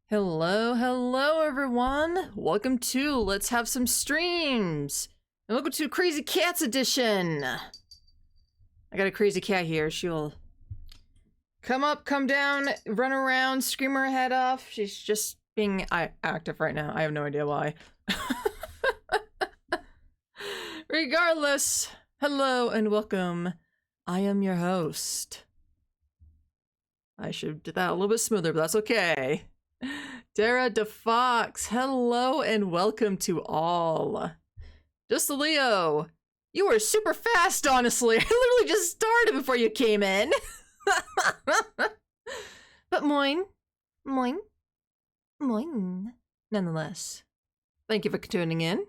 Hello everyone! Welcome to Let's Have Some Streams! And welcome to Crazy Cats Edition! I got a crazy cat here. She'll come up, come down, run around, scream her head off. She's just being active right now. I have no idea why. Regardless, hello and welcome. I am your host. I should do that a little bit smoother, but that's okay. Dara DeFox, hello and welcome to all. Just a Leo, you were super fast, honestly. I literally just started before you came in. But moin, nonetheless. Thank you for tuning in.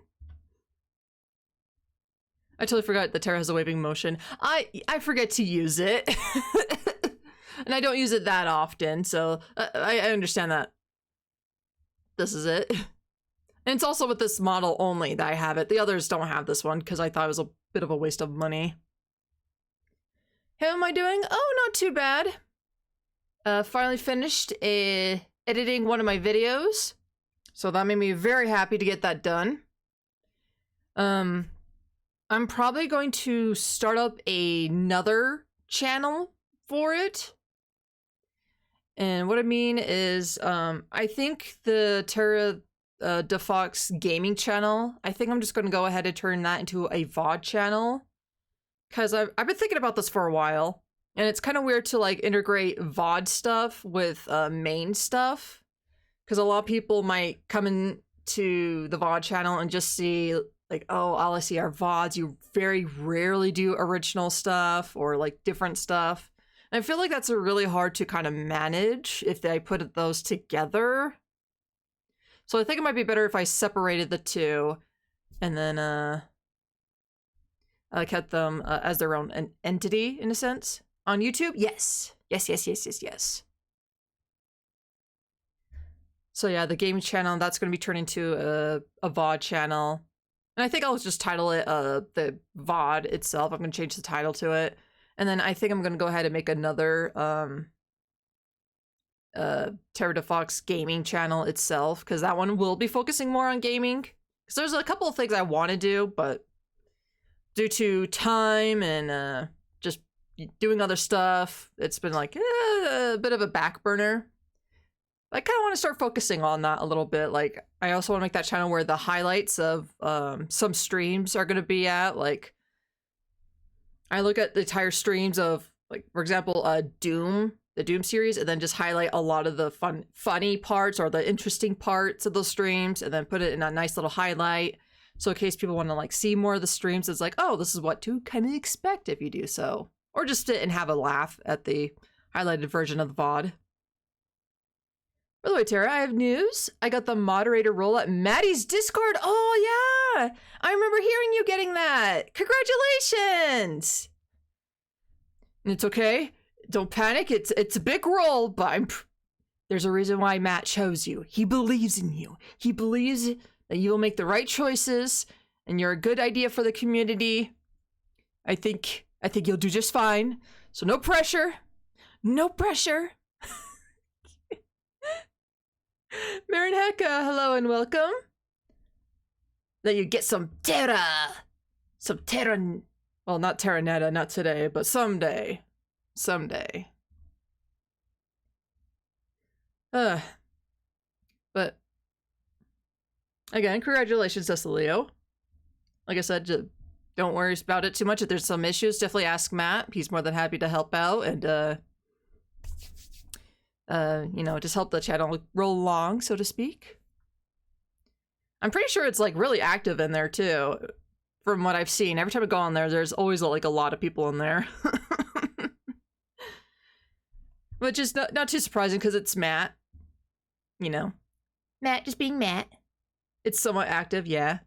I totally forgot that Tara has a waving motion. I forget to use it. And I don't use it that often, so I understand that. This is it. And it's also with this model only that I have it. The others don't have this one because I thought it was a bit of a waste of money. How am I doing? Oh, not too bad. Finally finished editing one of my videos. So that made me very happy to get that done. I'm probably going to start up another channel for it. And what I mean is, I think the Tara DeFox gaming channel, I think I'm just going to go ahead and turn that into a VOD channel. Because I've been thinking about this for a while. And it's kind of weird to like integrate VOD stuff with main stuff. Because a lot of people might come into the VOD channel and just see like, oh, all I see are VODs. You very rarely do original stuff or like different stuff. And I feel like that's really hard to kind of manage if I put those together. So I think it might be better if I separated the two and then I kept them as their own entity in a sense. On YouTube? Yes. Yes. So yeah, the gaming channel, that's going to be turned into a VOD channel. And I think I'll just title it the VOD itself. I'm going to change the title to it. And then I think I'm going to go ahead and make another Terra de Fox gaming channel itself, because that one will be focusing more on gaming. Because there's a couple of things I want to do, but due to time and just doing other stuff, it's been like a bit of a back burner. I kind of want to start focusing on that a little bit. Like, I also want to make that channel where the highlights of some streams are going to be at. Like, I look at the entire streams of, like, for example, Doom, the Doom series, and then just highlight a lot of the funny parts or the interesting parts of those streams, and then put it in a nice little highlight. So in case people want to, like, see more of the streams, it's like, oh, this is what to kind of expect if you do so. Or just sit and have a laugh at the highlighted version of the VOD. By the way, Tara, I have news. I got the moderator role at Maddie's Discord. Oh, yeah. I remember hearing you getting that. Congratulations. And it's okay. Don't panic. It's a big role, but there's a reason why Matt chose you. He believes in you. He believes that you will make the right choices, and you're a good idea for the community. I think you'll do just fine. So no pressure. No pressure. Marin Hecka, hello and welcome. That you get some Terra. Some Terra. Well, not Terra Netta, not today, but someday. Someday. But again, congratulations, Cecilio. Like I said, just don't worry about it too much. If there's some issues, definitely ask Matt. He's more than happy to help out and you know, just help the channel roll along, so to speak. I'm pretty sure it's like really active in there too, from what I've seen. Every time I go on there, there's always like a lot of people in there. Which is not too surprising because it's Matt. You know, Matt just being Matt. It's somewhat active, yeah.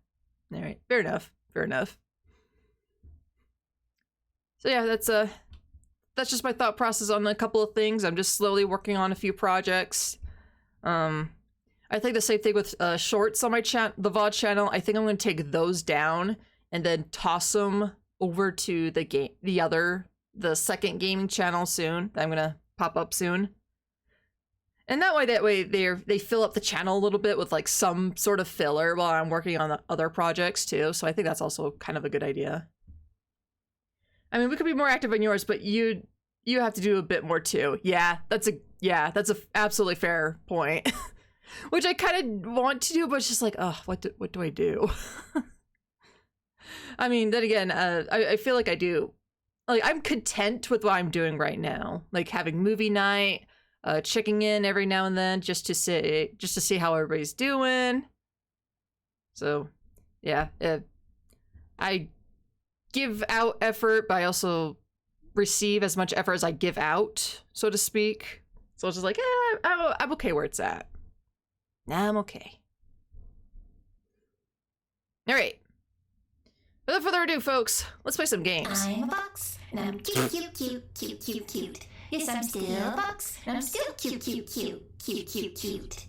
All right, fair enough. Fair enough. So yeah, that's just my thought process on a couple of things. I'm just slowly working on a few projects. I think the same thing with shorts on my the VOD channel. I think I'm going to take those down and then toss them over to the second gaming channel soon. I'm going to pop up soon. And that way they fill up the channel a little bit with like some sort of filler while I'm working on the other projects too. So I think that's also kind of a good idea. I mean, we could be more active on yours, but you have to do a bit more too. Yeah, that's a absolutely fair point. Which I kind of want to do, but it's just like, oh, what do I do? I mean, then again, I feel like I do. Like, I'm content with what I'm doing right now. Like having movie night, checking in every now and then just to see how everybody's doing. So, yeah, I give out effort, but I also receive as much effort as I give out, so to speak. So it's just like, I'm okay where it's at. I'm okay. All right. Without further ado, folks, let's play some games. I'm a fox, and I'm cute, cute, cute, cute, cute, cute. Yes, I'm still a fox, and I'm still cute, cute, cute, cute, cute, cute.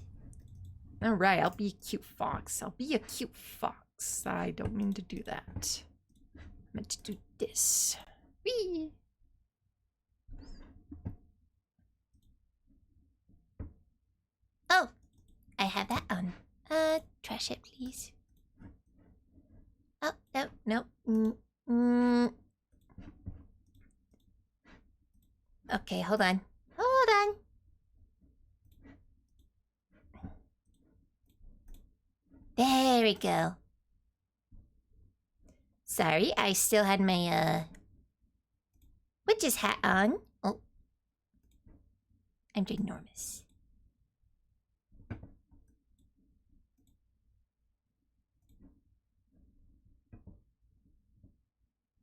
All right, I'll be a cute fox. I'll be a cute fox. I don't mean to do that. I meant to do this. Whee! Oh, I have that on. Trash it, please. Oh, no. Okay, hold on. There we go. Sorry, I still had my, witch's hat on. Oh. I'm ginormous.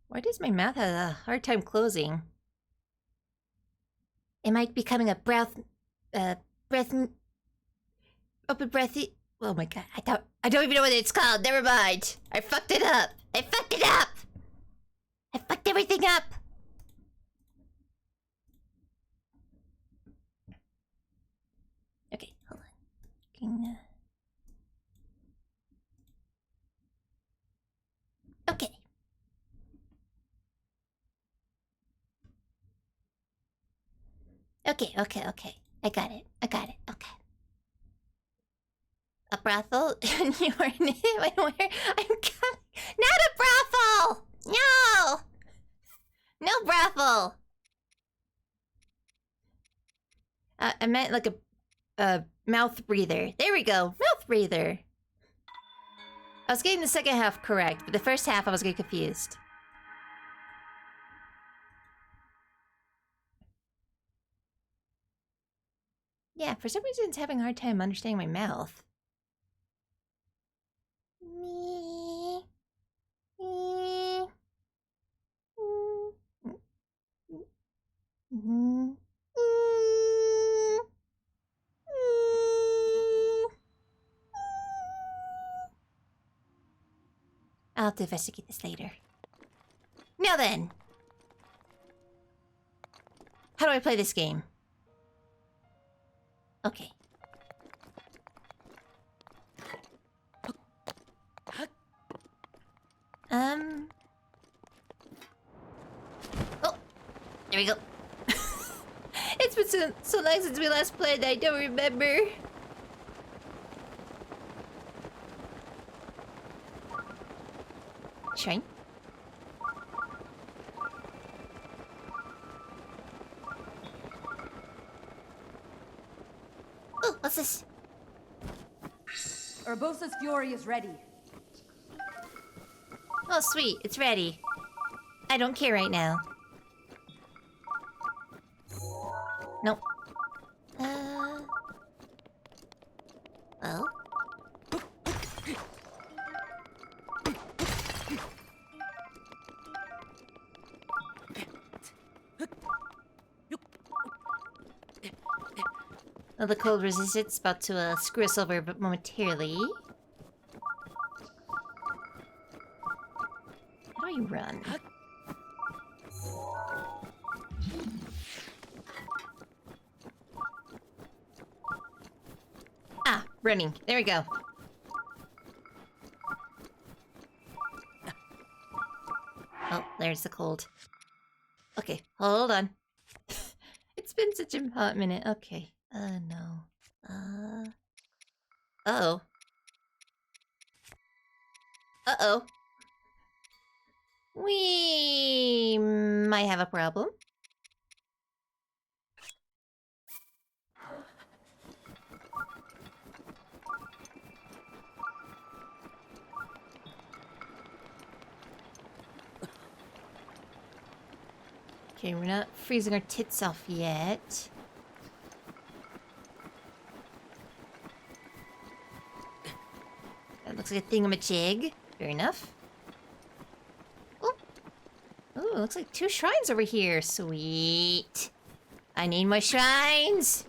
Why does my mouth have a hard time closing? Am I becoming a open breathy? Oh my god, I don't even know what it's called. Never mind. I fucked it up. I fucked everything up. Okay, hold on. working. Okay. Okay. I got it. Okay. A brothel? You are in it? Where? I'm coming. Not a brothel! No! No brothel! I meant like a mouth breather. There we go. Mouth breather. I was getting the second half correct, but the first half I was getting confused. Yeah, for some reason it's having a hard time understanding my mouth. Me. Me. Mm. I'll have to investigate this later. Now then. How do I play this game? Okay. Oh, there we go. It's been so long since we last played, I don't remember. Shrine. Oh, what's this? Urbosa's fury is ready. Oh, sweet. It's ready. I don't care right now. Nope. Oh? Oh, the cold resistance about to screw us over but momentarily. How do I run? Ah, running. There we go. Oh, there's the cold. Okay, hold on. It's been such a hot minute. Okay. No. Uh-oh. Uh-oh. We might have a problem. Okay, we're not freezing our tits off yet. That looks like a thingamajig. Fair enough. Oh. Ooh, looks like 2 shrines over here. Sweet. I need my shrines.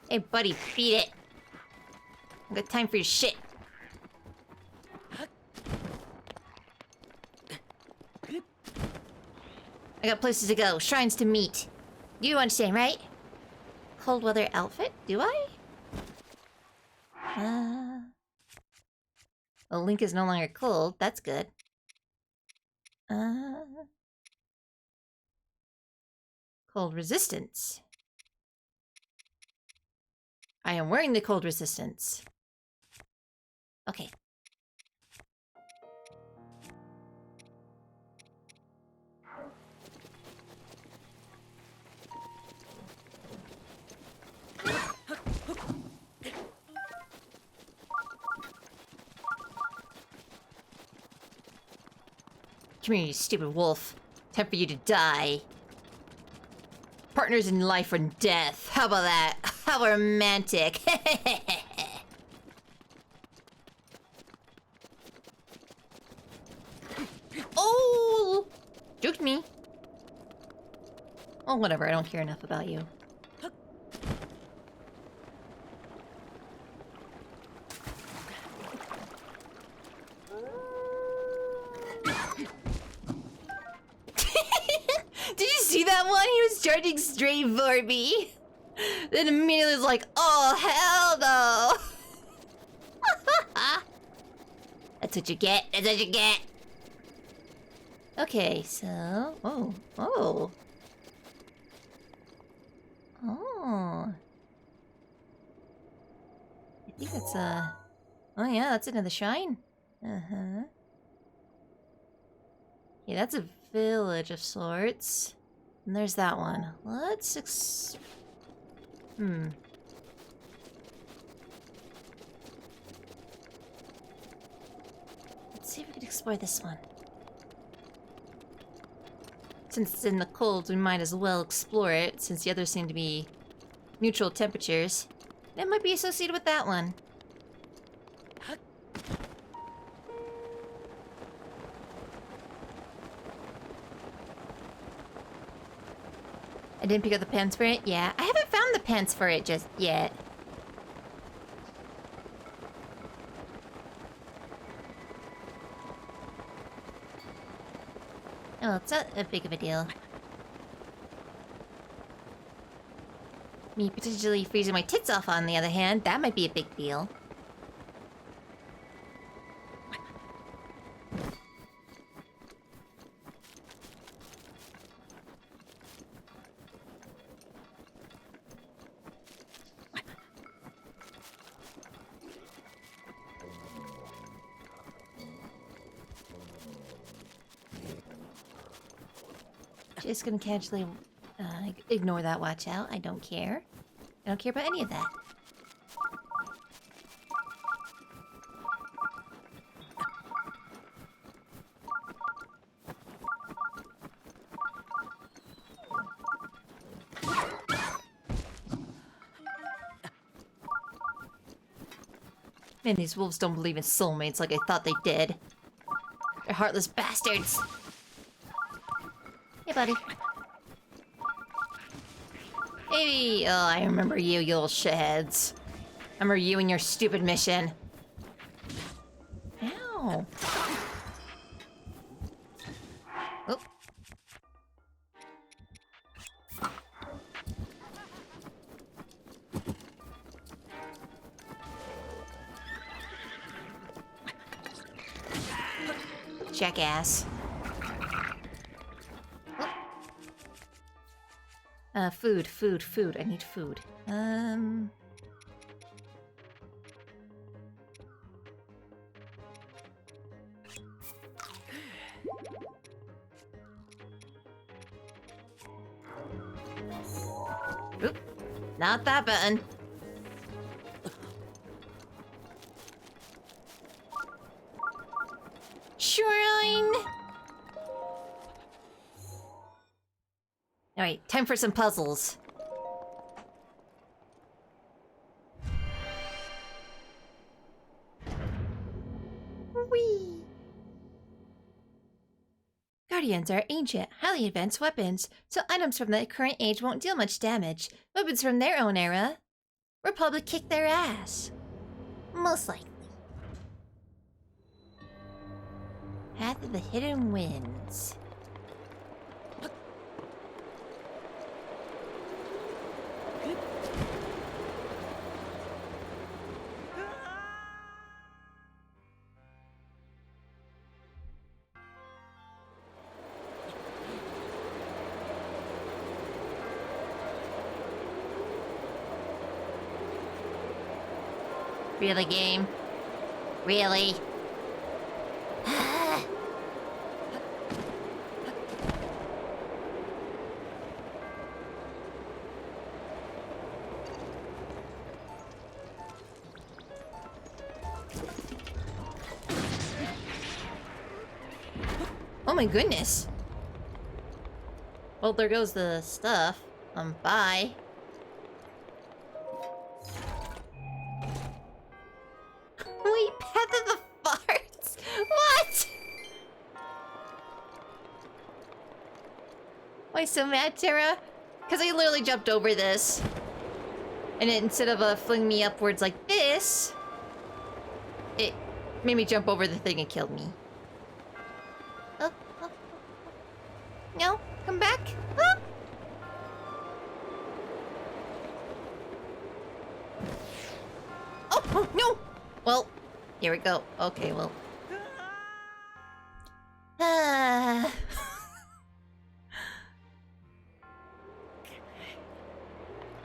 Hey, buddy, beat it. I got time for your shit. I got places to go, shrines to meet. You understand, right? Cold weather outfit? Do I? Well, Link is no longer cold. That's good. Cold resistance. I am wearing the cold resistance. Okay. Come here, you stupid wolf. Time for you to die. Partners in life or death. How about that? How romantic. Oh! Juked me. Oh, whatever. I don't care enough about you. Did you see that one? He was charging straight for me. Then immediately was like, oh, Oh, hell no! That's what you get. That's what you get. Okay, so... Oh. Oh. Oh. I think that's Oh yeah, that's another shrine. Uh-huh. Yeah, that's a village of sorts. And there's that one. Let's Let's see if we can explore this one. Since it's in the cold, we might as well explore it, since the others seem to be neutral temperatures. That might be associated with that one. I didn't pick up the pens for it? Yeah, I haven't found the pens for it just yet. Oh, it's not a big of a deal. Me potentially freezing my tits off, on the other hand, that might be a big deal. Just gonna casually ignore that watch out. I don't care. I don't care about any of that. Man, these wolves don't believe in soulmates like I thought they did. They're heartless bastards. Hey, buddy. Hey, oh, I remember you, you little shitheads. I remember you and your stupid mission. Ow. Oop. Jackass. Food. I need food. Oop. Not that button. Shrine! Alright, time for some puzzles. Whee! Guardians are ancient, highly advanced weapons, so items from the current age won't deal much damage. Weapons from their own era will probably kick their ass. Most likely. Path of the Hidden Winds. Really, game? Really? Oh my goodness. Well, there goes the stuff. Bye. Wait, Path of the Farts? What? Why so mad, Tara? Because I literally jumped over this. And instead of flinging me upwards like this, it made me jump over the thing and killed me. Oh. No, come back. Oh. no, no! Well, here we go. Okay, well.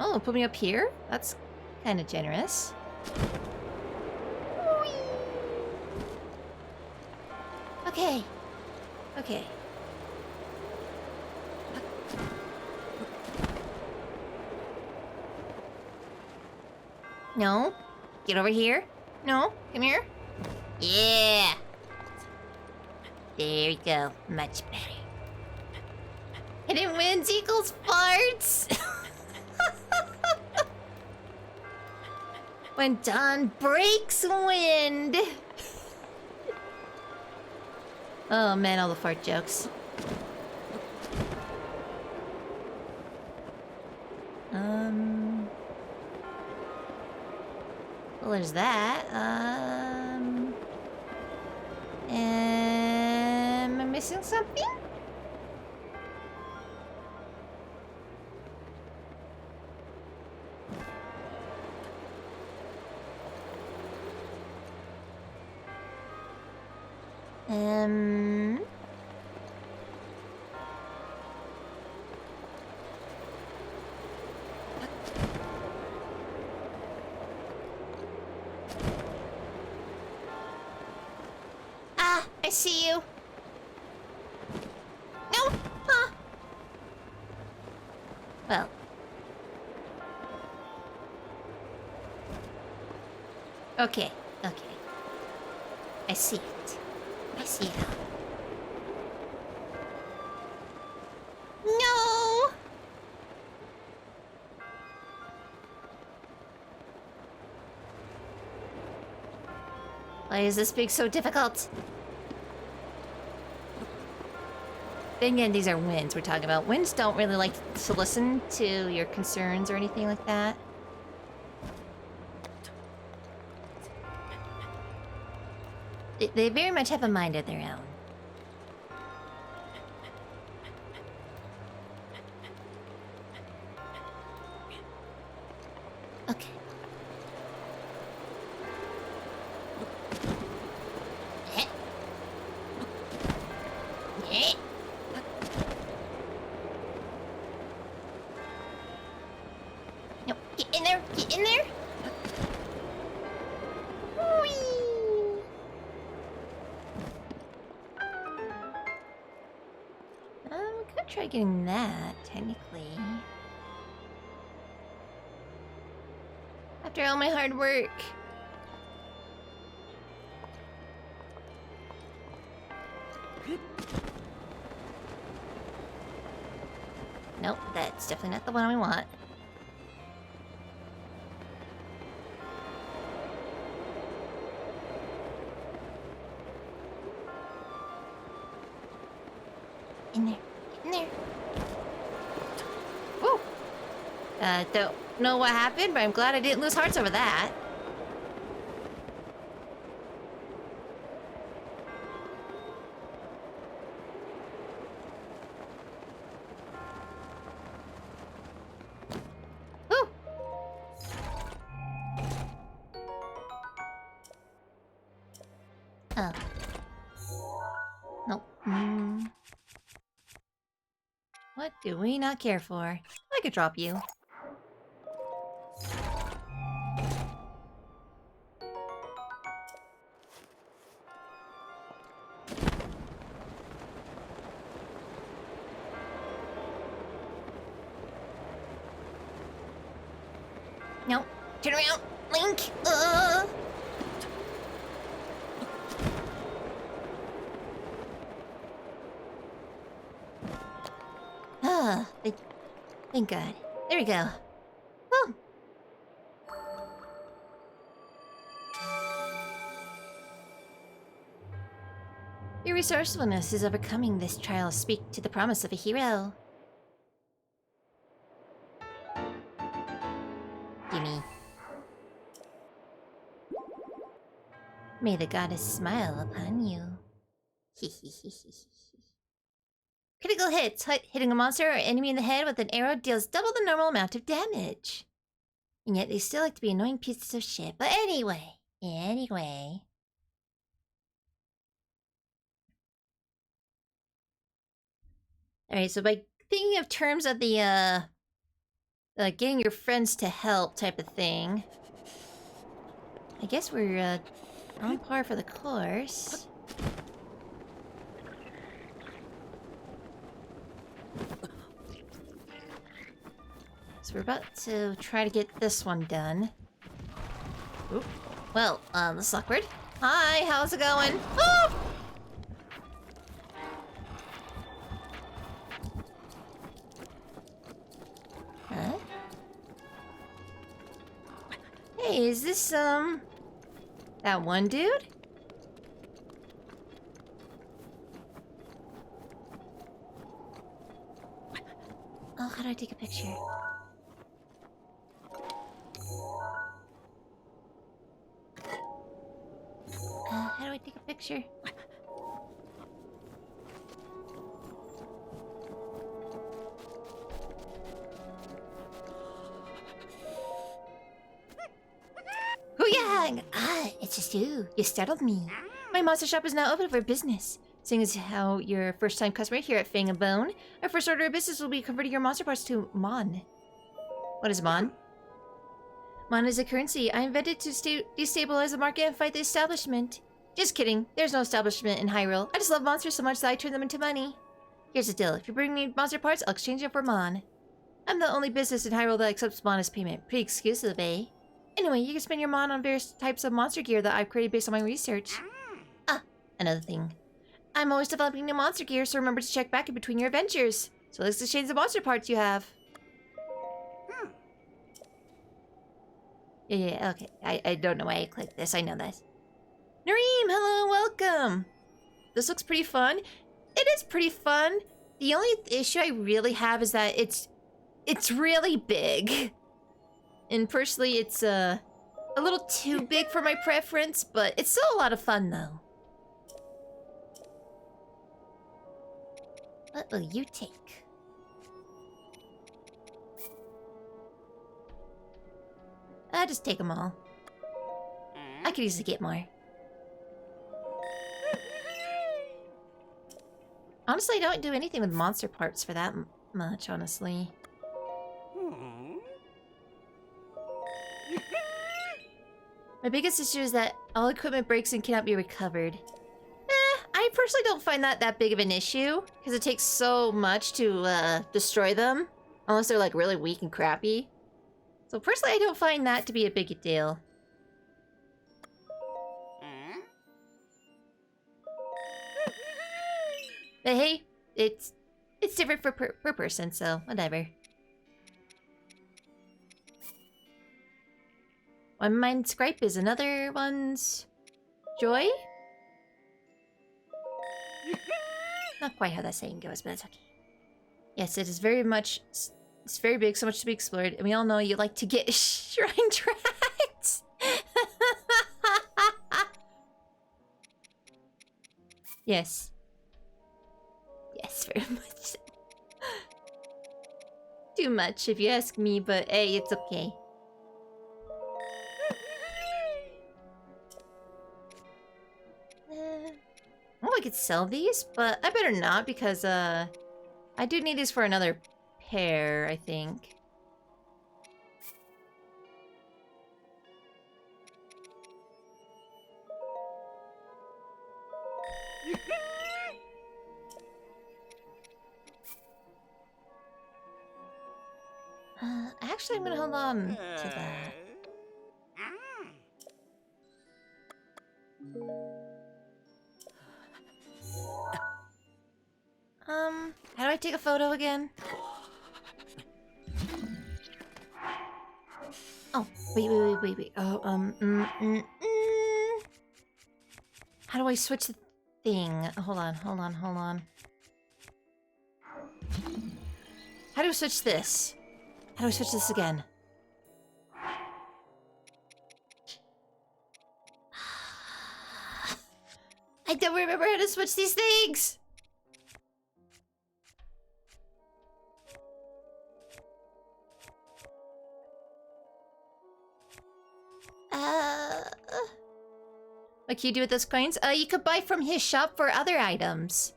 Oh, put me up here? That's kind of generous. Whee! Okay. Okay. No. Get over here. No. Come here. Yeah. There we go. Much better. Hidden wins equals farts. When dawn breaks wind. Oh man, all the fart jokes. Well, there's that. Am I missing something? Ah, I see you. No, huh? Well. Okay, okay. I see it. I see it. No! Why is this being so difficult? Then again, these are winds we're talking about. Winds don't really like to listen to your concerns or anything like that. They very much have a mind of their own. Okay. No, get in there! Get in there! Whee! We could try getting that, technically. After all my hard work. Nope, that's definitely not the one we want. In there. In there. Woo! Don't know what happened, but I'm glad I didn't lose hearts over that. Woo! Oh. Nope. What do we not care for? I could drop you. No. Turn around, Link. Thank God. There we go. Oh. Your resourcefulness is overcoming this trial. Speak to the promise of a hero. Gimme. May the goddess smile upon you. Critical hits. Hitting a monster or enemy in the head with an arrow deals double the normal amount of damage. And yet they still like to be annoying pieces of shit. But anyway. Alright, so by thinking of terms of the, getting your friends to help type of thing, I guess we're, on par for the course. So we're about to try to get this one done. Oop. Well, this is awkward. Hi, how's it going? Oh! Huh? Hey, is this, that one dude? Oh, how do I take a picture? How do I take a picture? Hoo-yang! It's just you. You startled me. My monster shop is now open for business. Seeing as how you're a first-time customer here at Fang and Bone, our first order of business will be converting your monster parts to Mon. What is Mon? Mon is a currency I invented to destabilize the market and fight the establishment. Just kidding. There's no establishment in Hyrule. I just love monsters so much that I turn them into money. Here's the deal. If you bring me monster parts, I'll exchange it for Mon. I'm the only business in Hyrule that accepts Mon as payment. Pretty exclusive, eh? Anyway, you can spend your Mon on various types of monster gear that I've created based on my research. Another thing. I'm always developing new monster gear, so remember to check back in between your adventures. So let's exchange the monster parts you have. Yeah, okay. I don't know why I clicked this. I know this. Nareem, hello, welcome. This looks pretty fun. It is pretty fun. The only issue I really have is that it's really big. And personally, it's a little too big for my preference, but it's still a lot of fun though. What will you take? I'll just take them all. I could easily get more. Honestly, I don't do anything with monster parts for that much, honestly. My biggest issue is that all equipment breaks and cannot be recovered. I personally don't find that big of an issue, because it takes so much to destroy them, unless they're like really weak and crappy. So personally, I don't find that to be a big deal. But hey, it's different per person, so whatever. One mine's gripe is another one's joy? Not quite how that saying goes, but it's okay. Yes, it is very much... It's very big, so much to be explored, and we all know you like to get shrine tracks! Yes. Yes, very much. Too much, if you ask me, but hey, it's okay. Oh, I could sell these, but I better not because, I do need these for another pair, I think. Actually, I'm gonna hold on to that. How do I take a photo again? Oh, wait. Oh, How do I switch the thing? Hold on. How do I switch this? How do I switch this again? I don't remember how to switch these things! What can you do with those coins? You could buy from his shop for other items.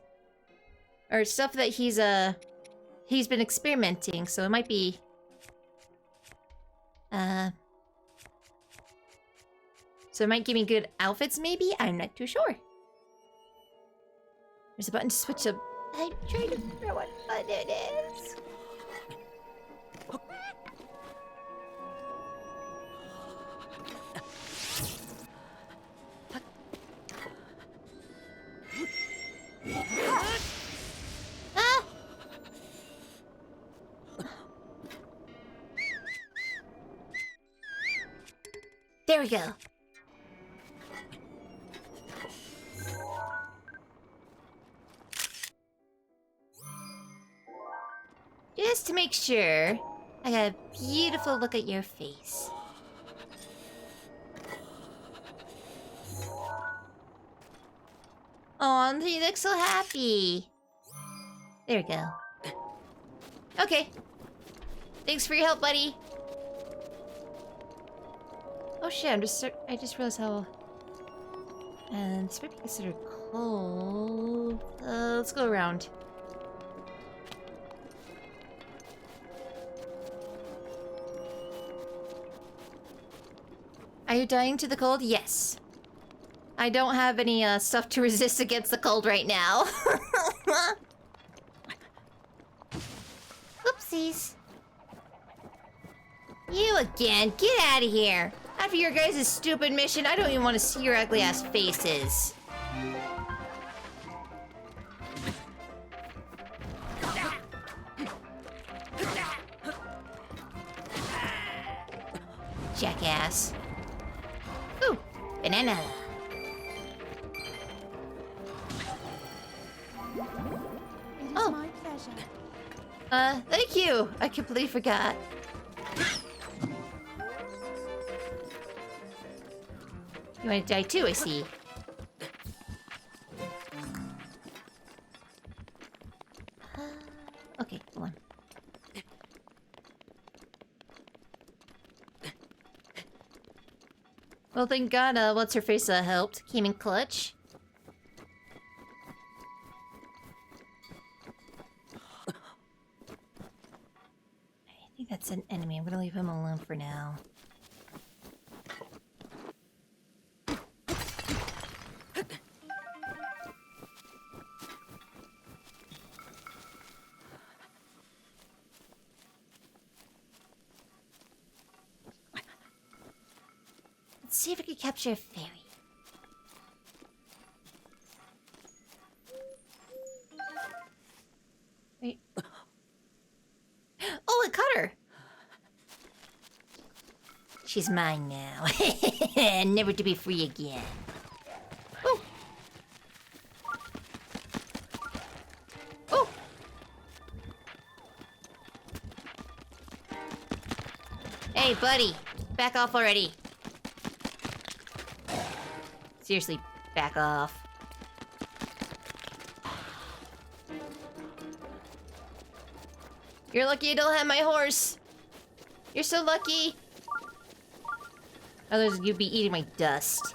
Or stuff that he's been experimenting, so it might be... So it might give me good outfits, maybe? I'm not too sure. There's a button to switch up. I'm trying to figure out what button it is. Ah! There we go. Just to make sure, I got a beautiful look at your face. Oh, you look so happy. There we go. Okay. Thanks for your help, buddy. Oh shit, I just realized how... And this might be considered cold. Let's go around. Are you dying to the cold? Yes. I don't have any stuff to resist against the cold right now. Oopsies. You again. Get out of here. After your guys' stupid mission, I don't even want to see your ugly ass faces. Jackass. Ooh, banana. It is my pleasure. Thank you. I completely forgot. You want to die too, I see. Okay, hold on. Well, thank God, what's-her-face helped. Came in clutch. I think that's an enemy. I'm gonna leave him alone for now. Let's see if we can capture a fairy. Wait. Oh, it caught her! She's mine now. Never to be free again. Oh! Oh! Hey, buddy! Back off already. Seriously, back off. You're lucky you don't have my horse. You're so lucky. Otherwise, you'd be eating my dust.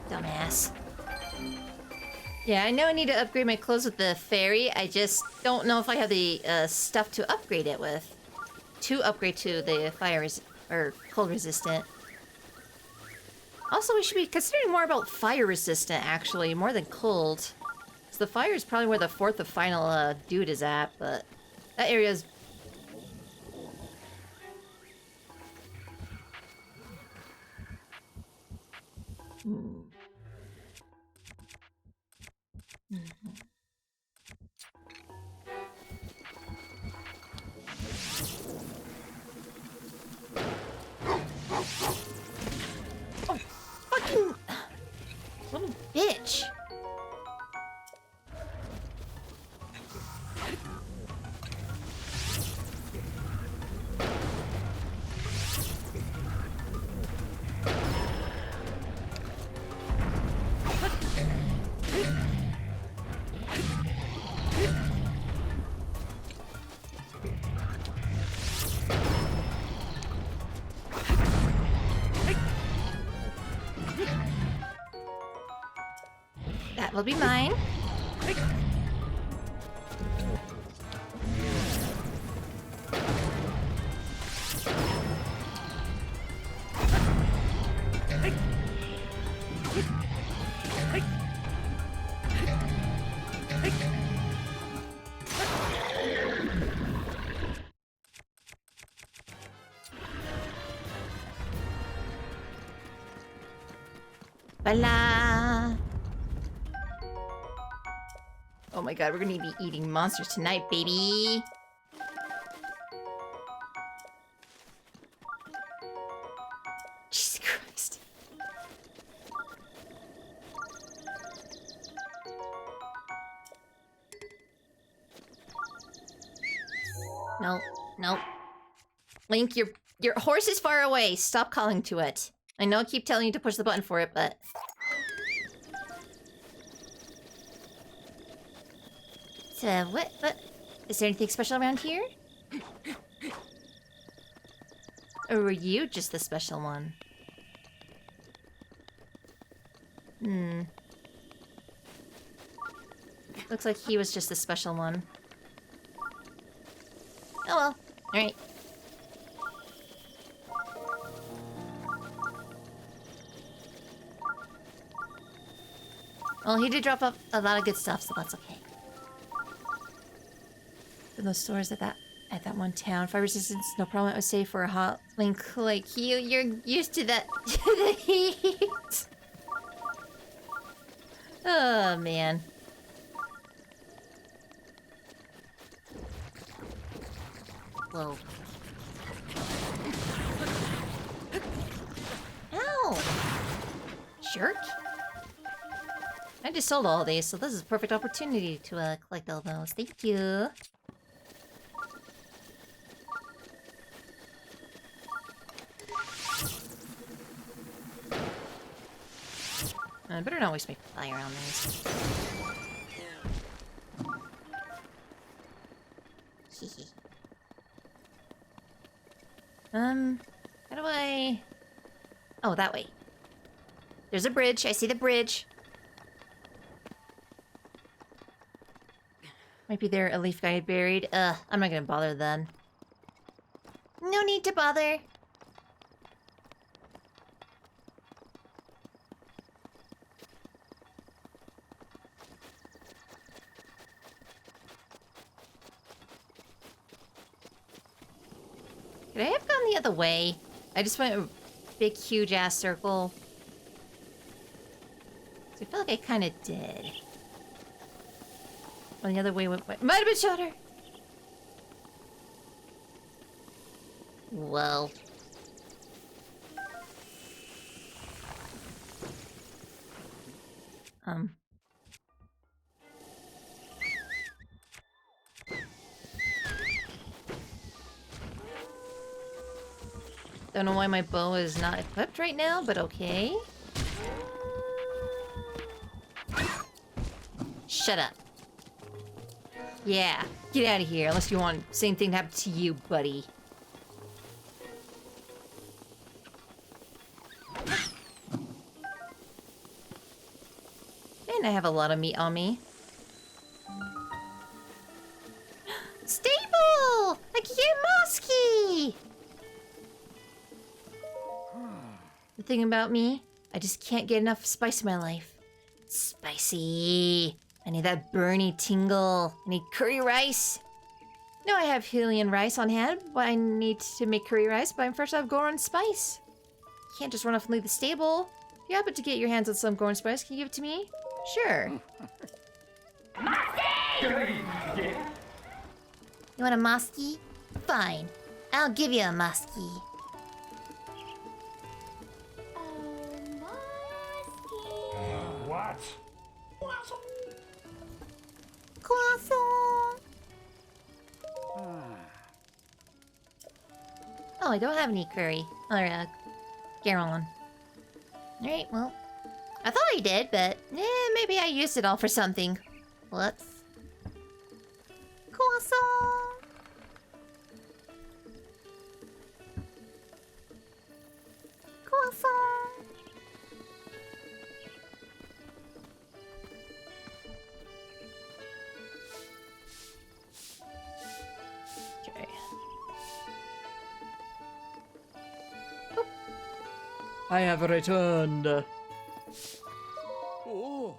Dumbass. Yeah, I know I need to upgrade my clothes with the fairy. I just don't know if I have the stuff to upgrade it with. To upgrade to the or cold resistant. Also, we should be considering more about fire resistant, actually, more than cold. So the fire is probably where the fourth and final dude is at, but that area is... Oh, fucking... Little bitch. That will be mine. Voila! Oh my god, we're gonna be eating monsters tonight, baby! Jesus Christ. No, no. Link, your horse is far away. Stop calling to it. I know I keep telling you to push the button for it, but... So, what? Is there anything special around here? Or were you just the special one? Looks like he was just the special one. Oh well. Alright. Well, he did drop off a lot of good stuff, so that's okay. In those stores at that one town, fire resistance, no problem. I was safe for a hot link like you. You're used to that the heat. Oh man. Whoa. Ow! Jerk. I just sold all these, so this is a perfect opportunity to collect all those. Thank you. I better not waste my fire on these. How do I... Oh, that way. There's a bridge. I see the bridge. Might be there a leaf guy had buried. I'm not gonna bother then. No need to bother. Could I have gone the other way? I just went a big, huge-ass circle. So I feel like I kind of did. Well, the other way went... Might have been shorter! Whoa. Don't know why my bow is not equipped right now, but okay. Shut up. Yeah, get out of here, unless you want the same thing to happen to you, buddy. And I have a lot of meat on me. Stable! I can get musky! The thing about me, I just can't get enough spice in my life. Spicy. I need that burny tingle. I need curry rice. No, I have Hylian rice on hand, but I need to make curry rice, but I'm fresh out of Goron spice. You can't just run off and leave the stable. If you happen to get your hands on some Goron spice, can you give it to me? Sure. You want a muskie? Fine. I'll give you a muskie. What? Croissant. Oh, I don't have any curry. Or, Garon. Alright, well. I thought I did, but maybe I used it all for something. Whoops. Croissant. Croissant. I have returned. Oh.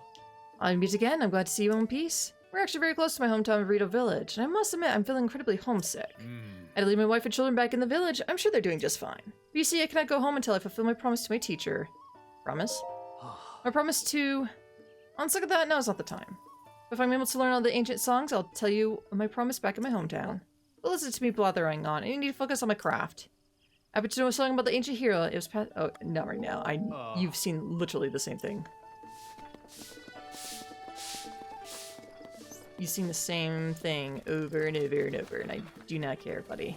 I'll meet again. I'm glad to see you in one piece. We're actually very close to my hometown of Rito Village, and I must admit I'm feeling incredibly homesick. I had to leave my wife and children back in the village. I'm sure they're doing just fine. But you see, I cannot go home until I fulfill my promise to my teacher. Promise? My promise to... On second thought, now is not the time. If I'm able to learn all the ancient songs, I'll tell you my promise back in my hometown. But listen to me blathering on. I need to focus on my craft. I happen to know a song about the ancient hero. It was past... Oh, not right now. You've seen literally the same thing. You've seen the same thing over and over and over, and I do not care, buddy.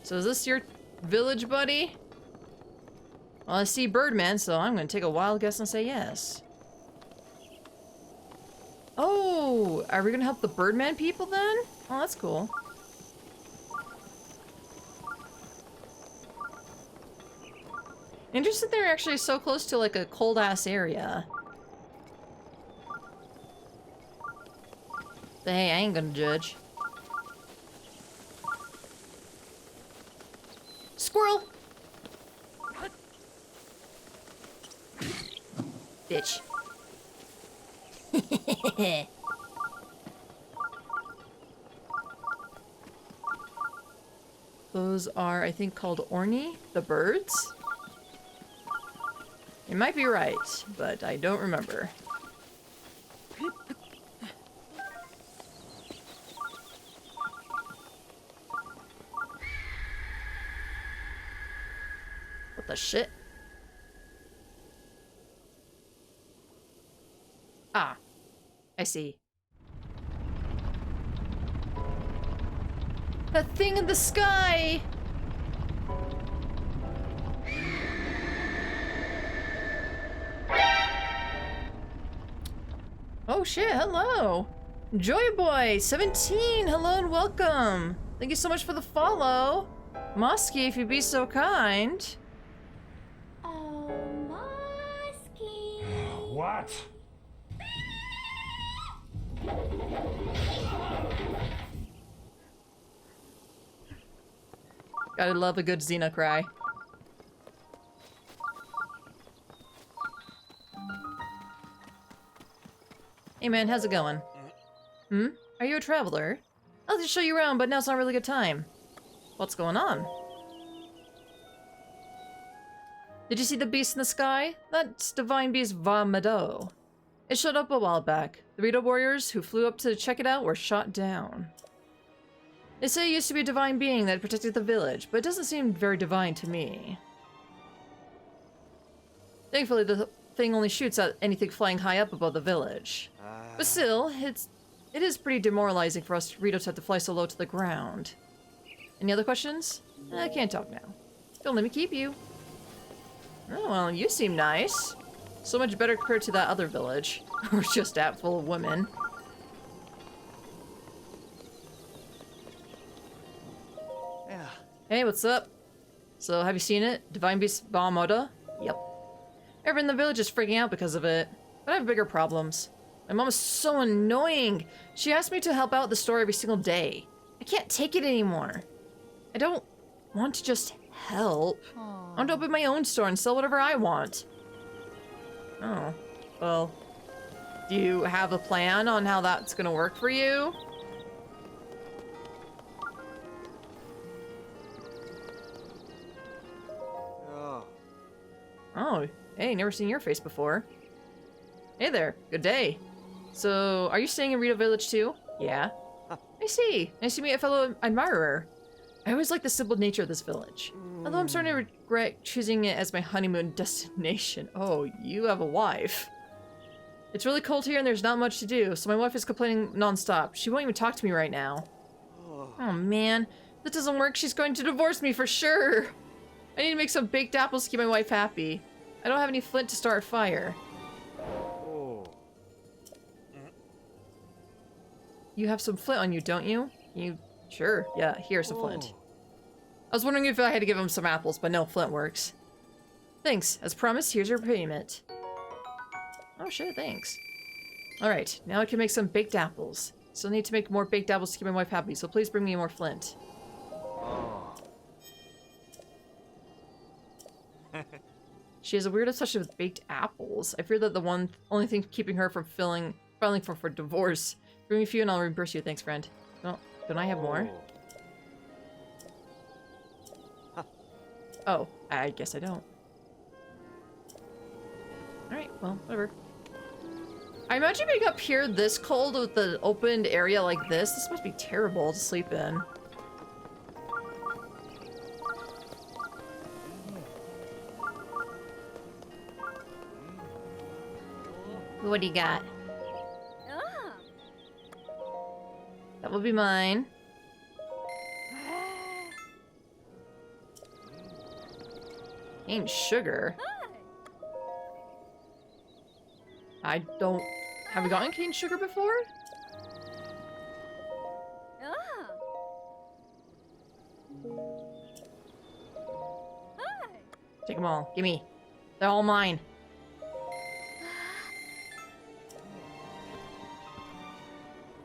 So is this your village, buddy? Well, I see Birdman, so I'm gonna take a wild guess and say yes. Oh, are we gonna help the Birdman people then? Oh, that's cool. Interesting they're actually so close to like a cold ass area. But hey, I ain't gonna judge. Squirrel! Bitch. Those are, I think, called Orni, the birds? You might be right, but I don't remember. What the shit? Ah, I see. That thing in the sky! Oh shit, hello! Joy Boy 17, hello and welcome! Thank you so much for the follow! Mosky, if you'd be so kind. Oh, Mosky. What? Gotta love a good Xena cry. Hey man, how's it going? Hmm? Are you a traveler? I'll just show you around, but now's not really a good time. What's going on? Did you see the beast in the sky? That's Divine Beast Va Mado. It showed up a while back. The Rito warriors who flew up to check it out were shot down. They say it used to be a divine being that protected the village, but it doesn't seem very divine to me. Thankfully, the thing only shoots at anything flying high up above the village. But still, it is pretty demoralizing for us Ritos to have to fly so low to the ground. Any other questions? I can't talk now. Don't let me keep you. Oh, well, you seem nice. So much better compared to that other village. We're just that full of women. Yeah. Hey, what's up? So, have you seen it? Divine Beast Bahamoda? Yep. Everyone in the village is freaking out because of it. But I have bigger problems. My mom is so annoying. She asks me to help out the store every single day. I can't take it anymore. I don't want to just help. I want to open my own store and sell whatever I want. Oh, well, do you have a plan on how that's gonna work for you? Oh. Oh, hey, never seen your face before. Hey there, good day. So, are you staying in Rito Village too? Yeah. I see. Nice to meet a fellow admirer. I always like the simple nature of this village. Although I'm starting to regret choosing it as my honeymoon destination. Oh, you have a wife. It's really cold here and there's not much to do, so my wife is complaining nonstop. She won't even talk to me right now. Oh man, if that doesn't work, she's going to divorce me for sure. I need to make some baked apples to keep my wife happy. I don't have any flint to start a fire. Oh. You have some flint on you, don't you? Sure, yeah, here's a flint. I was wondering if I had to give him some apples, but no, flint works. Thanks. As promised, here's your payment. Oh shit, thanks. Alright, now I can make some baked apples. Still need to make more baked apples to keep my wife happy, so please bring me more flint. Oh. She has a weird obsession with baked apples. I fear that the only thing keeping her from filing for divorce. Bring me a few and I'll reimburse you. Thanks, friend. Well, don't I have more? Oh, I guess I don't. Alright, well, whatever. I imagine being up here this cold with the opened area like this. This must be terrible to sleep in. What do you got? That will be mine. Ain't sugar. I don't... Have we gotten cane sugar before? Take them all. Gimme. They're all mine.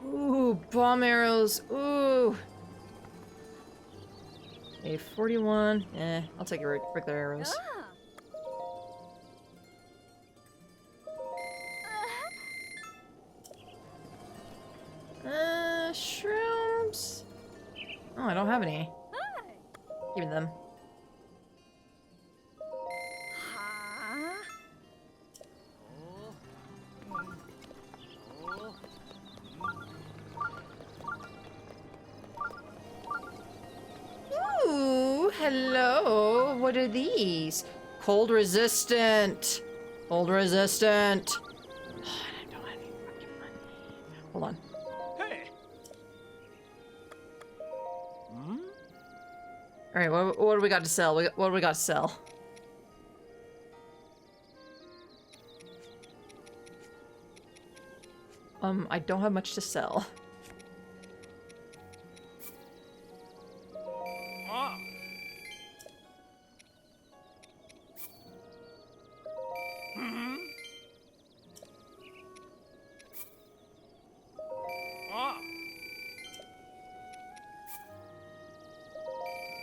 Ooh, bomb arrows. Ooh. A 41. I'll take regular arrows. Shrooms. Oh, I don't have any. Give me them. Ooh, hello. What are these? Cold resistant. Cold resistant. I don't have any fucking money. Hold on. Hey. All right, what do we got to sell? What do we got to sell? I don't have much to sell.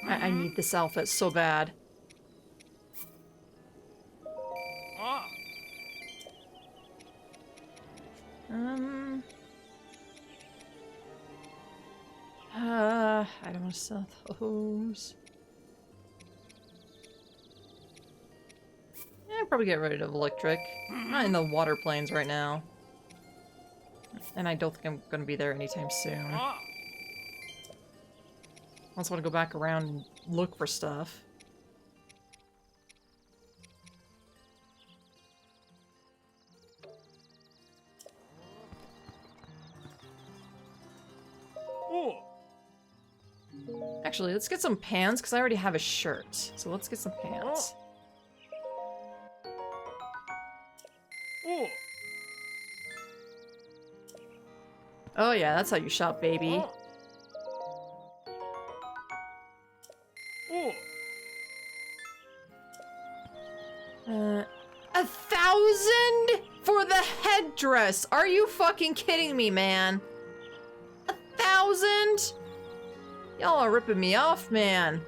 I need this outfit so bad. I don't want to sell those. Yeah, I'll probably get rid of electric. I'm not in the water plains right now. And I don't think I'm gonna be there anytime soon. I also want to go back around and look for stuff. Actually, let's get some pants, because I already have a shirt. So let's get some pants. Oh yeah, that's how you shop, baby. 1,000 for the headdress. Are you fucking kidding me, man? 1,000? Y'all are ripping me off, man.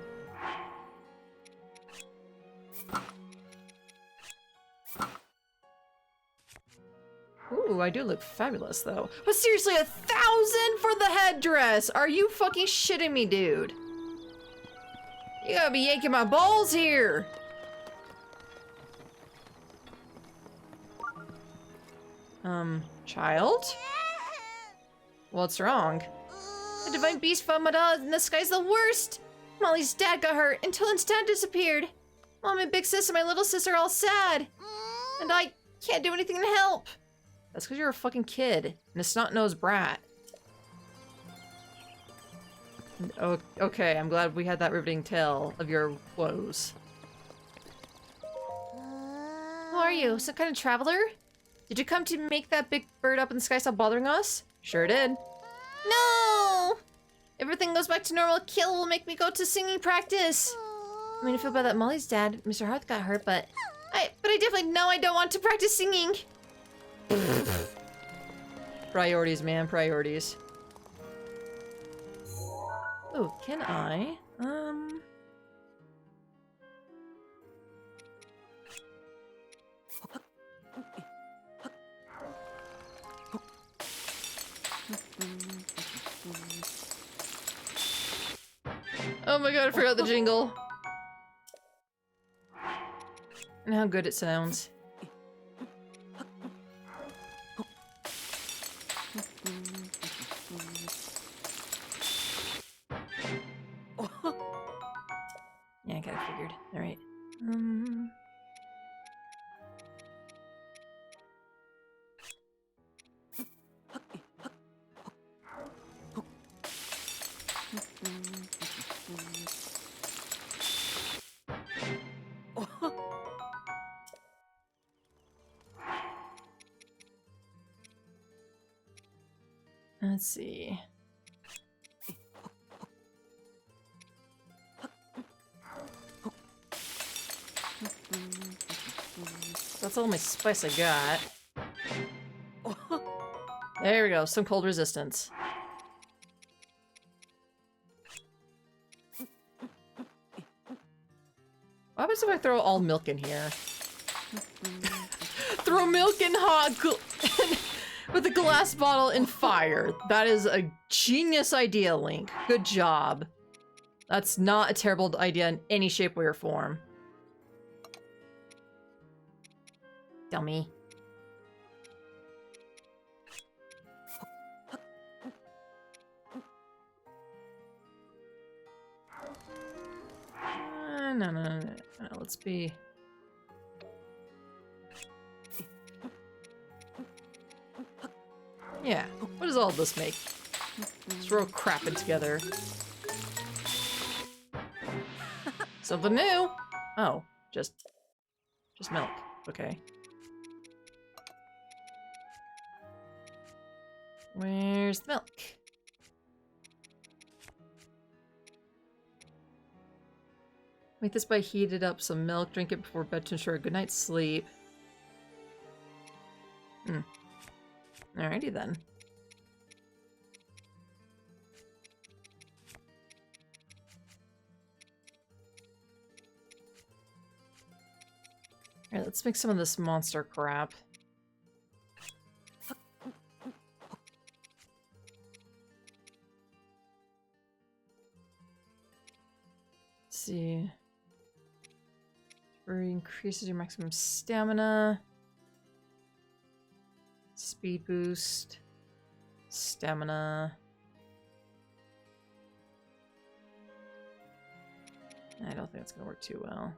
Ooh, I do look fabulous, though. But seriously, 1,000 for the headdress? Are you fucking shitting me, dude? You gotta be yanking my balls here. Child? What's wrong? The divine beast from Madonna in the sky's the worst! Molly's dad got hurt until his dad disappeared. Mom and big sis and my little sister are all sad. And I can't do anything to help. That's because you're a fucking kid and a snot-nosed brat. Oh, okay, I'm glad we had that riveting tale of your woes. Who are you? Some kind of traveler? Did you come to make that big bird up in the sky stop bothering us? Sure did. No! Everything goes back to normal. Kill will make me go to singing practice. I mean, I feel bad that Molly's dad, Mr. Hearth, got hurt, but I definitely know I don't want to practice singing. Priorities, man, priorities. Oh, can I? Oh my god, I forgot the jingle. And how good it sounds. Yeah, I kinda figured. Alright. Let's see. That's all my spice I got. There we go, some cold resistance. What happens if I throw all milk in here? Throw milk in hot with a glass bottle in fire. That is a genius idea, Link. Good job. That's not a terrible idea in any shape, way, or form. Dummy. No, let's be... Yeah, what does all this make? Throw crap in together. Something new! Oh, just milk. Okay. Where's the milk? Make this by heated up some milk, drink it before bed to ensure a good night's sleep. Alrighty then. Alright, let's make some of this monster crap. Let's see. Increases your maximum stamina. Speed boost. Stamina. I don't think that's gonna work too well.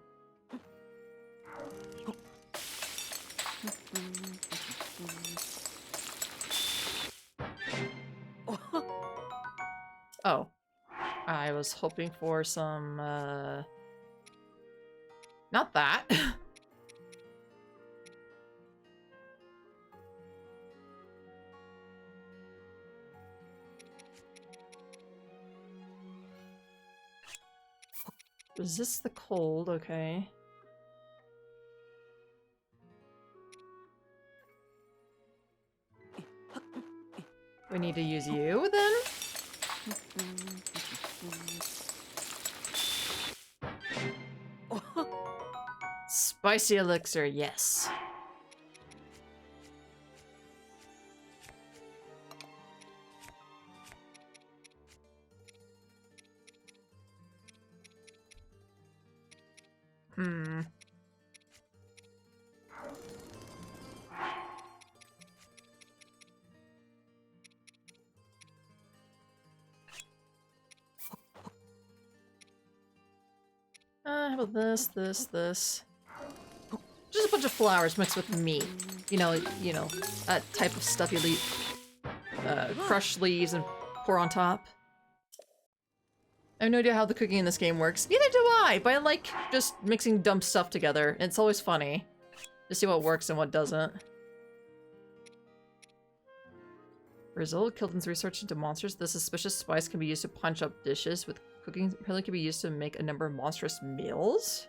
Oh. I was hoping for some, not that. Resist the cold, okay. We need to use you, then? Spicy elixir, yes. How about this, this? Just a bunch of flowers mixed with meat. You know, that type of stuff you crush leaves and pour on top. I have no idea how the cooking in this game works. Neither do I, but I like just mixing dumb stuff together. It's always funny to see what works and what doesn't. Result, Kilton's research into monsters. This suspicious spice can be used to punch up dishes with cooking. Apparently can be used to make a number of monstrous meals.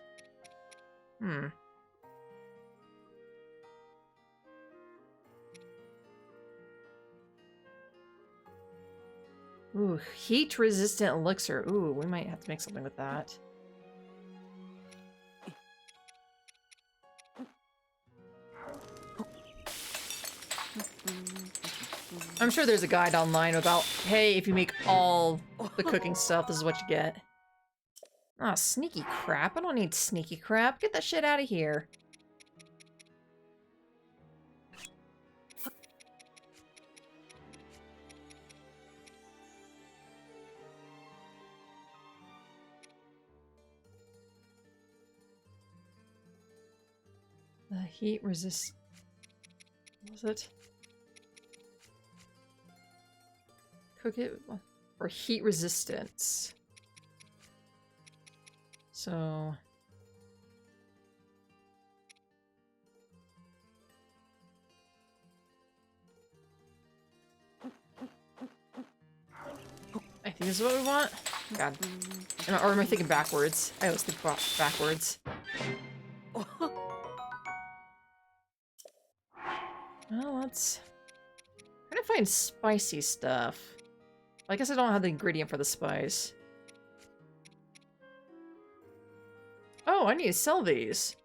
Ooh, heat-resistant elixir. Ooh, we might have to make something with that. I'm sure there's a guide online about, hey, if you make all the cooking stuff, this is what you get. Ah, sneaky crap. I don't need sneaky crap. Get that shit out of here. The heat resist... What was it? Cook it for heat resistance. So... I think this is what we want. God. Or am I thinking backwards? I always think backwards. Well, let's... I'm trying to find spicy stuff. I guess I don't have the ingredient for the spice. Oh, I need to sell these.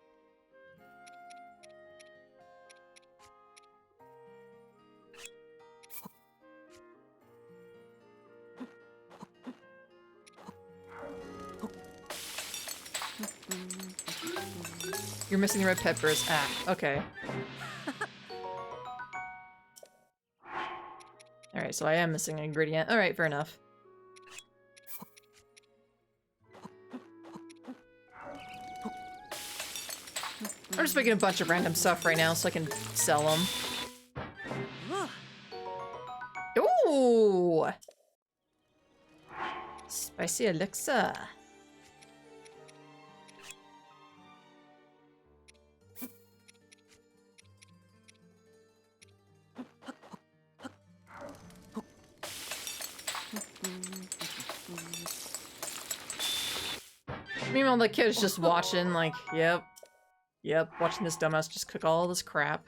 You're missing the red peppers. Ah, okay. Alright, so I am missing an ingredient. Alright, fair enough. I'm just making a bunch of random stuff right now so I can sell them. Ooh! Spicy elixir. Meanwhile, the kid's just watching, like, yep, watching this dumbass just cook all this crap.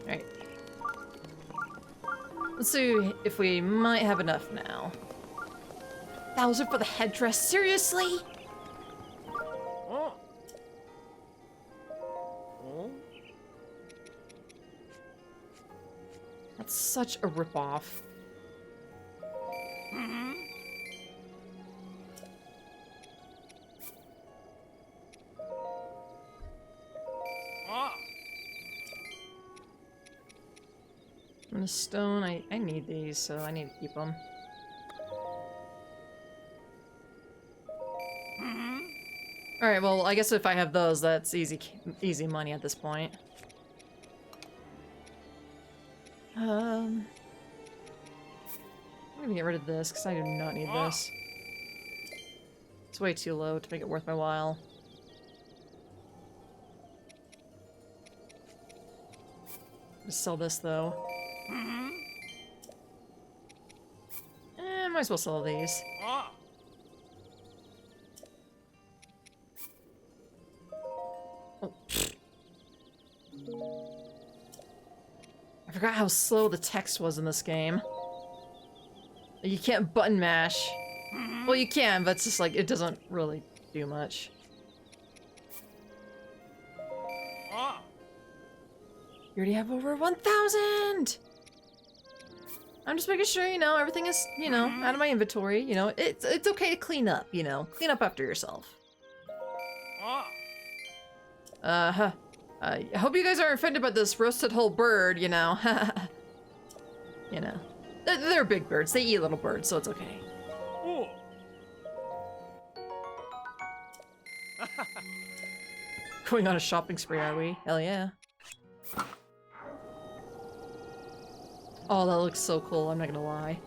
Alright. Let's see if we might have enough now. 1,000 for the headdress? Seriously? Oh. Oh. That's such a ripoff. Ah. And a stone, I need these, so I need to keep them. Alright, well, I guess if I have those, that's easy money at this point. I'm gonna get rid of this, because I do not need this. It's way too low to make it worth my while. Just sell this, though. Might as well sell these. Ah. Oh. I forgot how slow the text was in this game. You can't button mash. Well, you can, but it's just like, it doesn't really do much. Ah. You already have over 1,000! I'm just making sure, you know, everything is, you know, out of my inventory. You know, it's okay to clean up, you know. Clean up after yourself. Ah. I hope you guys aren't offended by this roasted whole bird, you know. You know. They're big birds. They eat little birds, so it's okay. Oh. Going on a shopping spree, are we? Hell yeah. Oh, that looks so cool, I'm not gonna lie.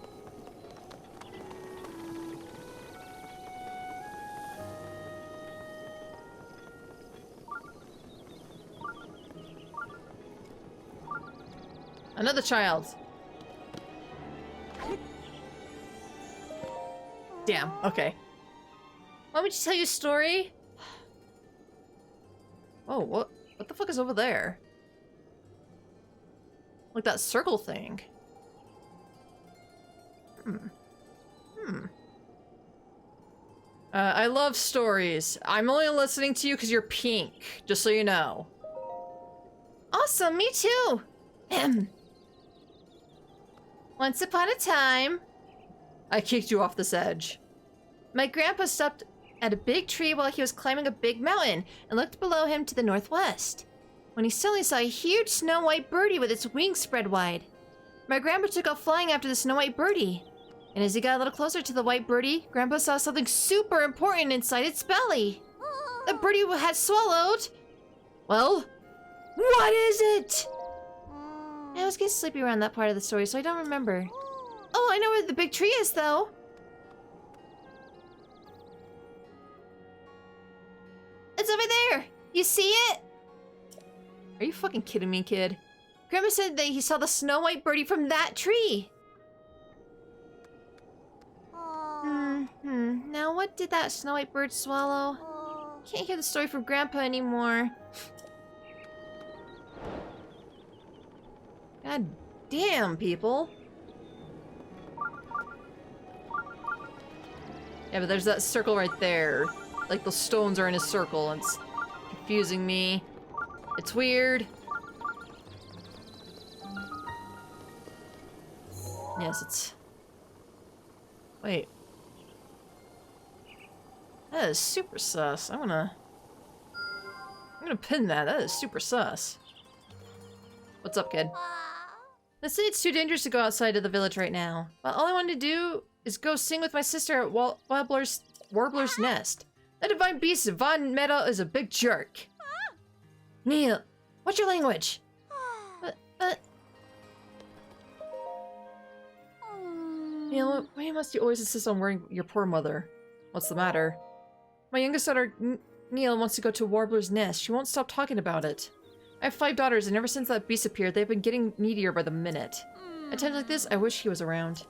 Another child. Damn, okay. Want me to tell you a story? Oh, what the fuck is over there? Like that circle thing. I love stories. I'm only listening to you because you're pink, just so you know. Awesome, me too. Once upon a time, I kicked you off this edge. my grandpa stopped at a big tree while he was climbing a big mountain and looked below him to the northwest. When he suddenly saw a huge snow white birdie with its wings spread wide. My grandpa took off flying after the snow white birdie. And as he got a little closer to the white birdie, Grandpa saw something super important inside its belly. The birdie had swallowed... Well, what is it? I was getting sleepy around that part of the story, so I don't remember. Oh, I know where the big tree is, though. It's over there. You see it? Are you fucking kidding me, kid? Grandpa said that he saw the snow white birdie from that tree. Now what did that snow white bird swallow? Can't hear the story from Grandpa anymore. God damn, people. Yeah, but there's that circle right there. Like, the stones are in a circle, and it's confusing me. It's weird. Yes, it's... Wait. That is super sus. I'm gonna pin that. That is super sus. What's up, kid? They say it's too dangerous to go outside of the village right now. But all I wanted to do is go sing with my sister at Warbler's Nest. That divine beast, Von Meadow, is a big jerk. Neil, what's your language? Neil, why must you always insist on worrying your poor mother? What's the matter? My youngest daughter, Neil, wants to go to Warbler's Nest. She won't stop talking about it. I have 5 daughters, and ever since that beast appeared, they've been getting needier by the minute. At times like this, I wish he was around.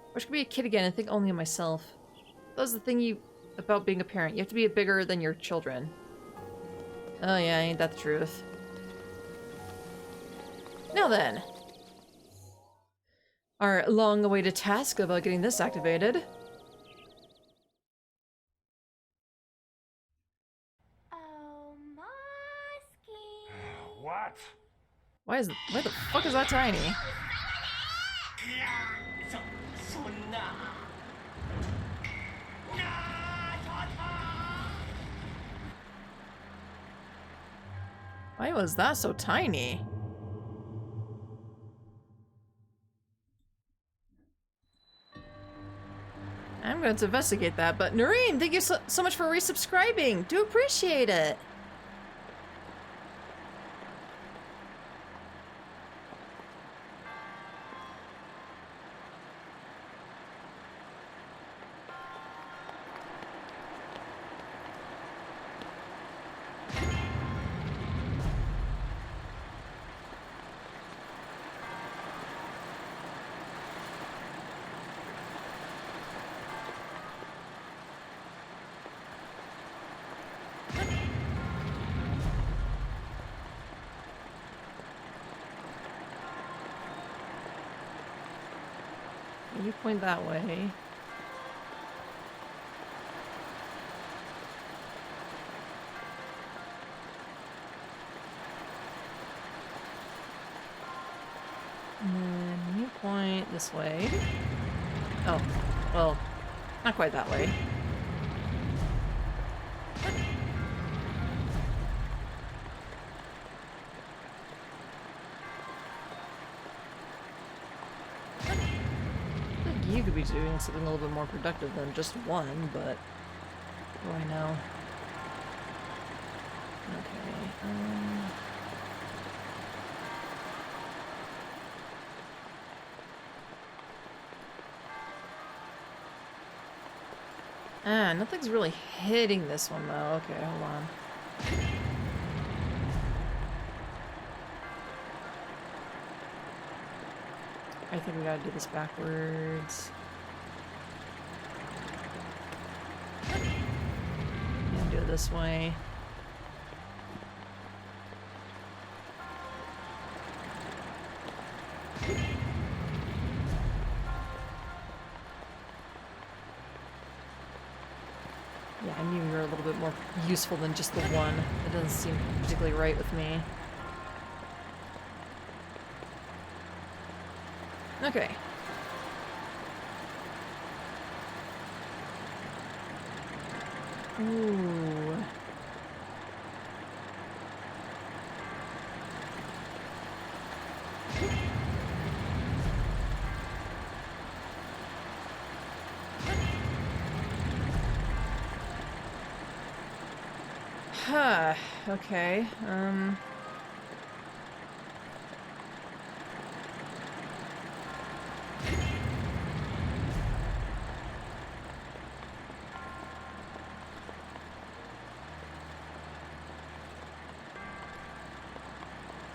I wish I could be a kid again and think only of myself. That's the thing about being a parent. You have to be bigger than your children. Oh yeah, ain't that the truth? Now then. Our long-awaited task about getting this activated. Oh, Muskie. What? Why the fuck is that tiny? Why was that so tiny? I'm going to investigate that, but Noreen, thank you so much for resubscribing. Do appreciate it. You point that way. And then you point this way. Oh, well, not quite that way. You could be doing something a little bit more productive than just one, but what do I know? Okay, nothing's really hitting this one though. Okay, hold on. I think we gotta do this backwards. Yeah, do it this way. Yeah, I knew you were a little bit more useful than just the one. It doesn't seem particularly right with me. Okay. Ooh. Huh. Okay.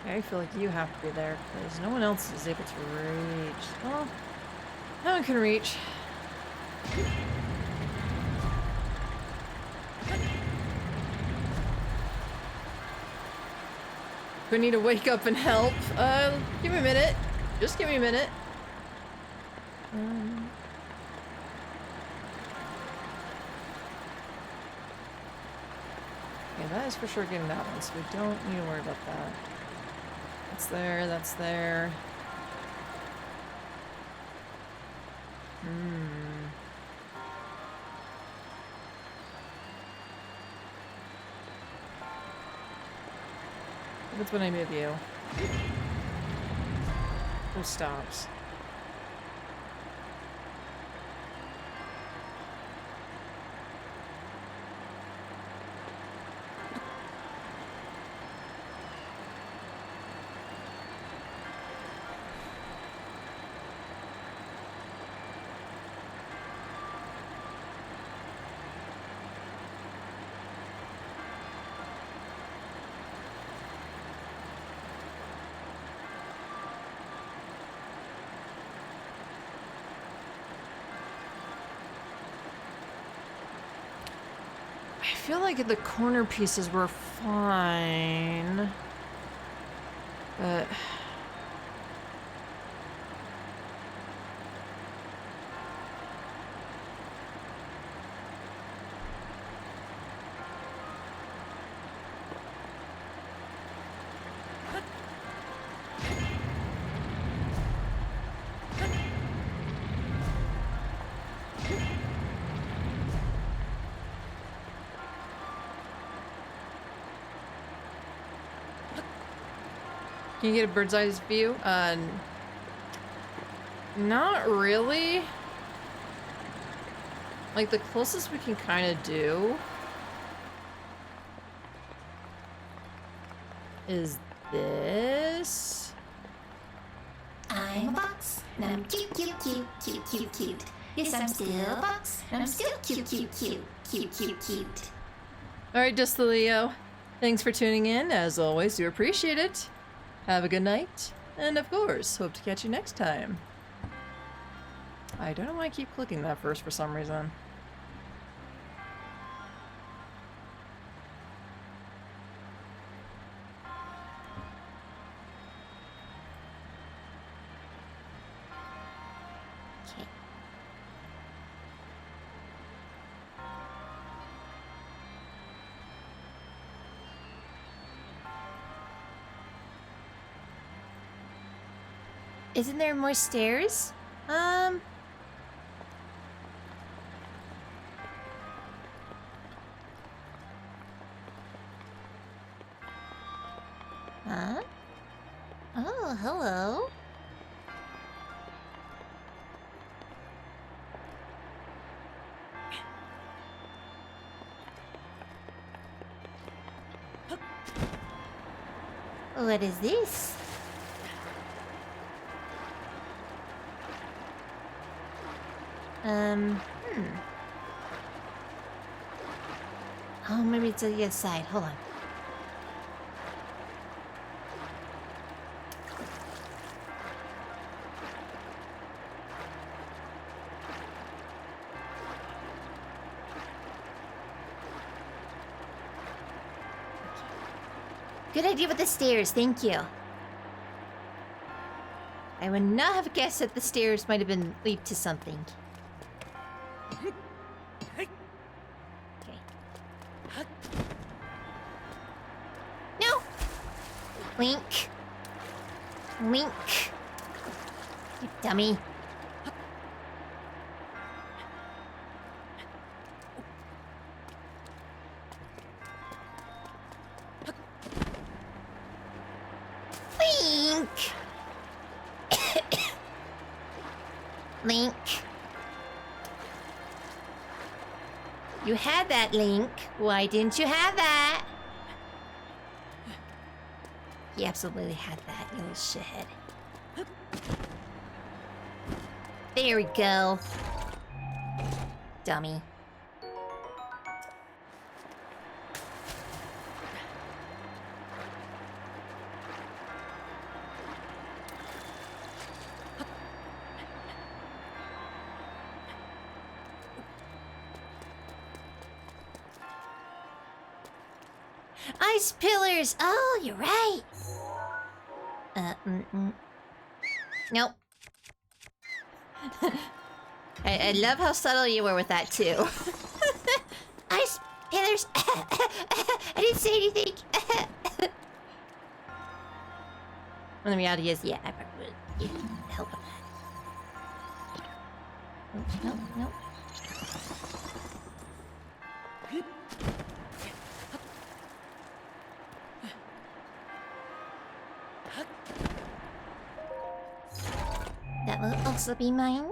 I feel like you have to be there because no one else is able to reach. Well, no one can reach. We need to wake up and help. Give me a minute. Just give me a minute. Yeah, that is for sure getting that one, so we don't need to worry about that. That's there, that's there. That's when I move you. Who stops? I feel like the corner pieces were fine, but can you get a bird's eye view? Not really. Like, the closest we can kind of do is this. I'm a box, and I'm cute, cute, cute, cute, cute, cute. Yes, I'm still a box, and I'm still cute, cute, cute, cute, cute, cute. Alright, just the Leo. Thanks for tuning in. As always, do appreciate it. Have a good night, and of course, hope to catch you next time. I don't know why I keep clicking that first for some reason. Okay. Isn't there more stairs? Huh? Oh, hello. What is this? Oh, maybe it's on the other side. Hold on. good idea with the stairs. Thank you. I would not have guessed that the stairs might have been lead to something. Okay. No! Link. Link. You dummy. Link. Link. You had that, Link. Why didn't you have that? He absolutely had that, you little shithead. There we go. Dummy. Ice pillars! Oh, you're right! Nope. I love how subtle you were with that, too. Ice pillars! I didn't say anything! When the reality is, yeah, I probably would help with that. Nope, nope, nope. That will also be mine.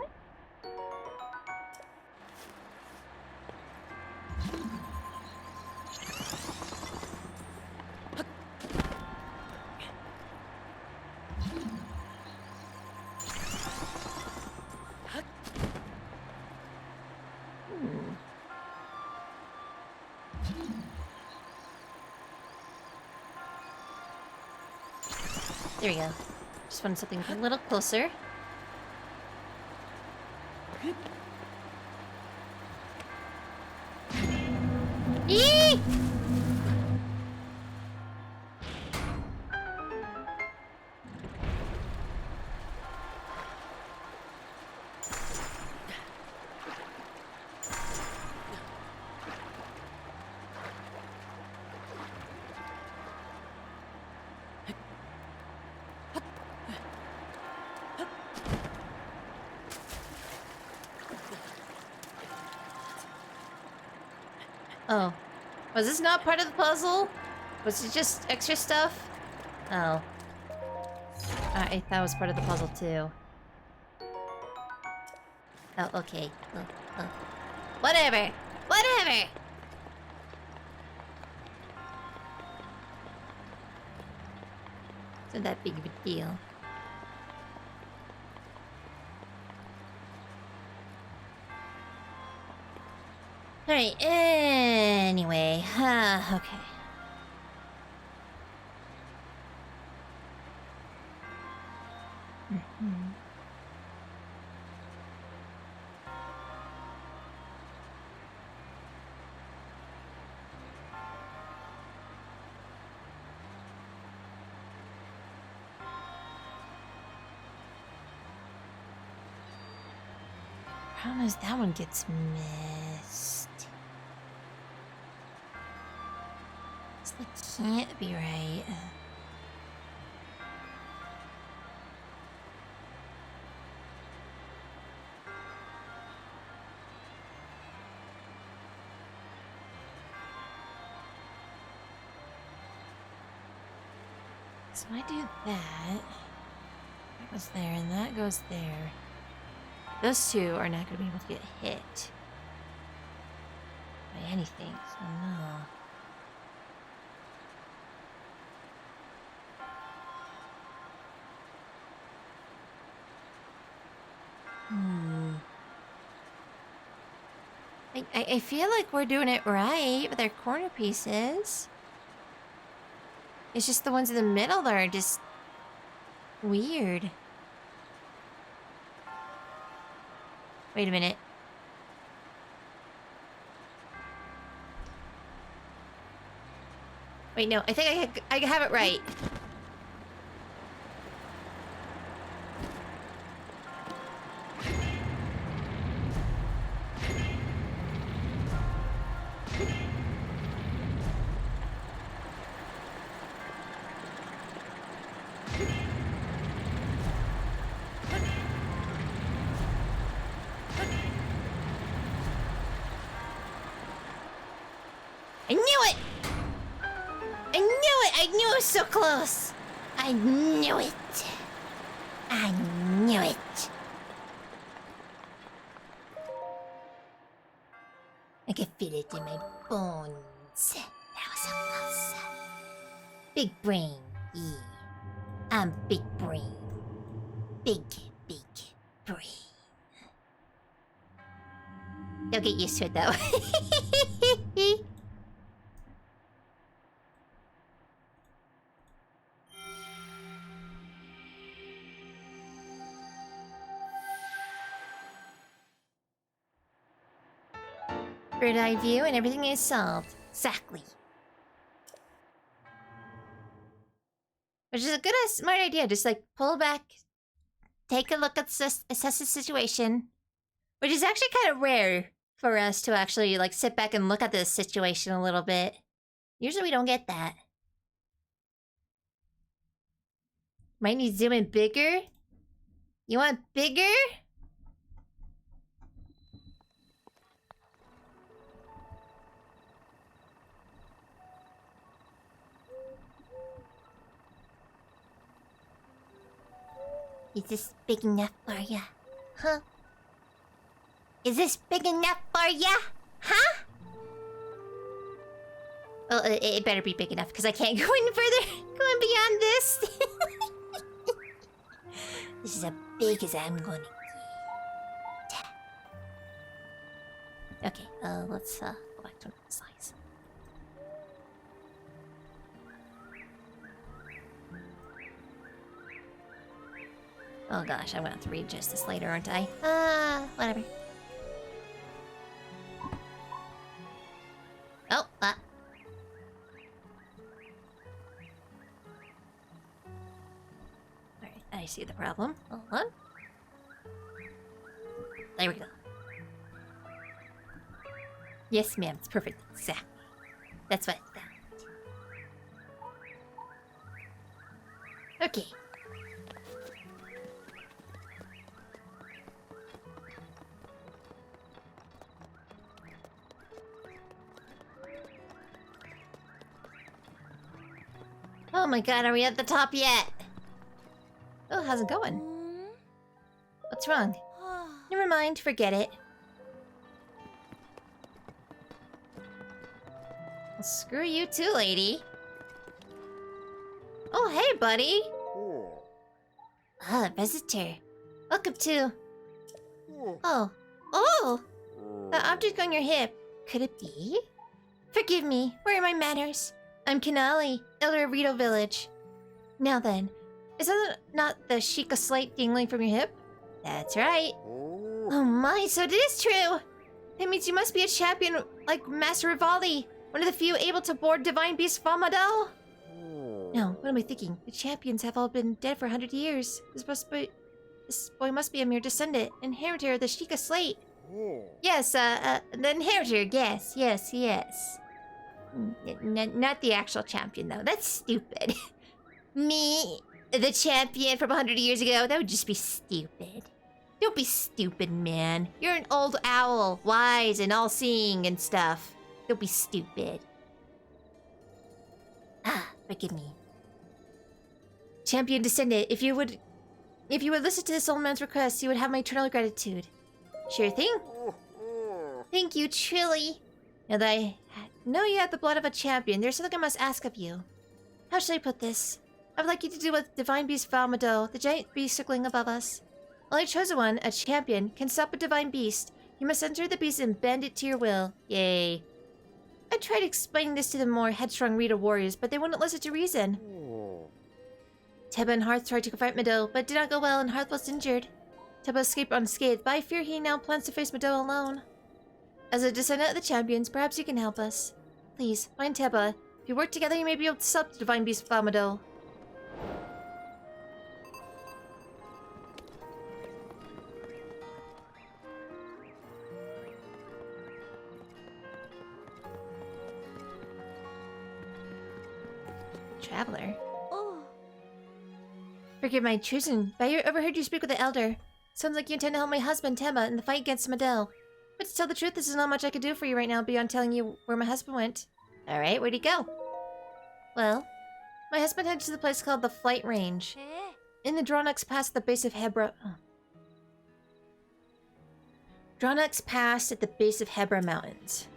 There we go. Just wanted something a little closer. Eee! Oh. Was this not part of the puzzle? Was it just extra stuff? Oh. I thought it was part of the puzzle too. Oh, okay. Oh. Whatever! Whatever! It's not that big of a deal. Alright, anyway. Okay. Problem is that one gets missed. This can't be right. So I do that. That goes there, and that goes there. Those two are not going to be able to get hit by anything, so no. I feel like we're doing it right with our corner pieces. It's just the ones in the middle that are just weird. Wait a minute. Wait, no, I think I have it right. I knew it! I knew it! I knew it was so close! I knew it! I knew it! I can feel it in my bones. That was so close. Big brain, yeah. I'm big brain. Big brain. Don't get used to it though. Bird eye view and everything is solved. Exactly. Which is a good, smart idea. Just like pull back, take a look at assess the situation, which is actually kind of rare for us to actually like sit back and look at the situation a little bit. Usually we don't get that. Might need to zoom in bigger. You want bigger? Is this big enough for ya? Huh? Is this big enough for ya? Huh? Well, it better be big enough, because I can't go any further. Going beyond this. This is as big as I'm gonna get. Okay, let's go back to the slides. Oh gosh, I'm gonna have to readjust this later, aren't I? Whatever. Oh, Alright, I see the problem. Hold on. There we go. Yes, ma'am, it's perfect. Exactly. That's what I thought. Okay. Oh my god, are we at the top yet? Oh, how's it going? What's wrong? Never mind, forget it. Well, screw you too, lady. Oh, hey, buddy. Ah, visitor. Welcome to... Oh. Oh! The object on your hip. Could it be? Forgive me, where are my manners? I'm Kanali, elder of Rito Village. Now then, is that not the Sheikah slate dangling from your hip? That's right. Oh my, so it is true! That means you must be a champion like Master Rivali, one of the few able to board Divine Beast Famadal? No, what am I thinking? The champions have all been dead for 100 years. This boy must be a mere descendant, inheritor of the Sheikah slate. Yes, the inheritor, yes. Not the actual champion, though. That's stupid. Me, the champion from 100 years ago? That would just be stupid. Don't be stupid, man. You're an old owl, wise and all-seeing and stuff. Don't be stupid. Ah, forgive me. Champion descendant, if you would listen to this old man's request, you would have my eternal gratitude. Sure thing. Thank you, truly. Now that I know you have the blood of a champion, there's something I must ask of you. How should I put this? I would like you to do with Divine Beast Valmado, the giant beast circling above us. Only chosen one, a champion, can stop a divine beast. You must enter the beast and bend it to your will. Yay. I tried explaining this to the more headstrong Rita warriors, but they wouldn't listen to reason. Teba and Hearth tried to confront Mado, but it did not go well and Hearth was injured. Teba escaped unscathed, but I fear he now plans to face Mado alone. As a descendant of the champions, perhaps you can help us. Please, find Teba. If you work together, you may be able to stop the Divine Beast Vomido. Traveler? Oh. Forgive my intrusion, but I overheard you speak with the Elder. Sounds like you intend to help my husband, Tema, in the fight against Medel. But to tell the truth, this is not much I could do for you right now beyond telling you where my husband went. Alright, where'd he go? Well, my husband headed to the place called the Flight Range. Eh. In the Dronux Pass at the base of Hebra... Dronux Pass at the base of Hebra Mountains.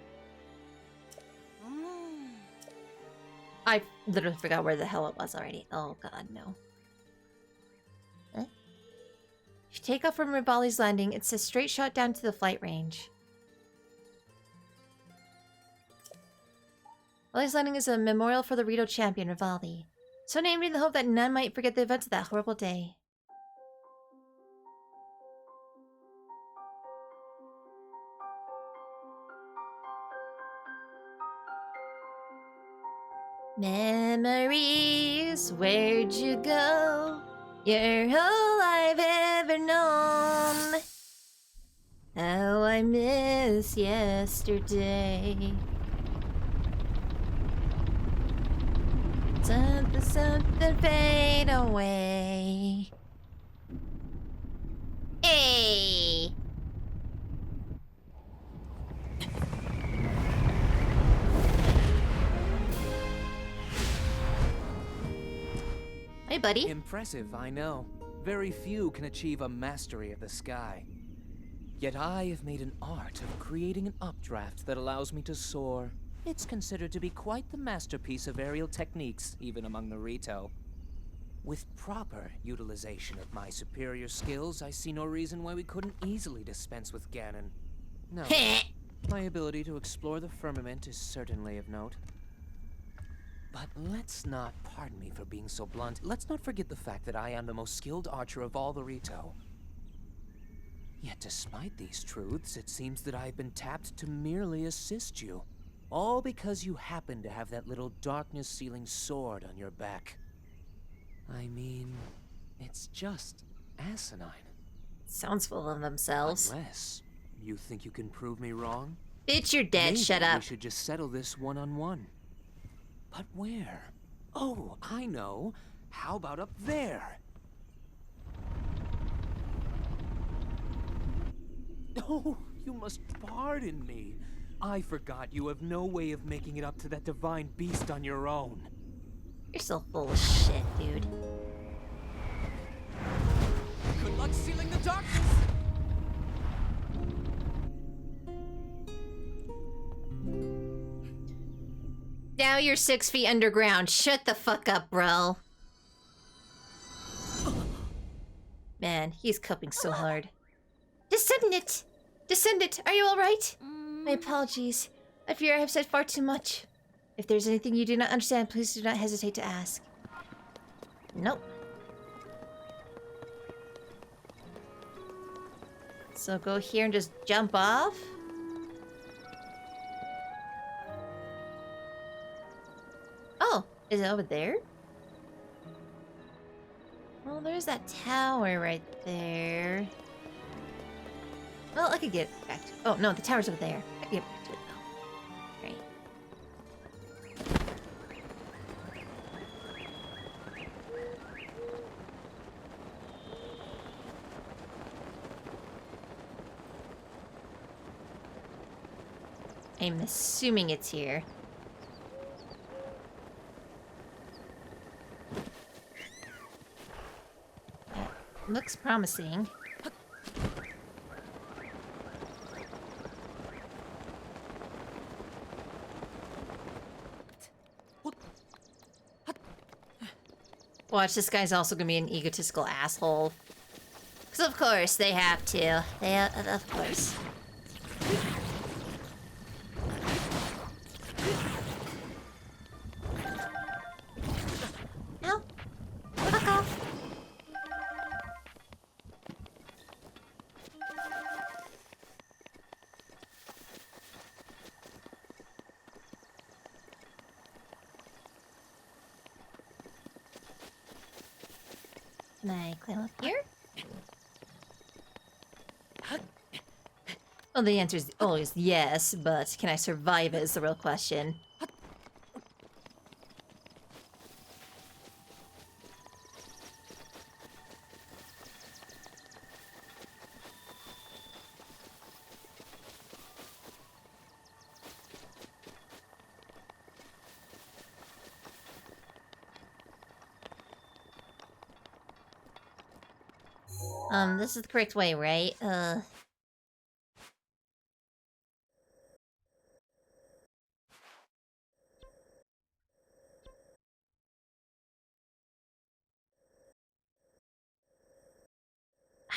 I literally forgot where the hell it was already. Oh god, no. Huh? If you take off from Rivali's Landing, it's a straight shot down to the flight range. Rivali's Landing is a memorial for the Rito champion, Rivali. So named in the hope that none might forget the events of that horrible day. Memories, where'd you go? You're all I've ever known. How I miss yesterday. Something, something fade away. Hey! Hey, buddy. Impressive, I know. Very few can achieve a mastery of the sky. Yet I have made an art of creating an updraft that allows me to soar. It's considered to be quite the masterpiece of aerial techniques, even among the Rito. With proper utilization of my superior skills, I see no reason why we couldn't easily dispense with Ganon. No, my ability to explore the firmament is certainly of note. But let's not, pardon me for being so blunt, let's not forget the fact that I am the most skilled archer of all the Rito. Yet despite these truths, it seems that I've been tapped to merely assist you. All because you happen to have that little darkness-sealing sword on your back. I mean, it's just asinine. Sounds full of themselves. Unless you think you can prove me wrong? Bitch, you're dead. Maybe Shut up. we should just settle this one-on-one. But where? Oh, I know. How about up there? Oh, you must pardon me. I forgot you have no way of making it up to that divine beast on your own. You're so full of shit, dude. Good luck sealing the darkness! Now you're 6 feet underground. Shut the fuck up, bro. Man, he's coping so hard. Descendant! Descendant, are you alright? My apologies. I fear I have said far too much. If there's anything you do not understand, please do not hesitate to ask. Nope. So go here and just jump off? Oh, is it over there? Well, there's that tower right there. Well, I could get back to... Oh, no, the tower's over there. I can get back to it, though. Right. I'm assuming it's here. Looks promising. Watch, this guy's also gonna be an egotistical asshole. Because of course they have to. Of course. No. Fuck off. Can I climb up here? Well, the answer is always yes, but can I survive it is the real question. This is the correct way, right?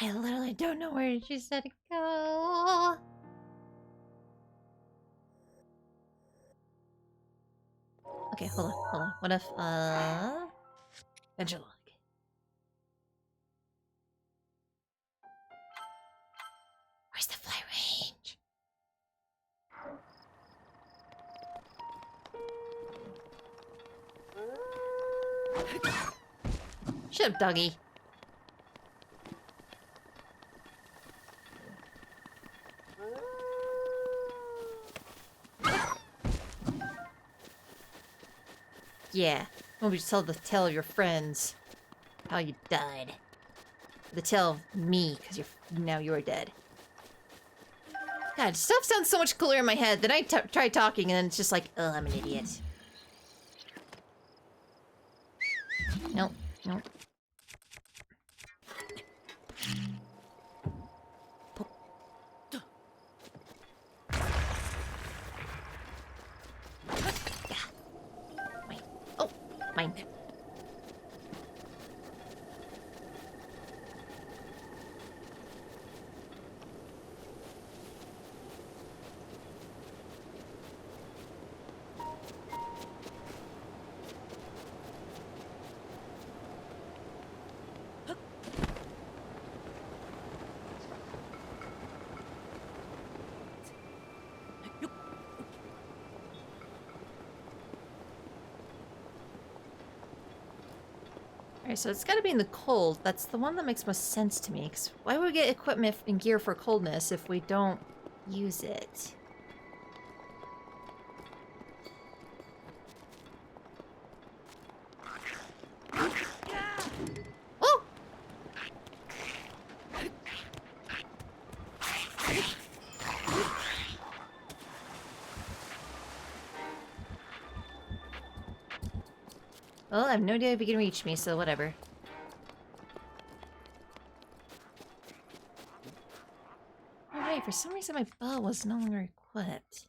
I literally don't know where she said to go. Okay, hold on. What if, Venture log. Where's the fly range? Shut up, doggy. Yeah, I want you to tell the tale of your friends. How you died. The tale of me, because now you're dead. God, stuff sounds so much cooler in my head. Then I try talking and then it's just like, oh, I'm an idiot. Nope, nope. Mine. Oh, mine. Alright, so it's gotta be in the cold. That's the one that makes most sense to me. Because why would we get equipment and gear for coldness if we don't use it? Oh! Well, I have no idea if you can reach me, so whatever. Oh wait, for some reason my bow was no longer equipped.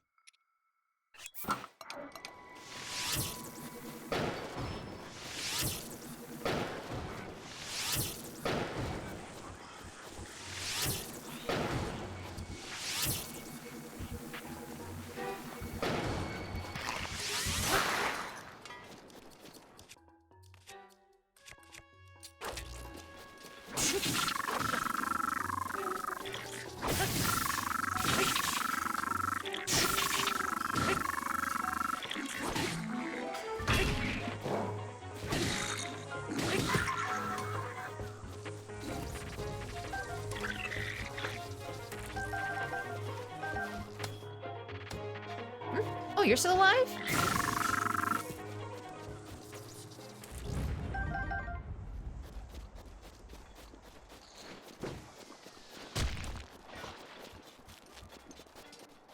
Oh, you're still alive?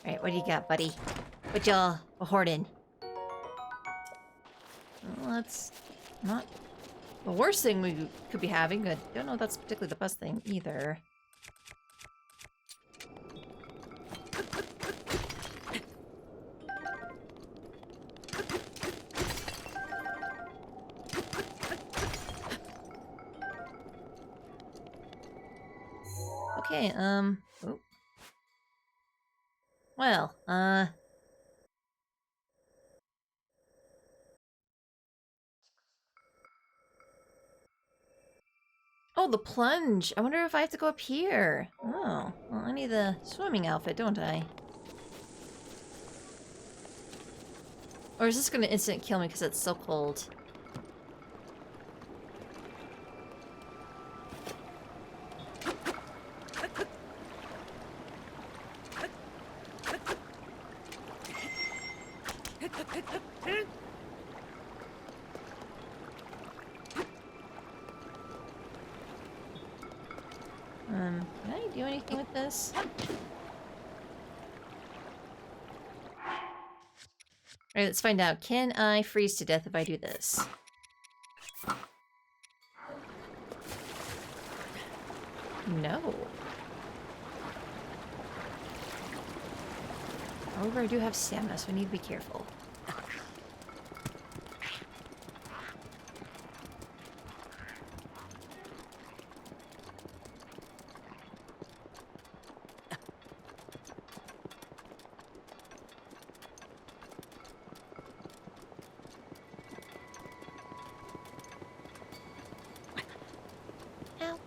Alright, what do you got, buddy? What y'all hoarding? Well, that's not the worst thing we could be having. I don't know if that's particularly the best thing either. Okay, oh. Well, oh, the plunge. I wonder if I have to go up here. Oh, well, I need the swimming outfit, don't I? Or is this gonna instant kill me because it's so cold? Can I do anything with this? Alright, let's find out. Can I freeze to death if I do this? No. However, I do have stamina, so I need to be careful. Ow.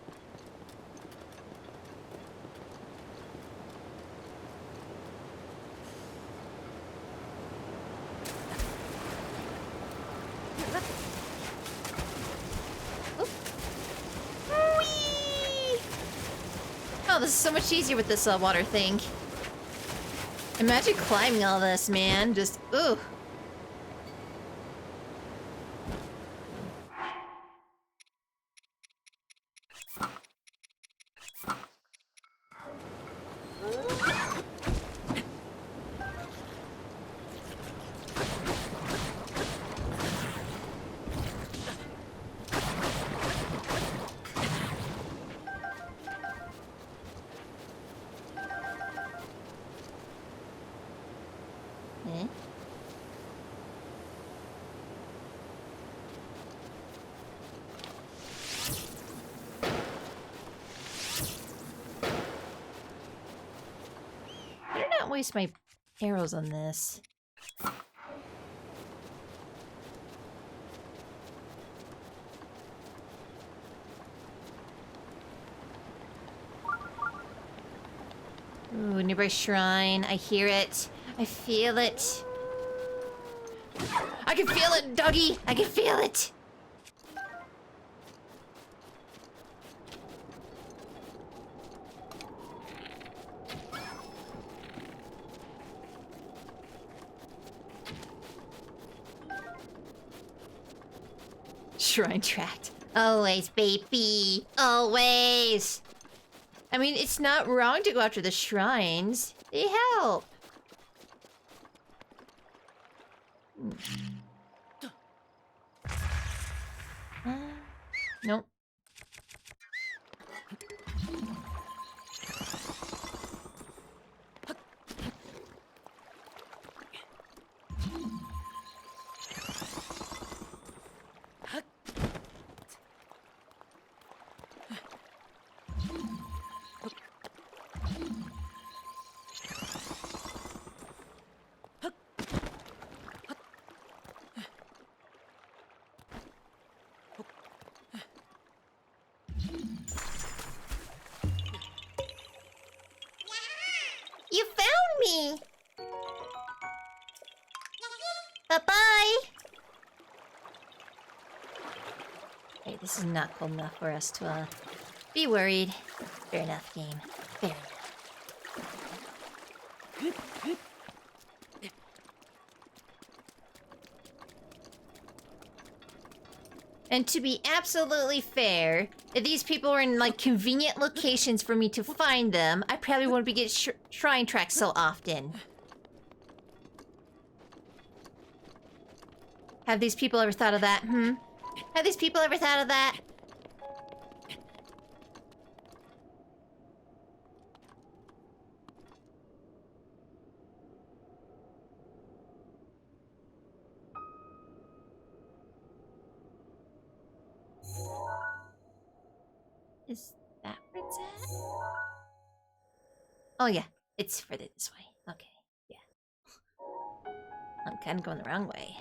Whee! Oh, this is so much easier with this water thing. Imagine climbing all this, man. Just, ooh. Eh? Better not waste my arrows on this. Ooh, nearby shrine. I hear it. I feel it. I can feel it, doggy! I can feel it! Shrine tracked. Always, baby. Always. I mean, it's not wrong to go after the shrines. They help. Nope. You found me! Bye-bye! Okay, this is not cold enough for us to, be worried. Fair enough, game. Fair enough. And to be absolutely fair, if these people were in, like, convenient locations for me to find them, I probably wouldn't be getting shrine tracks so often. Have these people ever thought of that, Have these people ever thought of that? Is that where it's at? Oh yeah, it's further this way. Okay, yeah. I'm kind of going the wrong way.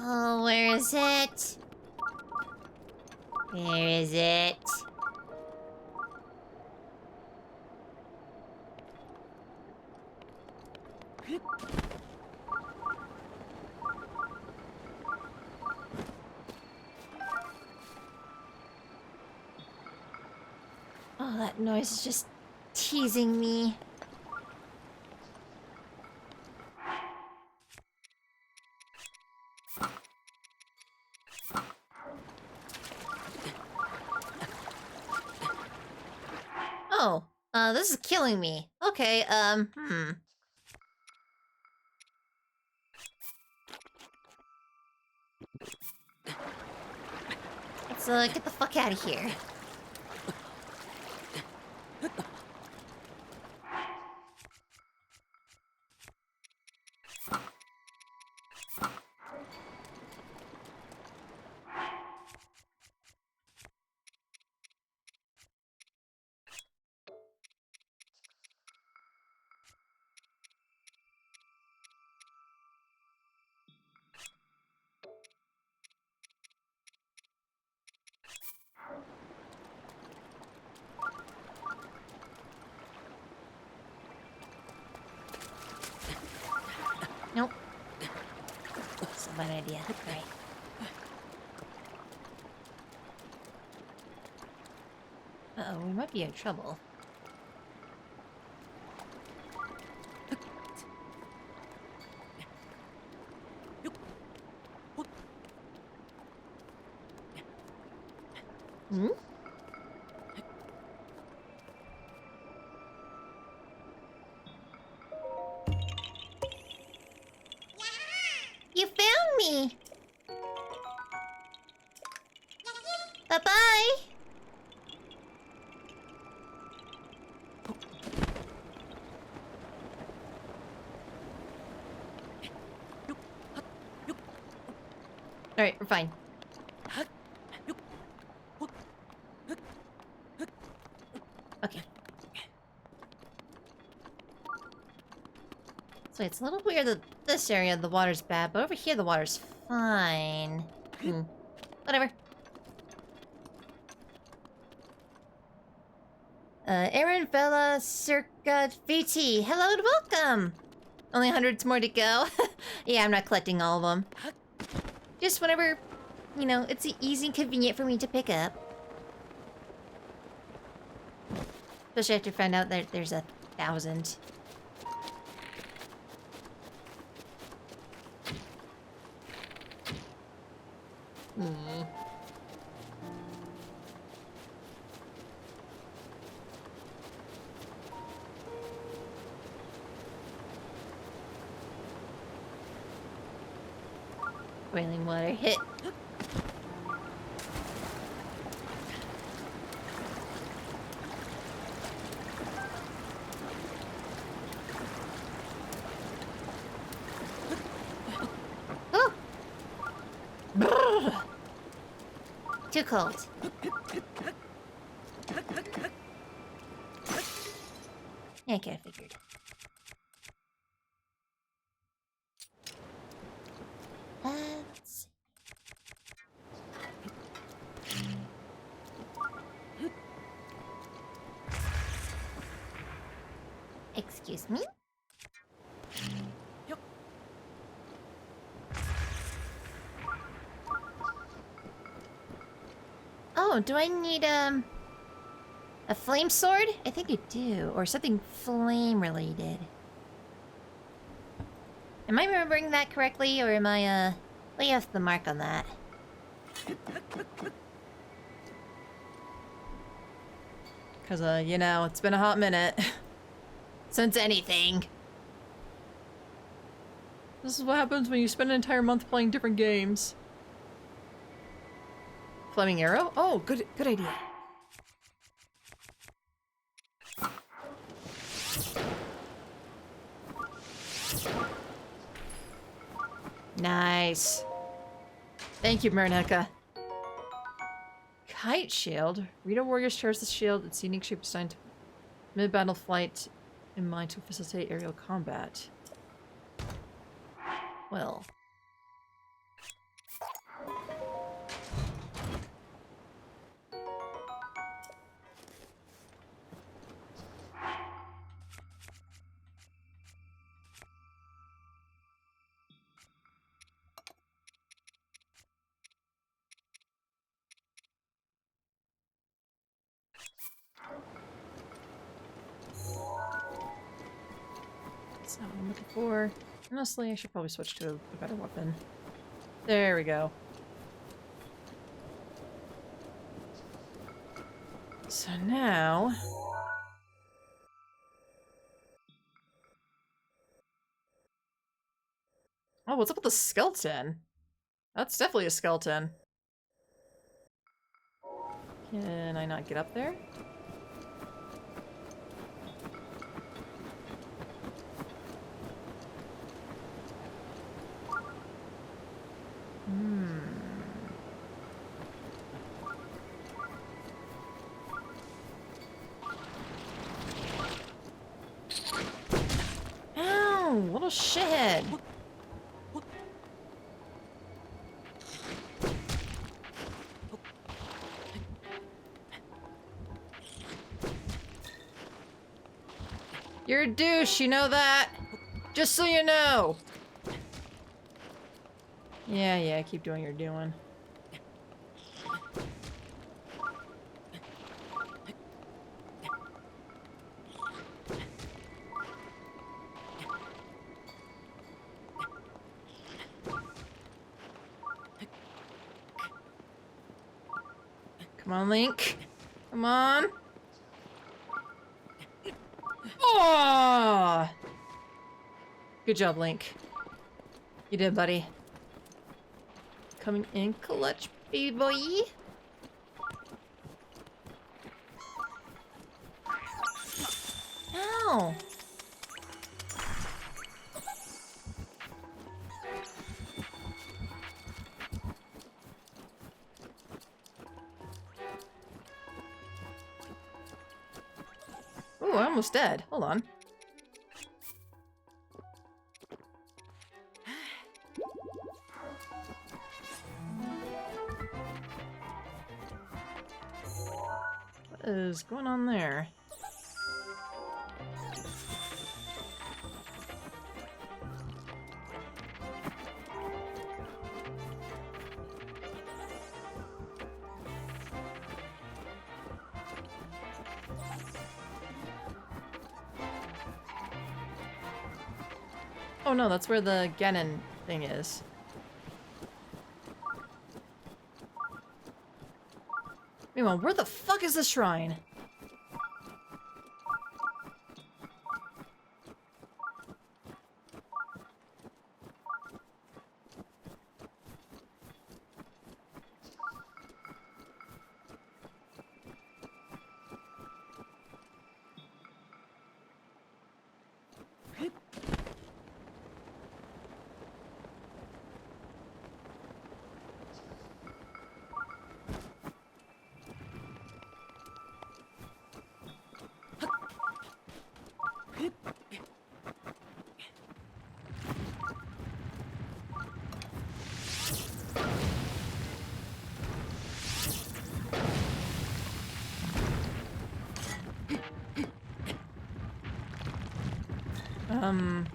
Oh, where is it? Where is it? Oh, that noise is just teasing me. Oh, this is killing me. Okay, Let's, get the fuck out of here. Nope. That's a bad idea. Right. Uh-oh, we might be in trouble. Hmm? You found me! Bye-bye! Alright, we're fine. Okay. So it's a little weird that this area the water's bad, but over here the water's fine. Whatever. Aaron, Bella, Circa, VT, hello and welcome! Only hundreds more to go. Yeah, I'm not collecting all of them. Just whenever, you know, it's easy and convenient for me to pick up. Especially after I find out that there's 1,000. Boiling water hit. Oh! Brrr. Too cold. Yeah, okay, I figured. Let's see. Excuse me? Oh, do I need, a flame sword? I think I do. Or something flame related. Am I remembering that correctly, or am I, way off the mark on that? Because, you know, it's been a hot minute. Since anything. This is what happens when you spend an entire month playing different games. Flaming arrow? Oh, good idea. Nice. Thank you, Merneka. Kite shield. Read a warrior's charge the shield. Its unique shape designed to mid-battle flight in mind to facilitate aerial combat. Well. That's not what I'm looking for. Honestly, I should probably switch to a better weapon. There we go. So now... Oh, what's up with the skeleton? That's definitely a skeleton. Can I not get up there? Ow, little shithead. You're a douche, you know that? Just so you know. Yeah, keep doing what you're doing. Come on, Link. Come on. Oh! Good job, Link. You did, buddy. Coming in clutch, baby boy. Ow! Ooh, I'm almost dead. Hold on. What is going on there? Oh no, that's where the Ganon thing is. Meanwhile, where the fuck is the shrine? Um...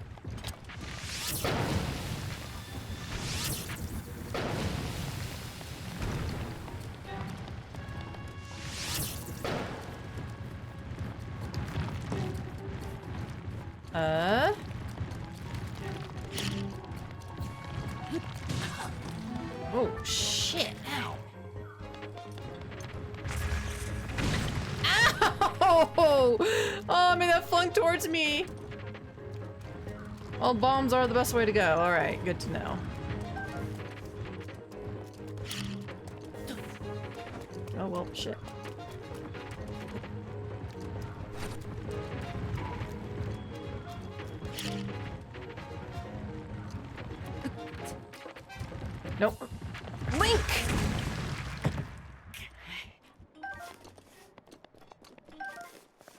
Oh, shit. Ow. Ow! Oh, man, that flung towards me. Well, bombs are the best way to go. Alright, good to know. Oh, well, shit. Nope. Link!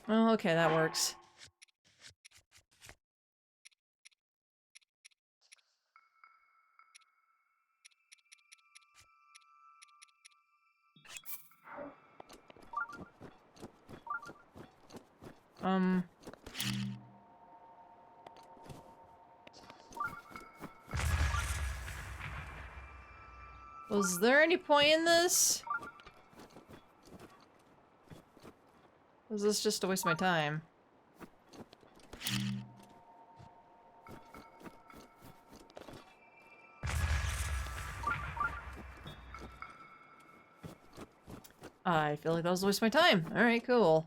Well, okay, that works. Was there any point in this? Was this just a waste of my time? I feel like that was a waste of my time. Alright, cool.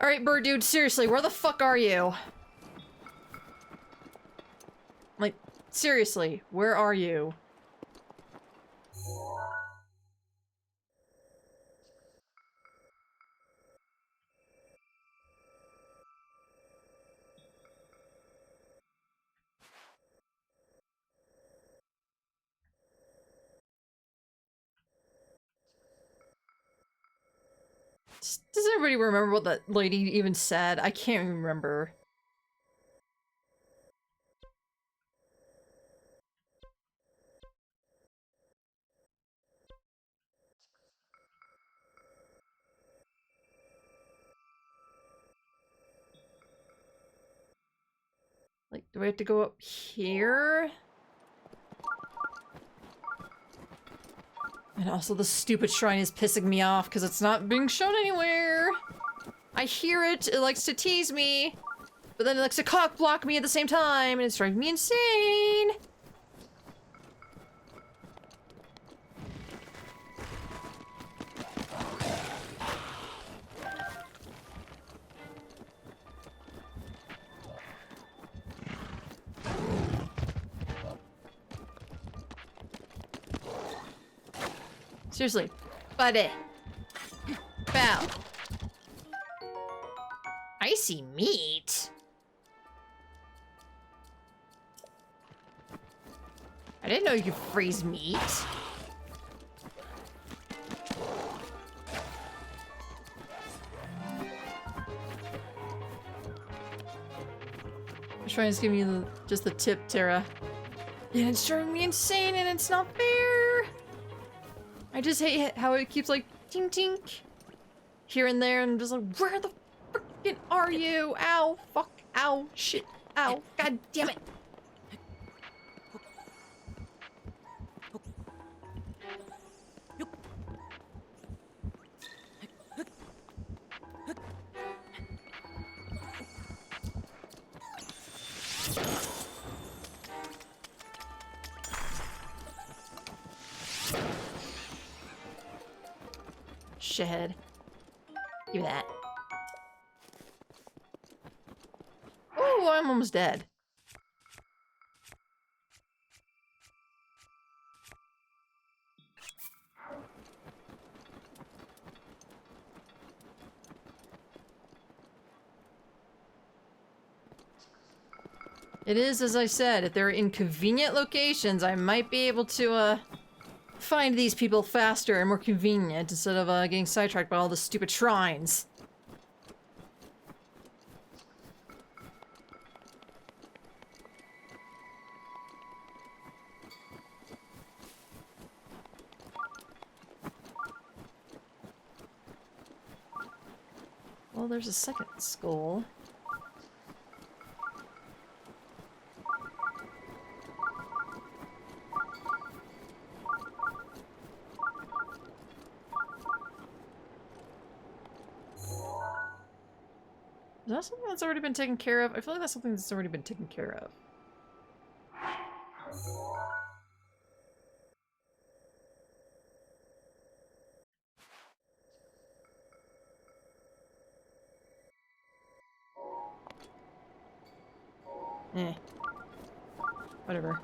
Alright, bird dude, seriously, where the fuck are you? Like, seriously, where are you? Does everybody remember what that lady even said? I can't even remember. Like, do I have to go up here? And also the stupid shrine is pissing me off because it's not being shown anywhere. I hear it, it likes to tease me, but then it likes to cock block me at the same time, and it's driving me insane. Seriously, buddy. Bow. Icy meat? I didn't know you could freeze meat. I'm trying to give you just the tip, Tara. And it's driving me insane and it's not fair. I just hate how it keeps like tink tink here and there and I'm just like, where the frickin' are you? Ow, fuck, ow, shit, ow, god damn it. Shithead. Give me that. Oh, I'm almost dead. It is, as I said, if they're in convenient locations, I might be able to, find these people faster and more convenient instead of, getting sidetracked by all the stupid shrines. Well, there's a second skull. Is that something that's already been taken care of? I feel like that's something that's already been taken care of. Eh. Whatever.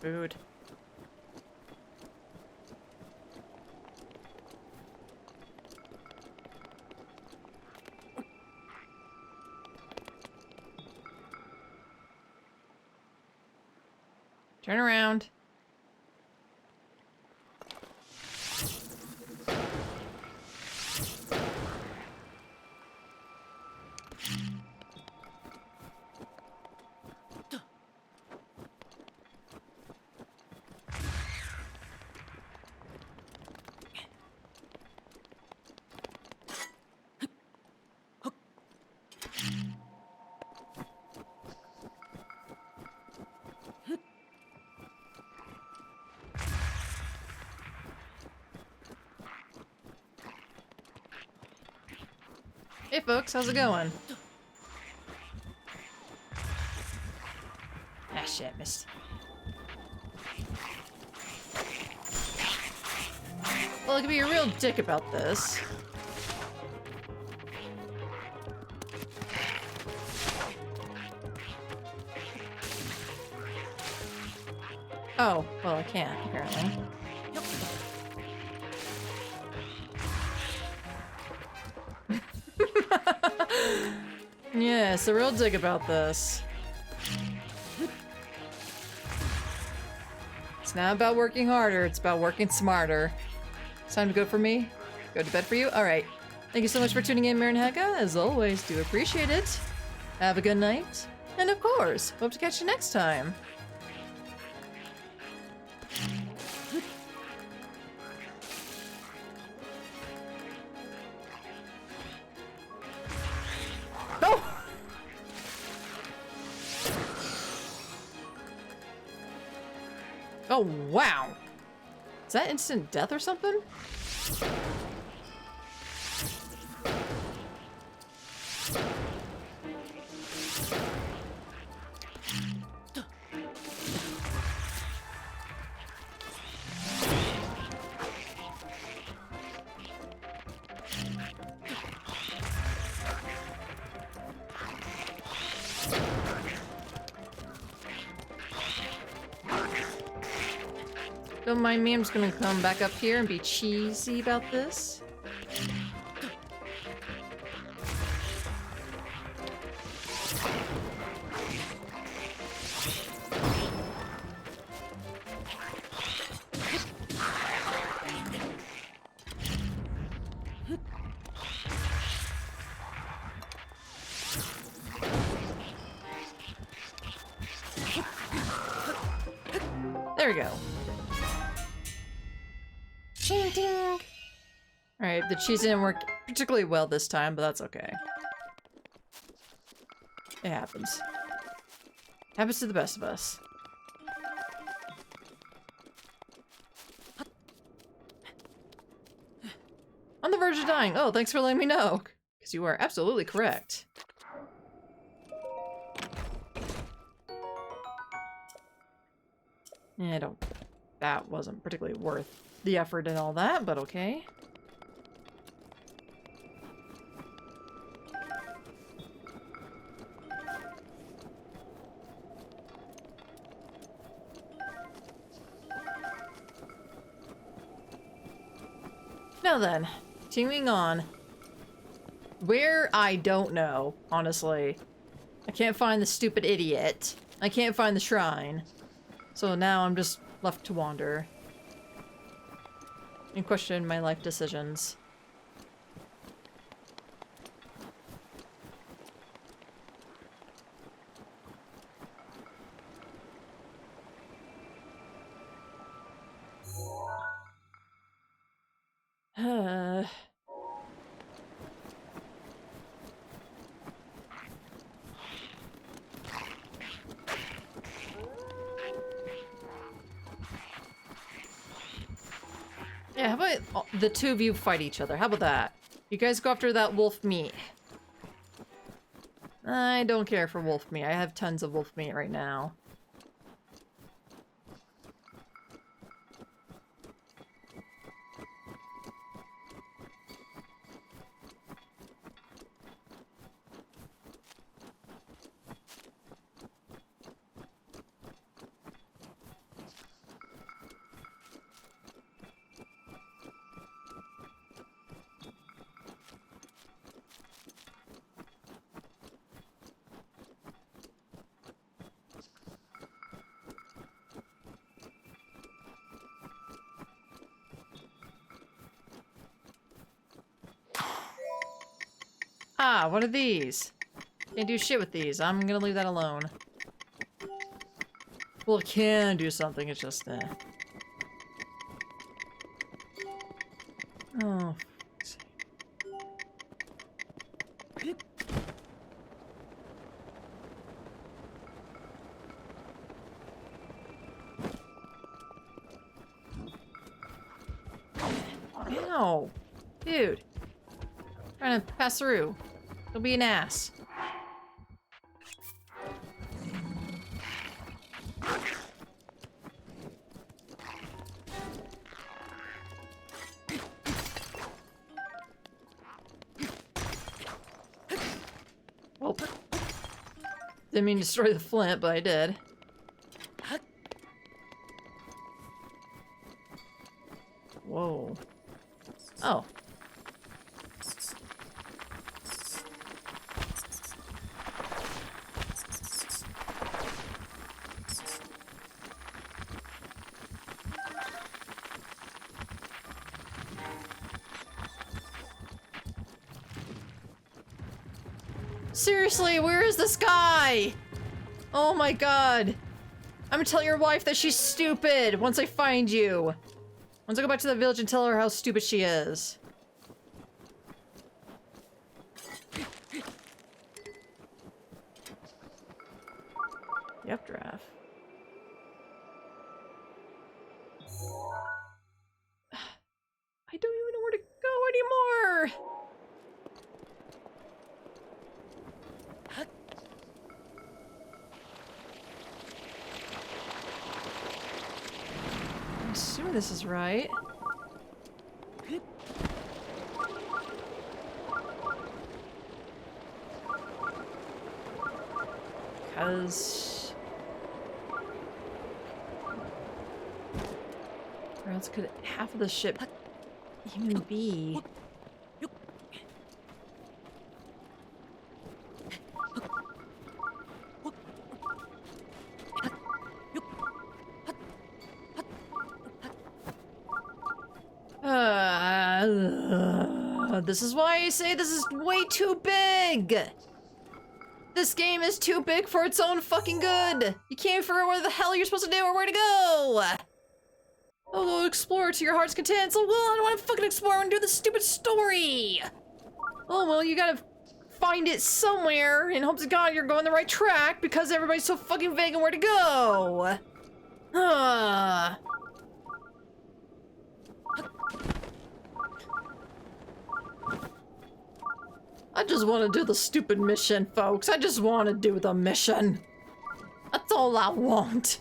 Food. Turn around. Hey folks, how's it going? Ah, shit, missed. Well, I could be a real dick about this. Oh, well, I can't, apparently. Yes, a real dick about this. It's not about working harder, it's about working smarter. It's time to go for me? Go to bed for you? Alright. Thank you so much for tuning in, Marin Heka. As always, do appreciate it. Have a good night. And of course, hope to catch you next time. Oh! Oh, wow. Is that instant death or something? Don't mind me, I'm just gonna come back up here and be cheesy about this. There we go. Ching ding. Alright, the cheese didn't work particularly well this time, but that's okay. It happens. Happens to the best of us. On the verge of dying. Oh, thanks for letting me know. Because you are absolutely correct. Yeah, I don't... That wasn't particularly worth the effort and all that, but okay. Now then, continuing on. Where, I don't know, honestly. I can't find the stupid idiot. I can't find the shrine. So now I'm just left to wander. And question my life decisions. Yeah, how about the two of you fight each other? How about that? You guys go after that wolf meat. I don't care for wolf meat. I have tons of wolf meat right now. Ah, what are these? Can't do shit with these. I'm gonna leave that alone. Well, it can do something, it's just Oh. Ow. Dude. Trying to pass through. Don't be an ass. Oh. Didn't mean to destroy the flint, but I did. Whoa. Oh. Seriously, where is this guy? Oh my god. I'm gonna tell your wife that she's stupid once I find you. Once I go back to the village and tell her how stupid she is. The updraft. I don't even know where to go anymore. I'm assuming this is right. Because... where else could half of the ship even be? This is why I say this is way too big! This game is too big for its own fucking good! You can't figure out what the hell you're supposed to do or where to go! Oh, go explore to your heart's content. So, well, I don't want to fucking explore and do this stupid story! Oh, well, you gotta find it somewhere in hopes to God you're going the right track because everybody's so fucking vague on where to go! I just want to do the stupid mission, folks. I just want to do the mission. That's all I want.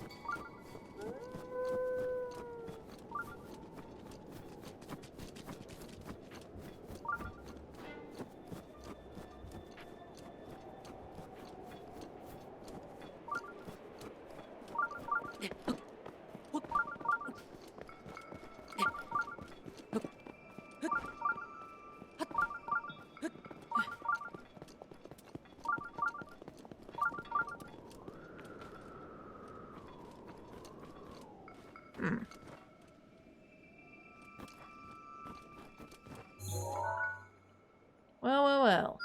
Well.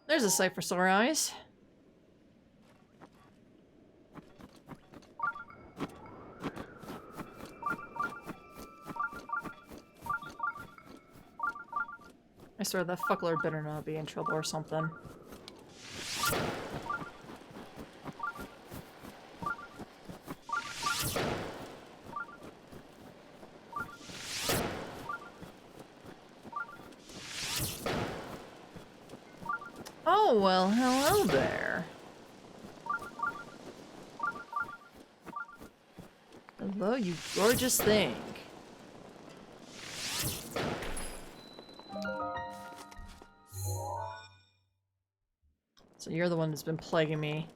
There's a sight for sore eyes. I swear that fucklord better not be in trouble or something. Oh, well, hello there. Hello, you gorgeous thing. So you're the one that's been plaguing me.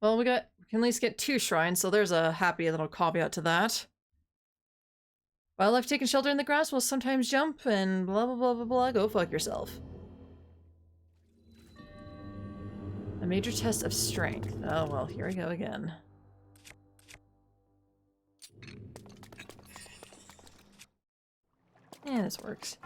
Well, we can at least get 2 shrines, so there's a happy little caveat to that. Wildlife taking shelter in the grass will sometimes jump and blah blah blah blah blah. Go fuck yourself. A major test of strength. Oh well, here we go again. Yeah, this works.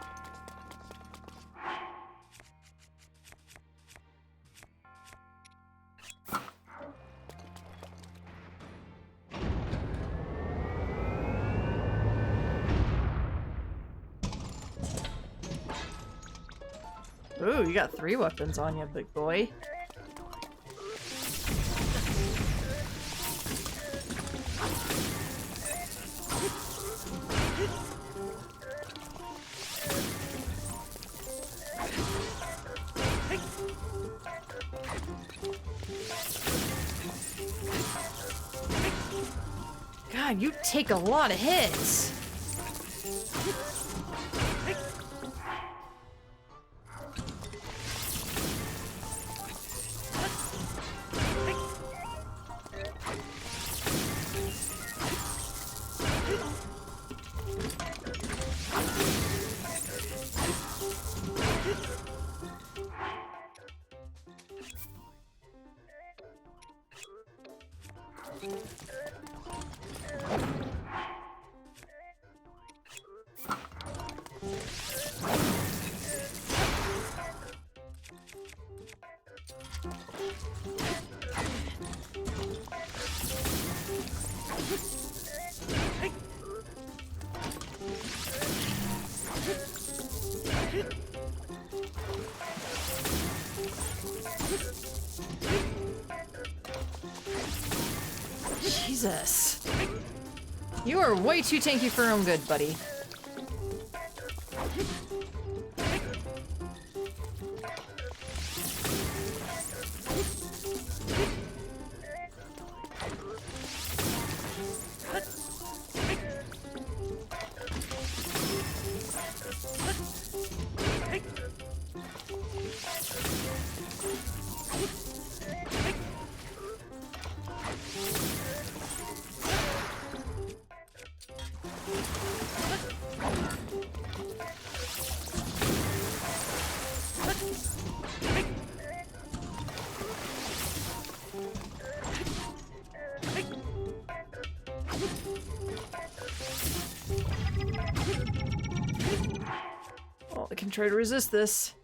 Ooh, you got 3 weapons on you, big boy. you take a lot of hits. Jesus. You are way too tanky for your own good, buddy. Well, I can try to resist this.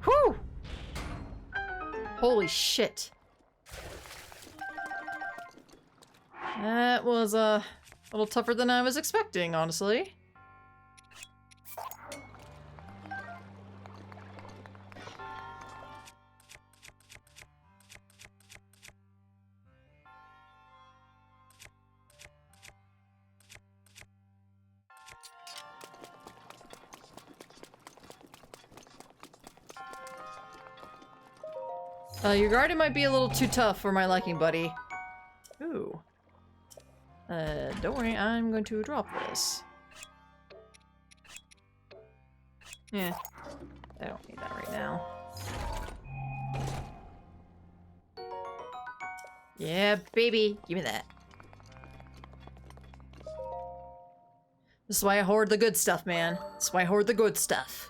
Whew! Holy shit. That was a little tougher than I was expecting, honestly. Your guardian might be a little too tough for my liking, buddy. Ooh. Don't worry, I'm going to drop this. Yeah. I don't need that right now. Yeah, baby. Give me that. This is why I hoard the good stuff, man. This is why I hoard the good stuff.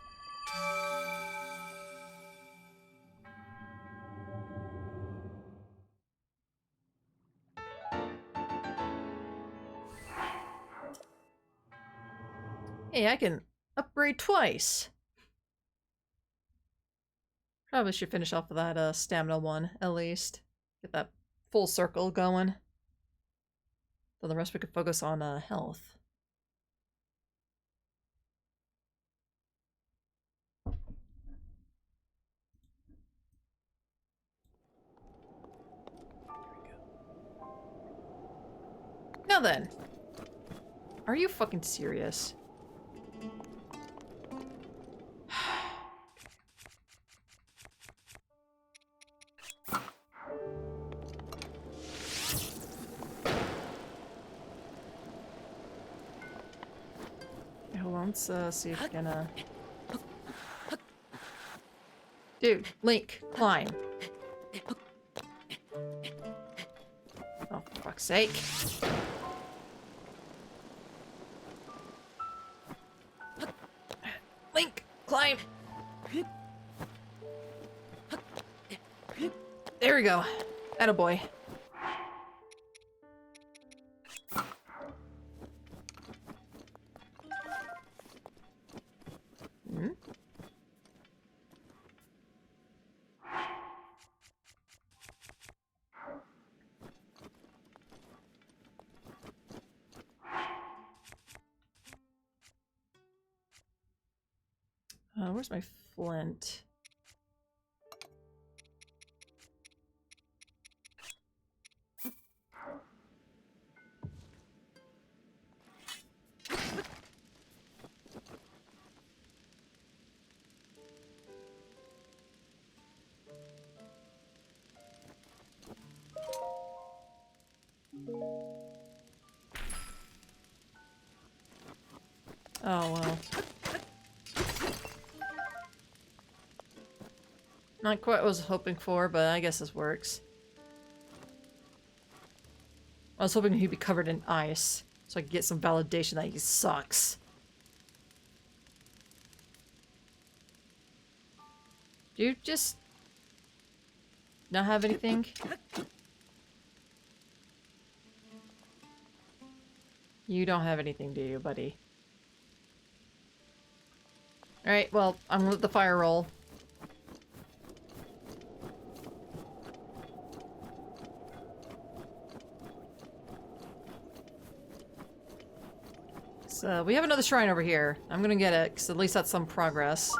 Hey, I can upgrade twice. Probably should finish off with that stamina one, at least. Get that full circle going. Then the rest we could focus on health. Now then. Are you fucking serious? Hold on, let's see if we can Dude, Link, climb. Oh, for fuck's sake. Link, climb. There we go. Attaboy. Hmm? Where's my flint? Oh, well. Not quite what I was hoping for, but I guess this works. I was hoping he'd be covered in ice, so I could get some validation that he sucks. Do you just not have anything? You don't have anything, do you, buddy? Alright, well, I'm gonna let the fire roll. So, we have another shrine over here. I'm gonna get it, because at least that's some progress.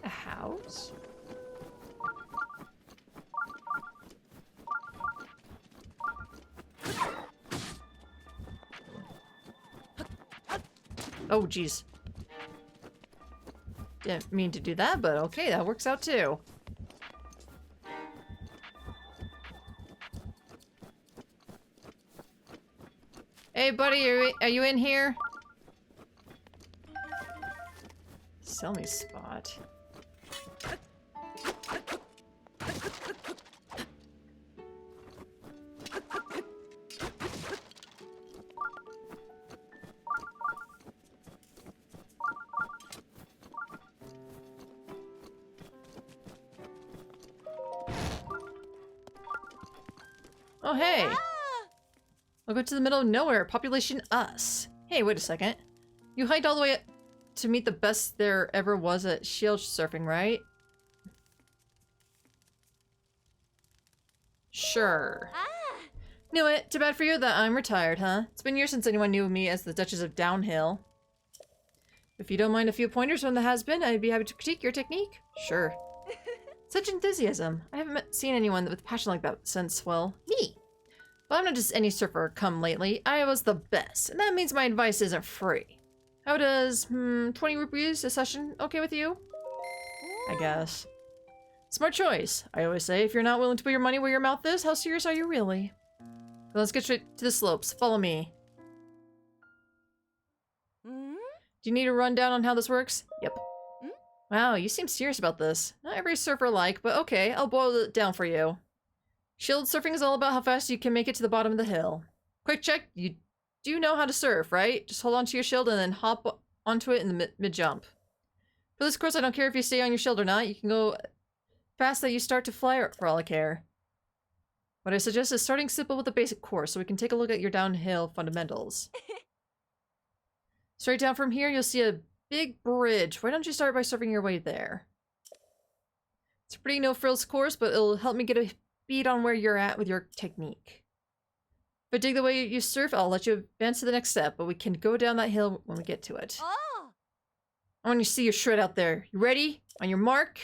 A house? Oh, jeez. Didn't mean to do that, but okay, that works out too. Hey, buddy, are you in here? Sell me spot. Oh, hey! I'll go to the middle of nowhere. Population us. Hey, wait a second. You hiked all the way up to meet the best there ever was at shield surfing, right? Sure. Knew it. Too bad for you that I'm retired, huh? It's been years since anyone knew me as the Duchess of Downhill. If you don't mind a few pointers from the has-been, I'd be happy to critique your technique. Sure. Such enthusiasm. I haven't seen anyone with passion like that since, well, me. But I'm not just any surfer come lately. I was the best, and that means my advice isn't free. How does, 20 rupees a session okay with you? I guess. Smart choice. I always say, if you're not willing to put your money where your mouth is, how serious are you really? Well, let's get straight to the slopes. Follow me. Do you need a rundown on how this works? Yep. Wow, you seem serious about this. Not every surfer alike, but okay, I'll boil it down for you. Shield surfing is all about how fast you can make it to the bottom of the hill. Quick check, you do know how to surf, right? Just hold onto your shield and then hop onto it in the mid-jump. For this course, I don't care if you stay on your shield or not. You can go fast that you start to fly for all I care. What I suggest is starting simple with the basic course so we can take a look at your downhill fundamentals. Straight down from here, you'll see a big bridge. Why don't you start by surfing your way there? It's a pretty no-frills course, but it'll help me get a bead on where you're at with your technique. If I dig the way you surf, I'll let you advance to the next step, but we can go down that hill when we get to it. I want you to see your shred out there. You ready? On your mark?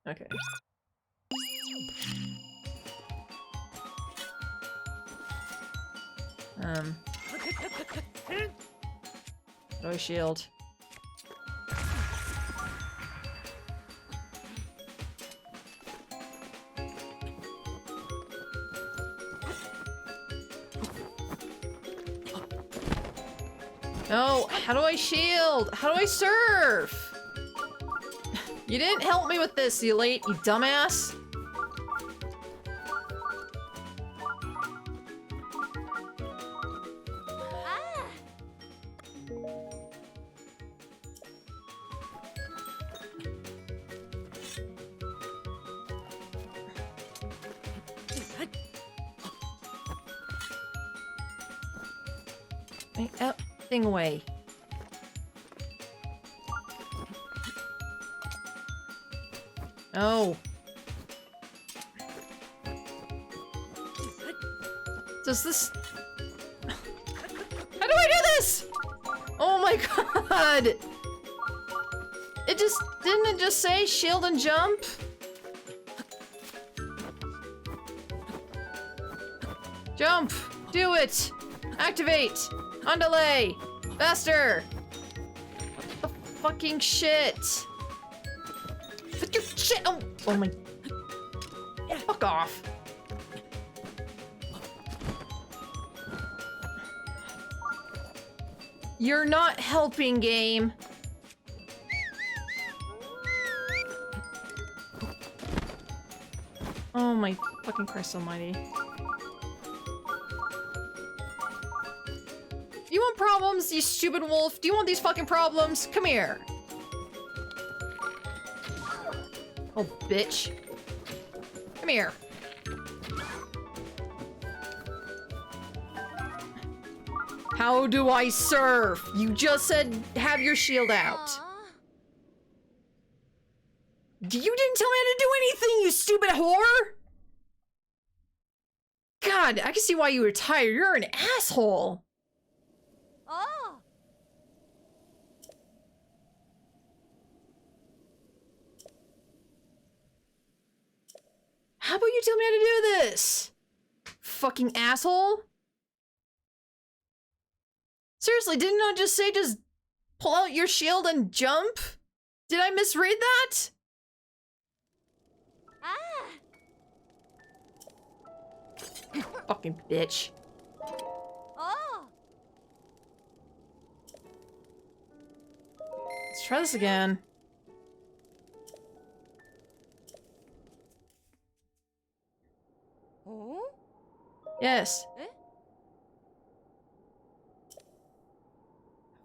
Okay. No shield. No, how do I shield? How do I surf? You didn't help me with this, you dumbass. Oh, thing away. Oh. Does this... How do I do this? Oh my god! It just... Didn't it just say shield and jump? Jump! Do it! Activate! On delay! Faster! What the fucking shit? Put your shit! Oh my... Fuck off. You're not helping, game. Oh my fucking Christ almighty. You want problems, you stupid wolf? Do you want these fucking problems? Come here. Oh, bitch. Come here. How do I surf? You just said have your shield out. You didn't tell me how to do anything, you stupid whore! God, I can see why you were tired. You're an asshole. Oh. How about you tell me how to do this? Fucking asshole. Seriously, didn't I just say just pull out your shield and jump? Did I misread that? Fucking bitch. Oh. Let's try this again. Oh. Yes.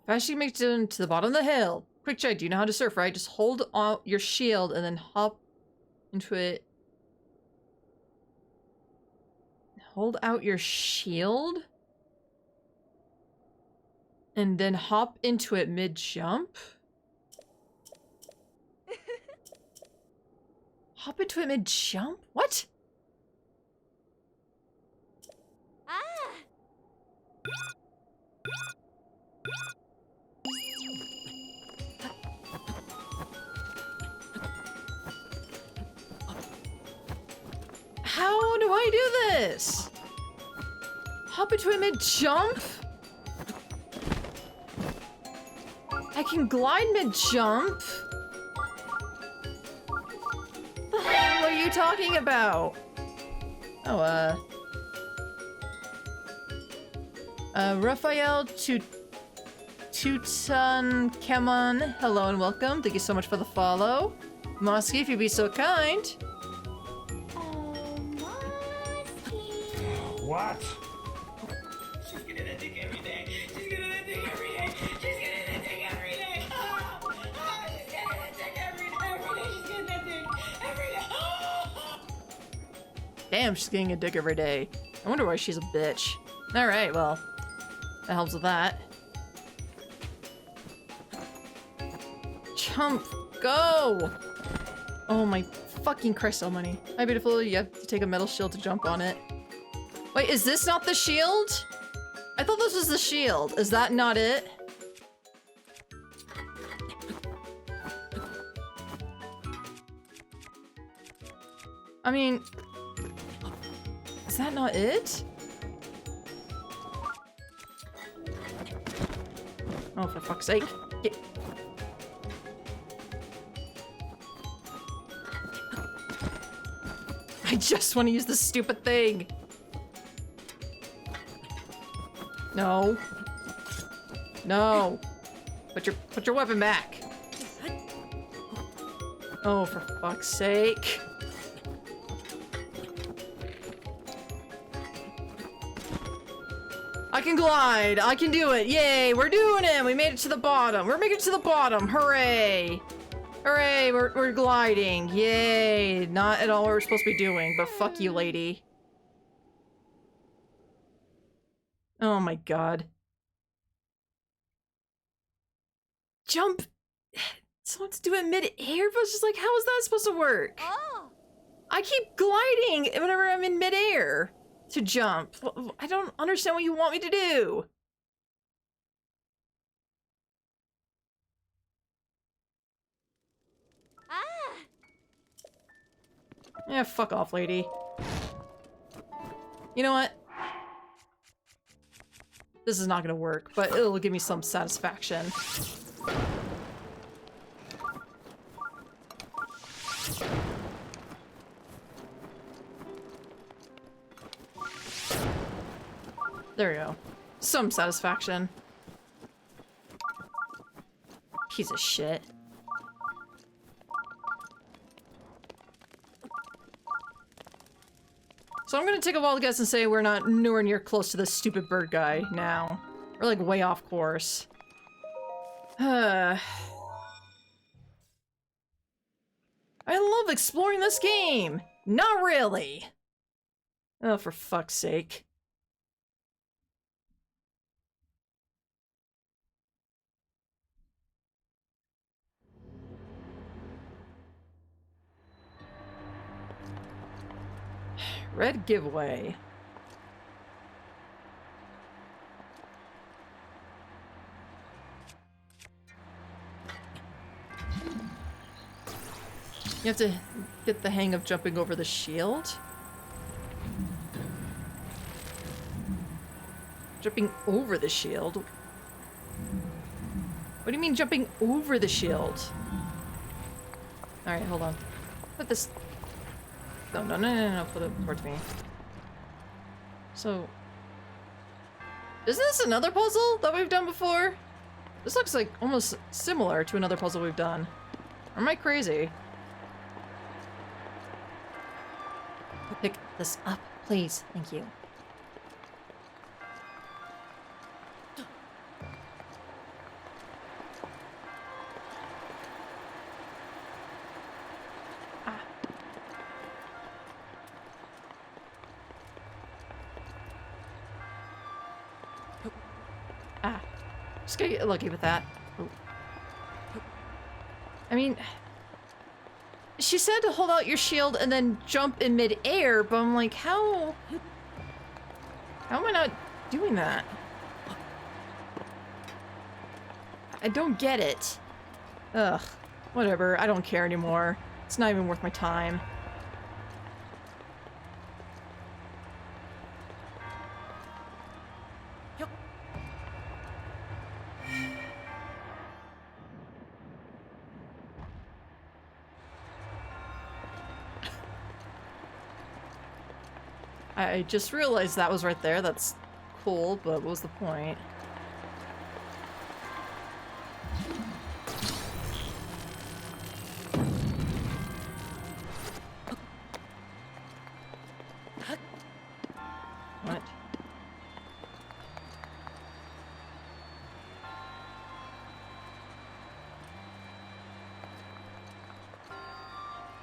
Fast you make it to the bottom of the hill. Quick check, do you know how to surf, right? Just hold out your shield and then hop into it. Hold out your shield? And then hop into it mid-jump? Hop into it mid-jump? What? How do I do this? Hop into it mid-jump? I can glide mid-jump? The hell are you talking about? Oh, Raphael Tutan Kemon, hello and welcome. Thank you so much for the follow. Mosky, if you'd be so kind. What? She's getting that dick every day. She's getting that dick every day. She's getting that dick every day. Oh, she's getting that dick every day. She's getting that dick every day. Oh. Damn, she's getting a dick every day. I wonder why she's a bitch. Alright, well, that helps with that. Jump! Go! Oh my fucking Christ almighty. Hi, beautiful. You have to take a metal shield to jump on it. Wait, is this not the shield? I thought this was the shield. Is that not it? I mean... Is that not it? Oh, for fuck's sake. Get... I just want to use this stupid thing. No. No. Put your weapon back. Oh, for fuck's sake. I can glide. I can do it. Yay, we're doing it. We made it to the bottom. We're making it to the bottom. Hooray. Hooray, we're gliding. Yay. Not at all what we're supposed to be doing, but fuck you, lady. Oh my god. Jump! Someone's doing mid-air, but it's just like, how is that supposed to work? Oh. I keep gliding whenever I'm in mid-air to jump. I don't understand what you want me to do. Yeah, fuck off, lady. You know what? This is not gonna work, but it'll give me some satisfaction. There we go. Some satisfaction. Piece of shit. So I'm gonna take a wild guess and say we're not nowhere near close to this stupid bird guy now. We're like way off course. I love exploring this game! Not really! Oh, for fuck's sake. Red giveaway. You have to get the hang of jumping over the shield? Jumping over the shield? What do you mean jumping over the shield? Alright, hold on. Put this... No, put it towards me. So... Isn't this another puzzle that we've done before? This looks like almost similar to another puzzle we've done. Or am I crazy? Pick this up, please. Thank you. Just gotta get lucky with that. Oh. I mean... She said to hold out your shield and then jump in mid-air, but I'm like, how... How am I not doing that? I don't get it. Ugh. Whatever, I don't care anymore. It's not even worth my time. I just realized that was right there. That's cool, but what was the point?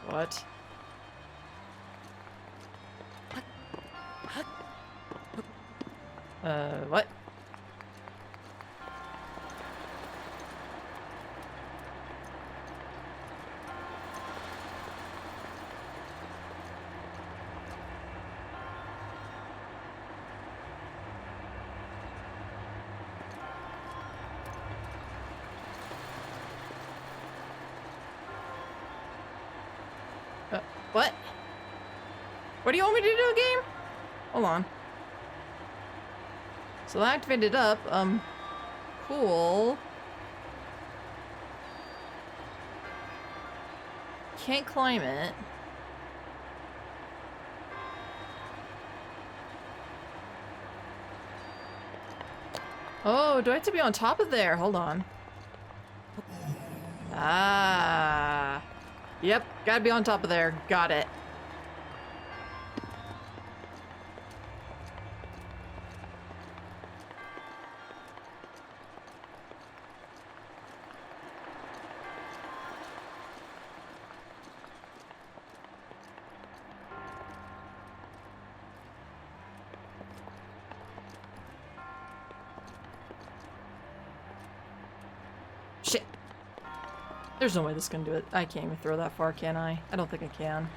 What? What? What? What? What do you want me to do, game? Hold on. So I activated it up, cool. Can't climb it. Oh, do I have to be on top of there? Hold on. Ah. Yep, gotta be on top of there. Got it. Shit. There's no way this can do it. I can't even throw that far, can I? I don't think I can.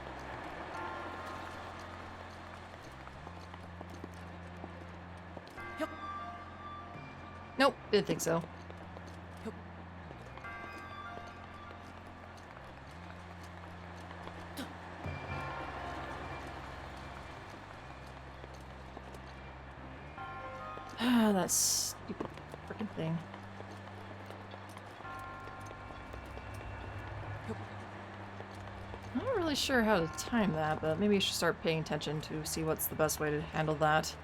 Nope, didn't think so. That stupid freaking thing. I'm not really sure how to time that, but maybe I should start paying attention to see what's the best way to handle that.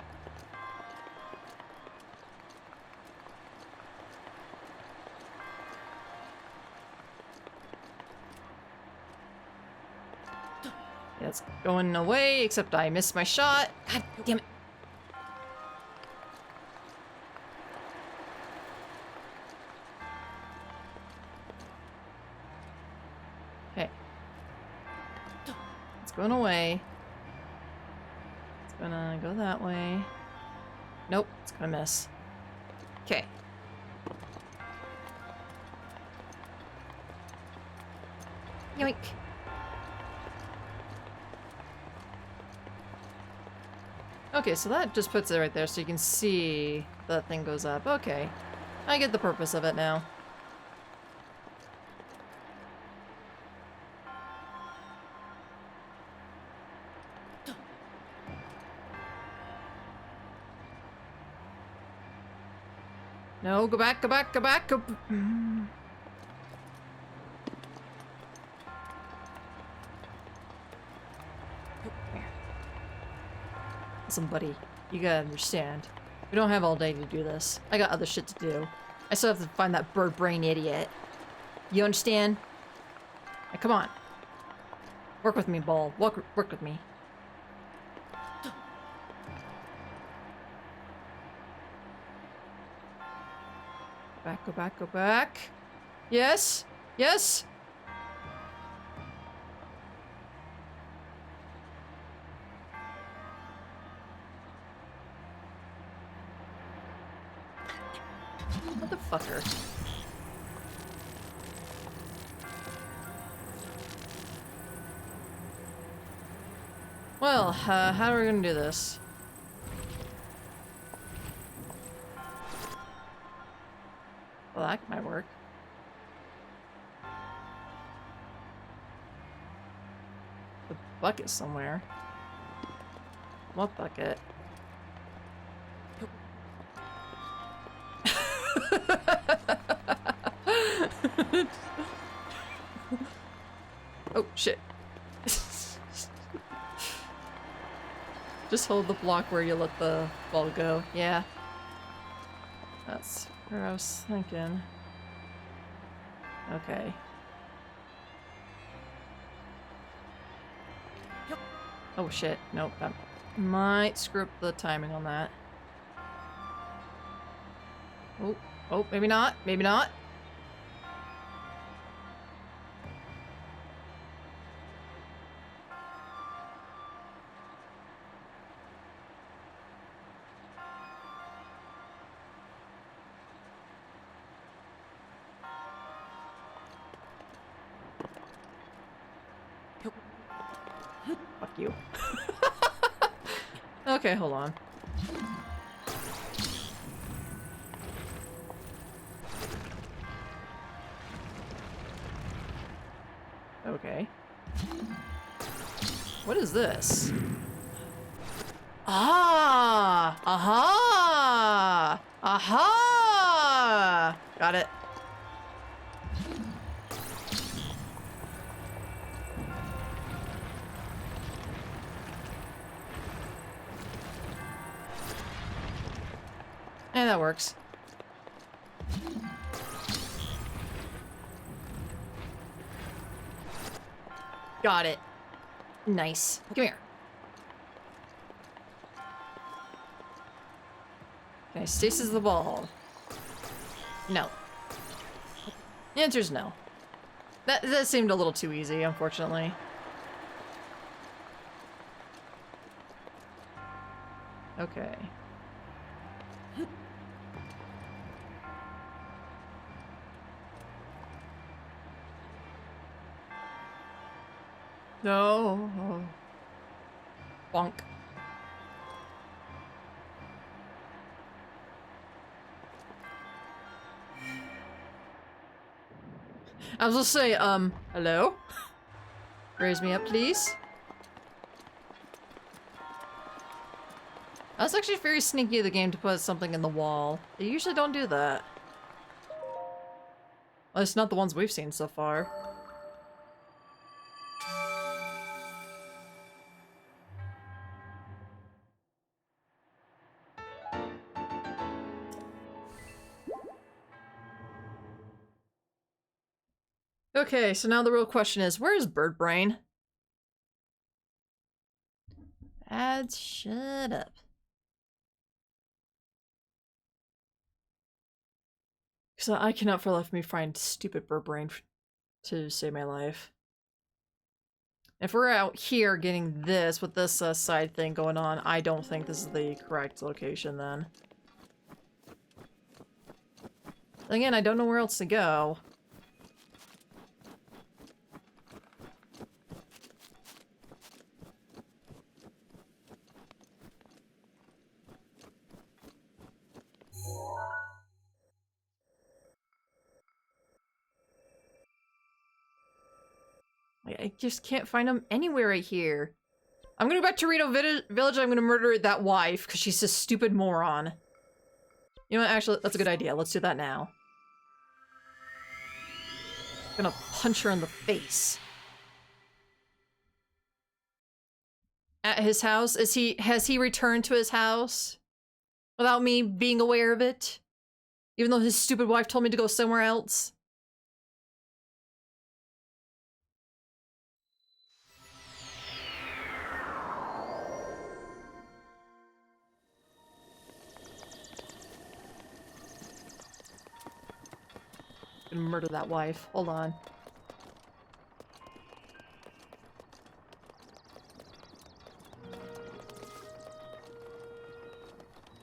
Yeah, it's going away, except I missed my shot. God damn it. Okay. It's going away. It's gonna go that way. Nope, it's gonna miss. Okay. Yoink. Okay, so that just puts it right there so you can see that thing goes up. Okay. I get the purpose of it now. No, go back, go back, go back, go... Listen, buddy, you gotta understand. We don't have all day to do this. I got other shit to do. I still have to find that bird brain idiot. You understand? Now, come on. Work with me, Ball. Work with me. Go back, go back, go back. Yes! Yes! Motherfucker. Well, how are we gonna do this? Well, that might work. The bucket somewhere. What bucket? Oh, shit. Just hold the block where you let the ball go. Yeah. That's where I was thinking. Okay. Oh shit. Nope. That might screw up the timing on that. Oh. Oh, maybe not. Maybe not. Fuck you. Okay, hold on. Okay. What is this? Ah! Aha! Aha! Got it. And that works. Got it. Nice. Come here. Okay, stasis the ball. No. The answer's no. That seemed a little too easy, unfortunately. Okay. No. Bonk. I was gonna say, hello? Raise me up, please. That's actually very sneaky of the game to put something in the wall. They usually don't do that. Well, it's not the ones we've seen so far. Okay, so now the real question is, where is Bird Brain? Ads, shut up. Because I cannot for the life of me find stupid Bird Brain to save my life. If we're out here getting this with this side thing going on, I don't think this is the correct location then. Again, I don't know where else to go. I just can't find him anywhere right here. I'm gonna go back to Reno Village. I'm gonna murder that wife because she's a stupid moron. You know what? Actually, that's a good idea. Let's do that now. I'm gonna punch her in the face. At his house? Has he returned to his house? Without me being aware of it? Even though his stupid wife told me to go somewhere else? I'm gonna murder that wife. Hold on.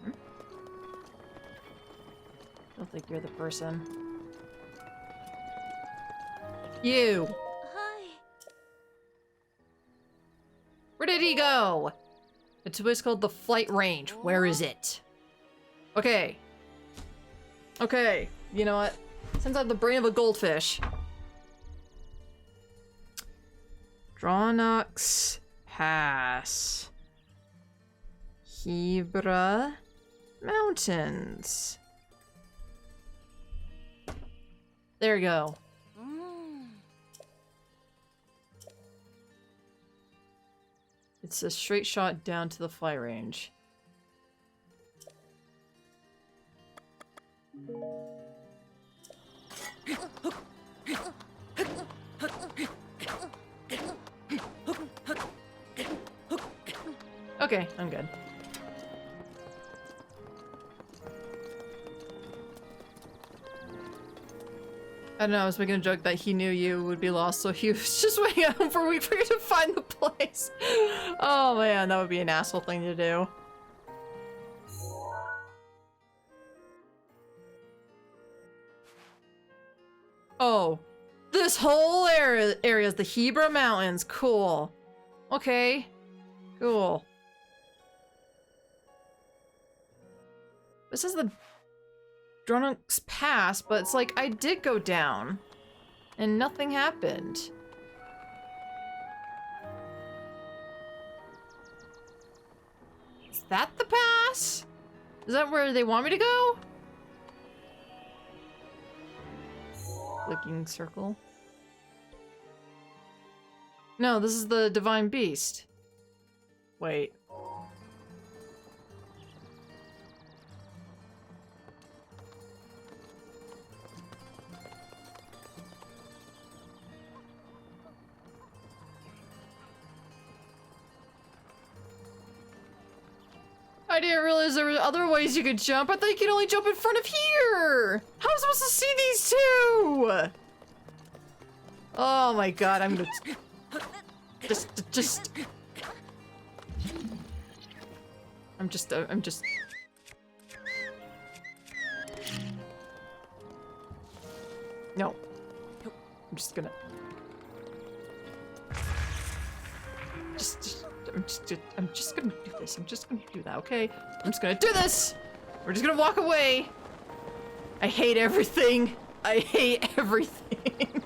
I don't think you're the person. You! Hi. Where did he go? It's what's called the flight range. Where is it? Okay. Okay. You know what? Since I have the brain of a goldfish. Drawnox Pass. Hebra Mountains. There you go. It's a straight shot down to the fly range. Okay, I'm good. I don't know, I was making a joke that he knew you would be lost, so he was just waiting at home for a week for you to find the place. Oh man, that would be an asshole thing to do. Oh. This whole area is the Hebra Mountains. Cool. Okay. Cool. This is the Dronux Pass, but it's like I did go down and nothing happened. Is that the pass? Is that where they want me to go? Clicking circle. No, this is the Divine Beast. Wait. I didn't realize there were other ways you could jump. I thought you could only jump in front of here. How am I supposed to see these two? Oh my god, I'm gonna... Just... I'm just... No. I'm just gonna... I'm just gonna do this. I'm just gonna do that, okay? I'm just gonna do this! We're just gonna walk away! I hate everything! I hate everything!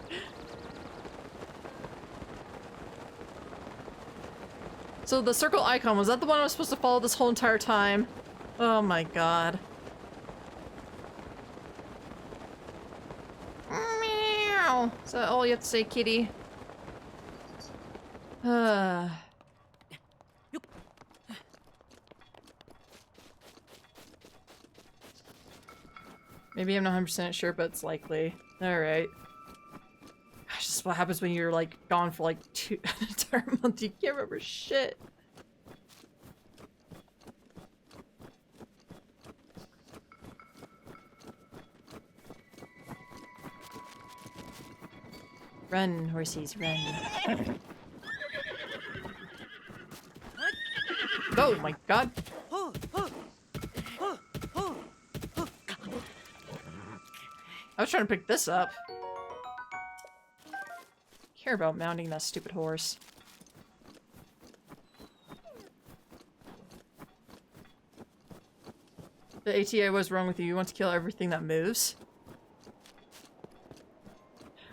So the circle icon, was that the one I was supposed to follow this whole entire time? Oh my god. Meow. Is that all you have to say, kitty? Maybe I'm not 100% sure, but it's likely. Alright. Gosh, this is what happens when you're like gone for like an entire month. You can't remember shit. Run, horsies, run. Oh my god. I was trying to pick this up. Care about mounting that stupid horse. The ATA was wrong with you. You want to kill everything that moves?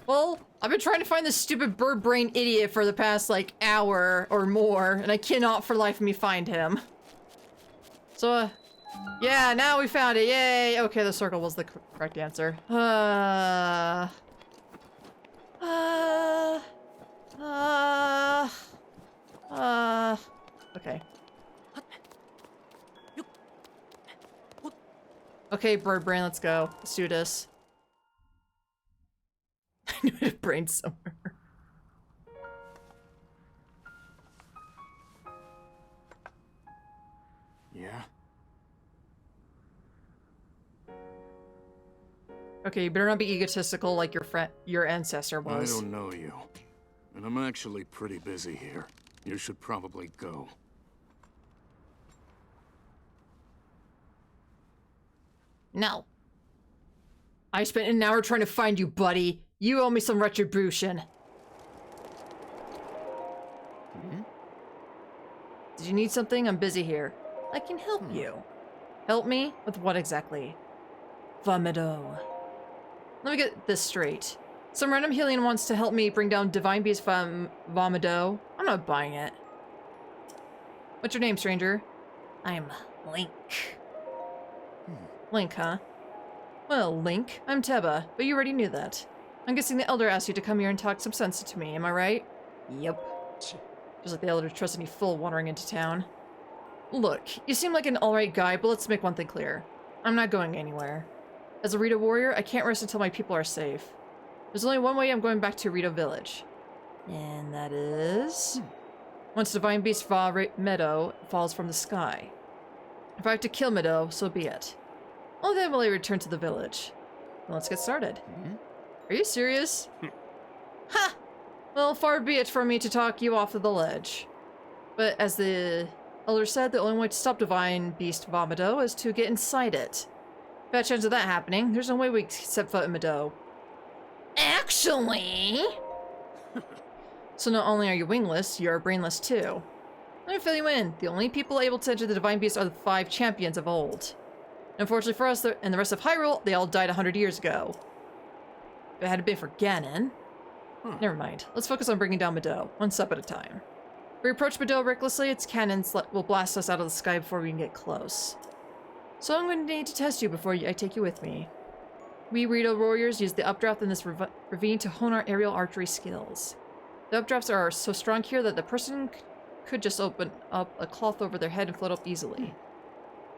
Well, I've been trying to find this stupid bird brain idiot for the past, like, hour or more, and I cannot for the life of me find him. So, yeah, now we found it. Yay! Okay, the circle was the correct answer. Okay. Okay, bird brain, let's go. Let's do this. I knew I had a brain somewhere. Yeah? Okay, you better not be egotistical like your ancestor I was. don't know you. And I'm actually pretty busy here. You should probably go. No. I spent an hour trying to find you, buddy. You owe me some retribution. Did you need something? I'm busy here. I can help you. Help me? With what exactly? Vomito. Let me get this straight. Some random alien wants to help me bring down Divine Beast Vomito. I'm not buying it. What's your name, stranger? I'm Link. Link, huh? Well, Link, I'm Teba, but you already knew that. I'm guessing the Elder asked you to come here and talk some sense to me, am I right? Yep. Just like the Elder trusted me full wandering into town. Look, you seem like an alright guy, but let's make one thing clear. I'm not going anywhere. As a Rito warrior, I can't rest until my people are safe. There's only one way I'm going back to Rito Village. And that is... Once Divine Beast Meadow falls from the sky. If I have to kill Meadow, so be it. Only then will I return to the village. Then let's get started. Are you serious? Ha! Well, far be it from me to talk you off of the ledge. But as the Elder said, the only way to stop Divine Beast Vomito is to get inside it. Bad chance of that happening. There's no way we can set foot in Meadow. Actually... So not only are you wingless, you're brainless too. Let me fill you in. The only people able to enter the Divine Beast are the 5 champions of old. Unfortunately for us and the rest of Hyrule, they all died 100 years ago. If it had been for Ganon... Never mind. Let's focus on bringing down Meadow, one step at a time. If we approach Meadow recklessly, its cannons will blast us out of the sky before we can get close. So I'm going to need to test you before I take you with me. We Rito warriors use the updraft in this ravine to hone our aerial archery skills. The updrafts are so strong here that the person could just open up a cloth over their head and float up easily.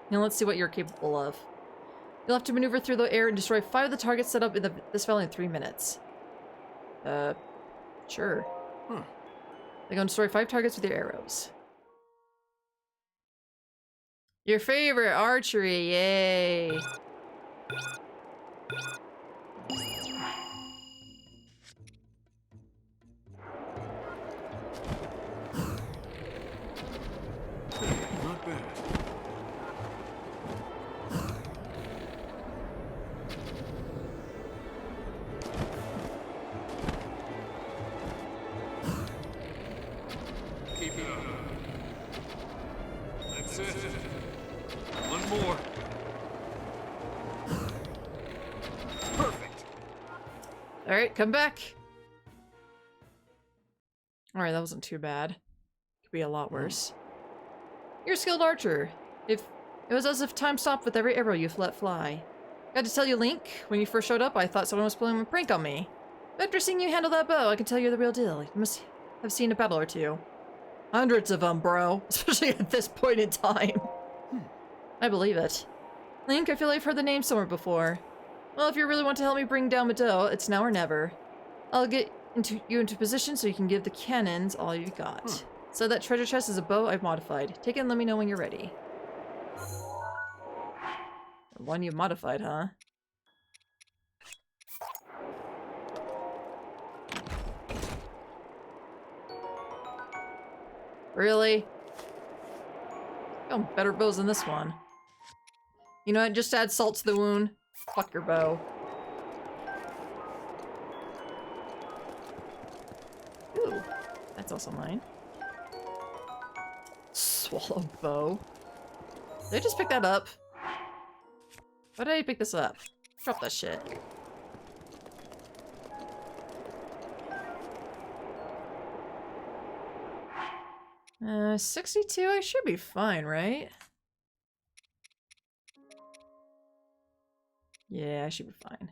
Now let's see what you're capable of. You'll have to maneuver through the air and destroy 5 of the targets set up in this valley in 3 minutes. Sure. They're going to destroy 5 targets with your arrows. Your favorite archery, yay! Not bad. Keep it up. That's it. One more. Perfect. Alright, come back! Alright, that wasn't too bad. Could be a lot worse. You're a skilled archer. If it was as if time stopped with every arrow you've let fly. Got to tell you, Link, when you first showed up, I thought someone was pulling a prank on me. But after seeing you handle that bow, I can tell you're the real deal. You must have seen a battle or two. Hundreds of them, bro. Especially at this point in time. I believe it. Link, I feel like I've heard the name somewhere before. Well, if you really want to help me bring down Mado, it's now or never. I'll get you into position so you can give the cannons all you got. So that treasure chest is a bow I've modified. Take it and let me know when you're ready. One you've modified, huh? Really? Oh, better bows than this one. You know what? Just add salt to the wound. Fuck your bow. Ooh, that's also mine. Swallow bow. Did I just pick that up? Why did I pick this up? Drop that shit. 62, I should be fine, right? Yeah, I should be fine.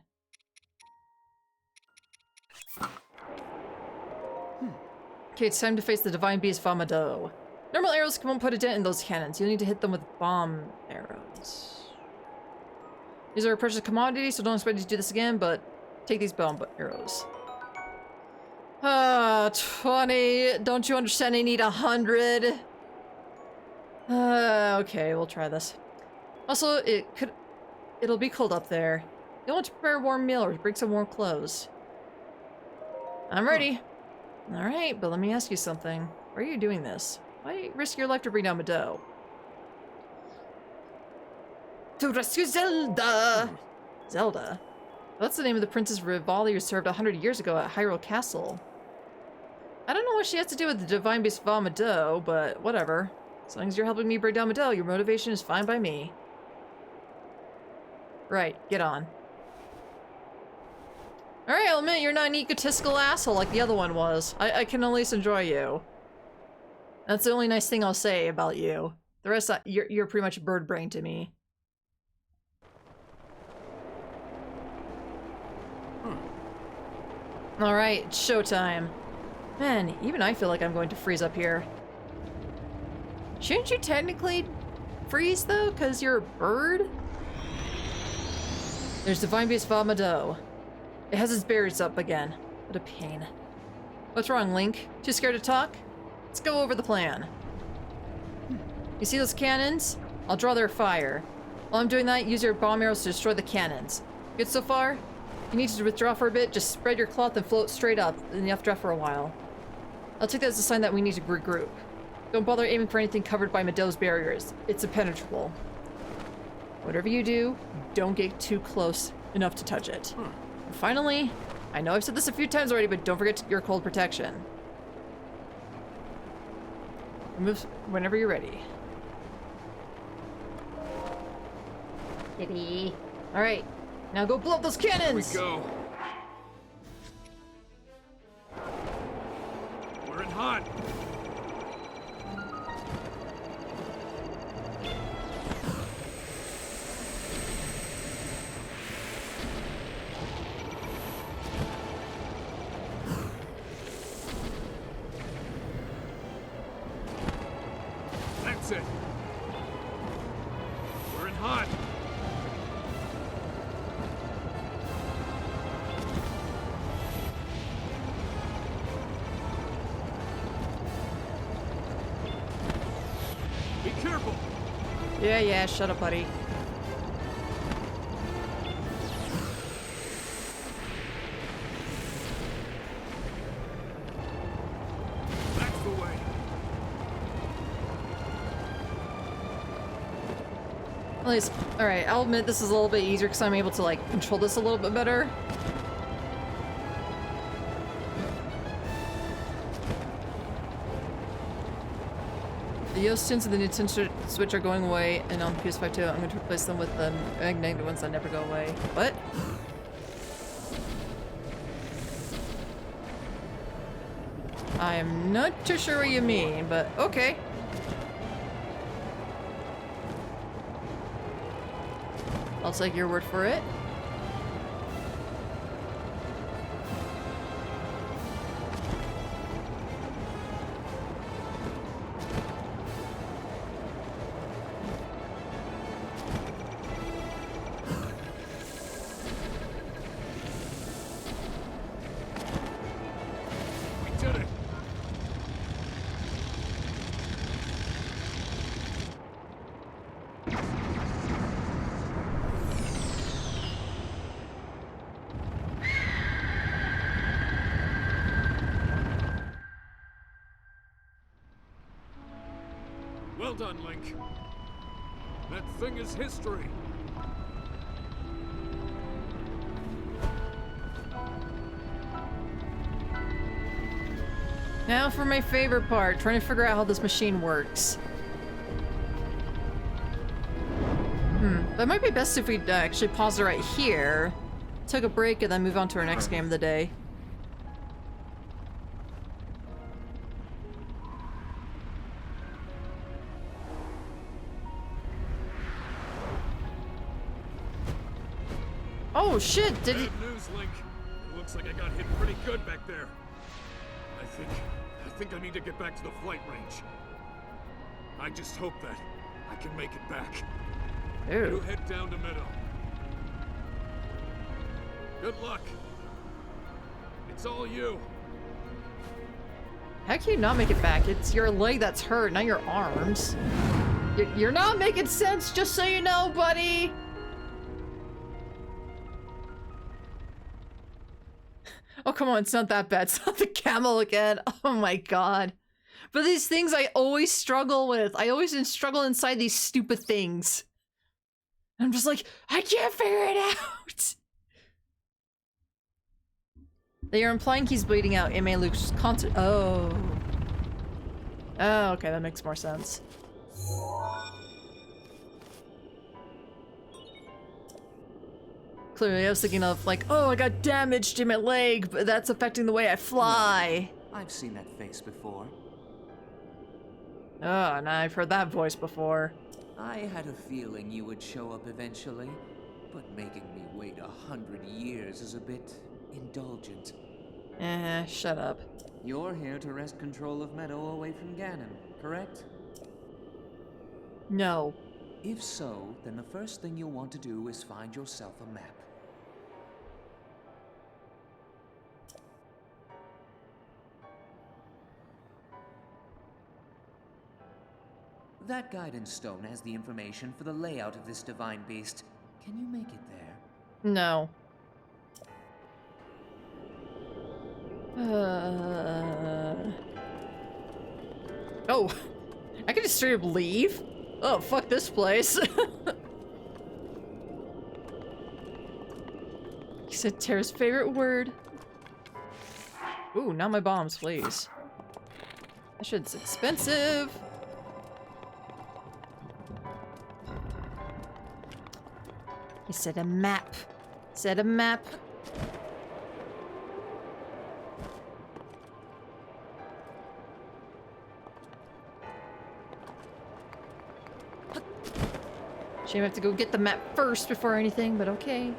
Okay, it's time to face the Divine Beast Famado. Normal arrows won't put a dent in those cannons. You'll need to hit them with bomb arrows. These are a precious commodity, so don't expect you to do this again, but take these bomb arrows. 20. Don't you understand? I need 100. Okay, we'll try this. Also, it'll be cold up there. You'll want to prepare a warm meal or bring some warm clothes. I'm ready. Alright, but let me ask you something. Why are you doing this? Why risk your life to bring down Mado? To rescue Zelda! Zelda? That's the name of the Princess Rivali who served 100 years ago at Hyrule Castle. I don't know what she has to do with the Divine Beast Famado, but whatever. As long as you're helping me bring down Mado, your motivation is fine by me. Right, get on. Alright, I'll admit you're not an egotistical asshole like the other one was. I can at least enjoy you. That's the only nice thing I'll say about you. The rest, you're pretty much bird brain to me. Alright, it's showtime. Man, even I feel like I'm going to freeze up here. Shouldn't you technically freeze, though, because you're a bird? There's Divine Beast Famado. It has its barriers up again. What a pain. What's wrong, Link? Too scared to talk? Let's go over the plan. You see those cannons? I'll draw their fire. While I'm doing that, use your bomb arrows to destroy the cannons. Good so far? You need to withdraw for a bit, just spread your cloth and float straight up, then you have to draw for a while. I'll take that as a sign that we need to regroup. Don't bother aiming for anything covered by Mado's barriers. It's impenetrable. Whatever you do, don't get too close enough to touch it. And finally, I know I've said this a few times already, but don't forget your cold protection. Move whenever you're ready. Kitty. Alright, now go blow up those cannons! Here we go. We're in hot. That's it. We're in hot. Be careful. Yeah, shut up, buddy. That's the way. At least, alright, I'll admit this is a little bit easier because I'm able to, like, control this a little bit better. The Yostins and the Nintendo Switch are going away, and on PS5 too, I'm going to replace them with the magnetic ones that never go away. What? I am not too sure what you mean, but okay. I'll take your word for it. We did it! Well done, Link. That thing is history. Now for my favorite part, trying to figure out how this machine works. But it might be best if we actually pause it right here, take a break, and then move on to our next game of the day. Oh shit, did he- Bad news, Link. It looks like I got hit pretty good back there. I think I need to get back to the flight range. I just hope that I can make it back. You Ew. head down to Meadow. Good luck. It's all you. How can you not make it back? It's your leg that's hurt, not your arms. You're not making sense, just so you know, buddy! Oh, come on, it's not that bad. It's not the camel again. Oh my god. But these things I always struggle with. I always struggle inside these stupid things. I'm just like, I can't figure it out! They are implying he's bleeding out. It may lose concert. Oh. Oh, okay, that makes more sense. Clearly, I was thinking of like, oh, I got damaged in my leg, but that's affecting the way I fly. I've seen that face before. Oh, and I've heard that voice before. I had a feeling you would show up eventually, but making me wait 100 years is a bit indulgent. Shut up. You're here to wrest control of Meadow away from Ganon, correct? No. If so, then the first thing you'll want to do is find yourself a map. That guidance stone has the information for the layout of this divine beast. Can you make it there? No. Oh, I can just straight up leave? Oh, fuck this place. He said Tara's favorite word. Ooh, not my bombs, please. That shit's expensive. He said a map. Said a map. Shame I have to go get the map first before anything, but okay.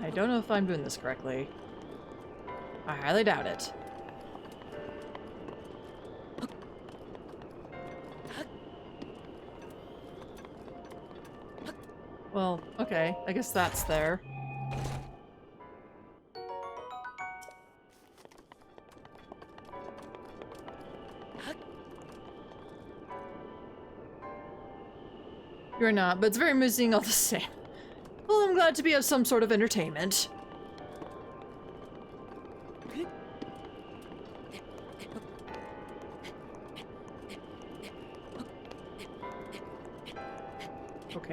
I don't know if I'm doing this correctly. I highly doubt it. Well, okay. I guess that's there. You're not, but it's very amusing all the same. Well, I'm glad to be of some sort of entertainment.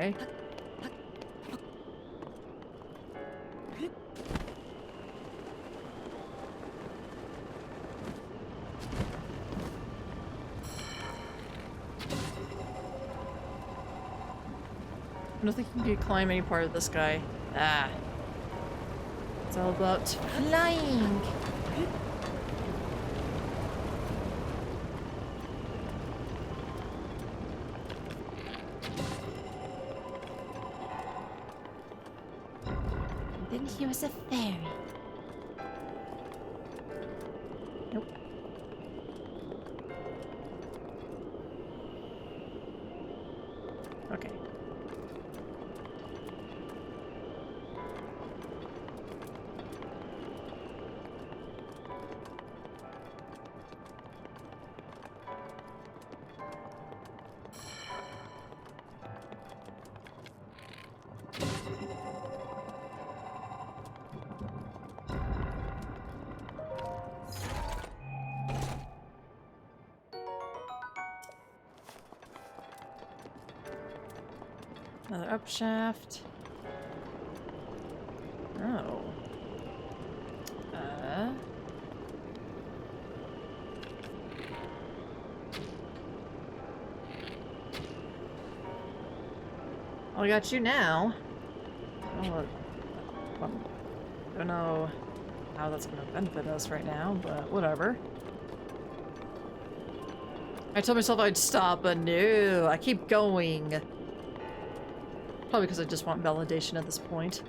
Okay. I don't think you can climb any part of this guy. Ah. It's all about flying. Then he was a fairy. Nope. Okay. Another up shaft. Oh. I got you now. Oh, don't know how that's gonna benefit us right now, but whatever. I told myself I'd stop, but no, I keep going. Probably because I just want validation at this point.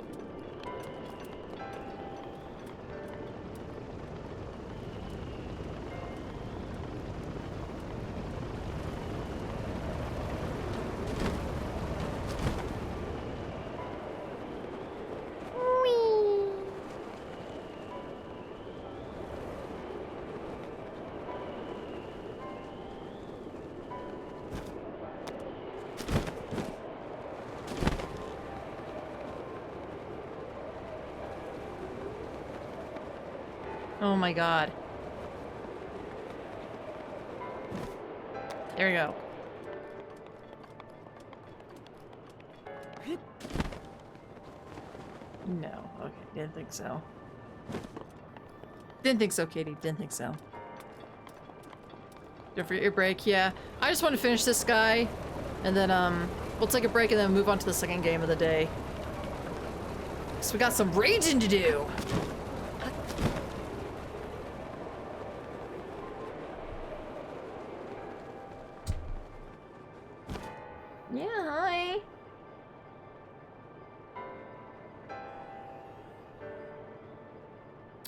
Oh my god. There we go. No. Okay, didn't think so. Didn't think so, Katie. Didn't think so. Don't forget your break. Yeah. I just want to finish this guy. And then, we'll take a break and then move on to the second game of the day. So we got some raging to do. Yeah, hi.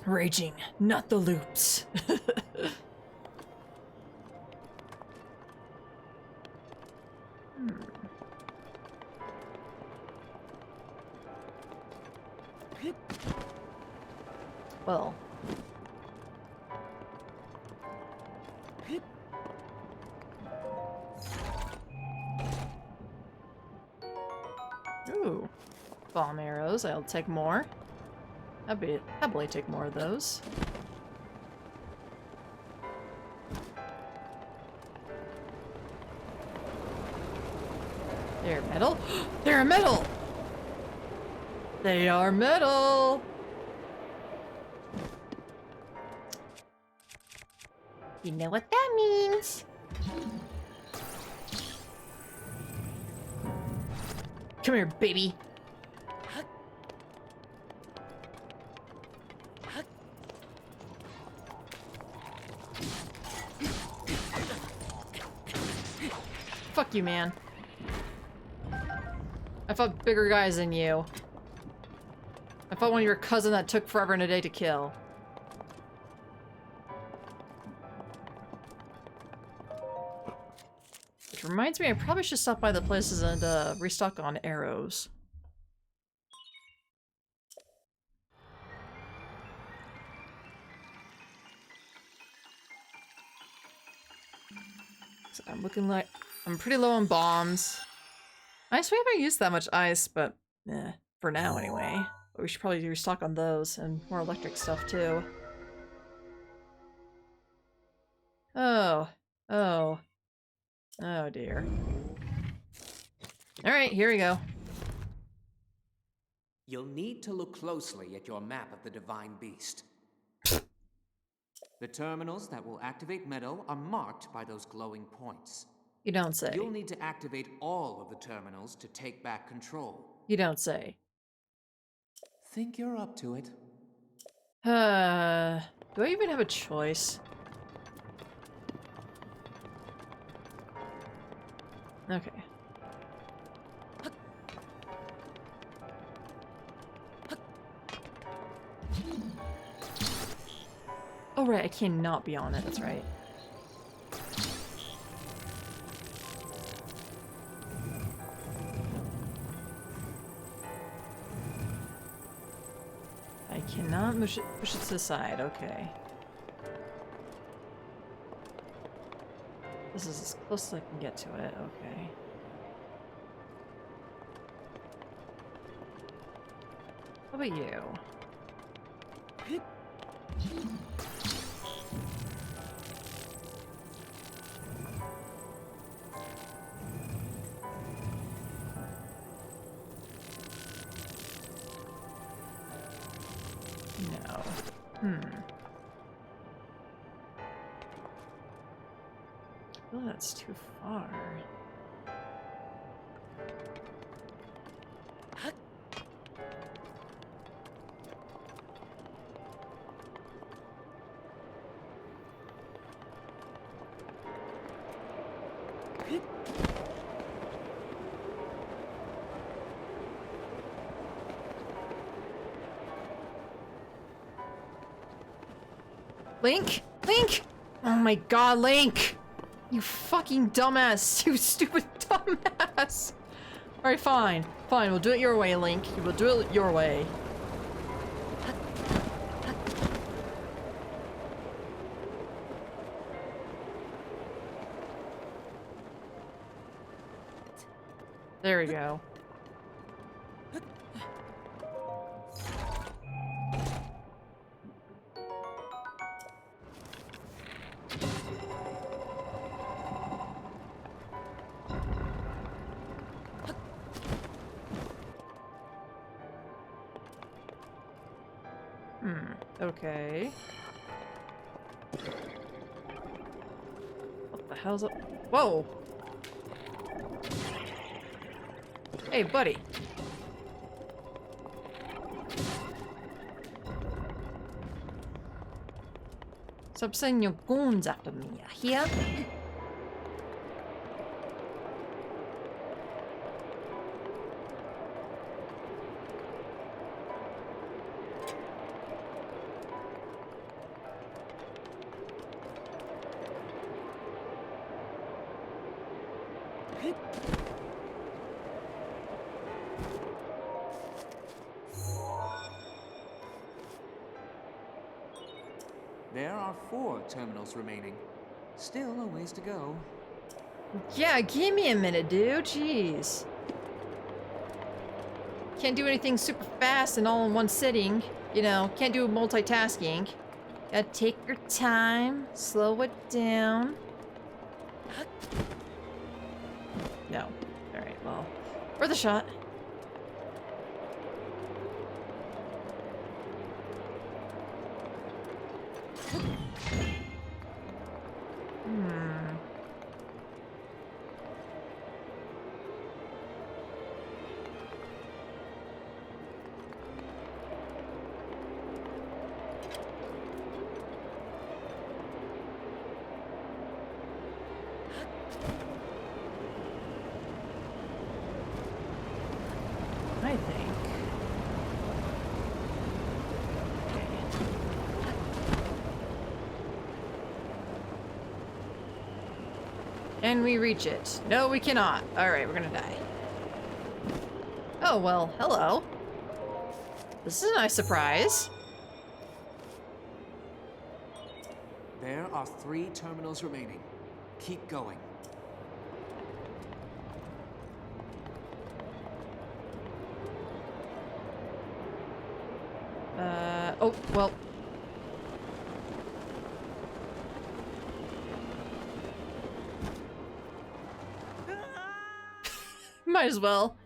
Raging, not the loops. Well. Ooh. Bomb arrows, I'll take more. I'd happily take more of those. They're metal? They're metal! They are metal! You know what that means. Come here, baby. Fuck you, man. I fought bigger guys than you. I fought one of your cousin that took forever and a day to kill. Which reminds me, I probably should stop by the places and restock on arrows. So I'm pretty low on bombs. I swear I haven't used that much ice, but for now anyway. But we should probably restock on those and more electric stuff too. Oh. Oh. Oh dear. Alright, here we go. You'll need to look closely at your map of the Divine Beast. The terminals that will activate Meadow are marked by those glowing points. You don't say. You'll need to activate all of the terminals to take back control. You don't say. Think you're up to it? Do I even have a choice? Okay. Oh right, I cannot be on it, that's right. I cannot push it to the side, okay. This is as close as I can get to it, okay. How about you? No. Oh, that's too far. Link? Link! Oh my god, Link! You fucking dumbass! You stupid dumbass! Alright, fine. Fine, we'll do it your way, Link. We'll do it your way. There we go. Okay. What the hell's up? Whoa! Hey, buddy. Stop sending your goons after me, you hear? There are 4 terminals remaining. Still a ways to go. Yeah, give me a minute, dude. Jeez. Can't do anything super fast and all in one sitting. You know, can't do multitasking. Gotta take your time, slow it down. No. Alright, well. Worth a shot. I think. Can we reach it? No, we cannot. Alright, we're gonna die. Oh, well, hello. This is a nice surprise. There are 3 terminals remaining. Keep going. Oh, well. Might as well.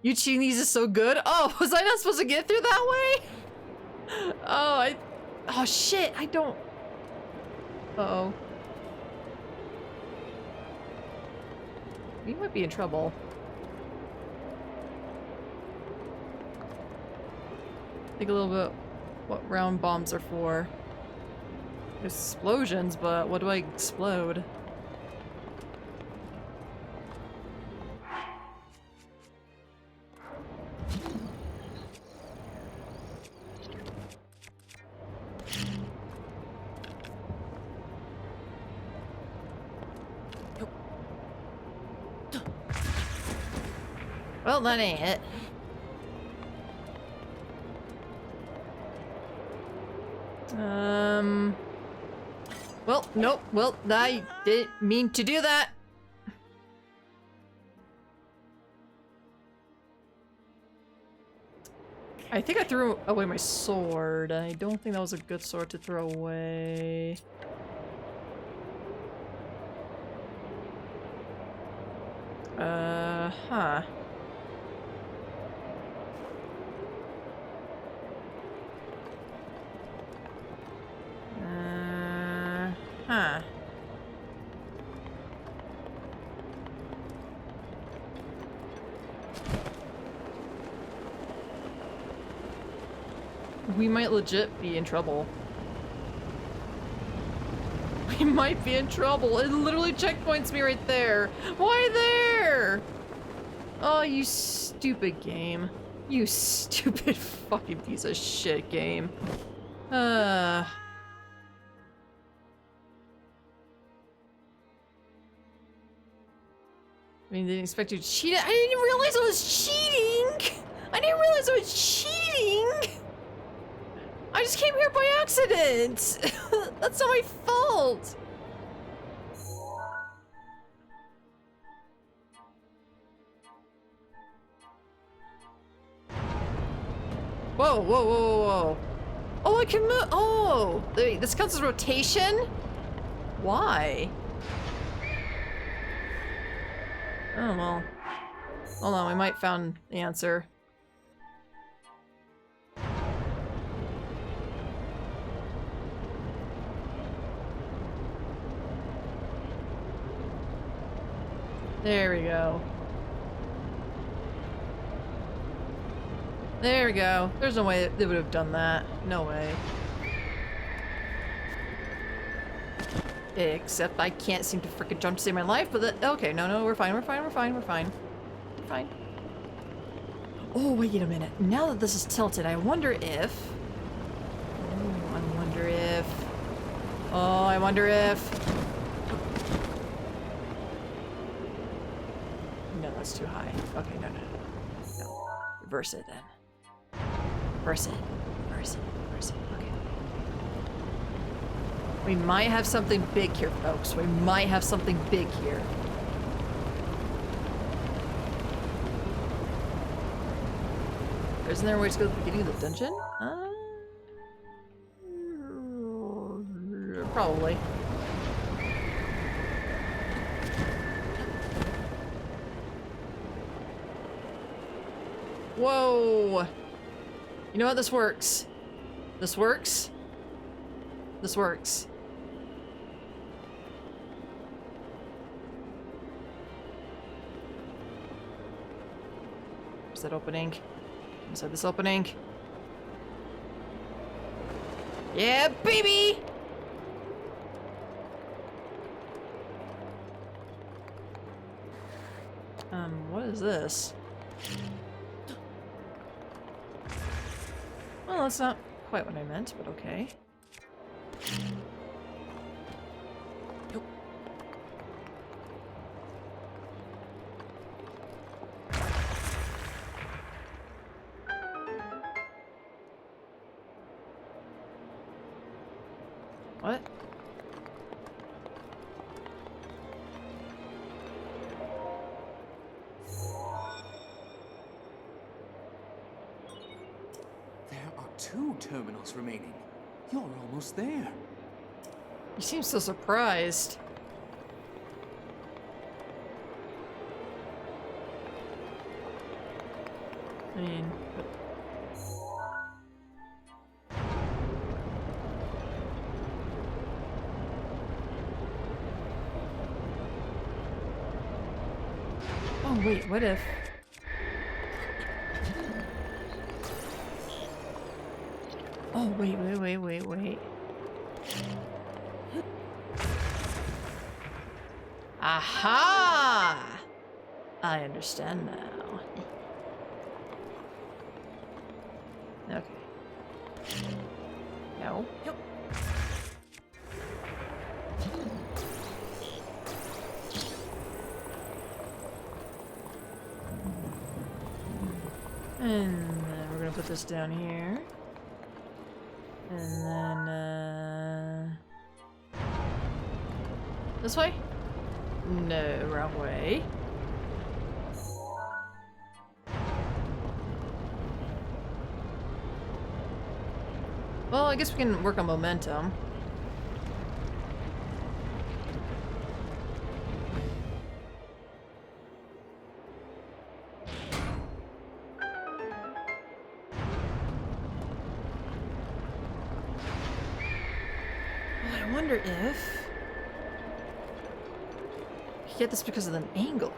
You cheating these is so good. Oh, was I not supposed to get through that way? Oh shit, I don't. Uh-oh. We might be in trouble. Think a little bit what round bombs are for. There's explosions, but what do I explode? Well, that ain't it. Well, nope. Well, I didn't mean to do that. I think I threw away my sword. I don't think that was a good sword to throw away. Huh. Huh. We might legit be in trouble. We might be in trouble. It literally checkpoints me right there. Why there? Oh, you stupid game. You stupid fucking piece of shit game. I mean, they didn't expect you to cheat. I didn't realize I was cheating! I didn't realize I was cheating! I just came here by accident! That's not my fault! Whoa, whoa, whoa, whoa, whoa. Oh, I can move. Oh, wait, this counts as rotation? Why? Oh, well. Hold on, we might found the answer. There we go. There we go. There's no way they would have done that. No way. Except I can't seem to frickin' jump to save my life, but okay, no, we're fine, we're fine, we're fine, we're fine. We're fine. Oh, wait a minute. Now that this is tilted, I wonder if... Oh, I wonder if... Oh, I wonder if... No, that's too high. Okay, no. No. Reverse it then. Reverse it. Reverse it. Reverse it. Okay. We might have something big here, folks. We might have something big here. Isn't there a way to go to the beginning of the dungeon? Probably. Whoa! You know what? This works. This works. This works. Where's that opening? Inside this opening. Yeah, baby! What is this? Well, that's not quite what I meant, but okay. What? There are 2 terminals remaining. You're almost there. You seem so surprised. I mean... Oh wait, what if... Oh wait. Aha! I understand now. Okay. No. And then we're gonna put this down here. And then, this way? No, wrong way. Well, I guess we can work on momentum. I wonder if... I get this because of the angle.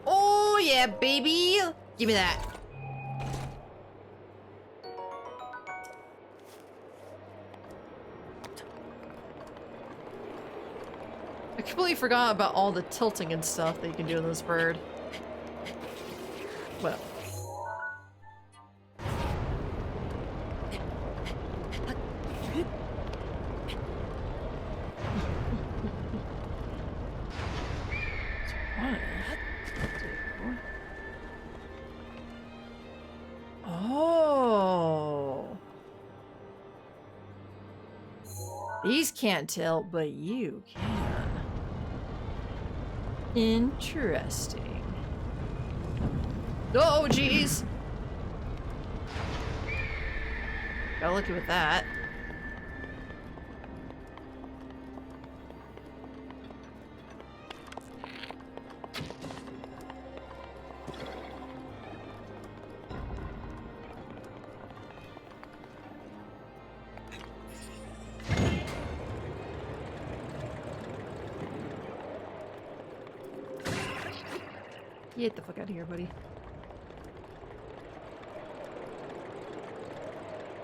Oh yeah, baby! Give me that. I completely forgot about all the tilting and stuff that you can do in this bird. Well. Oh. These can't tilt, but you can. Interesting. Oh, jeez. Got lucky with that. Get the fuck out of here, buddy.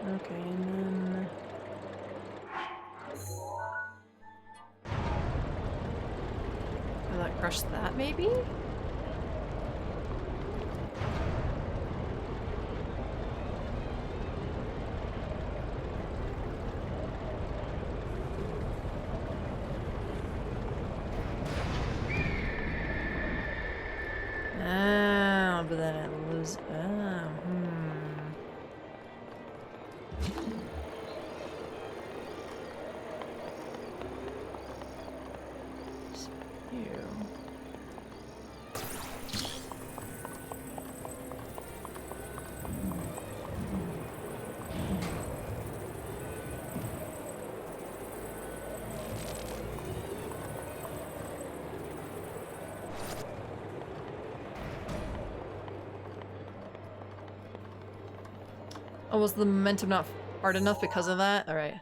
Okay, and then... will that crush that, maybe? But then it was... Oh, was the momentum not hard enough because of that? Alright.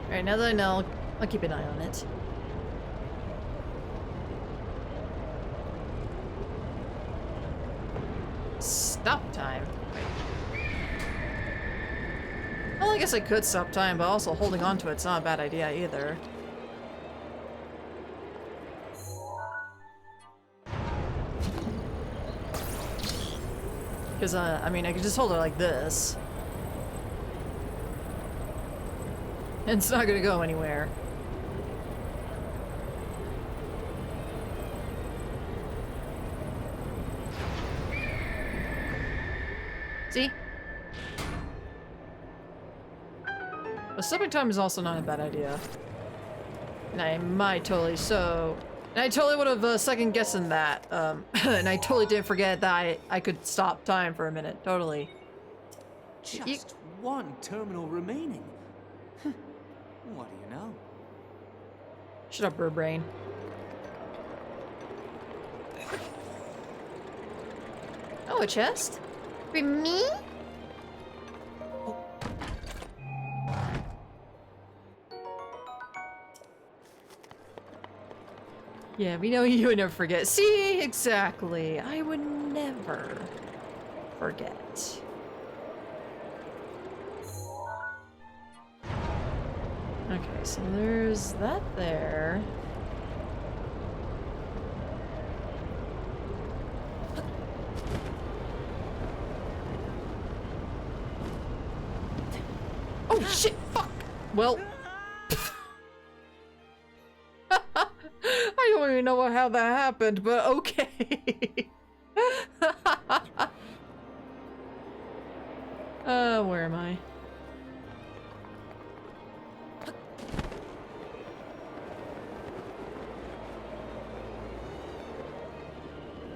Alright, now that I know, I'll keep an eye on it. Stop time. Wait. Well, I guess I could stop time, but also holding on to it's not a bad idea either. Because, I mean, I could just hold it like this. And it's not gonna go anywhere. See? But stopping time is also not a bad idea. And I might totally and I totally would have second guessing that. And I totally didn't forget that I could stop time for a minute. Totally. Just one terminal remaining. What do you know? Shut up, bird brain. Oh, a chest? For me? Yeah, we know you would never forget. See? Exactly. I would never forget. Okay, so there's that there. Oh shit! Fuck! Well... I don't even know how that happened, but okay. Where am I?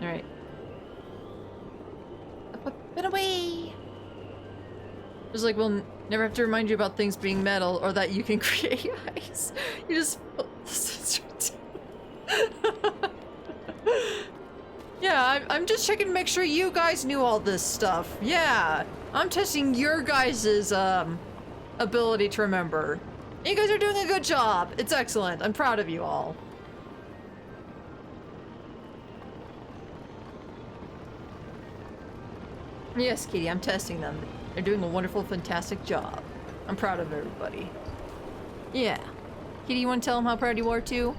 Alright. Up and away! Just like, we'll never have to remind you about things being metal or that you can create ice. You just... Yeah, I'm just checking to make sure you guys knew all this stuff. Yeah, I'm testing your guys' ability to remember. You guys are doing a good job. It's excellent. I'm proud of you all. Yes, Kitty, I'm testing them. They're doing a wonderful, fantastic job. I'm proud of everybody. Yeah. Kitty, you want to tell them how proud you are too?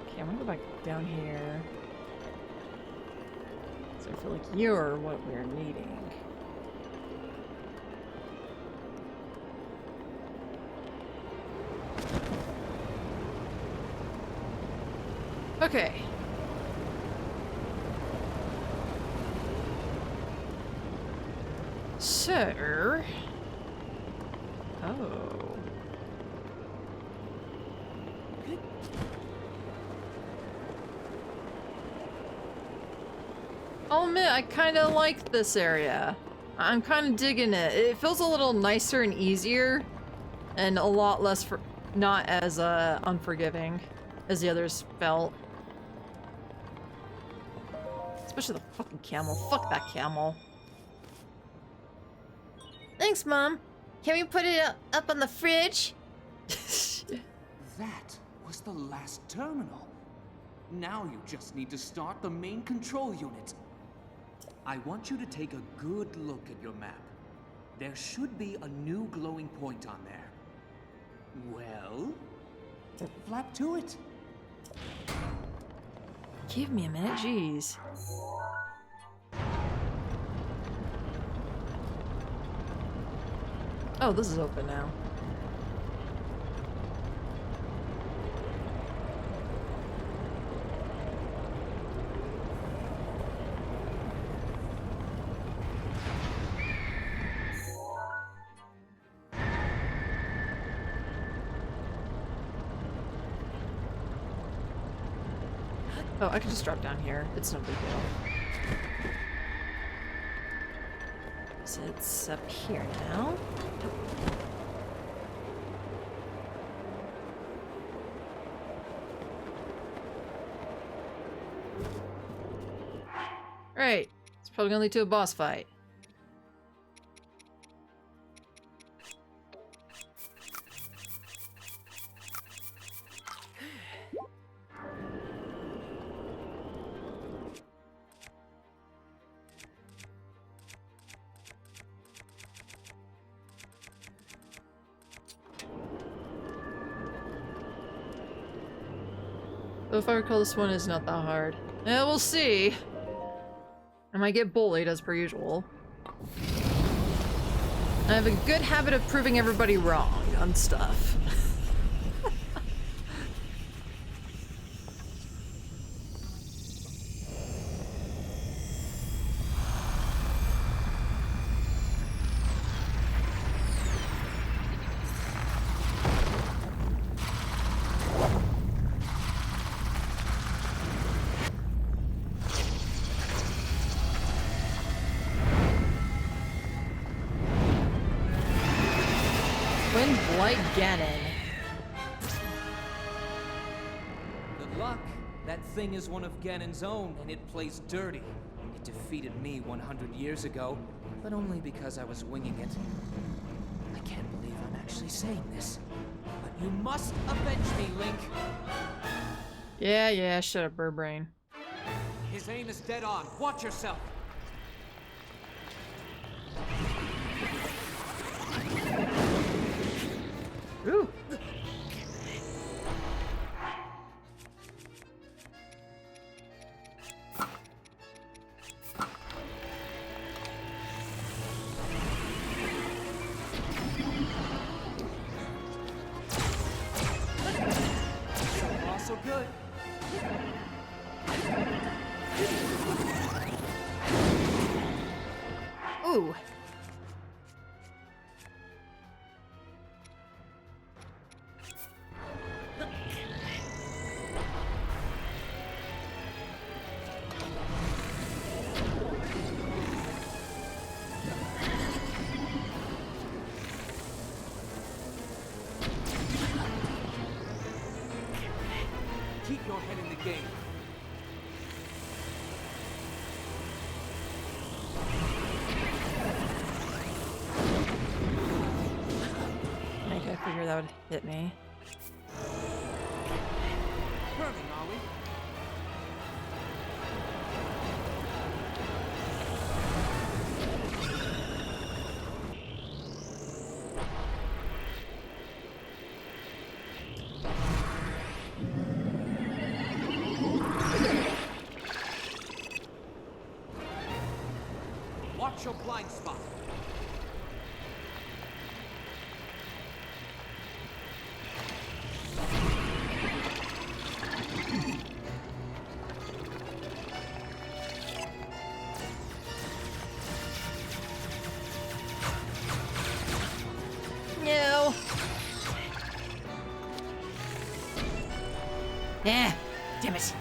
Okay, I'm gonna go back down here. So I feel like you're what we're needing. Okay. So... Oh. I'll admit, I kind of like this area. I'm kind of digging it. It feels a little nicer and easier, and a lot less not as unforgiving as the others felt. Especially the fucking camel. Fuck that camel. Thanks, Mom. Can we put it up on the fridge? That was the last terminal. Now you just need to start the main control unit. I want you to take a good look at your map. There should be a new glowing point on there. Well, flap to it. Give me a minute, jeez. Oh, this is open now. Oh, I could just drop down here. It's no big deal. So it's up here now. Right. It's probably gonna lead to a boss fight. Though if I recall, this one is not that hard. Yeah, we'll see. I might get bullied as per usual. I have a good habit of proving everybody wrong on stuff. fight Ganon. Good luck. That thing is one of Ganon's own, and it plays dirty. It defeated me 100 years ago, but only because I was winging it. I can't believe I'm actually saying this, but you must avenge me, Link. Yeah, shut up, Burbrain. His aim is dead on. Watch yourself. Ooh. So far, so good. Ooh. Keep your head in the game. I figured that would hit me. Hurting, are we? Watch your blind spot. No. Yeah, damn it.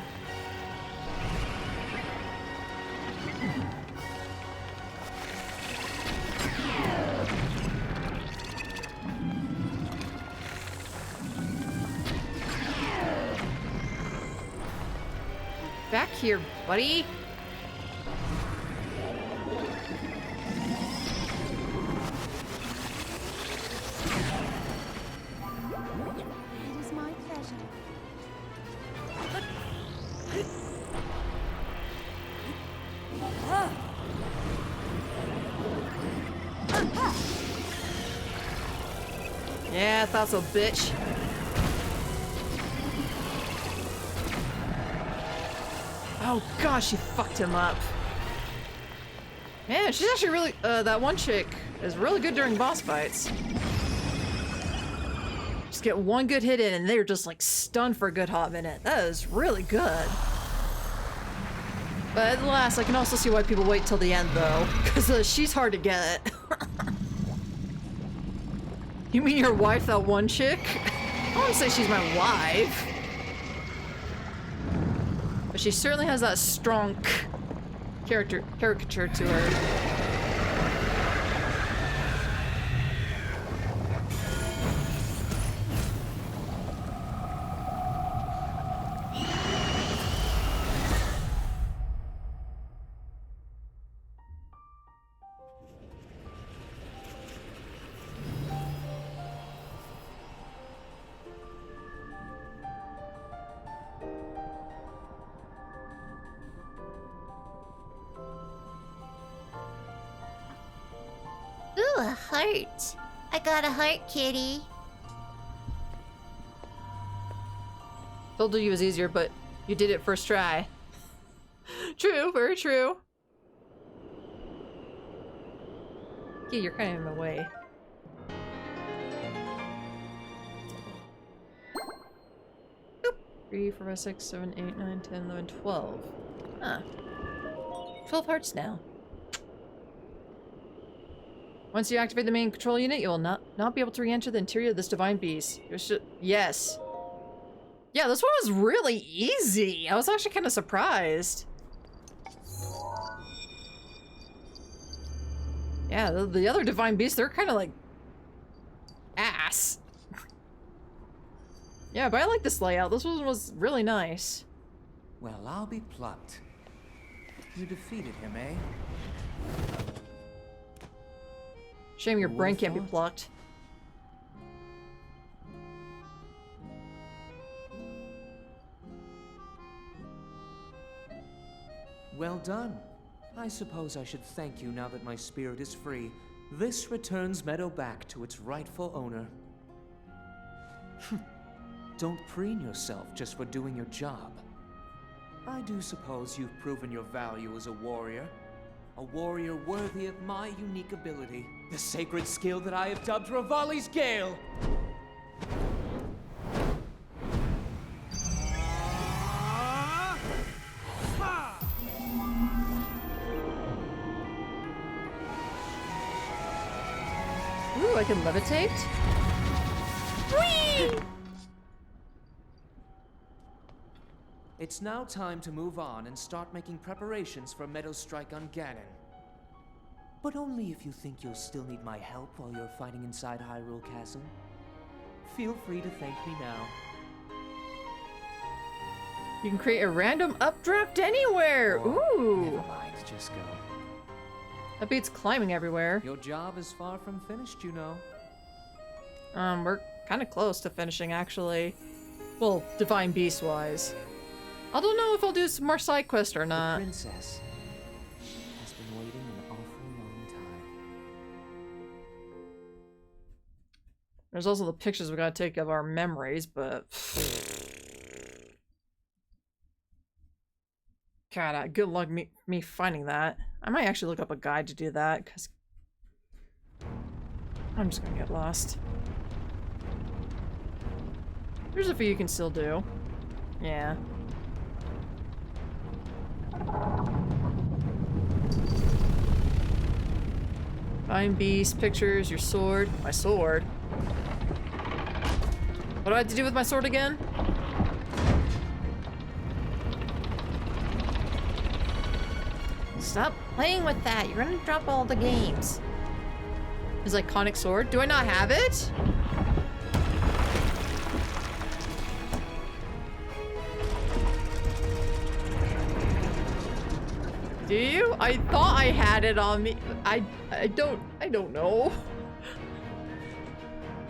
Back here, buddy. It is my pleasure. Yeah, I thought so, bitch. Oh gosh, she fucked him up. Man, she's actually really, that one chick is really good during boss fights. Just get one good hit in and they're just like stunned for a good hot minute. That is really good. But at last, I can also see why people wait till the end though, because she's hard to get. You mean your wife, that one chick? I wouldn't say she's my wife. But she certainly has that strong caricature to her. Ooh, a heart. I got a heart, kitty. Told you it was easier, but you did it first try. True, very true. Yeah, you're kind of in my way. Boop. 3, 4, 5, 6, 7, 8, 9, 10, 11, 12. Huh. 12 hearts now. Once you activate the main control unit, you will not be able to re-enter the interior of this divine beast. Yes. Yeah, this one was really easy. I was actually kind of surprised. Yeah, the other divine beasts, they're kind of like ass. Yeah, but I like this layout. This one was really nice. Well, I'll be plucked. You defeated him, eh? Shame your Who brain would've can't be thought? plucked. Well done. I suppose I should thank you now that my spirit is free. This returns Meadow back to its rightful owner. Don't preen yourself just for doing your job. I do suppose you've proven your value as a warrior. A warrior worthy of my unique ability. The sacred skill that I have dubbed Revali's Gale! Ooh, I can levitate? Whee! It's now time to move on and start making preparations for Meadow's strike on Ganon. But only if you think you'll still need my help while you're fighting inside Hyrule Castle. Feel free to thank me now. You can create a random updraft anywhere! Or, Ooh! never mind, just go. That beats climbing everywhere. Your job is far from finished, you know. We're kind of close to finishing, actually. Well, Divine Beast-wise. I don't know if I'll do some more side quests or The not. princess has been waiting an awfully long time. There's also the pictures we gotta take of our memories, but... God, good luck me finding that. I might actually look up a guide to do that, because... I'm just gonna get lost. There's a few you can still do. Yeah. Find beast, pictures, your sword. My sword? What do I have to do with my sword again? Stop playing with that. You're gonna drop all the games. His iconic sword? Do I not have it? Do you? I thought I had it on me. I don't know.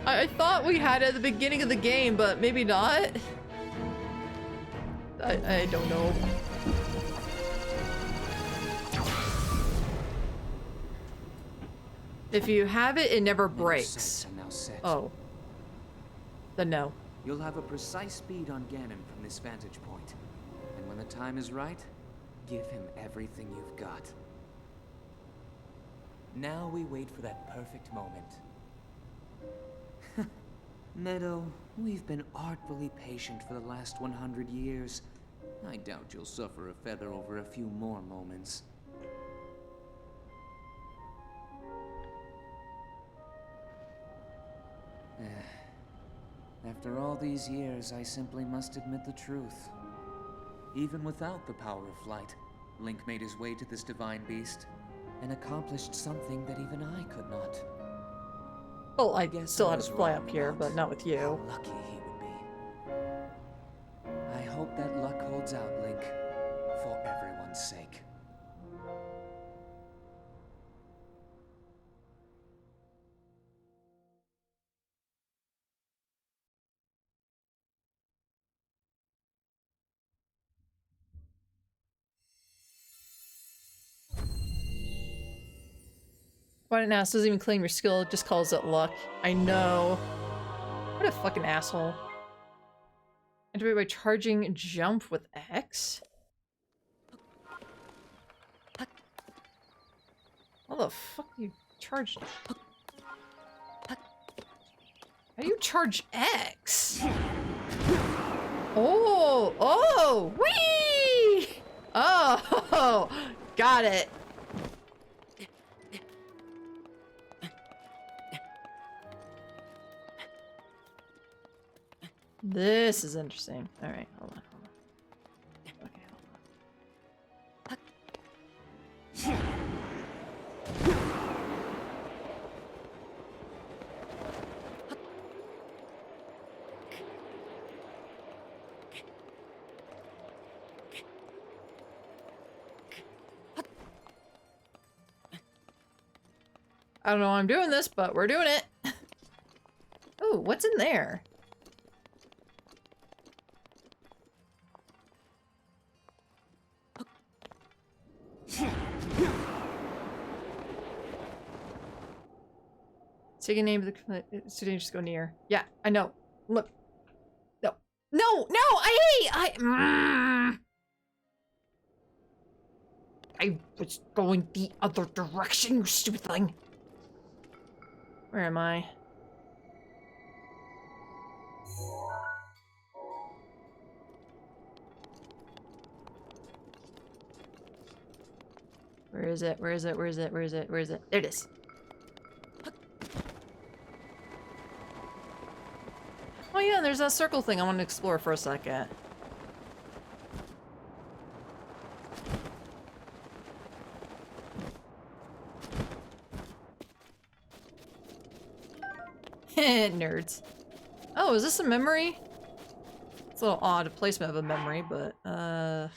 I thought we had it at the beginning of the game, but maybe not. I don't know. If you have it, it never Meadow's breaks. sights are now set. Oh. Then no. You'll have a precise speed on Ganon from this vantage point. And when the time is right, give him everything you've got. Now we wait for that perfect moment. Meadow, we've been artfully patient for the last 100 years. I doubt you'll suffer a feather over a few more moments. After all these years, I simply must admit the truth. Even without the power of flight, Link made his way to this divine beast and accomplished something that even I could not. Well, I Guess still I had was to fly wrong up here, about but not with How you. lucky he would be. I hope that luck holds out, Link, for everyone's sake. Why didn't ask? Doesn't even claim your skill, it just calls it luck. I know. What a fucking asshole. Activate by charging jump with X? How the fuck do you charge? How do you charge X? Oh! Oh! Whee! Oh! Got it. This is interesting. Alright, hold on. Okay, hold on. I don't know why I'm doing this, but we're doing it. Oh, what's in there? Take a name of the it's too dangerous to go near. Yeah, I know. Look. No. No, no, I was going the other direction, you stupid thing. Where am I? Where is it? Where is it? Where is it? Where is it? Where is it? There it is. Oh yeah, there's that circle thing I want to explore for a second. Nerds. Oh, is this a memory? It's a little odd placement of a memory, but I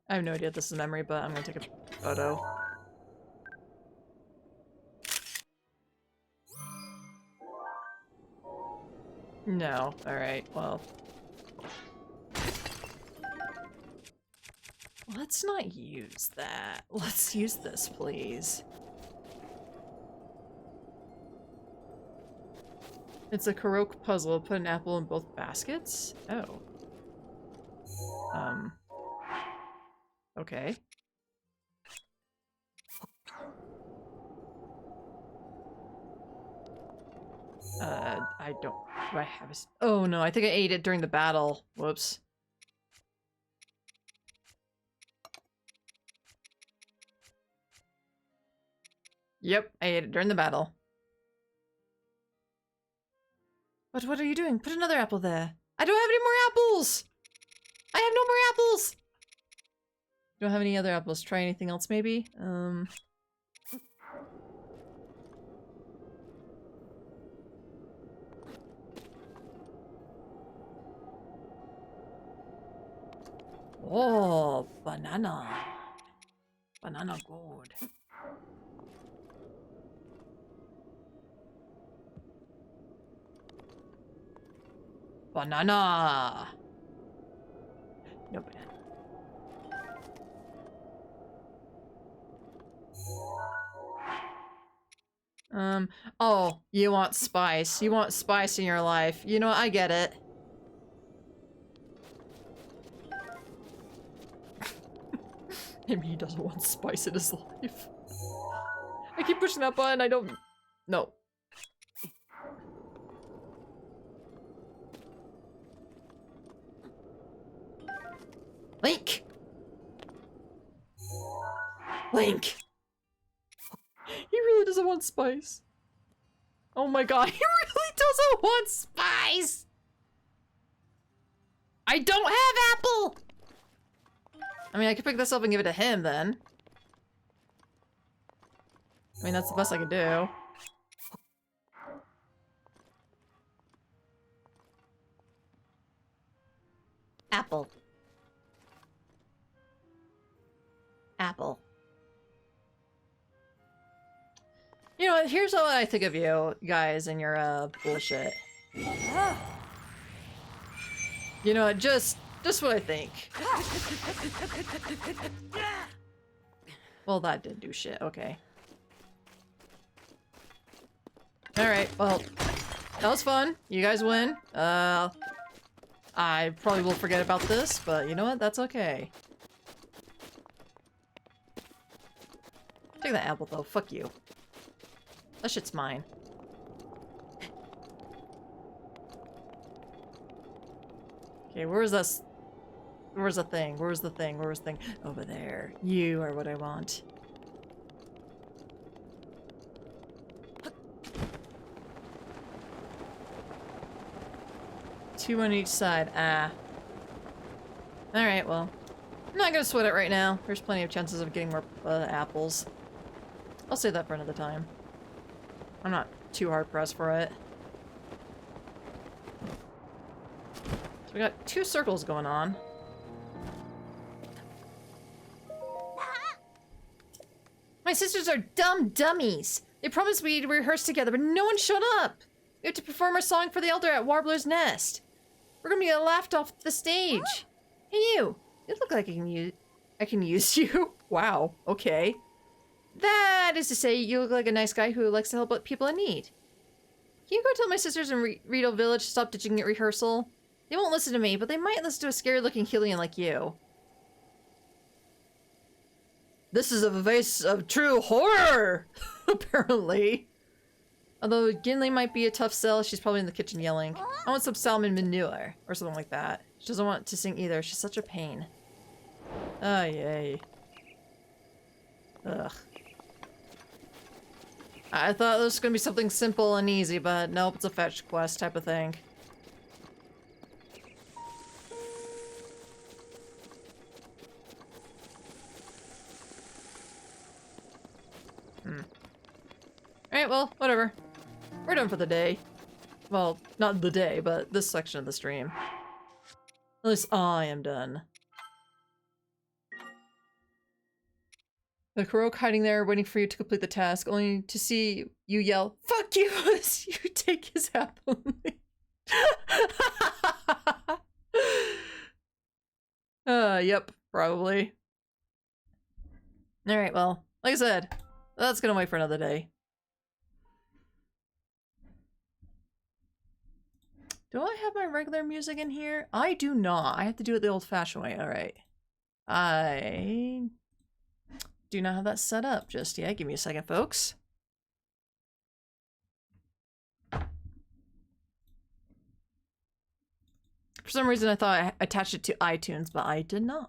have no idea if this is a memory, but I'm gonna take a photo. No. Alright, well. Let's not use that. Let's use this, please. It's a Karaoke puzzle. Put an apple in both baskets? Oh. Okay. I don't... Do I have a... Oh no, I think I ate it during the battle. Whoops. Yep, I ate it during the battle. But what are you doing? Put another apple there. I don't have any more apples! I have no more apples! Don't have any other apples. Try anything else, maybe? Oh, banana. Banana good. Banana! No banana. Oh, you want spice. You want spice in your life. You know what? I get it. Maybe he doesn't want spice in his life. I keep pushing that button, I don't... No. Link! Link! He really doesn't want spice. Oh my god, he really doesn't want spice! I don't have apple! I mean, I could pick this up and give it to him then. I mean, that's the best I can do. Apple. Apple. You know what, here's what I think of you guys and your, bullshit. You know what, just what I think. Well, that didn't do shit, okay. Alright, well, that was fun. You guys win. I probably will forget about this, but you know what, that's okay. Take that apple though, fuck you. That shit's mine. Okay, where's this? Where's the thing? Where's the thing? Where's the thing? Over there. You are what I want. Two on each side. Ah. Alright, well. I'm not gonna sweat it right now. There's plenty of chances of getting more apples. I'll save that for another time. I'm not too hard pressed for it. So we got 2 circles going on. My sisters are dumb dummies. They promised we'd rehearse together, but no one showed up. We have to perform our song for the elder at Warbler's Nest. We're gonna get laughed off the stage. Hey, you. You look like I can use you. Wow, okay. That is to say, you look like a nice guy who likes to help out people in need. Can you go tell my sisters in Rito Village to stop ditching at rehearsal? They won't listen to me, but they might listen to a scary-looking Hylian like you. This is a face of true horror, apparently. Although Ginley might be a tough sell, she's probably in the kitchen yelling, I want some salmon manure, or something like that. She doesn't want to sing either, she's such a pain. Oh, yay. Ugh. I thought this was gonna be something simple and easy, but nope, it's a fetch quest type of thing. Alright, well, whatever. We're done for the day. Well, not the day, but this section of the stream. At least I am done. The Kurok hiding there, waiting for you to complete the task, only to see you yell, "Fuck you!" as you take his apple. Yep, probably. Alright, well, like I said, that's gonna wait for another day. Do I have my regular music in here? I do not. I have to do it the old-fashioned way. Alright. I do not have that set up just yet. Give me a second, folks. For some reason, I thought I attached it to iTunes, but I did not.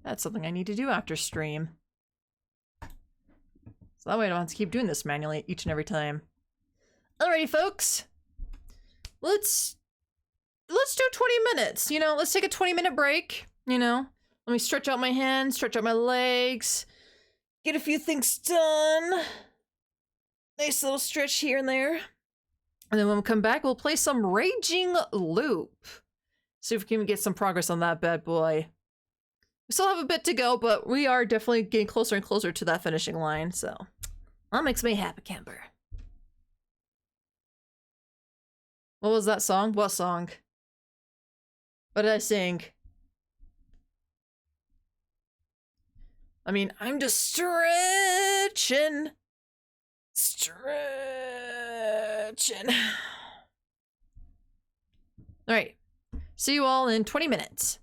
That's something I need to do after stream. So that way I don't have to keep doing this manually each and every time. Alrighty, folks. Let's do 20 minutes, you know? Let's take a 20-minute break, you know? Let me stretch out my hands, stretch out my legs, get a few things done. Nice little stretch here and there. And then when we come back, we'll play some Raging Loop. See if we can get some progress on that bad boy. We still have a bit to go, but we are definitely getting closer and closer to that finishing line, so that makes me happy camper. What was that song? What song? What did I sing? I mean, I'm just stretching. Alright. See you all in 20 minutes.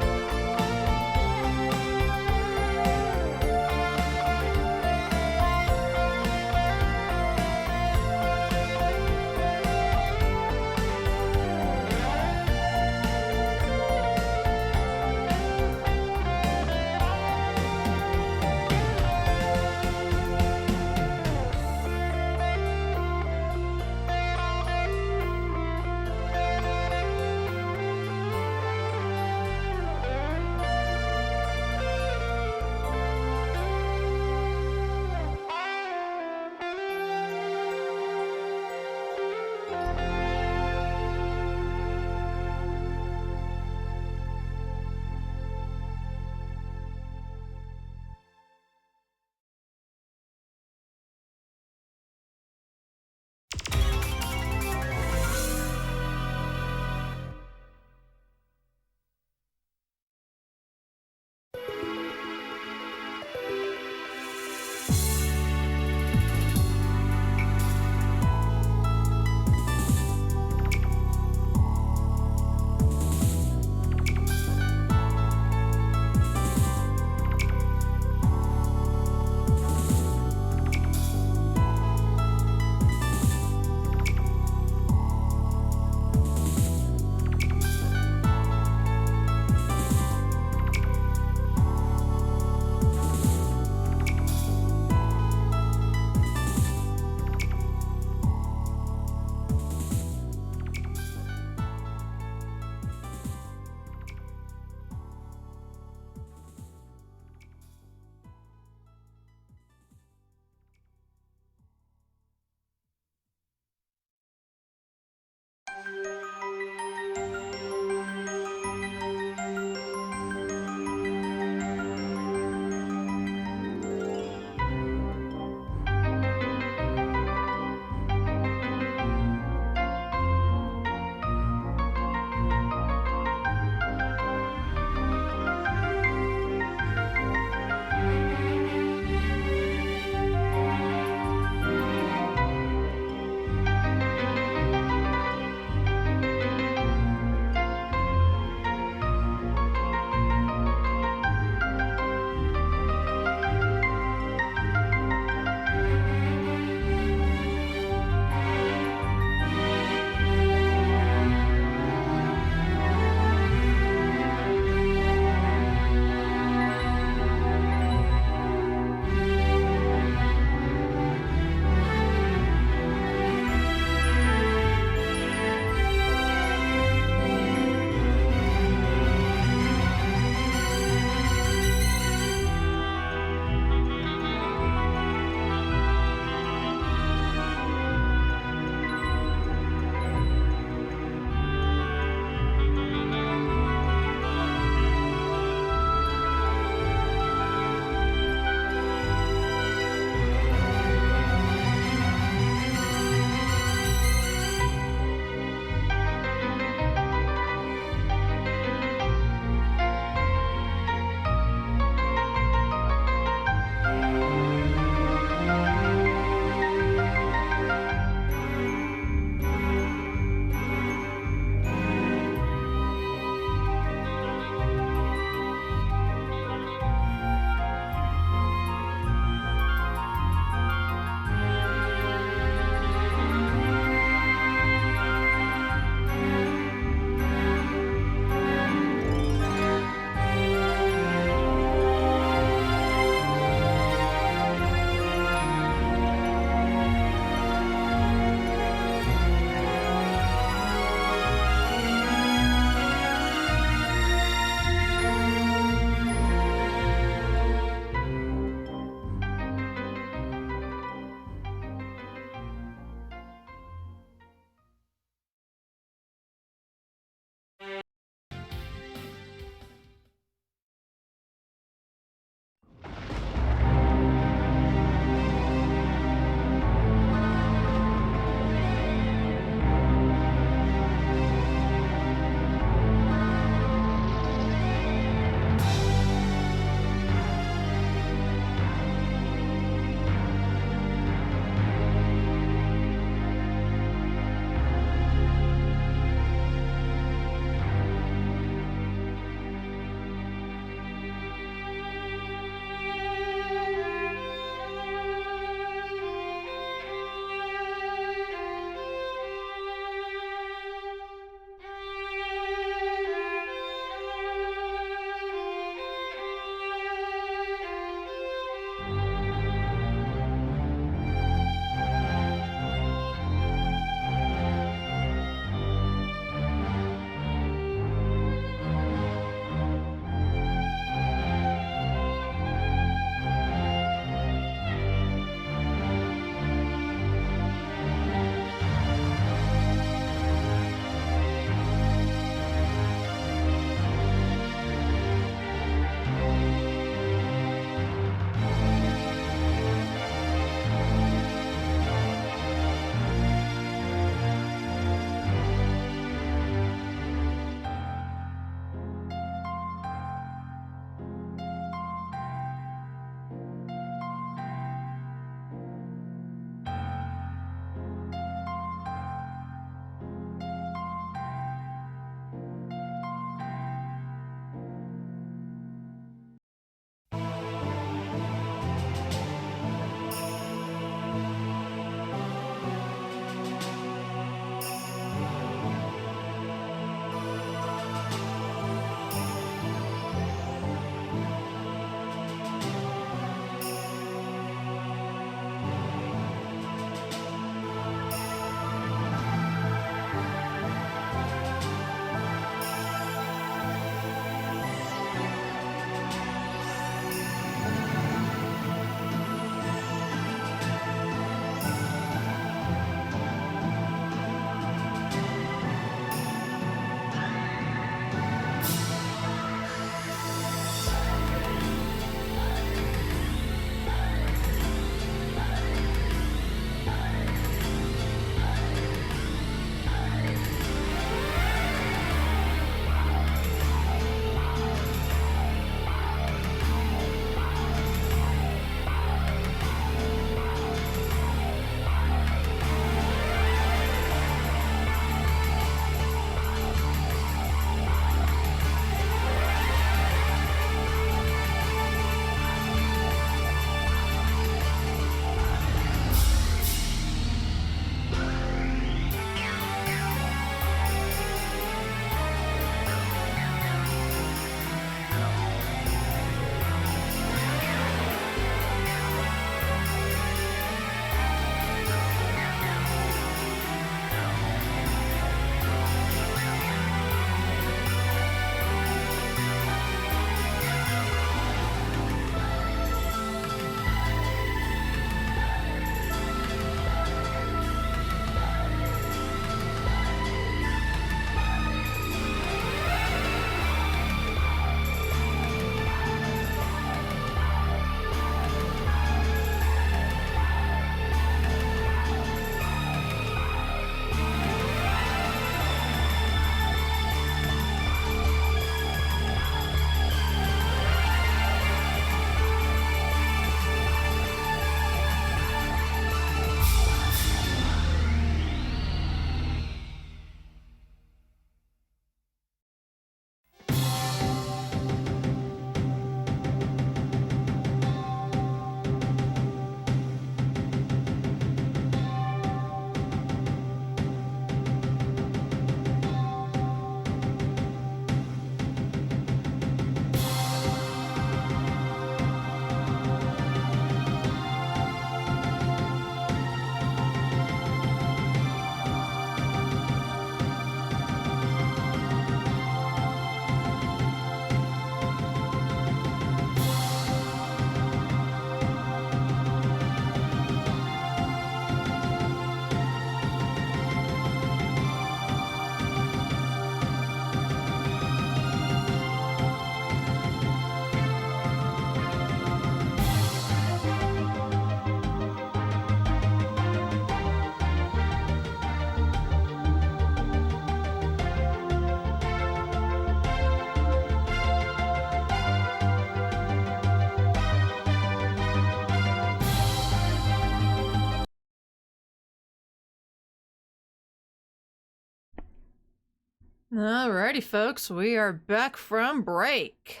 Alrighty, folks, we are back from break.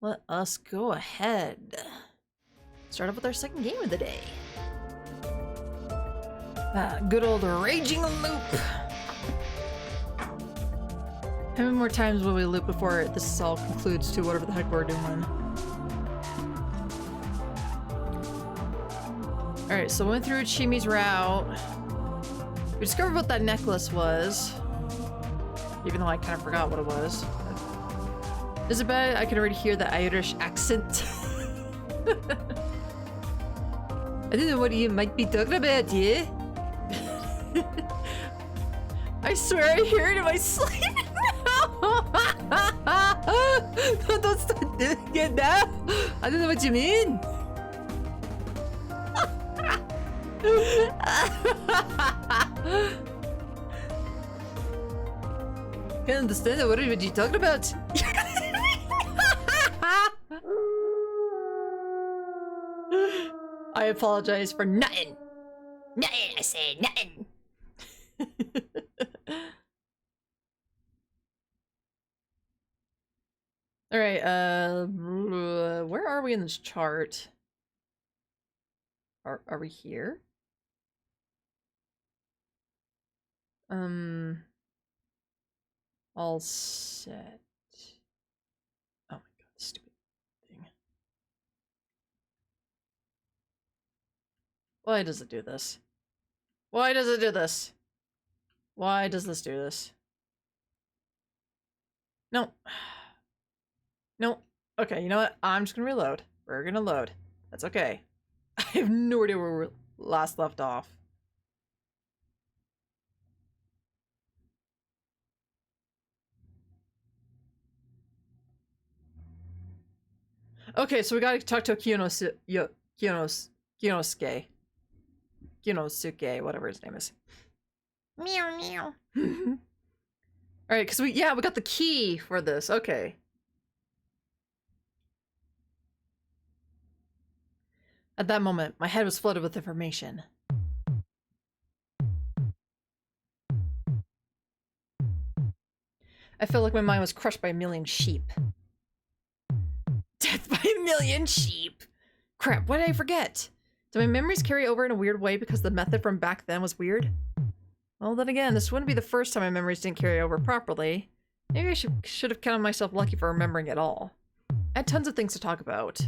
Let us go ahead. Start off with our second game of the day. Good old Raging Loop. How many more times will we loop before this all concludes to whatever the heck we're doing? Alright, so we went through Chimi's route. We discovered what that necklace was. Even though I kind of forgot what it was. Isabel, I can already hear the Irish accent. I don't know what you might be talking about, yeah? I swear I hear it in my sleep now! Don't start doing it now! I don't know what you mean! Can't understand it. What are you talking about? I apologize for nothing. Nothing, I say, nothing. All right. Where are we in this chart? Are we here? All set. Oh my god, stupid thing. Why does it do this? Why does it do this? Why does this do this? No. No. Okay, you know what? I'm just gonna reload. We're gonna load. That's okay. I have no idea where we last left off. Okay, so we gotta talk to Kyonosuke, whatever his name is. Meow, meow. Alright, because we got the key for this. Okay. At that moment, my head was flooded with information. I felt like my mind was crushed by a million sheep. Death by a million sheep! Crap, what did I forget? Do my memories carry over in a weird way because the method from back then was weird? Well, then again, this wouldn't be the first time my memories didn't carry over properly. Maybe I should have counted myself lucky for remembering it all. I had tons of things to talk about.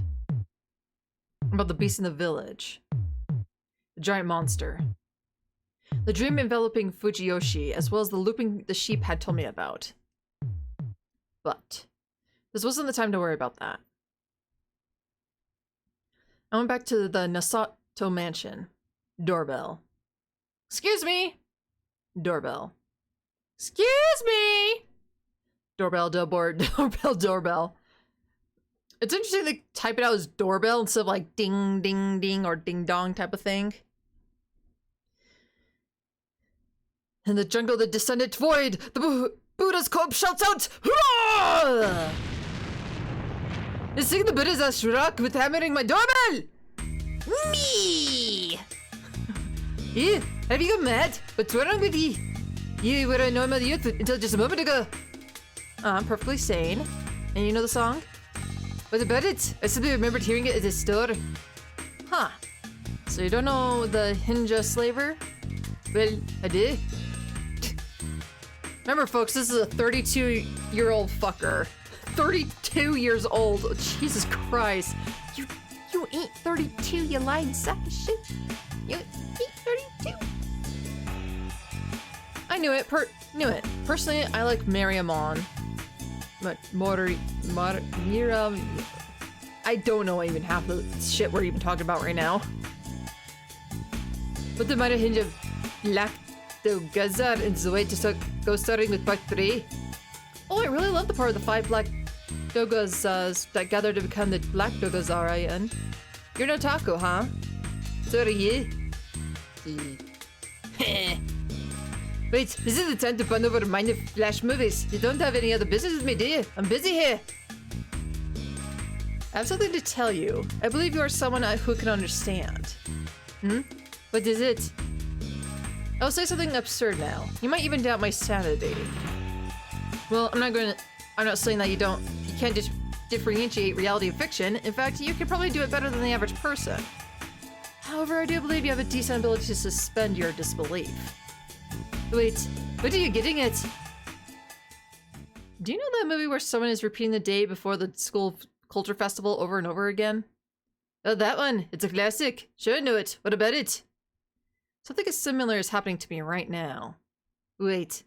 About the beast in the village. The giant monster. The dream enveloping Fujiyoshi, as well as the looping the sheep had told me about. But this wasn't the time to worry about that. I went back to the Nasato mansion. Doorbell. Excuse me! Doorbell. Excuse me! Doorbell, doorbell. It's interesting they type it out as doorbell instead of like ding, ding, ding, or ding dong type of thing. In the jungle that descended void, the Buddha's corpse shouts out, "Hurrah!" Is singing the Buddha's Ashrak with hammering my doorbell! Me! Yeah, have you got mad? What's wrong with you? You were a normal youth until just a moment ago. I'm perfectly sane. And you know the song? What about it? I simply remembered hearing it at the store. Huh. So you don't know the Hinja slaver? Well, I do. Remember, folks, this is a 32-year-old fucker. 32 years old. Oh, Jesus Christ. You ain't 32, you lying sack of shit. You ain't 32. I knew it. Personally, I like Mariamon. But Mira... I don't know even half the shit we're even talking about right now. But the minor hinge of Lactogazar is the way to go starting with part 3. Oh, I really love the part of the 5 black Dogazas that gather to become the Black Dogazarian. You're no taco, huh? So are you? Wait, this is the time to bond over minor flash movies. You don't have any other business with me, do you? I'm busy here. I have something to tell you. I believe you are someone who can understand. What is it? I'll say something absurd now. You might even doubt my sanity. Well, I'm not saying that you can't just differentiate reality and fiction. In fact, you could probably do it better than the average person. However, I do believe you have a decent ability to suspend your disbelief. Wait, what are you getting at? Do you know that movie where someone is repeating the day before the school culture festival over and over again? Oh, that one. It's a classic. Sure, I know it. What about it? Something similar is happening to me right now. Wait.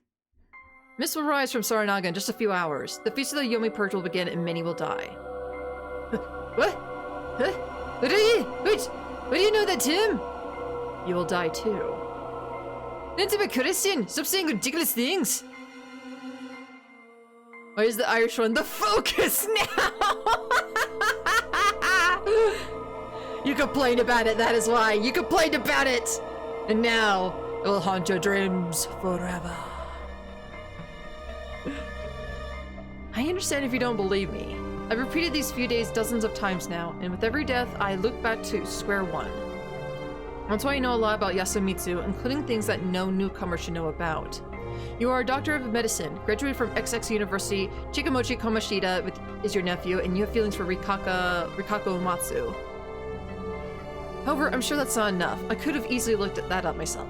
Mist will rise from Saranaga in just a few hours. The feast of the Yomi Purge will begin and many will die. What? Huh? What are you? Wait! What do you know that, Tim? You will die too. Answer my question! Stop saying ridiculous things! Why is the Irish one the focus now? You complained about it, that is why. You complained about it! And now, it will haunt your dreams forever. I understand if you don't believe me. I've repeated these few days dozens of times now, and with every death, I look back to square one. That's why I know a lot about Yasumitsu, including things that no newcomer should know about. You are a doctor of medicine, graduated from XX University. Chikamochi Komashita is your nephew, and you have feelings for Rikako Umatsu. However, I'm sure that's not enough. I could have easily looked that up myself.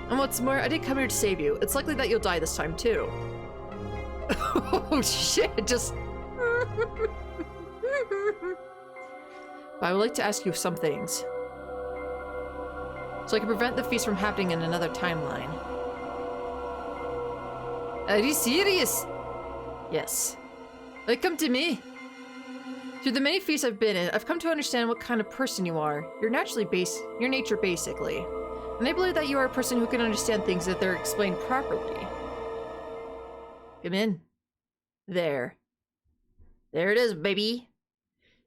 And what's more, I did come here to save you. It's likely that you'll die this time, too. Oh shit, just... But I would like to ask you some things. So I can prevent the feast from happening in another timeline. Are you serious? Yes. Come to me. Through the many feasts I've been in, I've come to understand what kind of person you are. Your nature basically. And I believe that you are a person who can understand things if they're explained properly. Come in. There. There it is, baby.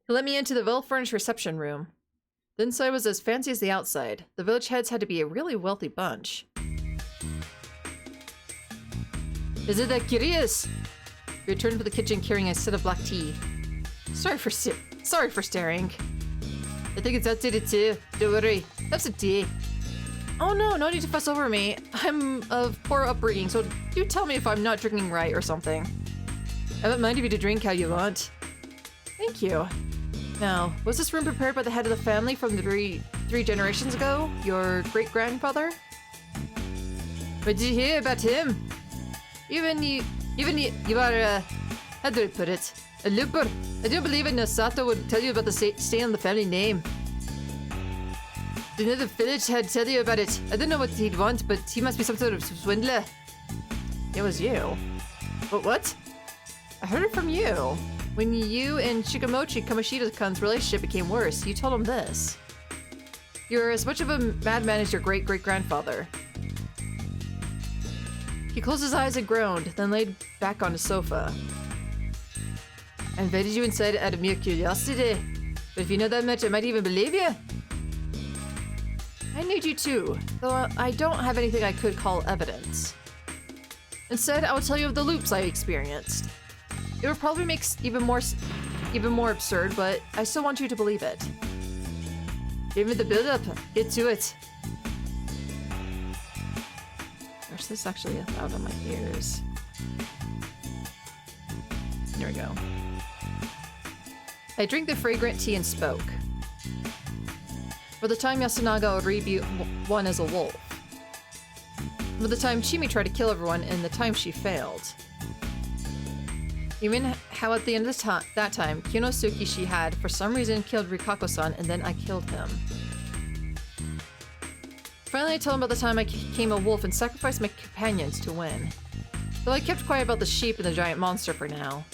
He let me into the well-furnished reception room. The inside was as fancy as the outside. The village heads had to be a really wealthy bunch. Is it that curious? He returned to the kitchen carrying a set of black tea. Sorry for staring. I think it's outdated too. Don't worry. Have some tea. Oh no, no need to fuss over me. I'm of poor upbringing, so do tell me if I'm not drinking right or something. I don't mind if you to drink how you want. Thank you. Now, was this room prepared by the head of the family from the three generations ago? Your great-grandfather? What did you hear about him? Even you are, how do I put it? A looper. I don't believe it. Nosato would tell you about the stain on the family name. Didn't the village head tell you about it? I don't know what he'd want, but he must be some sort of swindler. It was you. But what? I heard it from you. When you and Shikamochi Kamashita-kun's relationship became worse, you told him this. You're as much of a madman as your great-great-grandfather. He closed his eyes and groaned, then laid back on the sofa. I invited you inside out of mere curiosity. But if you know that much, I might even believe you. I need you too, though I don't have anything I could call evidence. Instead, I will tell you of the loops I experienced. It would probably make even more absurd, but I still want you to believe it. Give me the build-up. Get to it. Gosh, this is actually out on my ears. There we go. I drank the fragrant tea and spoke. For the time Yasunaga would rebuke one as a wolf. For the time Chimi tried to kill everyone, and the time she failed. Even how at the end of that time, Kyonosuke she had, for some reason, killed Rikako-san, and then I killed him. Finally, I told him about the time I became a wolf and sacrificed my companions to win. Though I kept quiet about the sheep and the giant monster for now.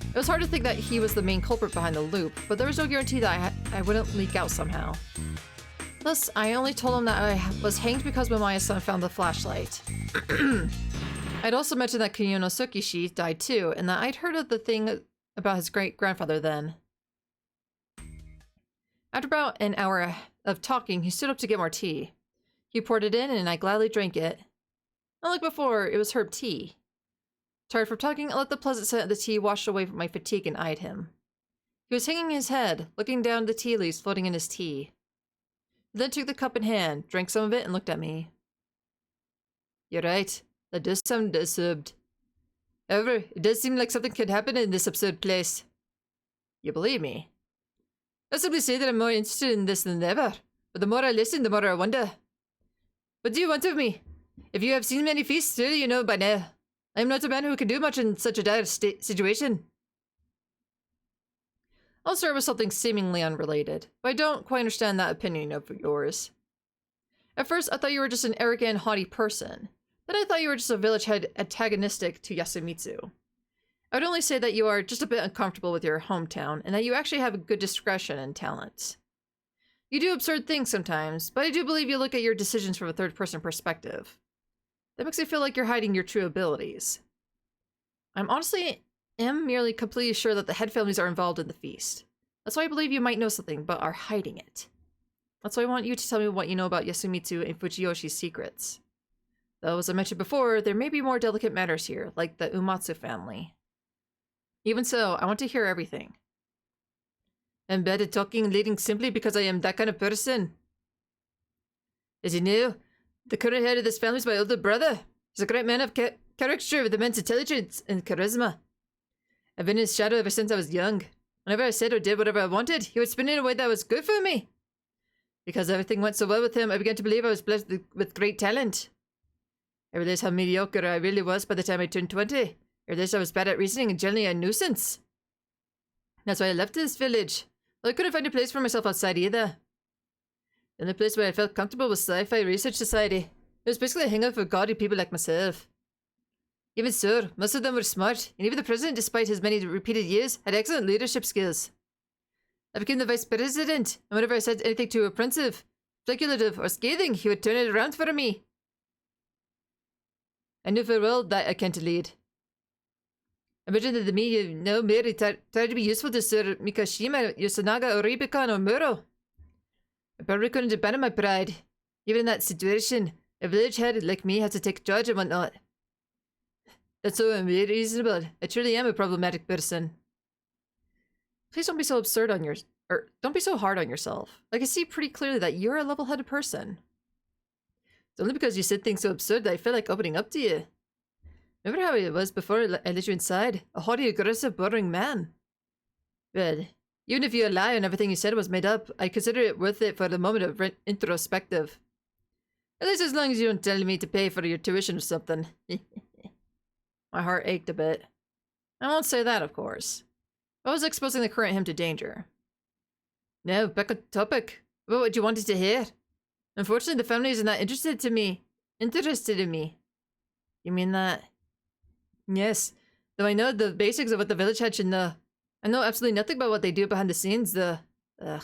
It was hard to think that he was the main culprit behind the loop, but there was no guarantee that I wouldn't leak out somehow. Thus, I only told him that I was hanged because Mamaia-san found the flashlight. I'd also mentioned that Kyonosuke died too, and that I'd heard of the thing about his great-grandfather then. After about an hour of talking, he stood up to get more tea. He poured it in, and I gladly drank it. Unlike before, it was herb tea. Tired from talking, I let the pleasant scent of the tea wash away my fatigue and eyed him. He was hanging his head, looking down at the tea leaves floating in his tea. He then took the cup in hand, drank some of it, and looked at me. You're right. That does sound absurd. However, it does seem like something could happen in this absurd place. You believe me? I simply say that I'm more interested in this than ever. But the more I listen, the more I wonder. What do you want of me? If you have seen many feasts, surely you know by now. I am not a man who can do much in such a dire situation. I'll start with something seemingly unrelated, but I don't quite understand that opinion of yours. At first, I thought you were just an arrogant, haughty person. Then I thought you were just a village head antagonistic to Yasumitsu. I would only say that you are just a bit uncomfortable with your hometown, and that you actually have a good discretion and talent. You do absurd things sometimes, but I do believe you look at your decisions from a third-person perspective. That makes me feel like you're hiding your true abilities. I'm honestly am merely completely sure that the head families are involved in the feast. That's why I believe you might know something, but are hiding it. That's why I want you to tell me what you know about Yasumitsu and Fujiyoshi's secrets. Though, as I mentioned before, there may be more delicate matters here, like the Umatsu family. Even so, I want to hear everything. I'm bad at talking and leading simply because I am that kind of person. As you know, the current head of this family is my older brother. He's a great man of character with immense intelligence and charisma. I've been in his shadow ever since I was young. Whenever I said or did whatever I wanted, he would spin it in a way that was good for me. Because everything went so well with him, I began to believe I was blessed with great talent. I realized how mediocre I really was by the time I turned 20. I realized I was bad at reasoning and generally a nuisance. That's why I left this village. Well, I couldn't find a place for myself outside either. The only place where I felt comfortable was Sci-Fi Research Society. It was basically a hangout for gaudy people like myself. Even so, most of them were smart, and even the president, despite his many repeated years, had excellent leadership skills. I became the vice president, and whenever I said anything too offensive, speculative, or scathing, he would turn it around for me. I knew very well that I can't lead. Imagine that me, you know, merely tried to be useful to Sir Mikashima, Yosanaga, or Ribicon, or Muro. I probably couldn't abandon my pride. Even in that situation, a village head like me has to take charge and whatnot. That's so unreasonable. I truly am a problematic person. Please don't be so absurd on don't be so hard on yourself. I can see pretty clearly that you're a level-headed person. It's only because you said things so absurd that I feel like opening up to you. Remember how it was before I let you inside? A haughty, aggressive, boring man. Well, even if you lie and everything you said was made up, I consider it worth it for the moment of introspective. At least as long as you don't tell me to pay for your tuition or something. My heart ached a bit. I won't say that, of course. I was exposing the current him to danger. Now, back on topic. About what you wanted to hear. Unfortunately, the family isn't that interested in me. You mean that? Yes. Though I know the basics of what the village head should know. I know absolutely nothing about what they do behind the scenes, though. Ugh.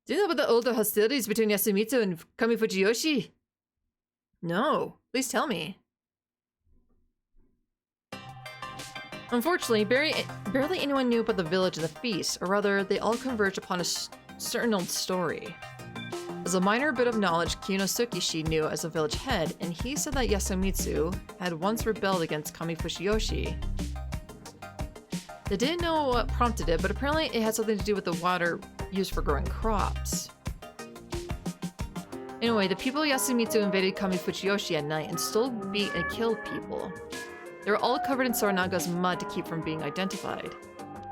Do you know about the older hostilities between Yasumitsu and Kami Fujiyoshi? No. Please tell me. Unfortunately, barely anyone knew about the village and the feast, or rather, they all converged upon a certain old story. As a minor bit of knowledge, Kinosuke knew as a village head, and he said that Yasumitsu had once rebelled against Kami Fujiyoshi. They didn't know what prompted it, but apparently it had something to do with the water used for growing crops. Anyway, the people of Yasumitsu invaded Kami Fujiyoshi at night and stole, beat, and killed people. They were all covered in Soranaga's mud to keep from being identified.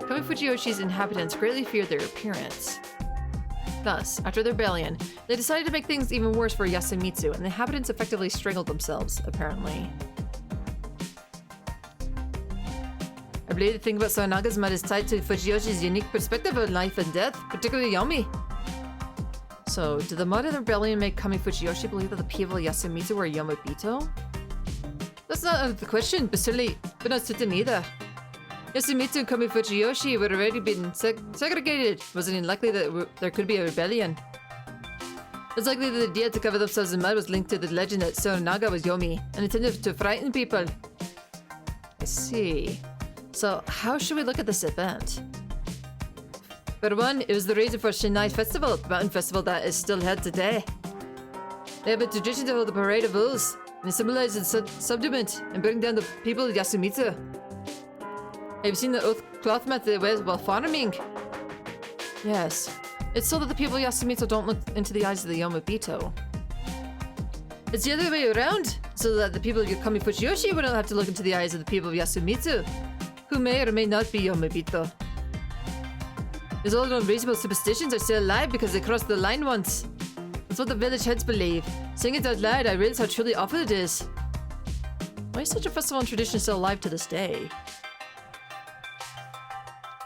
Kami Fujiyoshi's inhabitants greatly feared their appearance. Thus, after the rebellion, they decided to make things even worse for Yasumitsu, and the inhabitants effectively strangled themselves, apparently. I believe the thing about Soranaga's mud is tied to Fujiyoshi's unique perspective of life and death, particularly Yomi. So, did the mud of the rebellion make Kami Fujiyoshi believe that the people of Yasumitsu were Yomobito? That's not out of the question, but not certain either. Yasumitsu and Kami Fujiyoshi would already been segregated. It wasn't unlikely that there could be a rebellion. It's likely that the idea to cover themselves in mud was linked to the legend that Soranaga was Yomi and intended to frighten people. I see. So, how should we look at this event? For one, it was the reason for Shinai Festival, the mountain festival that is still held today. They have a tradition to hold a parade of bulls, and it symbolizes subdumment and bring down the people of Yasumitsu. Have you seen the oath cloth mat they wear while farming? Yes. It's so that the people of Yasumitsu don't look into the eyes of the Yomobito. It's the other way around. so that the people of Kami Fujiyoshi wouldn't have to look into the eyes of the people of Yasumitsu, who may or may not be Yomibito. These old unreasonable superstitions are still alive because they crossed the line once. That's what the village heads believe. Saying it out loud, I realize how truly awful it is. Why is such a festival and tradition still alive to this day?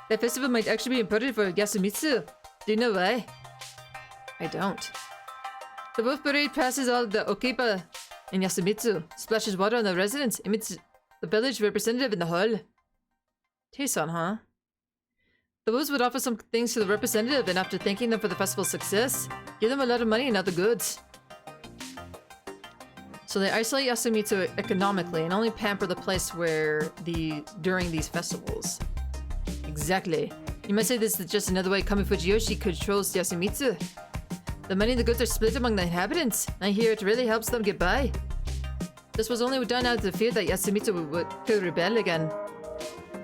That festival might actually be important for Yasumitsu. Do you know why? I don't. The wolf parade passes all the Okipa in Yasumitsu, splashes water on the residents, emits the village representative in the hall. Tason, huh? The wolves would offer some things to the representative, and after thanking them for the festival's success, give them a lot of money and other goods. So they isolate Yasumitsu economically and only pamper the place during these festivals. Exactly. You might say this is just another way Kami Fujiyoshi controls Yasumitsu. The money and the goods are split among the inhabitants. I hear it really helps them get by. This was only done out of the fear that Yasumitsu could rebel again.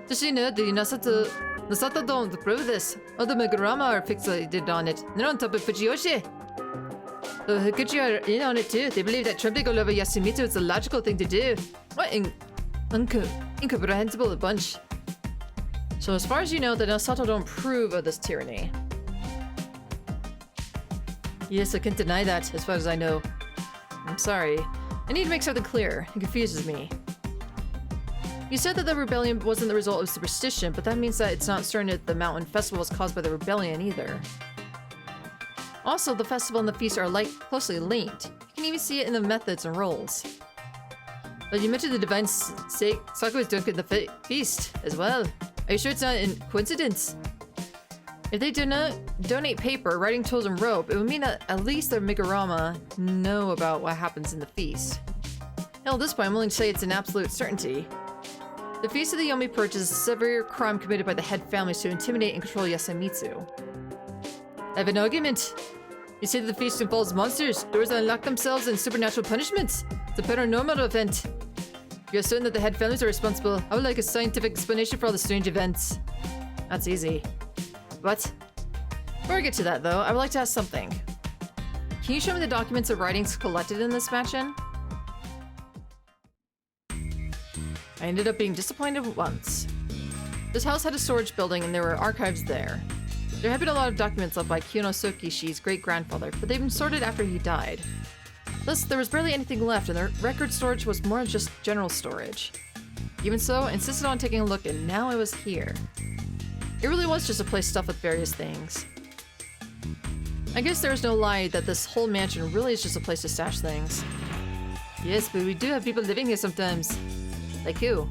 Just so you know, the Nosato don't approve of this. All the Megurama are fixated on it. They're on top of Fujiyoshi. The Hikuchi are in on it too. They believe that trampling all over Yasumitsu is the logical thing to do. What incomprehensible bunch. So as far as you know, the Nosato don't approve of this tyranny. Yes, I can't deny that, as far as I know. I'm sorry. I need to make something clear. It confuses me. You said that the rebellion wasn't the result of superstition, but that means that it's not certain that the mountain festival was caused by the rebellion either. Also, the festival and the feast are closely linked. You can even see it in the methods and roles. But you mentioned the divine sake Sakura's doing in the feast as well. Are you sure it's not a coincidence? If they do not donate paper, writing tools, and rope, it would mean that at least their Megurama know about what happens in the feast. Hell, at this point, I'm willing to say it's an absolute certainty. The Feast of the Yomi Purge is a severe crime committed by the head families to intimidate and control Yasumitsu. I have an argument. You say that the feast involves monsters, doors that unlock themselves, and supernatural punishments. It's a paranormal event. If you're certain that the head families are responsible, I would like a scientific explanation for all the strange events. That's easy. What? Before I get to that, though, I would like to ask something. Can you show me the documents or writings collected in this mansion? I ended up being disappointed once. This house had a storage building and there were archives there. There had been a lot of documents left by Kyonosukishi's great-grandfather, but they'd been sorted after he died. Thus, there was barely anything left and the record storage was more than just general storage. Even so, I insisted on taking a look and now I was here. It really was just a place stuffed with various things. I guess there is no lie that this whole mansion really is just a place to stash things. Yes, but we do have people living here sometimes. Like who?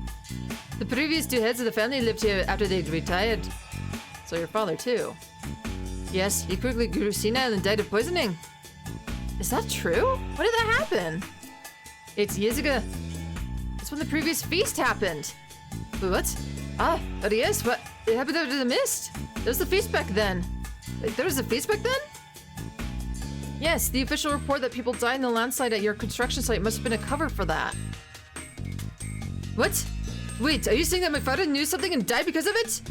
The previous two heads of the family lived here after they'd retired. So your father too. Yes, he quickly grew senile and died of poisoning. Is that true? When did that happen? 8 years ago. That's when the previous feast happened. What? Ah, but yes, what? It happened after the mist. There was the feast back then. Wait, there was a feast back then? Yes, the official report that people died in the landslide at your construction site must have been a cover for that. What? Wait, are you saying that my father knew something and died because of it?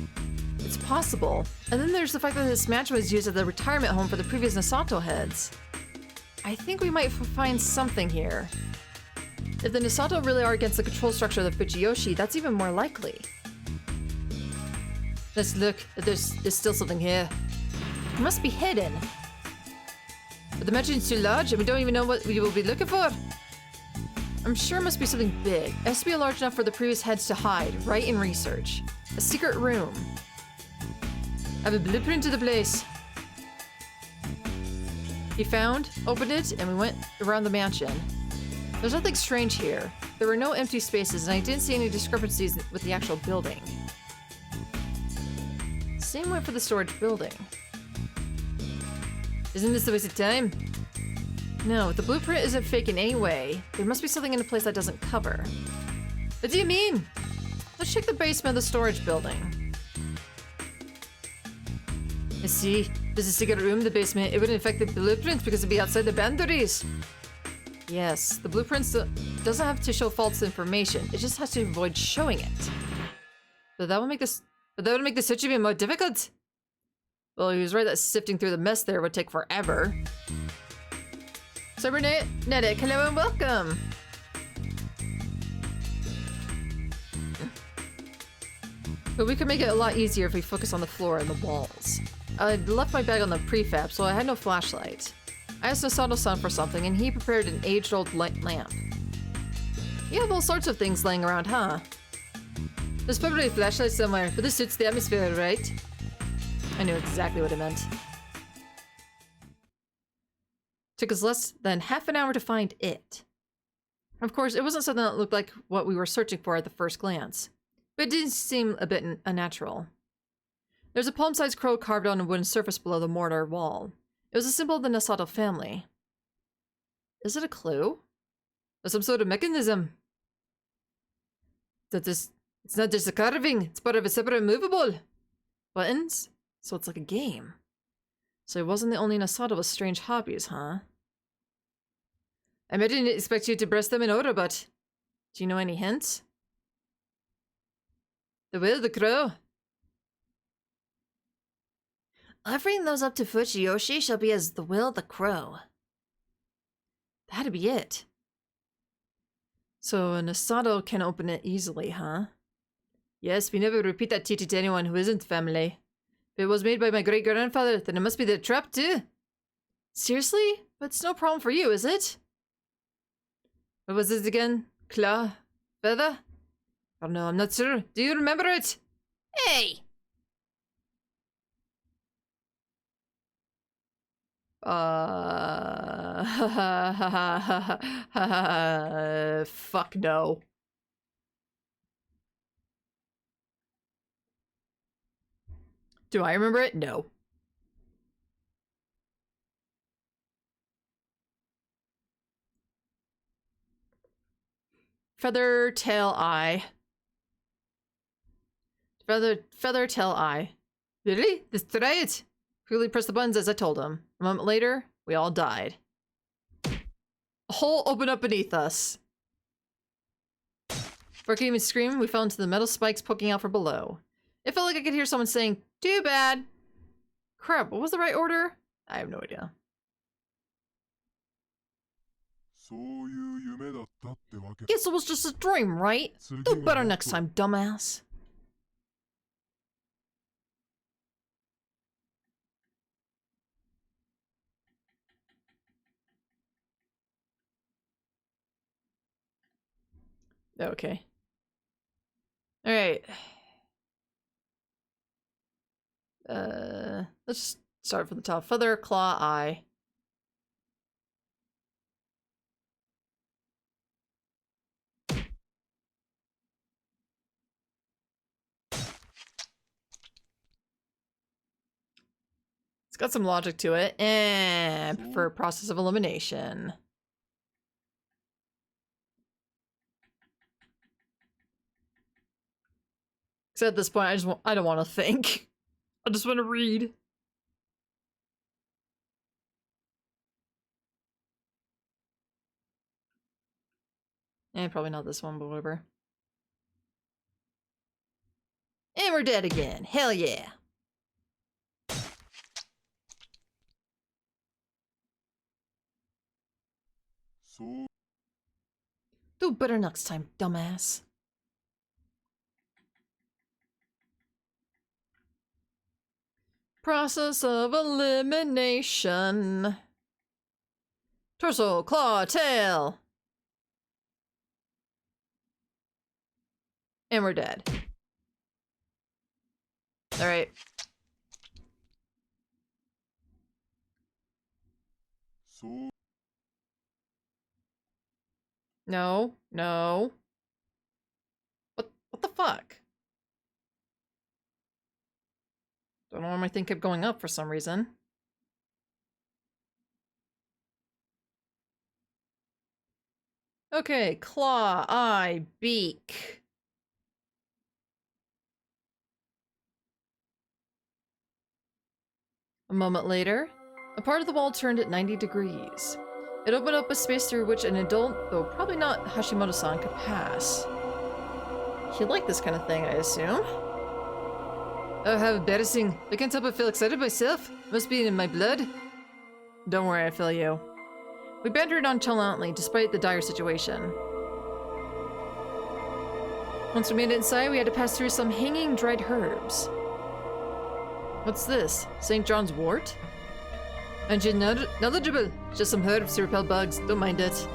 It's possible. And then there's the fact that this mansion was used as a retirement home for the previous Nosato heads. I think we might find something here. If the Nosato really are against the control structure of the Fujiyoshi, that's even more likely. Let's look. There's still something here. It must be hidden. But the mansion's too large and we don't even know what we will be looking for. I'm sure it must be something big. It has to be large enough for the previous heads to hide, right in research. A secret room. I have a blueprint to the place. He found, opened it, and we went around the mansion. There's nothing strange here. There were no empty spaces, and I didn't see any discrepancies with the actual building. Same went for the storage building. Isn't this a waste of time? No, the blueprint isn't fake in any way. There must be something in a place that doesn't cover. What do you mean? Let's check the basement of the storage building. I see. There's a secret room in the basement. It wouldn't affect the blueprint because it'd be outside the boundaries. Yes, the blueprint doesn't have to show false information. It just has to avoid showing it. But that would make the search even more difficult. Well, he was right that sifting through the mess there would take forever. Cybernetics, hello and welcome. But we could make it a lot easier if we focus on the floor and the walls. I left my bag on the prefab, so I had no flashlight. I asked Masato-san for something, and he prepared an age-old light lamp. You have all sorts of things laying around, huh? There's probably a flashlight somewhere, but this suits the atmosphere, right? I knew exactly what it meant. Took us less than half an hour to find it. Of course, it wasn't something that looked like what we were searching for at the first glance, but it did seem a bit unnatural. There's a palm-sized crow carved on a wooden surface below the mortar wall. It was a symbol of the Nasato family. Is it a clue? Or some sort of mechanism? It's not just a carving, it's part of a separate movable. Buttons? So it's like a game. So it wasn't the only Nasato with strange hobbies, huh? I didn't expect you to brush them in order, but... Do you know any hints? The will of the crow. Offering those up to Fujiyoshi shall be as the will of the crow. That'd be it. So Nasato can open it easily, huh? Yes, we never repeat that teaching to anyone who isn't family. If it was made by my great-grandfather, then it must be the trap too. Seriously? But it's no problem for you, is it? What was it again? Claw? Feather? Oh no, I'm not sure. Do you remember it? Hey! Fuck no. Do I remember it? No. Feather, tail, eye. Feather, tail, eye. Really? Let's try it. Quickly press the buttons as I told him. A moment later, we all died. A hole opened up beneath us. Before I could even scream, we fell into the metal spikes poking out from below. It felt like I could hear someone saying, "Too bad." Crap, what was the right order? I have no idea. Guess it was just a dream, right? Do better next time, dumbass. Okay. Alright. Let's just start from the top. Feather, claw, eye. It's got some logic to it. And prefer process of elimination. Because at this point, I don't want to think. I just want to read. Probably not this one, but whatever. And we're dead again. Hell yeah. Do better next time, dumbass. Process of elimination. Torso, claw, tail. And we're dead. Alright. No, no. What the fuck? Don't know why my thing kept going up for some reason. Okay, claw, eye, beak. A moment later, a part of the wall turned at 90 degrees. It opened up a space through which an adult, though probably not Hashimoto-san, could pass. He liked this kind of thing, I assume. Oh, how embarrassing. I can't help but feel excited myself. Must be in my blood. Don't worry, I feel you. We bantered nonchalantly, despite the dire situation. Once we made it inside, we had to pass through some hanging dried herbs. What's this? St. John's wort? And you're knowledgeable. Just some herbs to repel bugs. Don't mind it.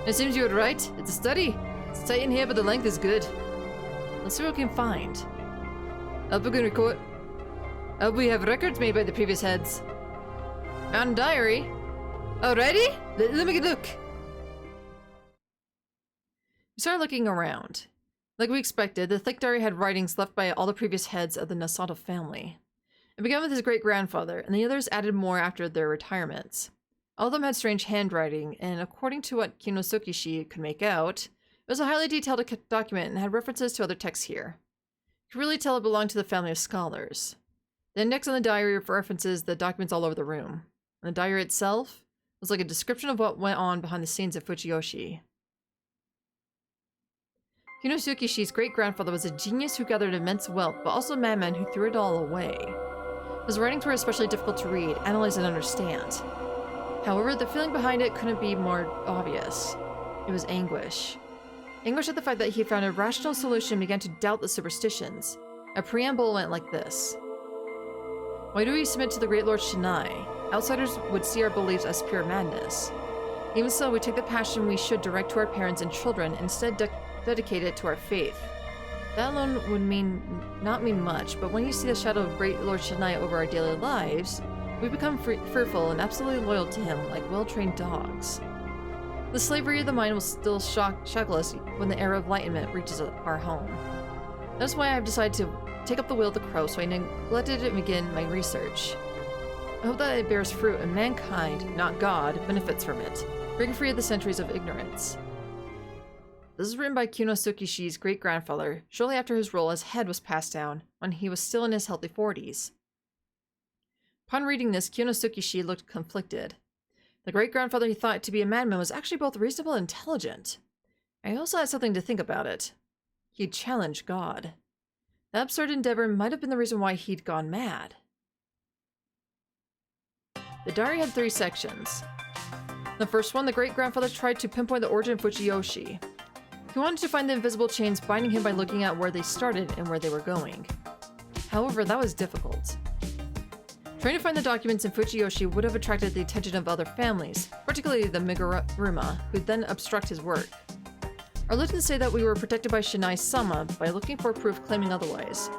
It seems you were right. It's a study. It's tight in here, but the length is good. Let's see what we can find. Alphagoon record. We have records made by the previous heads. Found diary. Already? Let me look. We started looking around. Like we expected, the thick diary had writings left by all the previous heads of the Nasato family. It began with his great-grandfather, and the others added more after their retirements. All of them had strange handwriting, and according to what Kinosuke could make out, it was a highly detailed document and had references to other texts here. You could really tell it belonged to the family of scholars. The index on the diary references the documents all over the room. And the diary itself was like a description of what went on behind the scenes at Fujiyoshi. Kinosuke great-grandfather was a genius who gathered immense wealth, but also a madman who threw it all away. His writings were especially difficult to read, analyze, and understand. However, the feeling behind it couldn't be more obvious. It was anguish. Anguish at the fact that he found a rational solution and began to doubt the superstitions. A preamble went like this. Why do we submit to the great Lord Shinai? Outsiders would see our beliefs as pure madness. Even so, we take the passion we should direct to our parents and children and instead dedicate it to our faith. That alone would not mean much, but when you see the shadow of great Lord Shinai over our daily lives, we become fearful and absolutely loyal to him like well-trained dogs. The slavery of the mind will still shackle us when the era of enlightenment reaches our home. That's why I've decided to take up the wheel of the crow, so I neglected to begin my research. I hope that it bears fruit and mankind, not God, benefits from it, breaking free of the centuries of ignorance. This is written by Kinosuke great-grandfather, shortly after his role as head was passed down, when he was still in his healthy 40s. Upon reading this, Kinosuke looked conflicted. The great-grandfather he thought to be a madman was actually both reasonable and intelligent. I also had something to think about it. He'd challenged God. That absurd endeavor might have been the reason why he'd gone mad. The diary had 3 sections. The first one, the great-grandfather tried to pinpoint the origin of Fujiyoshi. He wanted to find the invisible chains binding him by looking at where they started and where they were going. However, that was difficult. Trying to find the documents in Fujiyoshi would have attracted the attention of other families, particularly the Miguruma, who'd then obstruct his work. Our legends say that we were protected by Shinai-sama by looking for proof claiming otherwise.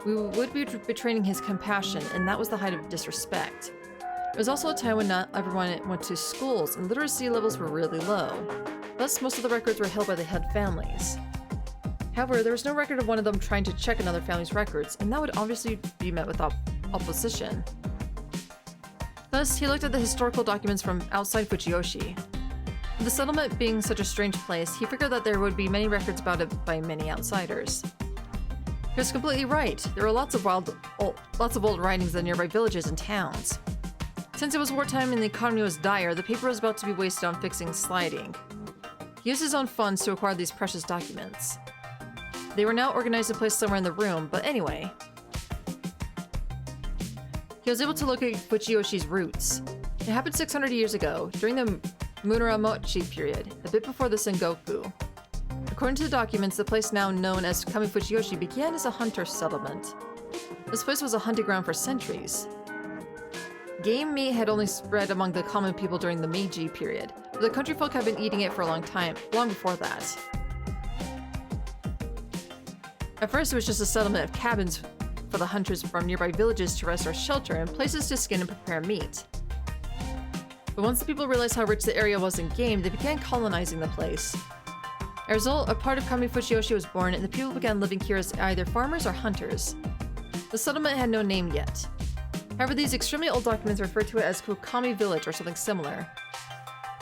We would be betraying his compassion, and that was the height of disrespect. It was also a time when not everyone went to schools and literacy levels were really low. Thus, most of the records were held by the head families. However, there was no record of one of them trying to check another family's records, and that would obviously be met with opposition. Thus, he looked at the historical documents from outside Fujiyoshi. With the settlement being such a strange place, he figured that there would be many records about it by many outsiders. He was completely right. There were lots of old writings in nearby villages and towns. Since it was wartime and the economy was dire, the paper was about to be wasted on fixing sliding. He used his own funds to acquire these precious documents. They were now organized and placed somewhere in the room, but anyway. He was able to locate Fujiyoshi's roots. It happened 600 years ago, during the Muromachi period, a bit before the Sengoku. According to the documents, the place now known as Kami Fujiyoshi began as a hunter settlement. This place was a hunting ground for centuries. Game meat had only spread among the common people during the Meiji period, but the country folk had been eating it for a long time, long before that. At first, it was just a settlement of cabins for the hunters from nearby villages to rest or shelter, and places to skin and prepare meat. But once the people realized how rich the area was in game, they began colonizing the place. As a result, a part of Kami Fujiyoshi was born, and the people began living here as either farmers or hunters. The settlement had no name yet. However, these extremely old documents refer to it as Okami Village or something similar.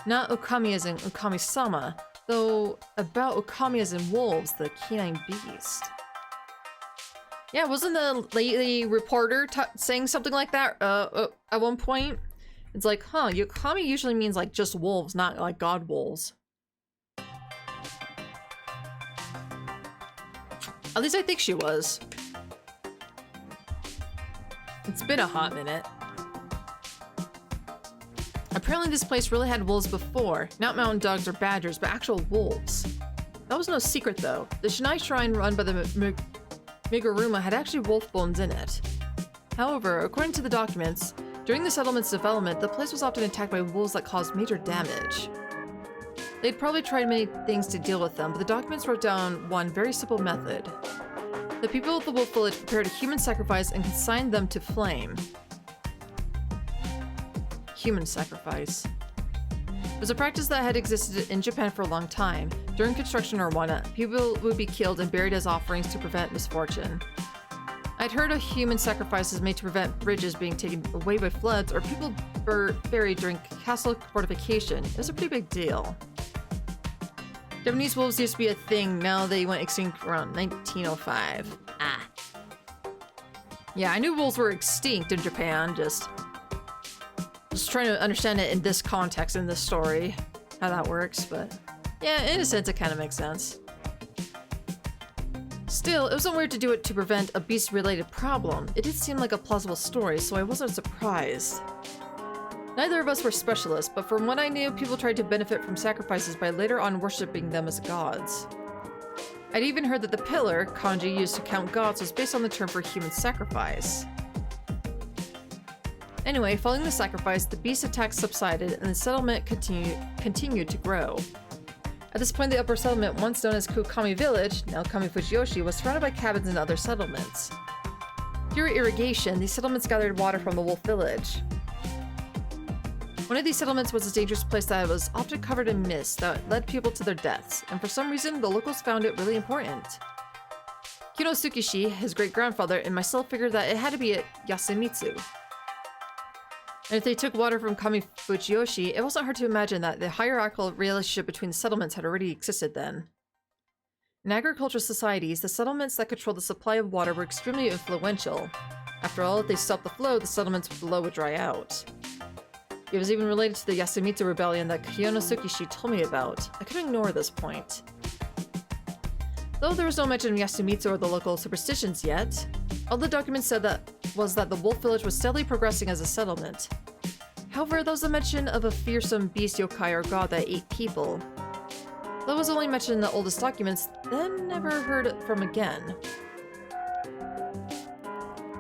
Not Okami as in Okami-sama, though about Okami as in wolves, the canine beast. Yeah, wasn't the lady reporter saying something like that at one point? It's like, huh, Okami usually means like just wolves, not like god wolves. At least I think she was. It's been a hot minute. Apparently this place really had wolves before, not mountain dogs or badgers, but actual wolves. That was no secret, though. The Shinai Shrine run by the Miguruma had actually wolf bones in it. However, according to the documents, during the settlement's development, the place was often attacked by wolves that caused major damage. They'd probably tried many things to deal with them, but the documents wrote down one very simple method. The people of the wolf village prepared a human sacrifice and consigned them to flame. Human sacrifice. It was a practice that had existed in Japan for a long time. During construction or whatnot, people would be killed and buried as offerings to prevent misfortune. I'd heard of human sacrifices made to prevent bridges being taken away by floods or people buried during castle fortification. It was a pretty big deal. Japanese wolves used to be a thing, now they went extinct around 1905. Ah. Yeah, I knew wolves were extinct in Japan, just trying to understand it in this context, in this story, how that works, but yeah, in a sense it kind of makes sense. Still, it wasn't weird to do it to prevent a beast-related problem. It did seem like a plausible story, so I wasn't surprised. Neither of us were specialists, but from what I knew, people tried to benefit from sacrifices by later on worshipping them as gods. I'd even heard that the pillar, kanji used to count gods, was based on the term for human sacrifice. Anyway, following the sacrifice, the beast attacks subsided and the settlement continued to grow. At this point, the upper settlement, once known as Kukami Village, now Kamifujiyoshi, was surrounded by cabins and other settlements. Through irrigation, these settlements gathered water from the wolf village. One of these settlements was a dangerous place that was often covered in mist that led people to their deaths, and for some reason, the locals found it really important. Kinosukishi, his great-grandfather, and myself figured that it had to be at Yasumitsu. And if they took water from Kamifujiyoshi, it wasn't hard to imagine that the hierarchical relationship between the settlements had already existed then. In agricultural societies, the settlements that controlled the supply of water were extremely influential. After all, if they stopped the flow, the settlements below would dry out. It was even related to the Yasumitsu rebellion that Kinosukishi told me about. I couldn't ignore this point. Though there was no mention of Yasumitsu or the local superstitions yet, all the documents said was that the wolf village was steadily progressing as a settlement. However, there was a mention of a fearsome beast yokai or god that ate people. That was only mentioned in the oldest documents, then never heard from again.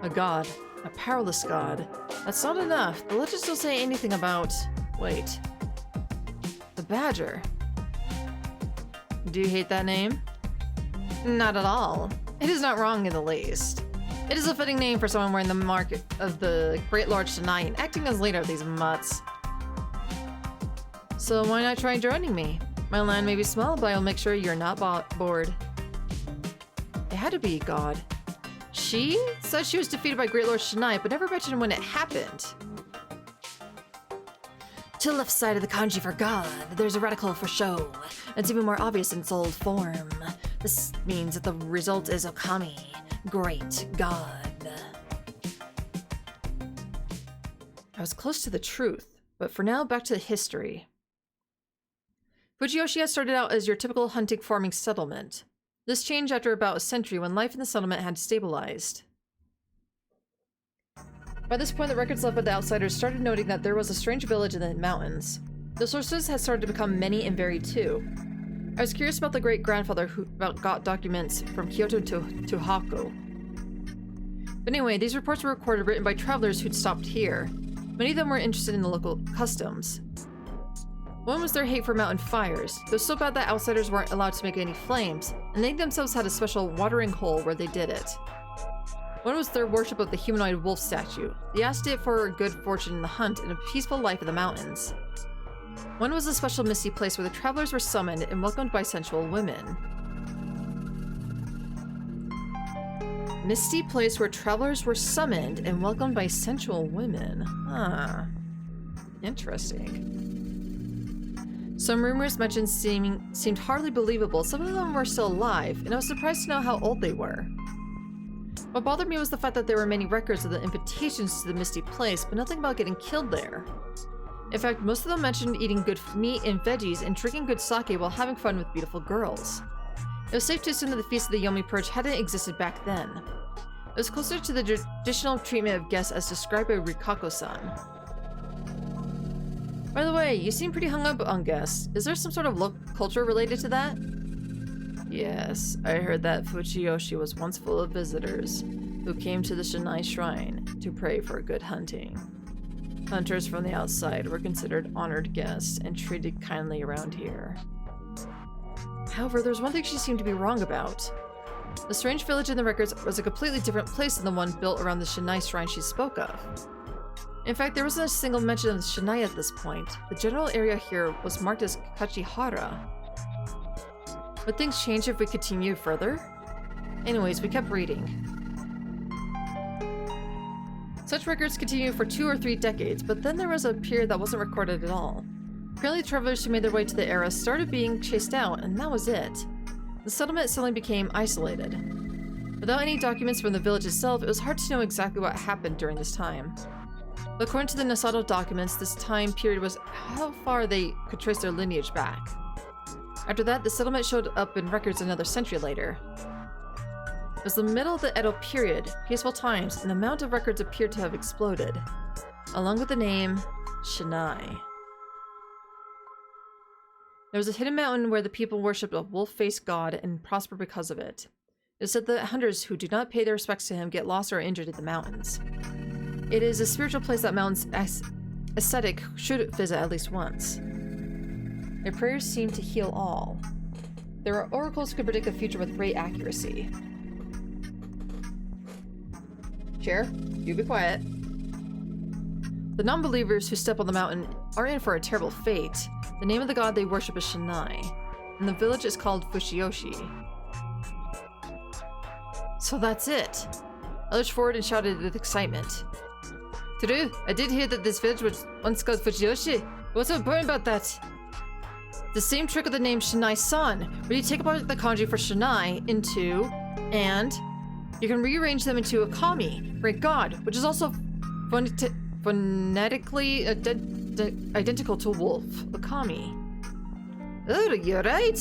A god. A powerless god. That's not enough. The legends don't say anything about... Wait. The Badger. Do you hate that name? Not at all. It is not wrong in the least. It is a fitting name for someone wearing the mark of the Great Lord Shinai and acting as leader of these mutts. So why not try joining me? My land may be small, but I'll make sure you're not bored. It had to be God. She said she was defeated by Great Lord Shinai, but never mentioned when it happened. To the left side of the kanji for God, there's a radical for show. It's even more obvious in its old form. This means that the result is Okami, great God. I was close to the truth, but for now, back to the history. Fujiyoshi had started out as your typical hunting farming settlement. This changed after about a century when life in the settlement had stabilized. By this point, the records left by the outsiders started noting that there was a strange village in the mountains. The sources had started to become many and varied too. I was curious about the great-grandfather who got documents from Kyoto to Tohoku. But anyway, these reports were recorded written by travelers who'd stopped here. Many of them were interested in the local customs. One was their hate for mountain fires. It was so bad that outsiders weren't allowed to make any flames, and they themselves had a special watering hole where they did it. One was their worship of the humanoid wolf statue. They asked it for good fortune in the hunt and a peaceful life in the mountains. One was a special misty place where the travelers were summoned and welcomed by sensual women. Misty place where travelers were summoned and welcomed by sensual women. Huh. Interesting. Some rumors mentioned seemed hardly believable. Some of them were still alive, and I was surprised to know how old they were. What bothered me was the fact that there were many records of the invitations to the misty place, but nothing about getting killed there. In fact, most of them mentioned eating good meat and veggies and drinking good sake while having fun with beautiful girls. It was safe to assume that the Feast of the Yomi Purge hadn't existed back then. It was closer to the traditional treatment of guests as described by Rikako-san. By the way, you seem pretty hung up on guests. Is there some sort of local culture related to that? Yes, I heard that Fujiyoshi was once full of visitors who came to the Shinai Shrine to pray for good hunting. Hunters from the outside were considered honored guests and treated kindly around here. However, there's one thing she seemed to be wrong about. The strange village in the records was a completely different place than the one built around the Shinai Shrine she spoke of. In fact, there wasn't a single mention of the Shinai at this point. The general area here was marked as Kachihara. Would things change if we continued further? Anyways, we kept reading. Such records continued for 2 or 3 decades, but then there was a period that wasn't recorded at all. Apparently, travelers who made their way to the era started being chased out, and that was it. The settlement suddenly became isolated. Without any documents from the village itself, it was hard to know exactly what happened during this time. But according to the Nasato documents, this time period was how far they could trace their lineage back. After that, the settlement showed up in records another century later. It was the middle of the Edo period, peaceful times, and the amount of records appeared to have exploded, along with the name Shinai. There was a hidden mountain where the people worshipped a wolf-faced god and prospered because of it. It is said that hunters who do not pay their respects to him get lost or injured in the mountains. It is a spiritual place that mountains ascetic should visit at least once. Their prayers seem to heal all. There are oracles who can predict the future with great accuracy. Chair, you be quiet. The non-believers who step on the mountain are in for a terrible fate. The name of the god they worship is Shinai, and the village is called Fujiyoshi. So that's it. I lurched forward and shouted with excitement. True, I did hear that this village was once called Fujiyoshi. What's so important about that? The same trick of the name Shinai-san, where you take apart the kanji for Shinai into, and you can rearrange them into a kami, great god, which is also phonetically identical to wolf, a kami. Oh, you're right.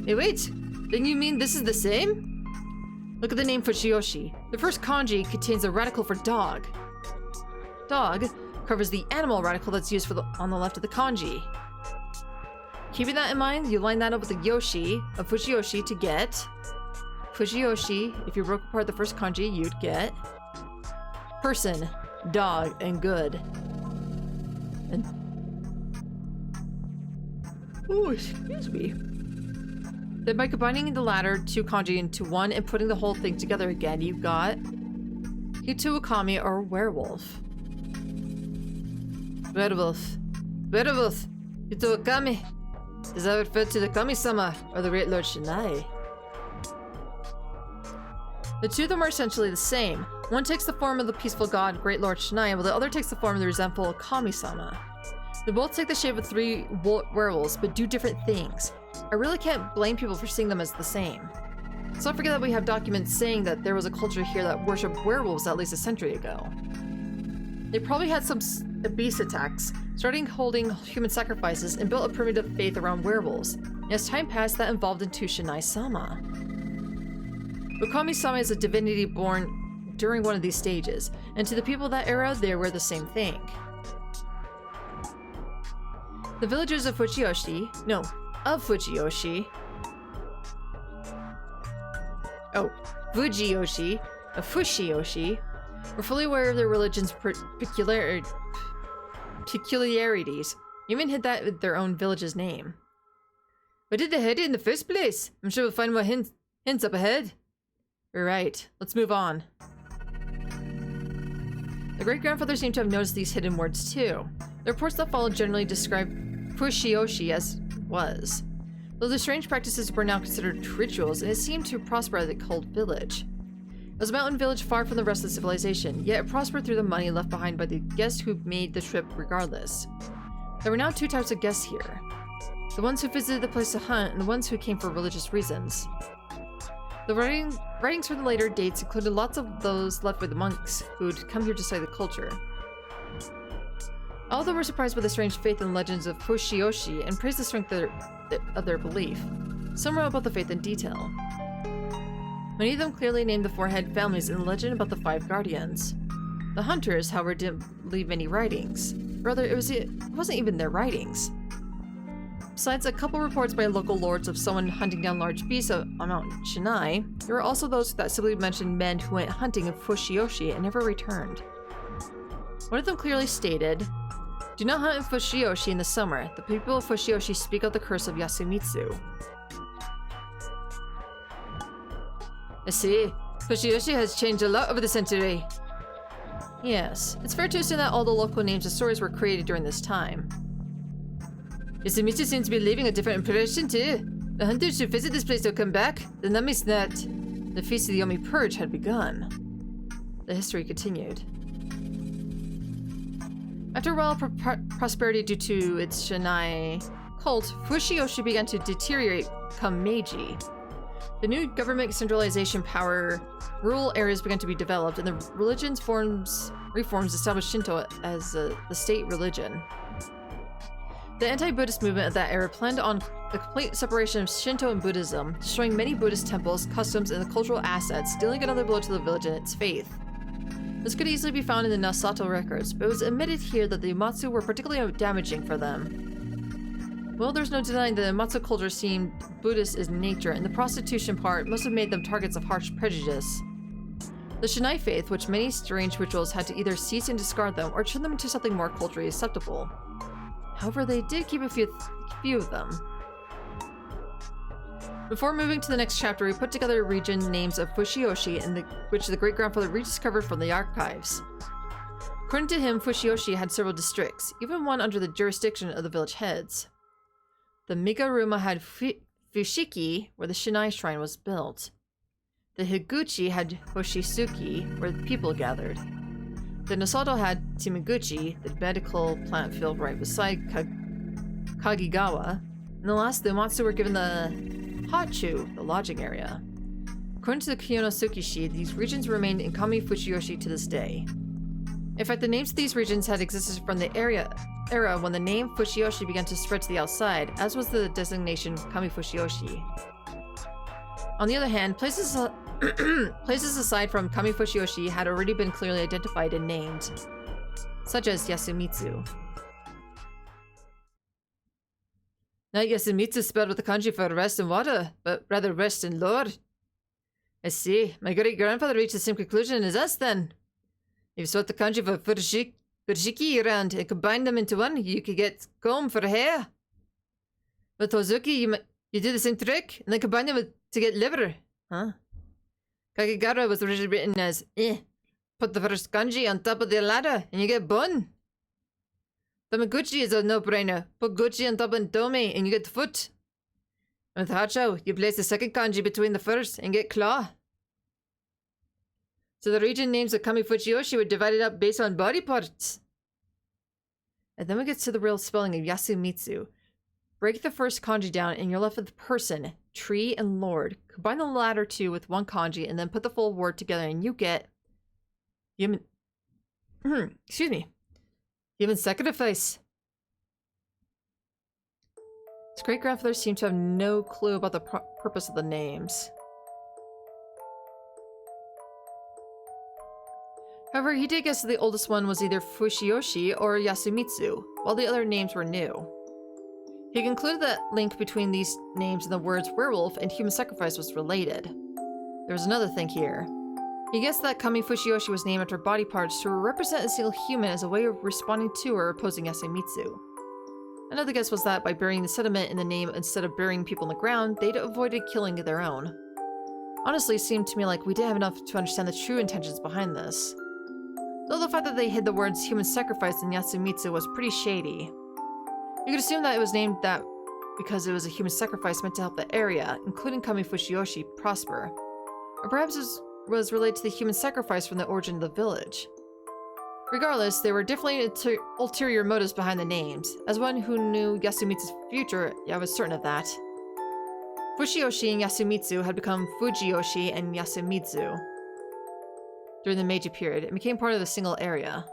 Hey, wait, then you mean this is the same? Look at the name Fujiyoshi. The first kanji contains a radical for dog. Dog covers the animal radical that's used on the left of the kanji. Keeping that in mind, you line that up with the yoshi of Fujiyoshi to get Fujiyoshi. If you broke apart the first kanji, you'd get person, dog, and good. And oh, excuse me. Then by combining the latter two kanji into one and putting the whole thing together again, you got Hituokami or werewolf. Werewolf. Werewolf. Hituokami. Is that referred to the Kami-sama or the Great Lord Shinai? The two of them are essentially the same. One takes the form of the peaceful god Great Lord Shinai, while the other takes the form of the resentful Kami-sama. They both take the shape of 3 werewolves, but do different things. I really can't blame people for seeing them as the same. Let's not forget that we have documents saying that there was a culture here that worshipped werewolves at least a century ago. They probably had some beast attacks, starting holding human sacrifices, and built a primitive faith around werewolves. And as time passed, that evolved into Shinai-sama. Okami-sama is a divinity born during one of these stages, and to the people of that era, they were the same thing. The villagers of Fujiyoshi, Fujiyoshi, were fully aware of their religion's peculiarities, even hid that with their own village's name. Why did they hide it in the first place? I'm sure we'll find more hints up ahead. You're right, let's move on. The great-grandfather seemed to have noticed these hidden words too. The reports that followed generally described Fujiyoshi as was, though the strange practices were now considered rituals, and it seemed to prosper as a cold village. It was a mountain village far from the rest of civilization, yet it prospered through the money left behind by the guests who made the trip regardless. There were now 2 types of guests here. The ones who visited the place to hunt, and the ones who came for religious reasons. The writings from the later dates included lots of those left by the monks who'd come here to study the culture. All of them were surprised by the strange faith and legends of Fujiyoshi and praised the strength of their belief. Some wrote about the faith in detail. Many of them clearly named the 4 head families in the legend about the 5 guardians. The hunters, however, didn't leave any writings. Rather, it wasn't even their writings. Besides a couple reports by local lords of someone hunting down large beasts on Mount Shinai, there were also those that simply mentioned men who went hunting in Fushioshi and never returned. One of them clearly stated, "Do not hunt in Fushioshi in the summer. The people of Fushioshi speak of the curse of Yasumitsu." I see. Fushioshi has changed a lot over the century. Yes, it's fair to assume that all the local names and stories were created during this time. Yasumitsu seems to be leaving a different impression too. The hunters who visit this place will come back. The numbers not. The Feast of the Yomi Purge had begun. The history continued. After a while of prosperity due to its Shinai cult, Fushioshi began to deteriorate come Meiji. The new government centralization power, rural areas began to be developed, and the religion's reforms established Shinto as the state religion. The anti-Buddhist movement of that era planned on the complete separation of Shinto and Buddhism, destroying many Buddhist temples, customs, and the cultural assets, dealing another blow to the village and its faith. This could easily be found in the Nasato records, but it was admitted here that the Umatsu were particularly damaging for them. Well, there's no denying that the Umatsu culture seemed Buddhist in nature, and the prostitution part must have made them targets of harsh prejudice. The Shinai faith, which many strange rituals had to either cease and discard them, or turn them into something more culturally acceptable. However, they did keep a few of them. Before moving to the next chapter, we put together region names of Fushioshi, which the great-grandfather rediscovered from the archives. According to him, Fushioshi had several districts, even one under the jurisdiction of the village heads. The Migaruma had Fushiki, where the Shinai shrine was built. The Higuchi had Hoshisuki, where the people gathered. The Nosoto had Timiguchi, the medical plant field right beside Kagigawa. And the last, the Umatsu were given the Hachu, the lodging area. According to the Kyonosukishi, these regions remained in Kami Fushioshi to this day. In fact, the names of these regions had existed from the era when the name Fushioshi began to spread to the outside, as was the designation Kami Fushioshi. On the other hand, places aside from Kami Fushioshi had already been clearly identified and named, such as Yasumitsu. Not Yasumitsu spelled with the kanji for rest and water, but rather rest and lore. I see. My great-grandfather reached the same conclusion as us then. If you swapped the kanji for Fushiki around and combined them into one, you could get comb for hair. With Hozuki, you do the same trick, and then combine them to get liver. Huh? Kagegara was originally written as, put the first kanji on top of the ladder, and you get bun. Tamaguchi is a no-brainer. Put Guchi on top of Dome, and you get foot. And with Hachao, you place the second kanji between the first, and get claw. So the region names of Kami Fushioshi were divided up based on body parts. And then we get to the real spelling of Yasumitsu. Break the first kanji down, and you're left with person, tree, and lord. Combine the latter two with one kanji, and then put the full word together, and you get human. Excuse me. Human sacrifice. His great-grandfather seemed to have no clue about the purpose of the names. However, he did guess that the oldest one was either Fushioshi or Yasumitsu, while the other names were new. He concluded that link between these names and the words werewolf and human sacrifice was related. There was another thing here. He guessed that Kami Fushioshi was named after body parts to represent a single human as a way of responding to or opposing Yasumitsu. Another guess was that by burying the sediment in the name instead of burying people in the ground, they'd avoided killing their own. Honestly, it seemed to me like we didn't have enough to understand the true intentions behind this. Though the fact that they hid the words human sacrifice in Yasumitsu was pretty shady. You could assume that it was named that because it was a human sacrifice meant to help the area, including Kami Fushioshi, prosper. Or perhaps it was related to the human sacrifice from the origin of the village. Regardless, there were definitely ulterior motives behind the names. As one who knew Yasumitsu's future, I was certain of that. Fushioshi and Yasumitsu had become Fujiyoshi and Yasumitsu during the Meiji period and became part of a single area.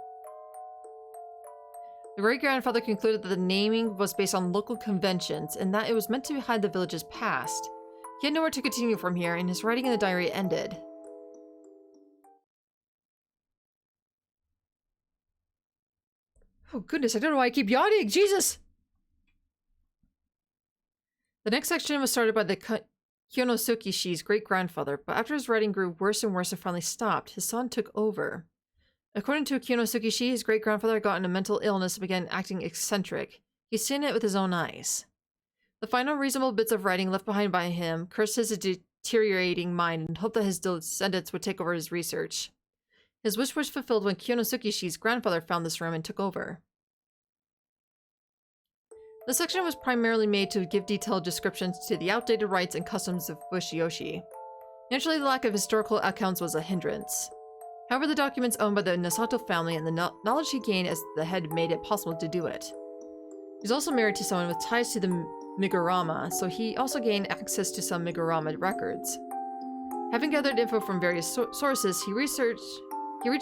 The great-grandfather concluded that the naming was based on local conventions and that it was meant to hide the village's past. He had nowhere to continue from here, and his writing in the diary ended. Oh goodness, I don't know why I keep yawning! Jesus! The next section was started by the Kyonosuke-shi's great-grandfather, but after his writing grew worse and worse and finally stopped, his son took over. According to Kyonosuke-shi, his great-grandfather got into a mental illness and began acting eccentric. He's seen it with his own eyes. The final reasonable bits of writing left behind by him cursed his deteriorating mind and hoped that his descendants would take over his research. His wish was fulfilled when Kyonosuke-shi's grandfather found this room and took over. This section was primarily made to give detailed descriptions to the outdated rites and customs of Fushioshi. Naturally, the lack of historical accounts was a hindrance. However, the documents owned by the Nasato family and the knowledge he gained as the head made it possible to do it. He's also married to someone with ties to the Migurama, so he also gained access to some Migurama records. Having gathered info from various sources, he reached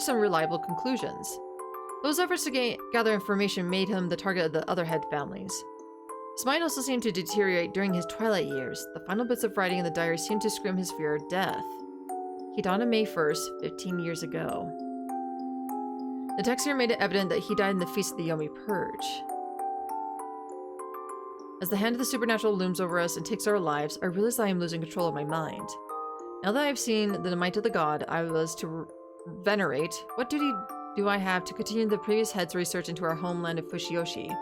some reliable conclusions. Those efforts to gather information made him the target of the other head families. His mind also seemed to deteriorate during his twilight years. The final bits of writing in the diary seemed to scream his fear of death. He died on May 1st, 15 years ago. The text here made it evident that he died in the Feast of the Yomi Purge. As the hand of the supernatural looms over us and takes our lives, I realize that I am losing control of my mind. Now that I have seen the might of the god I was to venerate, what duty do I have to continue the previous head's research into our homeland of Fushioshi?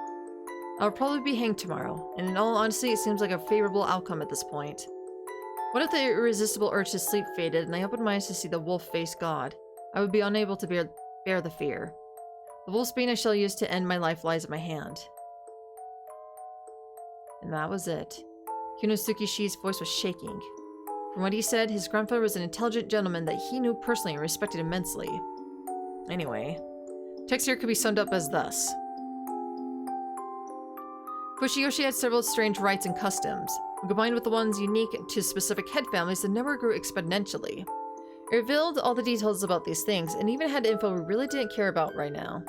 I'll probably be hanged tomorrow, and in all honesty, it seems like a favorable outcome at this point. What if the irresistible urge to sleep faded and I opened my eyes to see the wolf-faced god? I would be unable to bear the fear. The wolf's bane I shall use to end my life lies at my hand. And that was it. Kyonosuke-shi's voice was shaking. From what he said, his grandfather was an intelligent gentleman that he knew personally and respected immensely. Anyway, text here could be summed up as thus. Fushioshi had several strange rites and customs. When combined with the ones unique to specific head families, the number grew exponentially. It revealed all the details about these things, and even had info we really didn't care about right now.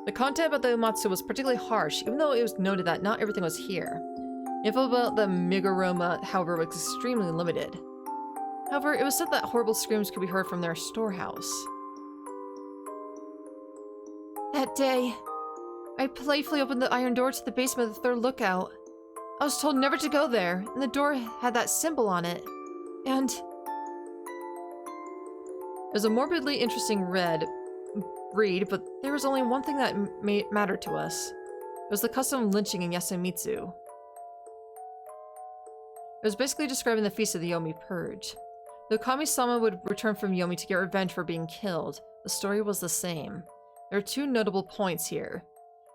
The content about the Umatsu was particularly harsh, even though it was noted that not everything was here. Info about the Migurama, however, was extremely limited. However, it was said that horrible screams could be heard from their storehouse. That day, I playfully opened the iron door to the basement of the third lookout. I was told never to go there, and the door had that symbol on it. And... It was a morbidly interesting read, but there was only one thing that mattered to us. It was the custom of lynching in Yasumitsu. It was basically describing the Feast of the Yomi Purge. Though Kami-sama would return from Yomi to get revenge for being killed, the story was the same. There are two notable points here.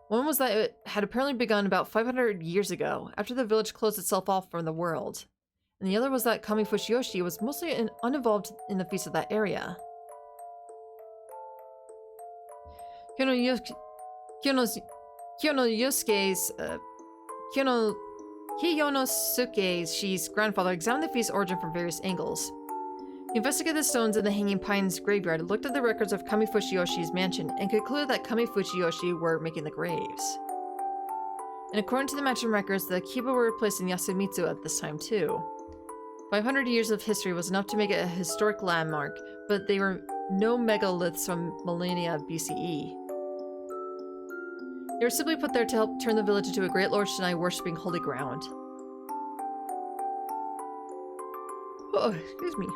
One was that it had apparently begun about 500 years ago, after the village closed itself off from the world. And the other was that Kami Fushioshi was mostly uninvolved in the feast of that area. Kyonosuke's grandfather examined the feast's origin from various angles. He investigated the stones in the Hanging Pines graveyard, looked at the records of Kami Fushiyoshi's mansion, and concluded that Kami Fushiyoshi were making the graves. And according to the mansion records, the Kiba were placed in Yasumitsu at this time too. 500 years of history was enough to make it a historic landmark, but they were no megaliths from millennia BCE. They were simply put there to help turn the village into a great Lord Shinai worshipping holy ground. Oh, excuse me.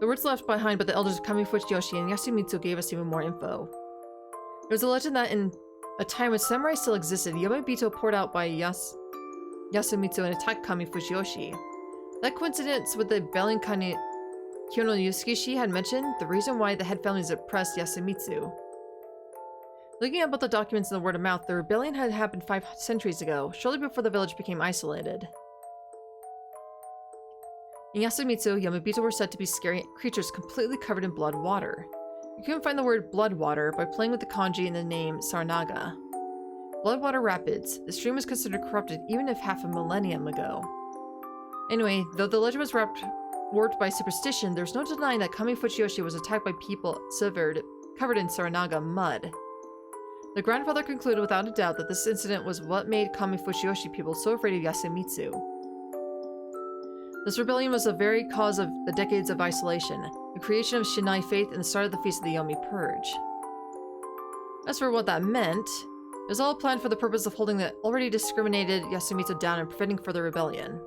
The words left behind by the elders of Kami Fujiyoshi and Yasumitsu gave us even more info. There was a legend that in a time when samurai still existed, Yomibito poured out by Yasumitsu and attacked Kami Fujiyoshi. That coincidence with the Belling Kyonosuke-shi had mentioned the reason why the head families oppressed Yasumitsu. Looking at both the documents and the word of mouth, the rebellion had happened 5 centuries ago, shortly before the village became isolated. In Yasumitsu, Yomibito were said to be scary creatures completely covered in blood water. You couldn't find the word blood water by playing with the kanji in the name Saranaga. Bloodwater Rapids. The stream was considered corrupted even if half a millennium ago. Anyway, though the legend was warped by superstition, there's no denying that Kami Fujiyoshi was attacked by people covered in Saranaga mud. The grandfather concluded without a doubt that this incident was what made Kami Fujiyoshi people so afraid of Yasumitsu. This rebellion was the very cause of the decades of isolation, the creation of Shinai faith, and the start of the Feast of the Yomi Purge. As for what that meant, It was all planned for the purpose of holding the already discriminated Yasumitsu down and preventing further rebellion.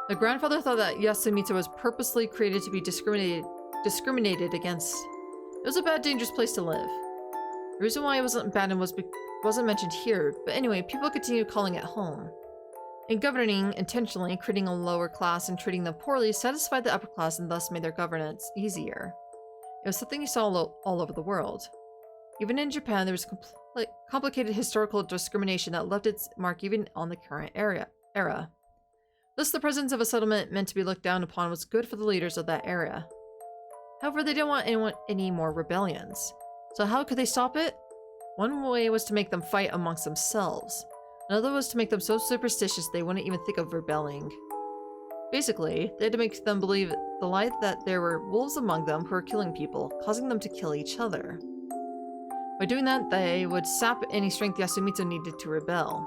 The grandfather thought that Yasumitsu was purposely created to be discriminated against. It was a bad, dangerous place to live. The reason why it wasn't abandoned wasn't mentioned here, but anyway, people continued calling it home. And governing intentionally, creating a lower class and treating them poorly, satisfied the upper class and thus made their governance easier. It was something you saw all over the world. Even in Japan, there was complicated historical discrimination that left its mark even on the current era. Thus, the presence of a settlement meant to be looked down upon was good for the leaders of that era. However, they didn't want any more rebellions. So how could they stop it? One way was to make them fight amongst themselves. Another was to make them so superstitious they wouldn't even think of rebelling. Basically, they had to make them believe the lie that there were wolves among them who were killing people, causing them to kill each other. By doing that, they would sap any strength Yasumitsu needed to rebel.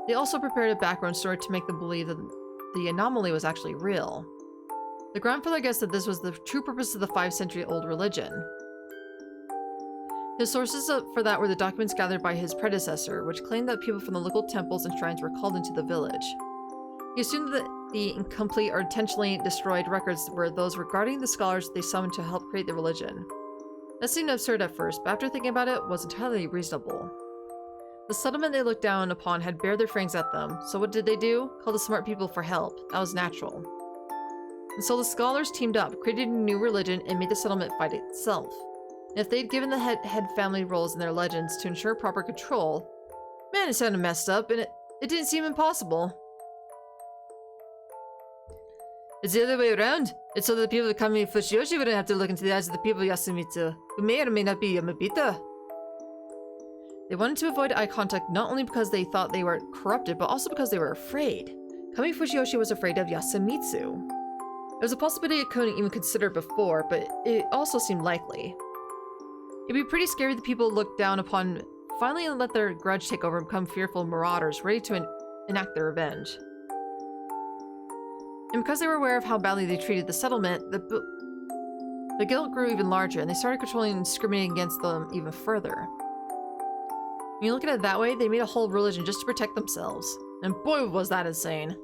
They also prepared a background story to make them believe that the anomaly was actually real. The grandfather guessed that this was the true purpose of the 5-century-old religion. His sources for that were the documents gathered by his predecessor, which claimed that people from the local temples and shrines were called into the village. He assumed that the incomplete or intentionally destroyed records were those regarding the scholars they summoned to help create the religion. That seemed absurd at first, but after thinking about it, was entirely reasonable. The settlement they looked down upon had bared their fangs at them, so what did they do? Call the smart people for help. That was natural. And so the scholars teamed up, created a new religion, and made the settlement fight itself. And if they'd given the head family roles in their legends to ensure proper control, man, it sounded messed up, and it didn't seem impossible. It's the other way around. It's so that the people of Kami Fushioshi wouldn't have to look into the eyes of the people of Yasumitsu, who may or may not be Yamabita. They wanted to avoid eye contact not only because they thought they were corrupted, but also because they were afraid. Kami Fushioshi was afraid of Yasumitsu. It was a possibility it couldn't even consider before, but it also seemed likely. It'd be pretty scary if the people looked down upon finally let their grudge take over and become fearful marauders ready to enact their revenge. And because they were aware of how badly they treated the settlement, the guilt grew even larger, and they started controlling and discriminating against them even further. When you look at it that way, they made a whole religion just to protect themselves. And boy, was that insane.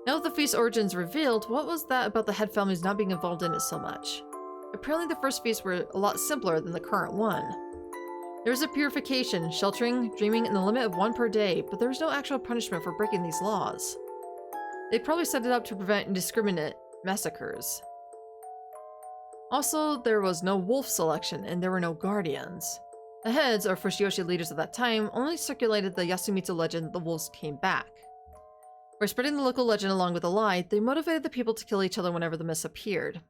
Now that the feast's origins revealed, what was that about the head families not being involved in it so much? Apparently the first feasts were a lot simpler than the current one. There was a purification, sheltering, dreaming, and the limit of 1 per day, but there was no actual punishment for breaking these laws. They probably set it up to prevent indiscriminate massacres. Also, there was no wolf selection, and there were no guardians. The heads, or Fushioshi leaders of that time, only circulated the Yasumitsu legend that the wolves came back. By spreading the local legend along with the lie, they motivated the people to kill each other whenever the mist appeared.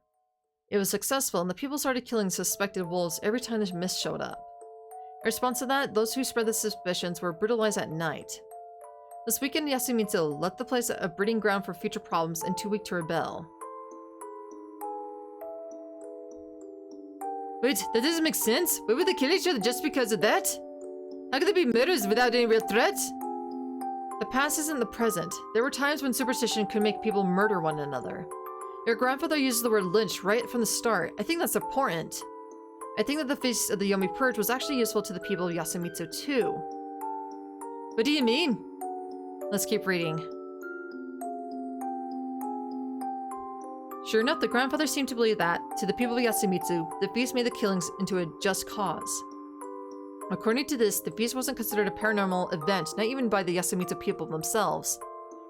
It was successful, and the people started killing suspected wolves every time the mist showed up. In response to that, those who spread the suspicions were brutalized at night. This weakened Yasumitsu, left the place a breeding ground for future problems and too weak to rebel. Wait, that doesn't make sense. Why would they kill each other just because of that? How could they be murderers without any real threat? The past isn't the present. There were times when superstition could make people murder one another. Your grandfather uses the word lynch right from the start. I think that's important. I think that the Feast of the Yomi Purge was actually useful to the people of Yasumitsu too. What do you mean? Let's keep reading. Sure enough, the grandfather seemed to believe that, to the people of Yasumitsu, the feast made the killings into a just cause. According to this, the feast wasn't considered a paranormal event, not even by the Yasumitsu people themselves.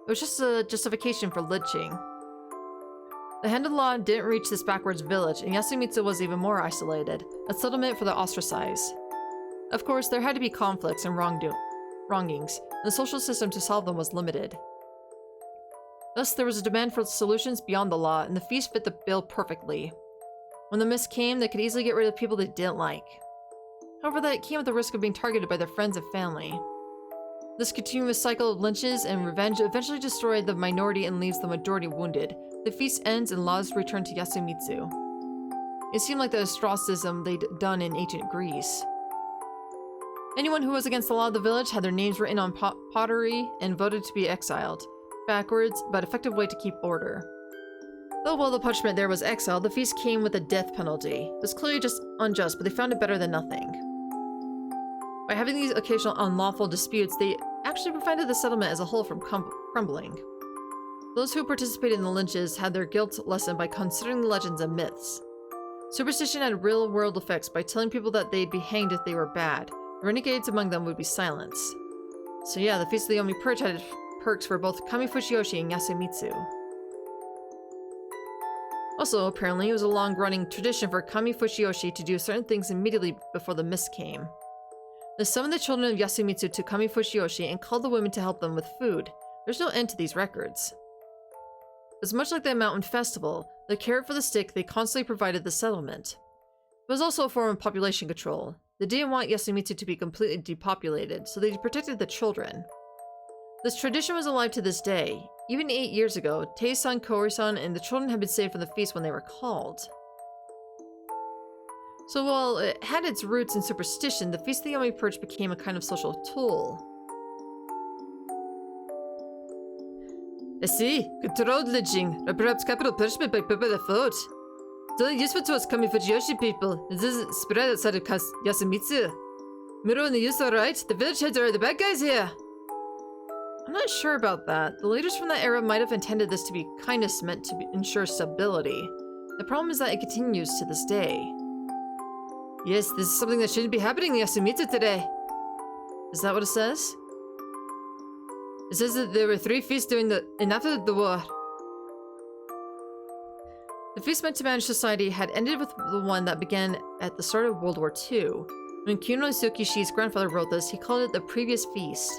It was just a justification for lynching. The hand of the law didn't reach this backwards village, and Yasumitsu was even more isolated, a settlement for the ostracized. Of course, there had to be conflicts and wrongings, and the social system to solve them was limited. Thus, there was a demand for solutions beyond the law, and the feast fit the bill perfectly. When the mist came, they could easily get rid of people they didn't like. However, that came with the risk of being targeted by their friends and family. This continuous cycle of lynches and revenge eventually destroyed the minority and leaves the majority wounded. The feast ends and laws return to Yasumitsu. It seemed like the ostracism they'd done in ancient Greece. Anyone who was against the law of the village had their names written on pottery and voted to be exiled. Backwards, but effective way to keep order. Though while the punishment there was exile, the feast came with a death penalty. It was clearly just unjust, but they found it better than nothing. By having these occasional unlawful disputes, they actually prevented the settlement as a whole from crumbling. Those who participated in the lynches had their guilt lessened by considering the legends and myths. Superstition had real-world effects by telling people that they'd be hanged if they were bad. The renegades among them would be silenced. So yeah, the Feast of the Yomi Purge had perks for both Kami Fushiyoshi and Yasumitsu. Also, apparently, it was a long-running tradition for Kami Fushiyoshi to do certain things immediately before the mist came. They summoned the children of Yasumitsu to Kami Fushiyoshi and called the women to help them with food. There's no end to these records. It was much like the mountain festival, the carrot for the stick they constantly provided the settlement. It was also a form of population control. They didn't want Yasumitsu to be completely depopulated, so they protected the children. This tradition was alive to this day. Even 8 years ago, Tei-san, Kori-san, and the children had been saved from the feast when they were called. So while it had its roots in superstition, the Feast of the Yomi Purge became a kind of social tool. I see. Controlled lynching, or perhaps capital punishment by popular vote. It's only useful to us Kami Fujiyoshi people. It doesn't spread outside of Yasumitsu. Miro and the youth alright? The village heads are the bad guys here. I'm not sure about that. The leaders from that era might have intended this to be kindness meant to ensure stability. The problem is that it continues to this day. Yes, this is something that shouldn't be happening in Yasumitsu today. Is that what it says? It says that there were 3 feasts during and after the war. The feast meant to manage society had ended with the one that began at the start of World War II. When Kunosuke Shi's grandfather wrote this, he called it the previous feast.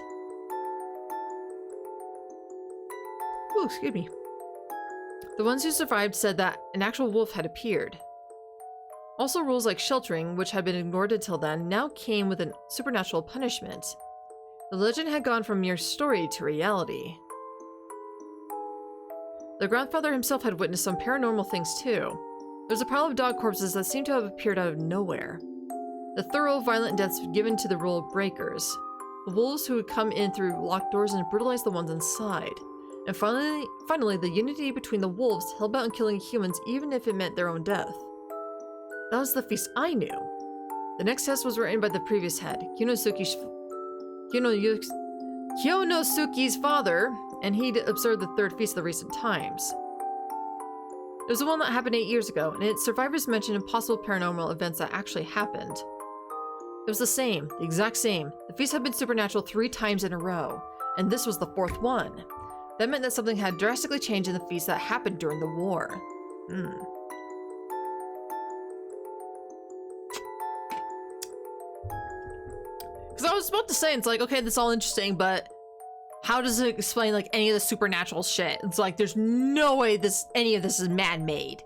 Oh, excuse me. The ones who survived said that an actual wolf had appeared. Also, rules like sheltering, which had been ignored until then, now came with a supernatural punishment. The legend had gone from mere story to reality. The grandfather himself had witnessed some paranormal things too. There was a pile of dog corpses that seemed to have appeared out of nowhere. The thorough, violent deaths given to the rule breakers. The wolves who would come in through locked doors and brutalize the ones inside. And finally, the unity between the wolves held out on killing humans even if it meant their own death. That was the feast I knew. The next test was written by the previous head, Kyonosuke's father, and he'd observed the 3rd feast of the recent times. It was the one that happened 8 years ago, and its survivors mentioned impossible paranormal events that actually happened. It was the exact same. The feast had been supernatural 3 times in a row, and this was the 4th one. That meant that something had drastically changed in the feast that happened during the war. Because I was about to say, it's like, okay, that's all interesting, but how does it explain, like, any of the supernatural shit? It's like, there's no way any of this is man-made.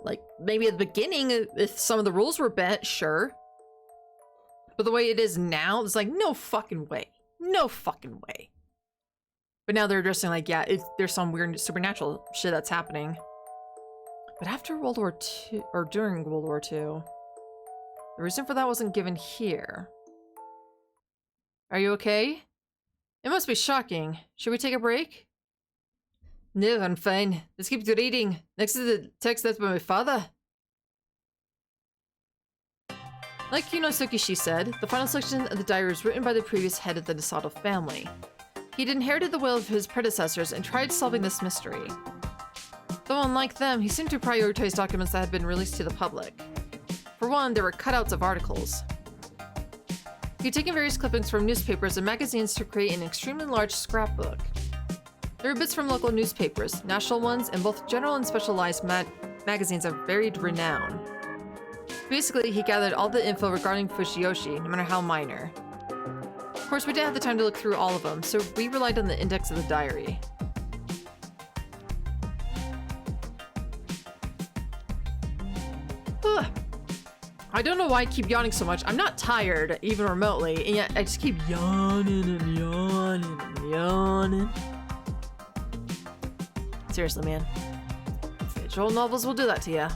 Like, maybe at the beginning, if some of the rules were bent, sure. But the way it is now, it's like, no fucking way. No fucking way. But now they're addressing, like, yeah, there's some weird supernatural shit that's happening. But after World War II, or during World War II, the reason for that wasn't given here. Are you okay? It must be shocking. Should we take a break? No, I'm fine. Let's keep reading. Next is the text left by my father. Like Kinosuke Shi said, the final section of the diary was written by the previous head of the Nisato family. He'd inherited the will of his predecessors and tried solving this mystery. Though unlike them, he seemed to prioritize documents that had been released to the public. For one, there were cutouts of articles. He'd taken various clippings from newspapers and magazines to create an extremely large scrapbook. There were bits from local newspapers, national ones, and both general and specialized magazines of varied renown. Basically, he gathered all the info regarding Fushiyoshi, no matter how minor. Of course, we didn't have the time to look through all of them, so we relied on the index of the diary. Ugh. I don't know why I keep yawning so much. I'm not tired, even remotely, and yet I just keep yawning and yawning and yawning. Seriously, man. Visual novels will do that to ya.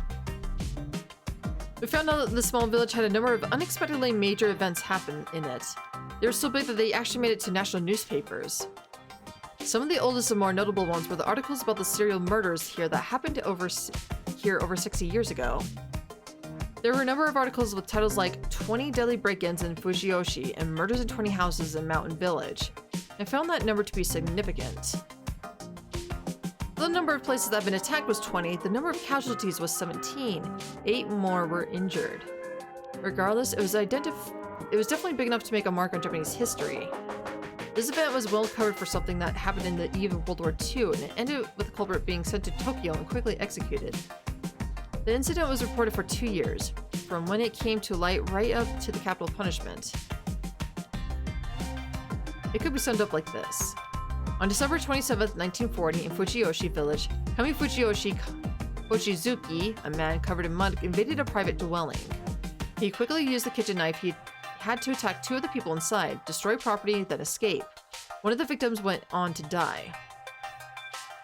We found out that the small village had a number of unexpectedly major events happen in it. They were so big that they actually made it to national newspapers. Some of the oldest and more notable ones were the articles about the serial murders here that happened here over 60 years ago. There were a number of articles with titles like 20 Deadly Break-ins in Fujiyoshi and Murders in 20 Houses in Mountain Village. I found that number to be significant. The number of places that have been attacked was 20, the number of casualties was 17. 8 more were injured. Regardless, it was definitely big enough to make a mark on Japanese history. This event was well covered for something that happened in the eve of World War II, and it ended with the culprit being sent to Tokyo and quickly executed. The incident was reported for 2 years, from when it came to light right up to the capital punishment. It could be summed up like this. On December 27, 1940, in Fujiyoshi village, Kami Fujiyoshi Hochizuki, a man covered in mud, invaded a private dwelling. He quickly used the kitchen knife he had to attack 2 of the people inside, destroy property, then escape. One of the victims went on to die.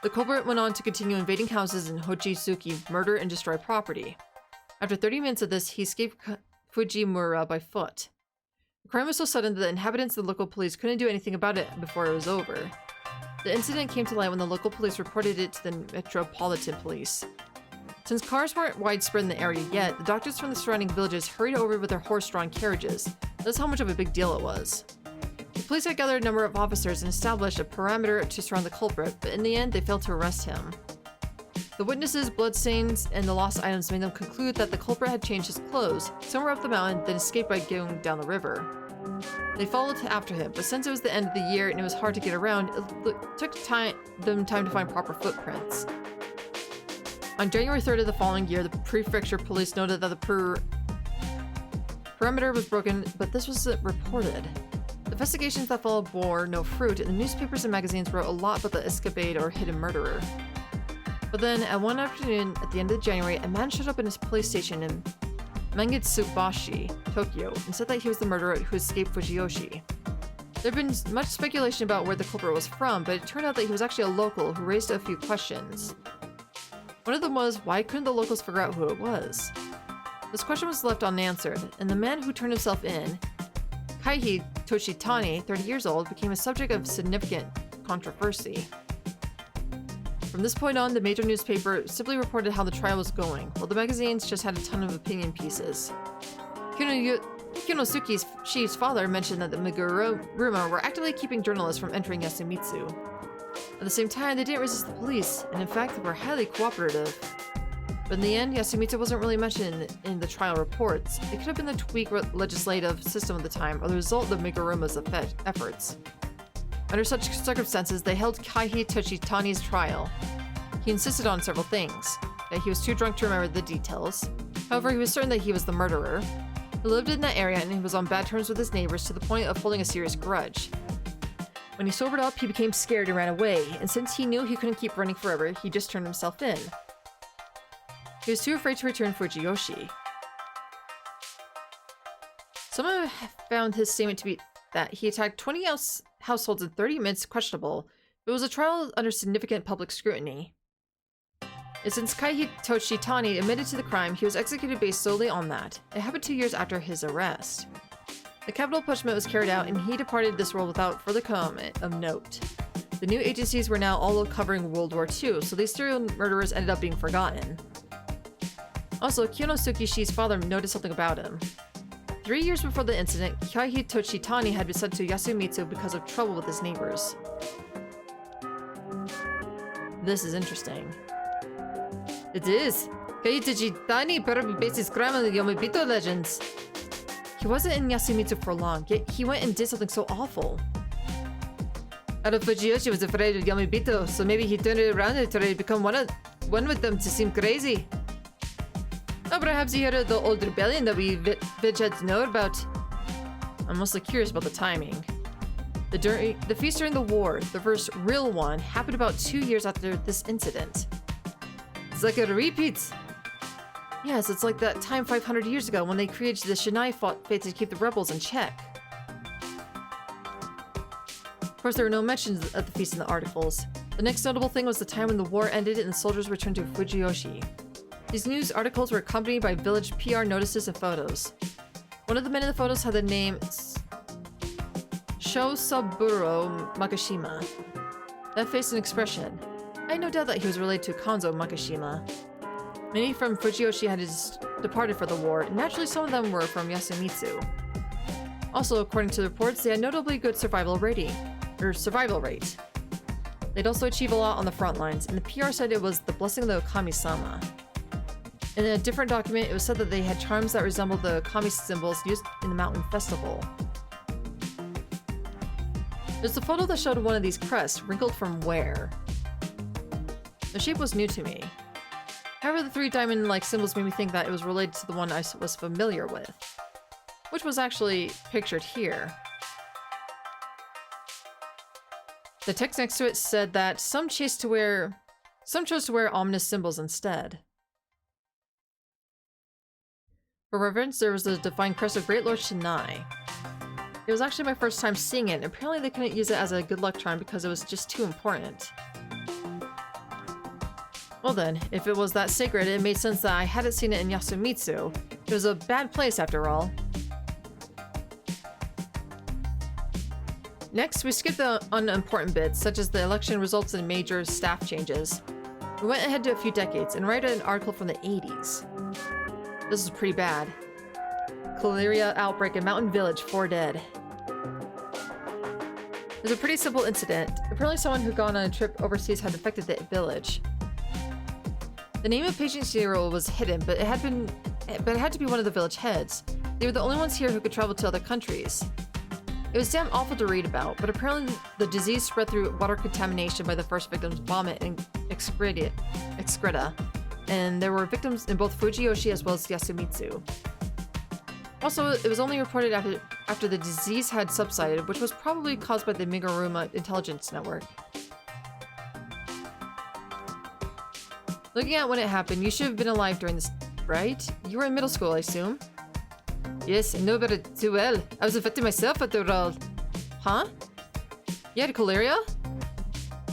The culprit went on to continue invading houses in Hochizuki, murder and destroy property. After 30 minutes of this, he escaped Fujimura by foot. The crime was so sudden that the inhabitants and the local police couldn't do anything about it before it was over. The incident came to light when the local police reported it to the Metropolitan Police. Since cars weren't widespread in the area yet, the doctors from the surrounding villages hurried over with their horse-drawn carriages. That's how much of a big deal it was. The police had gathered a number of officers and established a perimeter to surround the culprit, but in the end, they failed to arrest him. The witnesses, bloodstains, and the lost items made them conclude that the culprit had changed his clothes, somewhere up the mountain, then escaped by going down the river. They followed after him, but since it was the end of the year and it was hard to get around, it took them time to find proper footprints. On January 3rd of the following year, the prefecture police noted that the perimeter was broken, but this wasn't reported. The investigations that followed bore no fruit, and the newspapers and magazines wrote a lot about the escapade or hidden murderer. But then, at one afternoon at the end of January, a man showed up in his police station in Mangitsubashi, Tokyo, and said that he was the murderer who escaped Fujiyoshi. There had been much speculation about where the culprit was from, but it turned out that he was actually a local who raised a few questions. One of them was, why couldn't the locals figure out who it was? This question was left unanswered, and the man who turned himself in, Kaihi Toshitani, 30 years old, became a subject of significant controversy. From this point on, the major newspaper simply reported how the trial was going, while the magazines just had a ton of opinion pieces. Kinosuke Shi's father mentioned that the Meguruma were actively keeping journalists from entering Yasumitsu. At the same time, they didn't resist the police, and in fact, they were highly cooperative. But in the end, Yasumitsu wasn't really mentioned in the trial reports. It could have been the tweak legislative system of the time, or the result of Meguruma's efforts. Under such circumstances, they held Kaihi Toshitani's trial. He insisted on several things. That he was too drunk to remember the details. However, he was certain that he was the murderer. He lived in that area and he was on bad terms with his neighbors to the point of holding a serious grudge. When he sobered up, he became scared and ran away, and since he knew he couldn't keep running forever, he just turned himself in. He was too afraid to return Fujiyoshi. Some have found his statement to be that he attacked 20 households in 30 minutes questionable, but it was a trial under significant public scrutiny. And since Kaihi Toshitani admitted to the crime, he was executed based solely on that. It happened 2 years after his arrest. The capital punishment was carried out, and he departed this world without further comment of note. The new agencies were now all covering World War II, so these serial murderers ended up being forgotten. Also, Kinosuke Shi's father noticed something about him. 3 years before the incident, Kaihi Toshitani had been sent to Yasumitsu because of trouble with his neighbors. This is interesting. It is. Kaihi Toshitani probably based his crime on the Yomibito legends. He wasn't in Yasumitsu for long, yet he went and did something so awful. Out of Fujiyoshi was afraid of Yomibito, so maybe he turned it around and tried to become one with them to seem crazy. Or perhaps he heard of the old rebellion that we Vidgeheads know about. I'm mostly curious about the timing. The feast during the war, the first real one, happened about 2 years after this incident. It's like a repeat. Yes, it's like that time 500 years ago when they created the Shinai faith to keep the rebels in check. Of course, there were no mentions of the feast in the articles. The next notable thing was the time when the war ended and the soldiers returned to Fujiyoshi. These news articles were accompanied by village PR notices and photos. One of the men in the photos had the name Shosaburo Makashima. That face and expression. I had no doubt that he was related to Konzo Makishima. Many from Fujiyoshi had departed for the war, and naturally some of them were from Yasumitsu. Also, according to the reports, they had notably good survival rate. They'd also achieved a lot on the front lines, and the PR said it was the blessing of the Kami-sama. In a different document, it was said that they had charms that resembled the Kami symbols used in the mountain festival. There's a photo that showed one of these crests, wrinkled from wear. The shape was new to me. However, the three diamond-like symbols made me think that it was related to the one I was familiar with, which was actually pictured here. The text next to it said that some chose to wear ominous symbols instead. For reverence, there was the defined crest of Great Lord Shinai. It was actually my first time seeing it, and apparently they couldn't use it as a good luck charm because it was just too important. Well then, if it was that sacred, it made sense that I hadn't seen it in Yasumitsu. It was a bad place after all. Next, we skipped the unimportant bits, such as the election results and major staff changes. We went ahead to a few decades and read an article from the 80s. This is pretty bad. Cholera outbreak in Mountain Village, 4 dead. It was a pretty simple incident. Apparently someone who'd gone on a trip overseas had infected the village. The name of patient 0 was hidden, but it had to be one of the village heads. They were the only ones here who could travel to other countries. It was damn awful to read about, but apparently the disease spread through water contamination by the first victim's vomit and excreta, and there were victims in both Fujiyoshi as well as Yasumitsu. Also, it was only reported after the disease had subsided, which was probably caused by the Miguruma intelligence network. Looking at when it happened, you should have been alive during this, right? You were in middle school, I assume? Yes, I know about it too well. I was infected myself after all. Huh? You had cholera?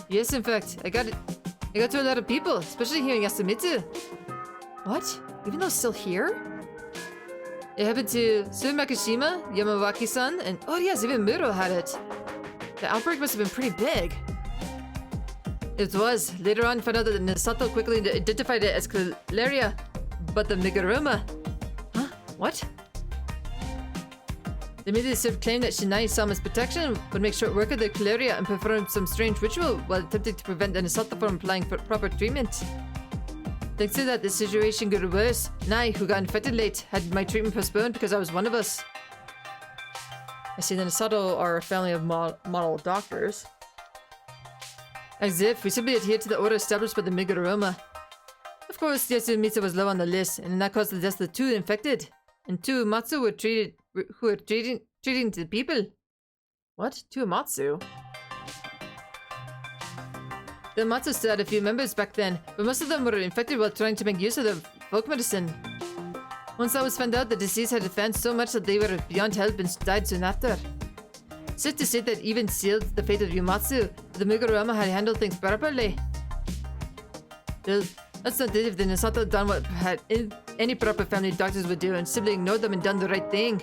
Yes, in fact. I got to a lot of people, especially here in Yasumitsu. What? Even though it's still here? It happened to Sue Makishima, Yamawaki-san, and oh yes, even Muro had it. The outbreak must have been pretty big. It was. Later on, found out that Nisato quickly identified it as cholera, but the Miguruma. Huh? What? They made the absurd claim that Shinai-sama's protection would make short work of the cholera and perform some strange ritual while attempting to prevent the Nisato from applying for proper treatment. Thanks to that, the situation got worse, and I, who got infected late, had my treatment postponed because I was one of us. I see the Nisato are a family of model doctors. As if, we simply adhered to the order established by the Miguruma. Of course, Yasumitsu was low on the list, and that caused the deaths of 2 infected. And 2 Matsu were treating the people. What? 2 Matsu? The Matsu still had a few members back then, but most of them were infected while trying to make use of the folk medicine. Once that was found out, the disease had advanced so much that they were beyond help and died soon after. Safe to say that even sealed the fate of Yumatsu, the Migurama had handled things properly. Well, that's not it if the Nisato had done what any proper family doctors would do and simply ignored them and done the right thing.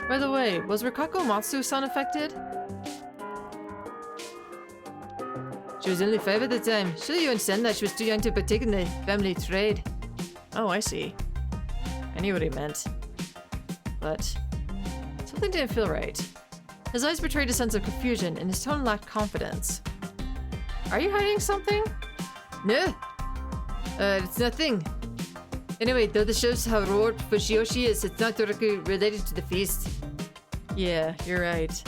By the way, was Rikako Matsu-san affected? She was only 5 at the time. Surely you understand that she was too young to partake in the family trade. Oh, I see. I knew what he meant. But something didn't feel right. His eyes betrayed a sense of confusion, and his tone lacked confidence. Are you hiding something? No. It's nothing. Anyway, though this shows how roared Fujiyoshi is, it's not directly related to the feast. Yeah, you're right.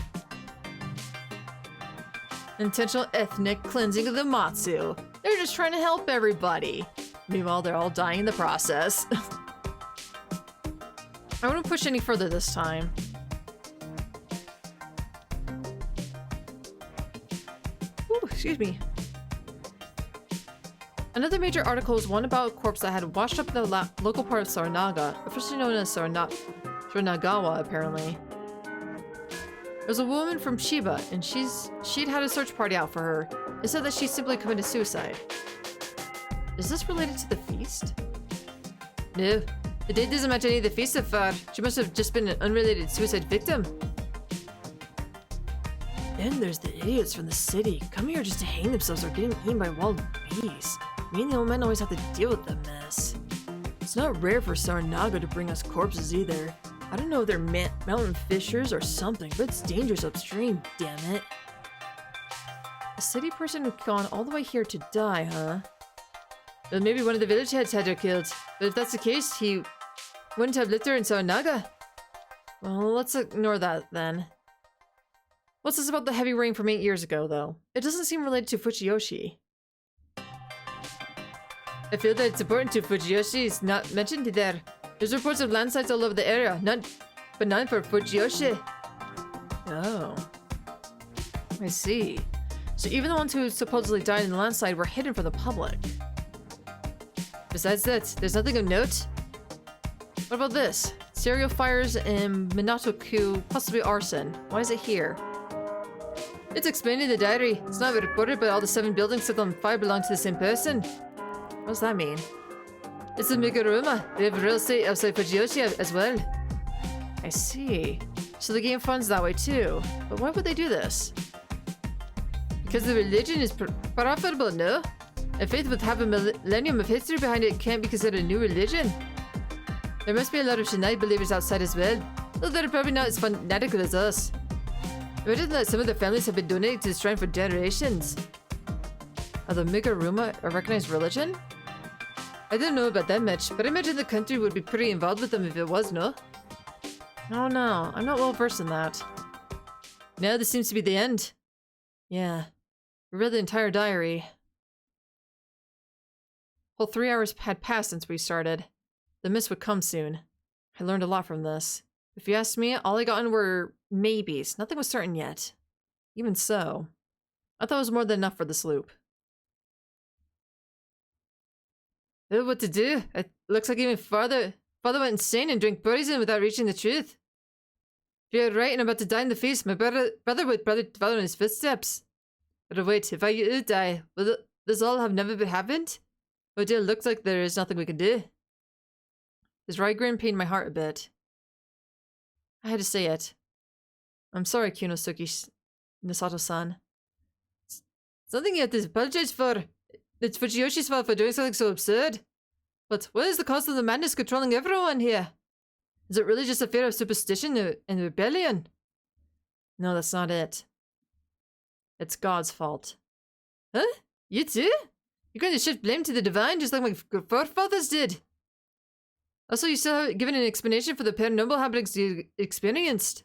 Intentional ethnic cleansing of the Matsu. They're just trying to help everybody. Meanwhile, they're all dying in the process. I wouldn't push any further this time. Ooh, excuse me. Another major article was one about a corpse that had washed up in the local part of Saranaga, officially known as Saranagawa, apparently. There was a woman from Shiba, and she'd had a search party out for her. It said that she simply committed suicide. Is this related to the feast? No. The date doesn't match any of the feast so far. She must have just been an unrelated suicide victim. No, Then there's the idiots from the city. Come here just to hang themselves or getting eaten by wild beasts. Me and the old men always have to deal with the mess. It's not rare for Saranaga to bring us corpses either. I don't know if they're mountain fishers or something, but it's dangerous upstream, damn it. A city person who's gone all the way here to die, huh? Well, maybe one of the village heads had her killed. But if that's the case, he wouldn't have lived there in Saranaga. Well, let's ignore that then. What's this about the heavy rain from 8 years ago, though? It doesn't seem related to Fujiyoshi. I feel that it's important to Fujiyoshi is not mentioned there. There's reports of landslides all over the area, but none for Fujiyoshi. Oh. I see. So even the ones who supposedly died in the landslide were hidden from the public. Besides that, there's nothing of note. What about this? Serial fires in Minato-ku, possibly arson. Why is it here? It's explained in the diary. It's not reported, but all the 7 buildings set on fire belong to the same person. What does that mean? It's the Miguruma. They have real estate outside Fujiyoshi as well. I see. So the game funds that way too. But why would they do this? Because the religion is profitable, no? A faith with half a millennium of history behind it can't be considered a new religion. There must be a lot of Shinai believers outside as well, though they're probably not as fanatical as us. Imagine that some of their families have been donating to the shrine for generations. Are the Miguruma a recognized religion? I don't know about that much, but I imagine the country would be pretty involved with them if it was, no? Oh no, I'm not well versed in that. Now this seems to be the end. Yeah. We read the entire diary. Whole 3 hours had passed since we started. The mist would come soon. I learned a lot from this. If you ask me, all I got in were maybes. Nothing was certain yet. Even so, I thought it was more than enough for this loop. What to do? It looks like even father went insane and drank poison without reaching the truth. If you're right and I'm about to die in the face, my brother would probably follow in his footsteps. But wait, if I do die, will this all have never been happened? Oh dear, looks like there is nothing we can do. His wry grin pained my heart a bit. I had to say it. I'm sorry, Kunosuke Misato-san. It's something you have to apologize for. It's Fujiyoshi's fault for doing something so absurd. But what is the cause of the madness controlling everyone here? Is it really just a fear of superstition and rebellion? No, that's not it. It's God's fault. Huh? You too? You're going to shift blame to the divine just like my forefathers did. Also, you still haven't given an explanation for the paranormal happenings you experienced.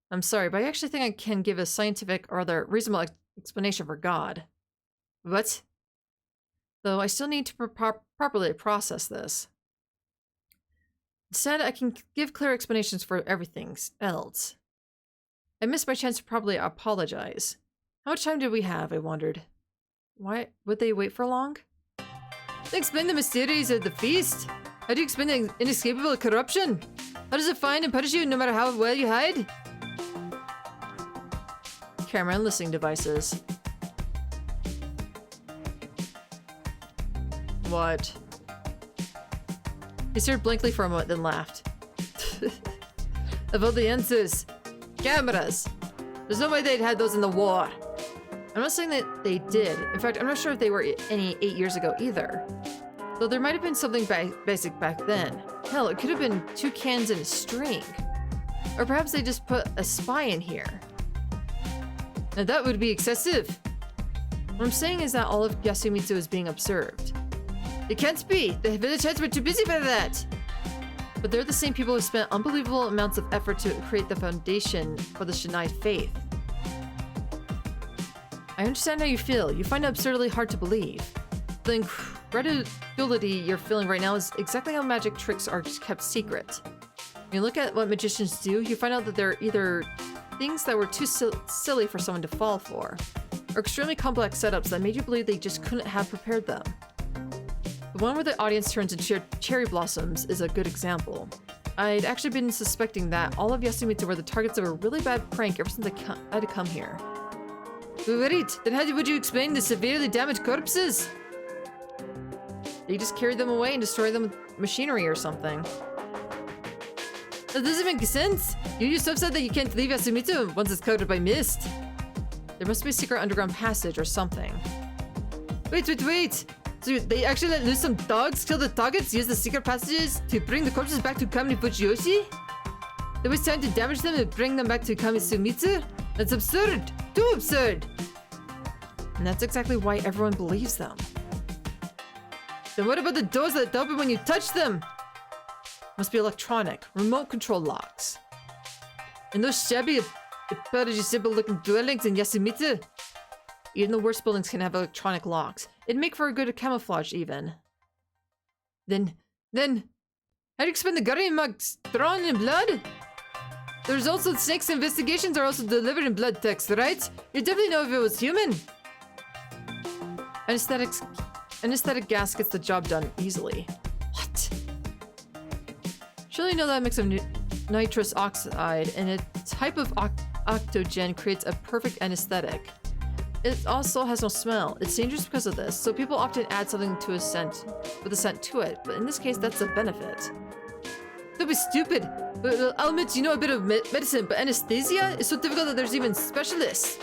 I'm sorry, but I actually think I can give a scientific or other reasonable explanation for God. What? Though I still need to properly process this. Instead, I can give clear explanations for everything else. I missed my chance to properly apologize. How much time did we have, I wondered. Why would they wait for long? They explain the mysteries of the feast. How do you explain the inescapable corruption? How does it find and punish you no matter how well you hide? Camera and listening devices. What? He stared blankly for a moment, then laughed. Of all the answers, cameras. There's no way they'd had those in the war. I'm not saying that they did. In fact, I'm not sure if they were any 8 years ago either. Though there might have been something basic back then. Hell, it could have been 2 cans and a string. Or perhaps they just put a spy in here. Now that would be excessive. What I'm saying is that all of Yasumitsu is being observed. It can't be! The village heads were too busy for that! But they're the same people who spent unbelievable amounts of effort to create the foundation for the Shinai faith. I understand how you feel. You find it absurdly hard to believe. The incredibility you're feeling right now is exactly how magic tricks are kept secret. When you look at what magicians do, you find out that they're either things that were too silly for someone to fall for, or extremely complex setups that made you believe they just couldn't have prepared them. The one where the audience turns into cherry blossoms is a good example. I'd actually been suspecting that all of Yasumitsu were the targets of a really bad prank ever since I had to come here. Wait, then how would you explain the severely damaged corpses? They just carried them away and destroyed them with machinery or something. That doesn't make sense! You yourself said that you can't leave Yasumitsu once it's coated by mist. There must be a secret underground passage or something. Wait! So they actually let loose some dogs, kill the targets, use the secret passages to bring the corpses back to Kami Fujiyoshi? They was trying to damage them and bring them back to Kami Sumitsu? That's absurd! Too absurd! And that's exactly why everyone believes them. Then what about the doors that open when you touch them? Must be electronic, remote control locks. And those shabby, apparently simple looking dwellings in Yasumitsu? Even the worst buildings can have electronic locks. It'd make for a good camouflage even. Then, how do you explain the guardian marks drawn in blood? The results of Snake's investigations are also delivered in blood text, right? You definitely know if it was human. Anesthetic gas gets the job done easily. What? Surely you know that mix of nitrous oxide and a type of octogen creates a perfect anesthetic. It also has no smell. It's dangerous because of this, so people often add something to a scent, with a scent to it, but in this case, that's a benefit. Don't be stupid. I'll admit you know a bit of medicine, but anesthesia is so difficult that there's even specialists.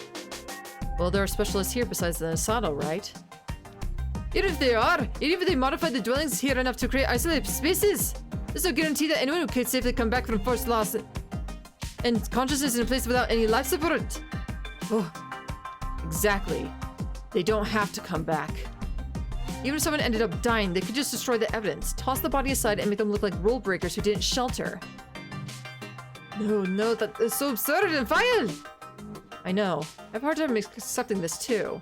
Well, there are specialists here besides the Asado, right? Even if they modified the dwellings here enough to create isolated spaces, there's no guarantee that anyone could safely come back from force loss and consciousness in a place without any life support. Oh, exactly. They don't have to come back. Even if someone ended up dying, they could just destroy the evidence, toss the body aside, and make them look like rule breakers who didn't shelter. No, that is so absurd and vile! I know. I have a hard time accepting this too.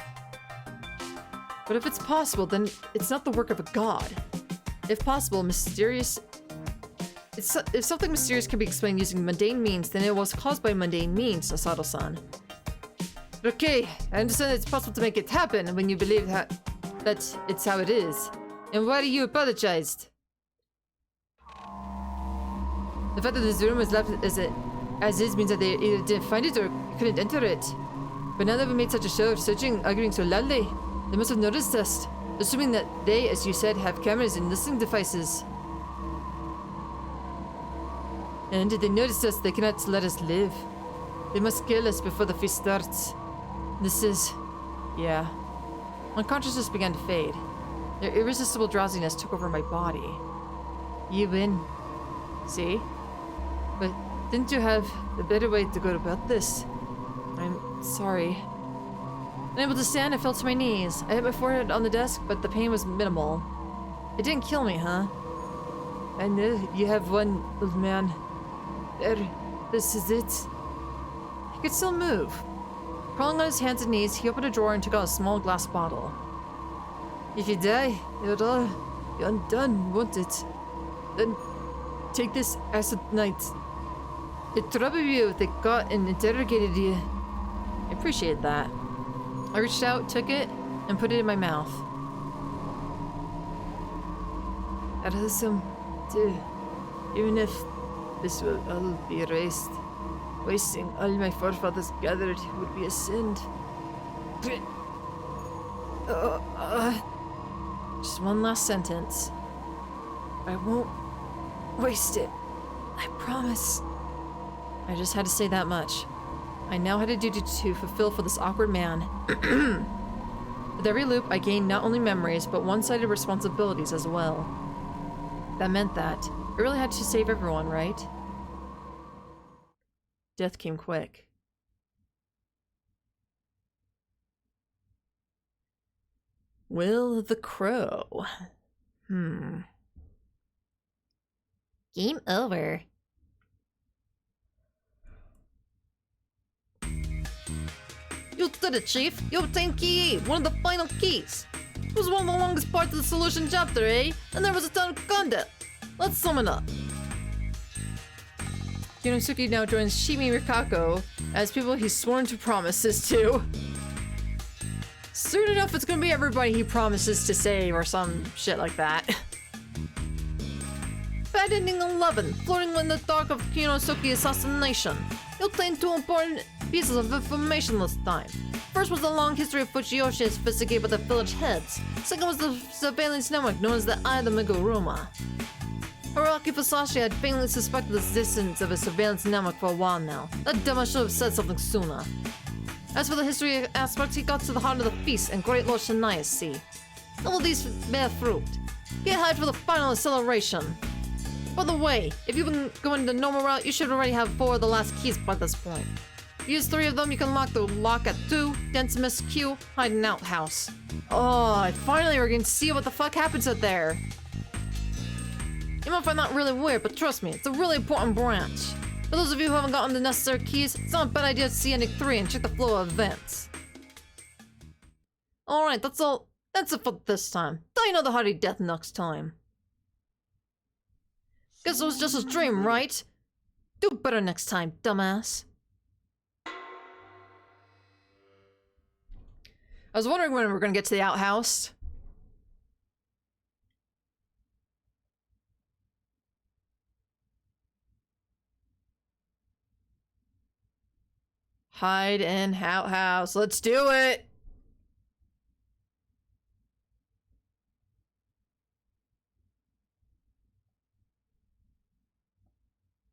But if it's possible, then it's not the work of a god. If possible, if something mysterious can be explained using mundane means, then it was caused by mundane means, Asado-san. Okay, I understand it's possible to make it happen when you believe that it's how it is. And why do you apologized? The fact that this room was left as is means that they either didn't find it or couldn't enter it. But now that we made such a show of searching, arguing so loudly, they must have noticed us. Assuming that they, as you said, have cameras and listening devices. And if they notice us, they cannot let us live. They must kill us before the feast starts. Yeah. My consciousness began to fade. Their irresistible drowsiness took over my body. You win. See? But didn't you have a better way to go about this? I'm sorry. Unable to stand, I fell to my knees. I hit my forehead on the desk, but the pain was minimal. It didn't kill me, huh? I know you have one, old man. There. This is it. He could still move. Crawling on his hands and knees, he opened a drawer and took out a small glass bottle. If you die, it'll all be undone, won't it? Then take this acid night. It troubled you if they got and interrogated you. I appreciate that. I reached out, took it, and put it in my mouth. That has some too. Even if this will all be erased, wasting all my forefathers gathered would be a sin. Just one last sentence. I won't waste it. I promise. I just had to say that much. I now had a duty to fulfill for this awkward man. With every loop, I gained not only memories, but one-sided responsibilities as well. That meant that I really had to save everyone, right? Death came quick. Will the Crow. Game over. You did it, Chief! You obtained Key 8, one of the final keys! It was one of the longest parts of the solution chapter, eh? And there was a ton of content! Let's sum it up. Yunosuke now joins Shimi Rikako as people he's sworn to promises to. Soon enough, it's gonna be everybody he promises to save or some shit like that. Bad ending 11, floating in the dark of Yunosuke assassination. You obtained 2 important pieces of information this time. First was the long history of Fujiyoshi investigated by the village heads. Second was the surveillance network known as the Eye of the Meguruma. Hiroaki Fusashi had faintly suspected the existence of a surveillance network for a while now. That dumb should have said something sooner. As for the history aspect, he got to the heart of the feast, and great Lord Shania see. All these bear fruit. Get hyped for the final acceleration. By the way, if you've been going the normal route, you should already have 4 of the last keys by this point. Use 3 of them, you can unlock the lock at 2, Densimus Q, hide in outhouse. Oh, finally we're gonna see what the fuck happens out there. You might find that really weird, but trust me, it's a really important branch. For those of you who haven't gotten the necessary keys, it's not a bad idea to see Ending 3 and check the flow of events. Alright, that's all. That's it for this time. Die another hearty death next time. Guess it was just a dream, right? Do better next time, dumbass. I was wondering when we were gonna get to the outhouse. Hide in outhouse. Let's do it!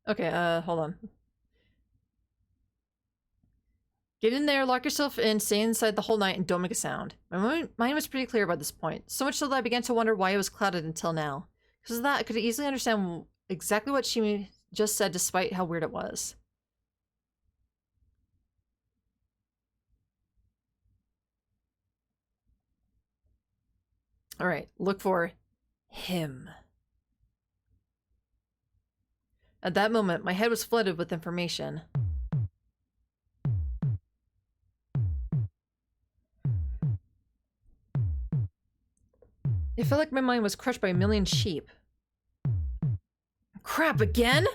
Okay, hold on. Get in there, lock yourself in, stay inside the whole night, and don't make a sound. My mind was pretty clear by this point, so much so that I began to wonder why it was clouded until now. Because of that, I could easily understand exactly what she just said, despite how weird it was. Alright, look for him. At that moment, my head was flooded with information. It felt like my mind was crushed by a million sheep. Crap, again?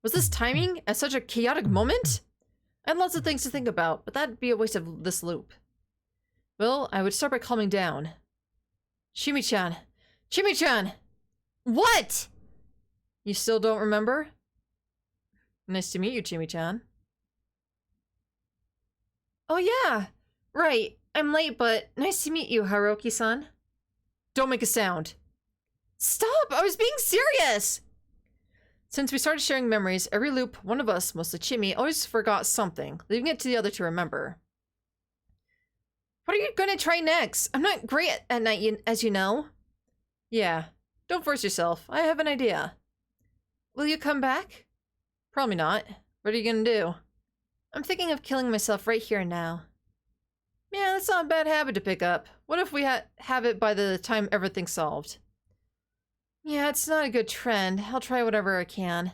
Was this timing at such a chaotic moment? I had lots of things to think about, but that'd be a waste of this loop. Well, I would start by calming down. Chimichan! Chimichan! What? You still don't remember? Nice to meet you, Chimichan. Oh yeah! Right, I'm late, but nice to meet you, Haruki-san. Don't make a sound. Stop! I was being serious! Since we started sharing memories, every loop, one of us, mostly Chimmy, always forgot something, leaving it to the other to remember. What are you gonna try next? I'm not great at night, as you know. Yeah, don't force yourself. I have an idea. Will you come back? Probably not. What are you gonna do? I'm thinking of killing myself right here and now. Yeah, that's not a bad habit to pick up. What if we have it by the time everything's solved? Yeah, it's not a good trend. I'll try whatever I can.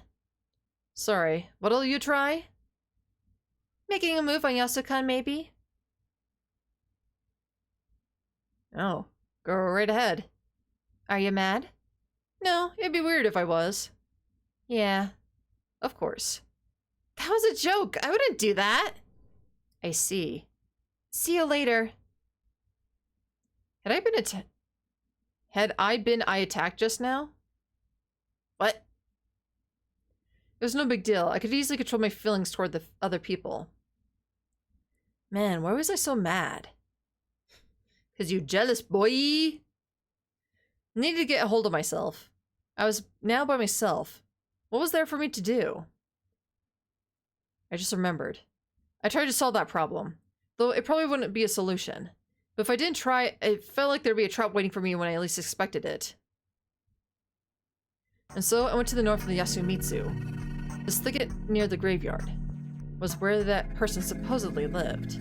Sorry, what'll you try? Making a move on Yasukan, maybe? Oh, go right ahead. Are you mad? No, it'd be weird if I was. Yeah, of course. That was a joke. I wouldn't do that. I see. See you later. Had I been attacked just now? What? It was no big deal. I could easily control my feelings toward the other people. Man, why was I so mad? 'Cause you jealous, boy. I needed to get a hold of myself. I was now by myself. What was there for me to do? I just remembered. I tried to solve that problem, though it probably wouldn't be a solution. But if I didn't try, it felt like there'd be a trap waiting for me when I least expected it. And so I went to the north of the Yasumitsu. This thicket near the graveyard was where that person supposedly lived.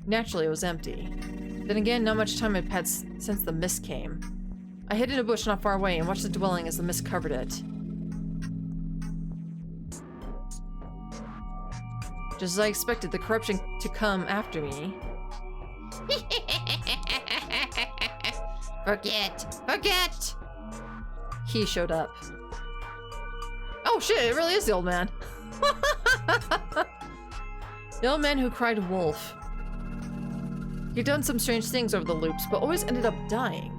Naturally, it was empty. Then again, not much time had passed since the mist came. I hid in a bush not far away and watched the dwelling as the mist covered it. Just as I expected the corruption to come after me. Forget! He showed up. Oh shit, it really is the old man. The old man who cried wolf. He'd done some strange things over the loops, but always ended up dying.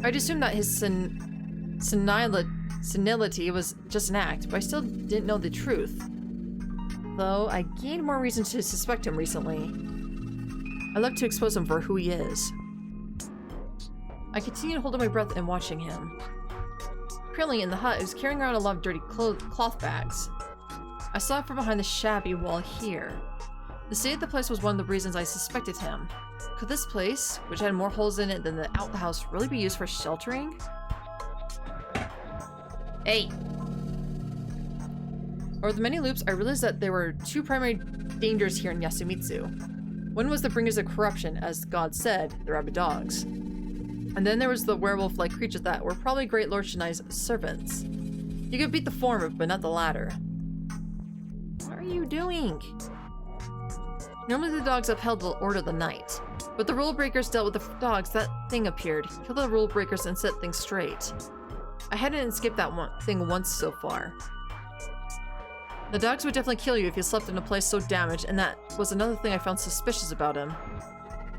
I'd assumed that his senility was just an act, but I still didn't know the truth. Though I gained more reason to suspect him recently. I'd love to expose him for who he is. I continued holding my breath and watching him. Apparently in the hut, he was carrying around a lot of dirty cloth bags. I saw it from behind the shabby wall here. The state of the place was one of the reasons I suspected him. Could this place, which had more holes in it than the outhouse, really be used for sheltering? Hey! Over the many loops, I realized that there were two primary dangers here in Yasumitsu. One was the bringers of corruption, as God said, the rabid dogs. And then there was the werewolf-like creatures that were probably Great Lord Shinai's servants. You could beat the former, but not the latter. What are you doing? Normally the dogs upheld the order of the night, but the rule breakers dealt with the dogs. That thing appeared, killed the rule breakers, and set things straight. I hadn't skipped that thing once so far. The dogs would definitely kill you if you slept in a place so damaged, and that was another thing I found suspicious about him.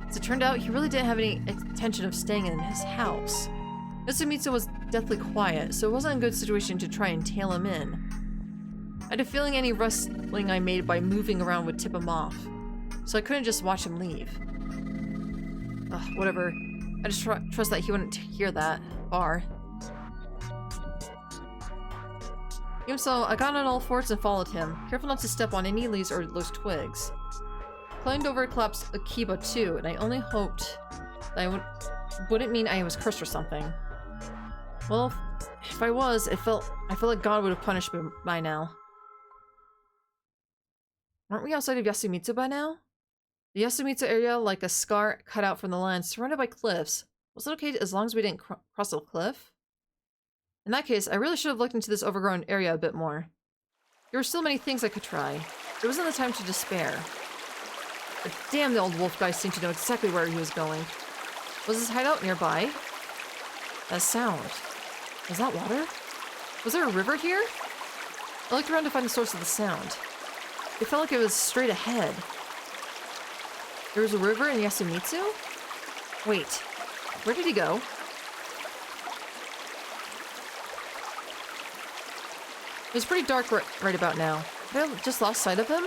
As it turned out, he really didn't have any intention of staying in his house. Yasumitsu was deathly quiet, so it wasn't a good situation to try and tail him in. I had a feeling any rustling I made by moving around would tip him off, so I couldn't just watch him leave. Ugh, whatever. I just trust that he wouldn't hear that far. Even so, I got on all fours and followed him, careful not to step on any leaves or loose twigs. Climbed over collapsed Akiba too, and I only hoped that I wouldn't mean I was cursed or something. Well, if I was, I felt like God would have punished me by now. Aren't we outside of Yasumitsu by now? The Yasumitsu area, like a scar cut out from the land, surrounded by cliffs. Was it okay as long as we didn't cross a cliff? In that case, I really should have looked into this overgrown area a bit more. There were still many things I could try. There wasn't the time to despair. But damn, the old wolf guy seemed to know exactly where he was going. Was his hideout nearby? That sound. Was that water? Was there a river here? I looked around to find the source of the sound. It felt like it was straight ahead. There was a river in Yasumitsu? Wait, where did he go? It was pretty dark right about now. Had I just lost sight of him?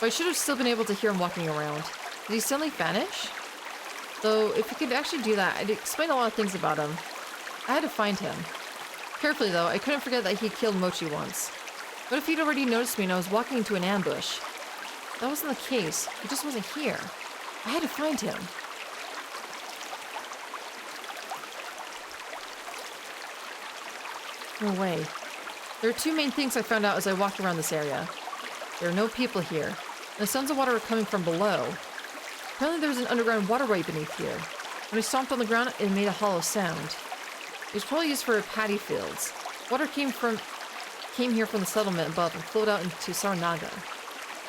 But I should have still been able to hear him walking around. Did he suddenly vanish? Though, if he could actually do that, I'd explain a lot of things about him. I had to find him. Carefully, though, I couldn't forget that he killed Mochi once. What if he'd already noticed me and I was walking into an ambush? That wasn't the case. He just wasn't here. I had to find him. No way. There are two main things I found out as I walked around this area. There are no people here, and the sounds of water are coming from below. Apparently there was an underground waterway beneath here. When I stomped on the ground, it made a hollow sound. It was probably used for paddy fields. Water came here from the settlement above and flowed out into Saranaga.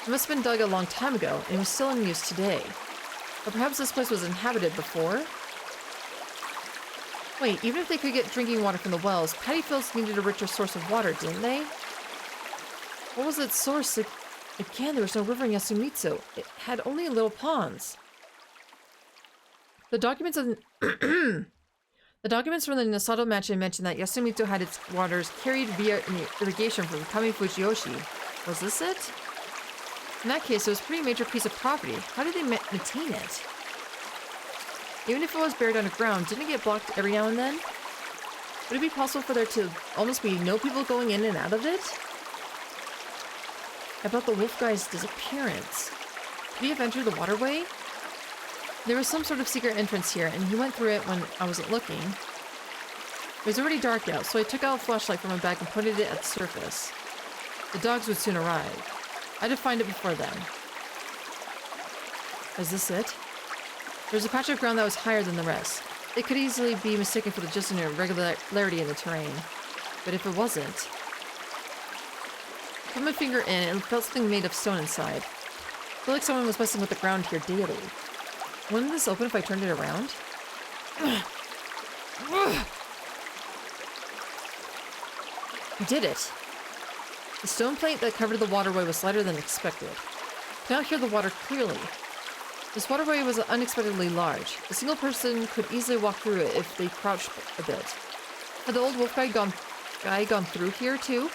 It must have been dug a long time ago, and was still in use today. Or perhaps this place was inhabited before? Wait, even if they could get drinking water from the wells, paddy fields needed a richer source of water, didn't they? What was its source? Again, there was no river in Yasumitsu. It had only little ponds. The documents from the Nosato mansion mentioned that Yasumitsu had its waters carried via irrigation from Kami Fujiyoshi. Was this it? In that case, it was a pretty major piece of property. How did they maintain it? Even if it was buried underground, didn't it get blocked every now and then? Would it be possible for there to almost be no people going in and out of it? About the wolf guy's disappearance. Could he have entered the waterway? There was some sort of secret entrance here, and he went through it when I wasn't looking. It was already dark out, so I took out a flashlight from my bag and pointed it at the surface. The dogs would soon arrive. I had to find it before then. Is this it? There was a patch of ground that was higher than the rest. It could easily be mistaken for just an irregularity in the terrain. But if it wasn't... I put my finger in and felt something made of stone inside. I feel like someone was messing with the ground here daily. Wouldn't this open if I turned it around? I did it! The stone plate that covered the waterway was lighter than expected. I could now hear the water clearly. This waterway was unexpectedly large. A single person could easily walk through it if they crouched a bit. Had the old wolf guy gone through here too?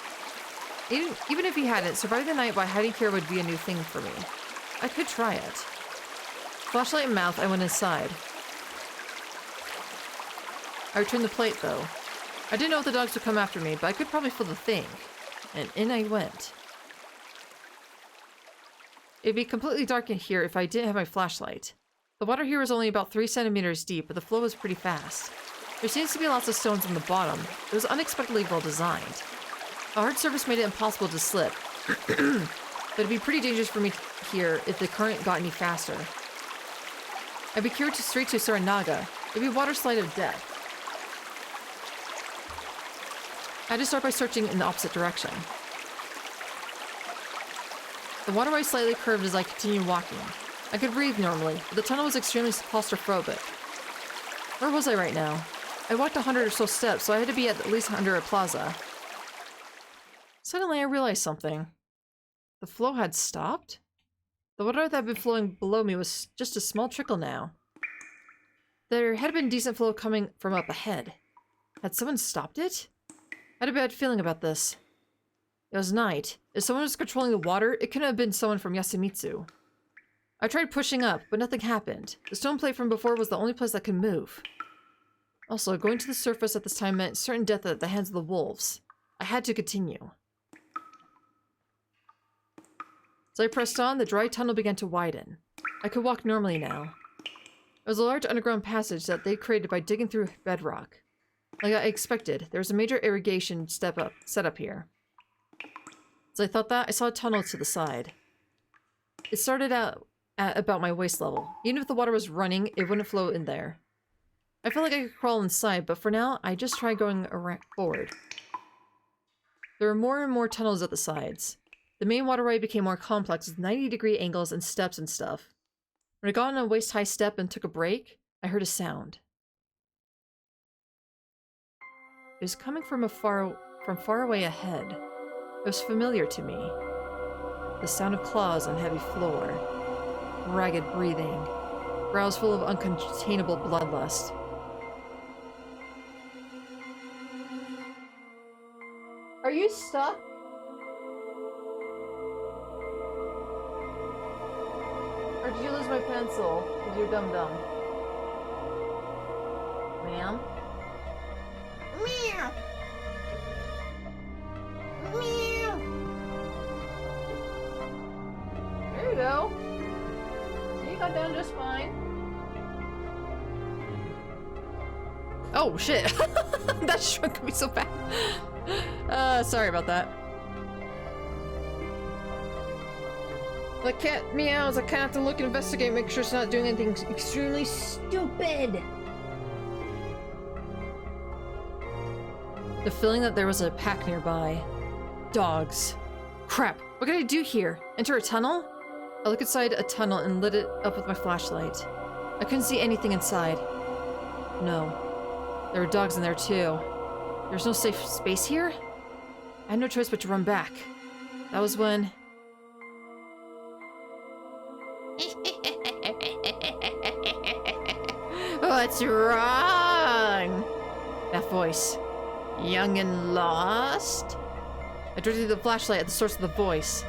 Even if he hadn't, surviving the night by hiding here would be a new thing for me. I could try it. Flashlight in mouth, I went inside. I returned the plate though. I didn't know if the dogs would come after me, but I could probably feel the thing. And in I went. It'd be completely dark in here if I didn't have my flashlight. The water here was only about 3 centimeters deep, but the flow was pretty fast. There seems to be lots of stones on the bottom. It was unexpectedly well designed. A hard surface made it impossible to slip. But it'd be pretty dangerous for me here if the current got any faster. I'd be carried straight to Saranaga. It'd be a water slide of death. I had to start by searching in the opposite direction. The waterway slightly curved as I continued walking. I could breathe normally, but the tunnel was extremely claustrophobic. Where was I right now? I walked 100 or so steps, so I had to be at least under a plaza. Suddenly I realized something. The flow had stopped? The water that had been flowing below me was just a small trickle now. There had been decent flow coming from up ahead. Had someone stopped it? I had a bad feeling about this. It was night. If someone was controlling the water, it couldn't have been someone from Yasumitsu. I tried pushing up, but nothing happened. The stone plate from before was the only place that could move. Also, going to the surface at this time meant certain death at the hands of the wolves. I had to continue. As I pressed on, the dry tunnel began to widen. I could walk normally now. It was a large underground passage that they created by digging through bedrock. Like I expected, there was a major irrigation set up here. As I thought that, I saw a tunnel to the side. It started out at about my waist level. Even if the water was running, it wouldn't flow in there. I felt like I could crawl inside, but for now, I just tried going forward. There were more and more tunnels at the sides. The main waterway became more complex with 90-degree angles and steps and stuff. When I got on a waist-high step and took a break, I heard a sound. It was coming from far away ahead. It was familiar to me. The sound of claws on heavy floor. Ragged breathing. Brows full of uncontainable bloodlust. Are you stuck? Or did you lose my pencil? Because you're dumb. Ma'am? Meow. Meow. There you go. See, you got down just fine. Oh, shit. That shrunk me so fast. Sorry about that. The cat meows. I kind of have to look and investigate, make sure it's not doing anything extremely stupid. The feeling that there was a pack nearby. Dogs. Crap. What can I do here? Enter a tunnel? I looked inside a tunnel and lit it up with my flashlight. I couldn't see anything inside. No. There were dogs in there too. There's no safe space here? I had no choice but to run back. That was when... What's wrong? That voice. Young and lost? I directed the flashlight at the source of the voice.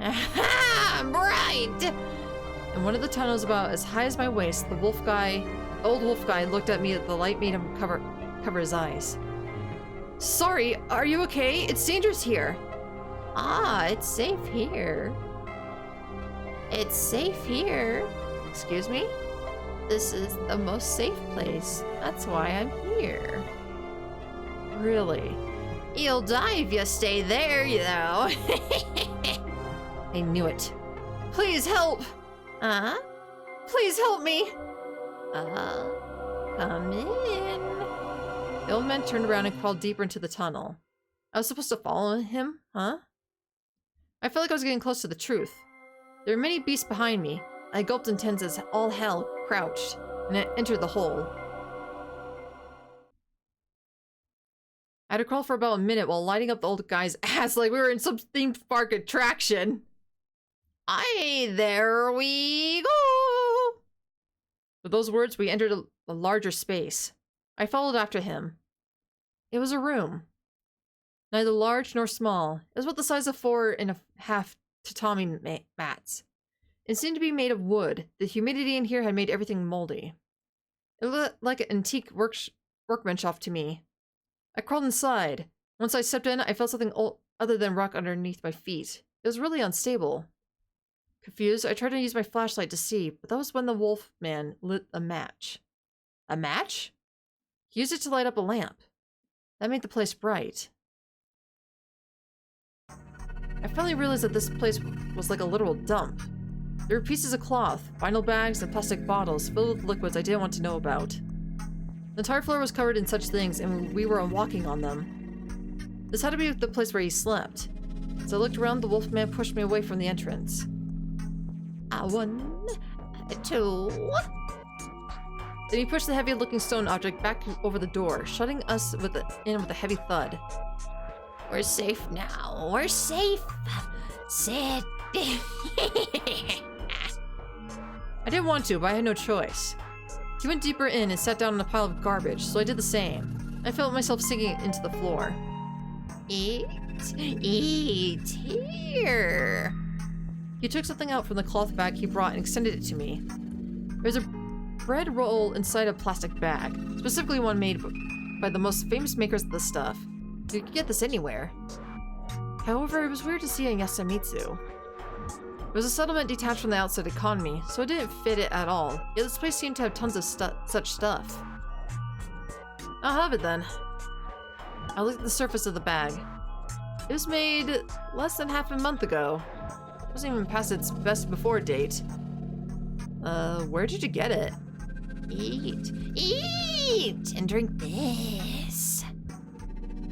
Aha! Bright! In one of the tunnels about as high as my waist, the old wolf guy looked at me. The light made him cover his eyes. Sorry, are you okay? It's dangerous here. Ah, it's safe here. It's safe here. Excuse me? This is the most safe place. That's why I'm here. Really? You'll die if you stay there, you know. I knew it. Please help! Huh? Please help me! Come in. The old man turned around and crawled deeper into the tunnel. I was supposed to follow him, huh? I felt like I was getting close to the truth. There were many beasts behind me. I gulped and tensed as all hell crouched, and it entered the hole. I had to crawl for about a minute while lighting up the old guy's ass like we were in some theme park attraction. Aye, there we go. With those words, we entered a larger space. I followed after him. It was a room. Neither large nor small. It was about the size of 4.5 tatami mats. It seemed to be made of wood. The humidity in here had made everything moldy. It looked like an antique workmanship to me. I crawled inside. Once I stepped in, I felt something other than rock underneath my feet. It was really unstable. Confused, I tried to use my flashlight to see, but that was when the wolf man lit a match. A match? He used it to light up a lamp. That made the place bright. I finally realized that this place was like a literal dump. There were pieces of cloth, vinyl bags, and plastic bottles filled with liquids I didn't want to know about. The entire floor was covered in such things, and we were walking on them. This had to be the place where he slept. As I looked around, the wolfman pushed me away from the entrance. 1, 2. Then he pushed the heavy-looking stone object back over the door, shutting us in with a heavy thud. We're safe now. We're safe. Sit. I didn't want to, but I had no choice. He went deeper in and sat down on a pile of garbage, so I did the same. I felt myself sinking into the floor. Eat. Eat. Here. He took something out from the cloth bag he brought and extended it to me. There's a bread roll inside a plastic bag, specifically one made by the most famous makers of the stuff. You could get this anywhere. However, it was weird to see in Yasumitsu. It was a settlement detached from the outside economy, so it didn't fit it at all, yet this place seemed to have tons of such stuff. I'll have it then. I looked at the surface of the bag. It was made less than half a month ago. It wasn't even past its best before date. Where did you get it? Eat. Eat. And drink this.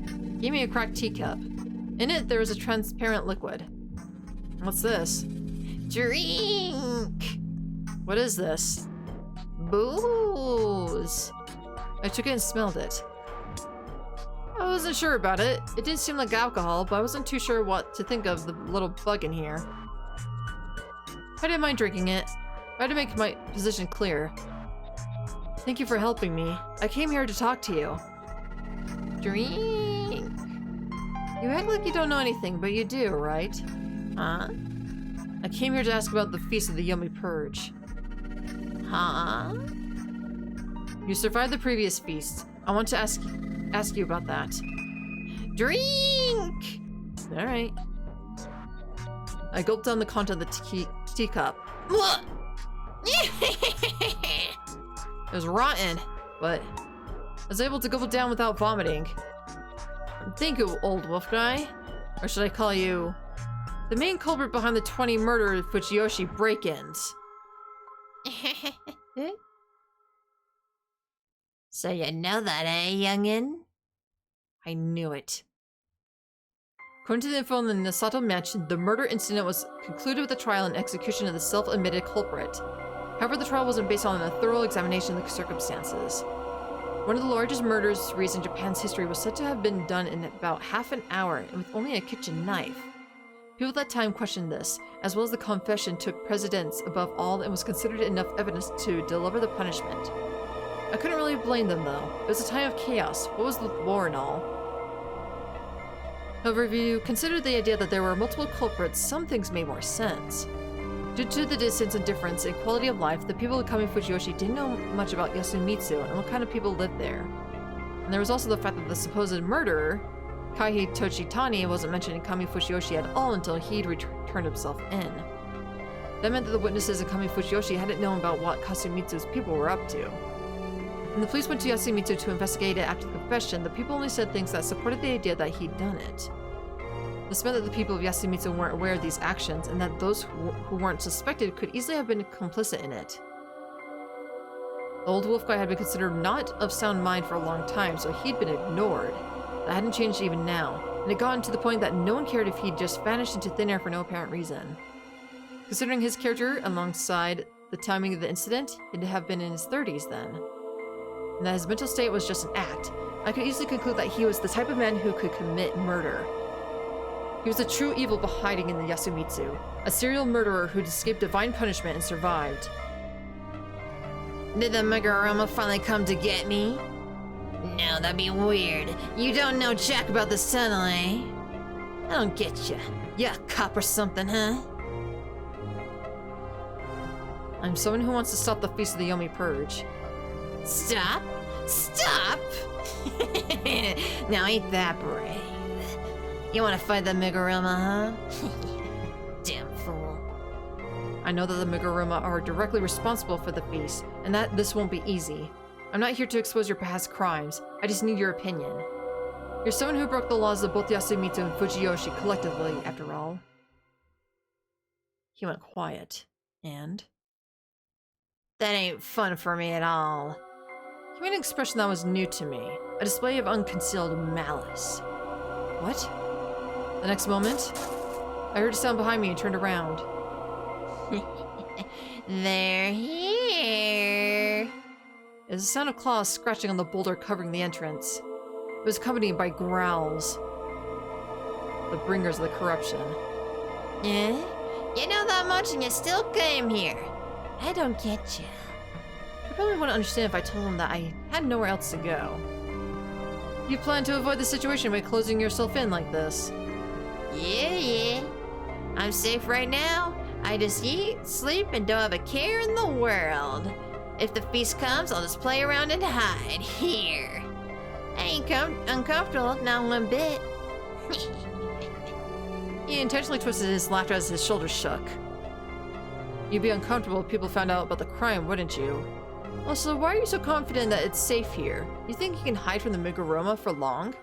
He gave me a cracked teacup. In it, there was a transparent liquid. What's this? Drink. What is this? Booze. I took it and smelled it. I wasn't sure about it. It didn't seem like alcohol, but I wasn't too sure what to think of the little bug in here. I didn't mind drinking it. I had to make my position clear. Thank you for helping me. I came here to talk to you. Drink. You act like you don't know anything, but you do, right? Huh? I came here to ask about the Feast of the Yummy Purge. Huh? You survived the previous feast. I want to ask you about that. Drink! Alright. I gulped down the content of the teacup. It was rotten, but I was able to gulp it down without vomiting. Thank you, old wolf guy. Or should I call you the main culprit behind the 20 murder Fujiyoshi break-ins? So you know that, eh, youngin'? I knew it. According to the info in the Nasato Mansion, the murder incident was concluded with the trial and execution of the self-admitted culprit. However, the trial wasn't based on a thorough examination of the circumstances. One of the largest murder sprees in Japan's history was said to have been done in about half an hour and with only a kitchen knife. People at that time questioned this, as well as the confession took precedence above all and was considered enough evidence to deliver the punishment. I couldn't really blame them though. It was a time of chaos. What was the war and all? However, if you consider the idea that there were multiple culprits, some things made more sense. Due to the distance and difference in quality of life, the people of Kami Fujiyoshi didn't know much about Yasumitsu and what kind of people lived there. And there was also the fact that the supposed murderer, Kaihi Tochitani, wasn't mentioned in Kami Fujiyoshi at all until he'd returned himself in. That meant that the witnesses in Kami Fujiyoshi hadn't known about what Kasumitsu's people were up to. When the police went to Yasumitsu to investigate it after the confession, the people only said things that supported the idea that he'd done it. This meant that the people of Yasumitsu weren't aware of these actions, and that those who weren't suspected could easily have been complicit in it. The old wolf guy had been considered not of sound mind for a long time, so he'd been ignored. That hadn't changed even now, and it gotten to the point that no one cared if he'd just vanished into thin air for no apparent reason. Considering his character alongside the timing of the incident, he'd have been in his 30s then. And that his mental state was just an act, I could easily conclude that he was the type of man who could commit murder. He was the true evil hiding in the Yasumitsu, a serial murderer who'd escaped divine punishment and survived. Did the Megurama finally come to get me? No, that'd be weird. You don't know jack about the tunnel, eh? I don't get you. You a cop or something, huh? I'm someone who wants to stop the Feast of the Yomi Purge. Stop? Stop? Now ain't that brave. You wanna fight the Megurama, huh? Damn fool. I know that the Miguruma are directly responsible for the feast, and that this won't be easy. I'm not here to expose your past crimes. I just need your opinion. You're someone who broke the laws of both Yasumitsu and Fujiyoshi collectively, after all. He went quiet. And? That ain't fun for me at all. He made an expression that was new to me. A display of unconcealed malice. What? The next moment, I heard a sound behind me and turned around. They're here. It was the sound of claws scratching on the boulder covering the entrance. It was accompanied by growls. The bringers of the corruption. Yeah? You know that much and you still came here. I don't get you. You probably wouldn't understand if I told him that I had nowhere else to go. You plan to avoid the situation by closing yourself in like this. Yeah. I'm safe right now. I just eat, sleep, and don't have a care in the world. If the feast comes, I'll just play around and hide here. I ain't uncomfortable, not one bit. He intentionally twisted his laughter as his shoulders shook. You'd be uncomfortable if people found out about the crime, wouldn't you? Also, why are you so confident that it's safe here? You think you can hide from the Miguruma for long?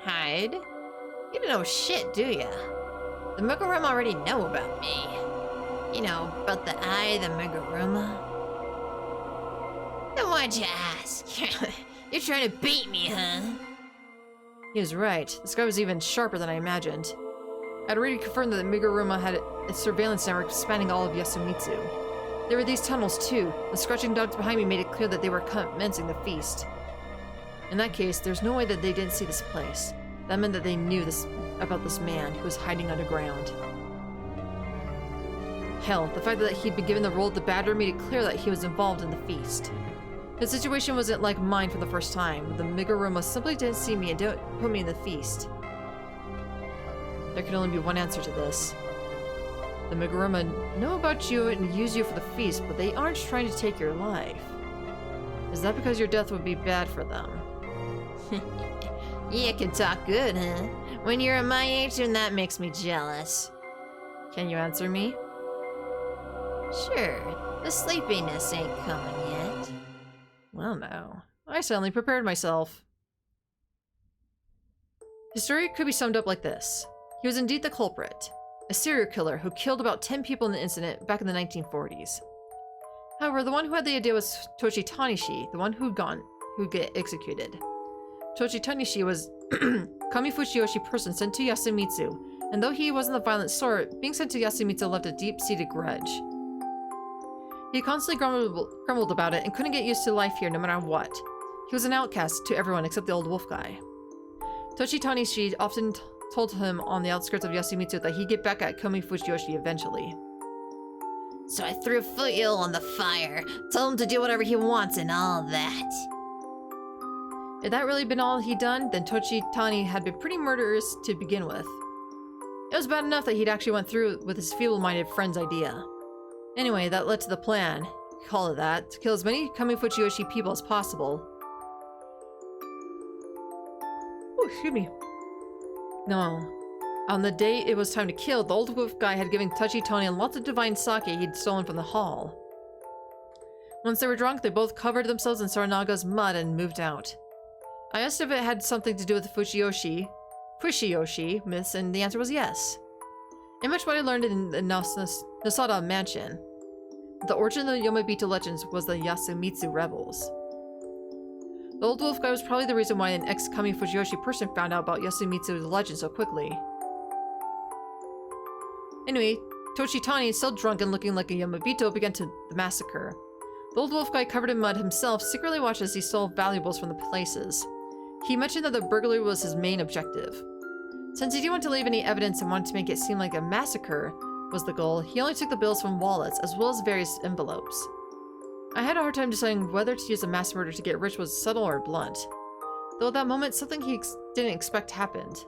Hide? You don't know shit, do ya? The Miguruma already know about me. You know, about the eye, the Miguruma. Then why'd you ask? You're trying to beat me, huh? He was right. This guy was even sharper than I imagined. I'd already confirmed that the Miguruma had a surveillance network spanning all of Yasumitsu. There were these tunnels too. The scratching dogs behind me made it clear that they were commencing the feast. In that case, there's no way that they didn't see this place. That meant that they knew about this man who was hiding underground. Hell, the fact that he'd been given the role of the badger made it clear that he was involved in the feast. The situation wasn't like mine for the first time. The Miguruma simply didn't see me and didn't put me in the feast. There could only be one answer to this. The Miguruma know about you and use you for the feast, but they aren't trying to take your life. Is that because your death would be bad for them? You can talk good, huh? When you're at my age, and that makes me jealous. Can you answer me? Sure, the sleepiness ain't coming yet. Well, no. I suddenly prepared myself. His story could be summed up like this. He was indeed the culprit. A serial killer who killed about 10 people in the incident back in the 1940s. However, the one who had the idea was Toshi Tanishi, the one who'd get executed. Toshi Tanishi was Kami Fujiyoshi person sent to Yasumitsu, and though he wasn't the violent sort, being sent to Yasumitsu left a deep-seated grudge. He constantly grumbled about it and couldn't get used to life here no matter what. He was an outcast to everyone except the old wolf guy. Toshi Tanishi often told him on the outskirts of Yasumitsu that he'd get back at Kami Fujiyoshi eventually. So I threw Fuyo on the fire, told him to do whatever he wants and all that. If that really been all he'd done, then Toshi Tani had been pretty murderous to begin with. It was bad enough that he'd actually went through with his feeble-minded friend's idea. Anyway, that led to the plan, call it that, to kill as many Kami Fujiyoshi people as possible. Oh, excuse me. No. On the day it was time to kill, the old wolf guy had given Toshi Tani lots of divine sake he'd stolen from the hall. Once they were drunk, they both covered themselves in Saranaga's mud and moved out. I asked if it had something to do with the Fujiyoshi myths, and the answer was yes. In much what I learned in the Nosada mansion. The origin of the Yomabito legends was the Yasumitsu rebels. The old wolf guy was probably the reason why an ex-Kami Fujiyoshi person found out about Yasumitsu's legend so quickly. Anyway, Toshi Tani, still drunk and looking like a Yomabito, began the massacre. The old wolf guy, covered in mud himself, secretly watched as he stole valuables from the places. He mentioned that the burglary was his main objective. Since he didn't want to leave any evidence and wanted to make it seem like a massacre was the goal, he only took the bills from wallets as well as various envelopes. I had a hard time deciding whether to use a mass murder to get rich was subtle or blunt. Though at that moment, something he didn't expect happened.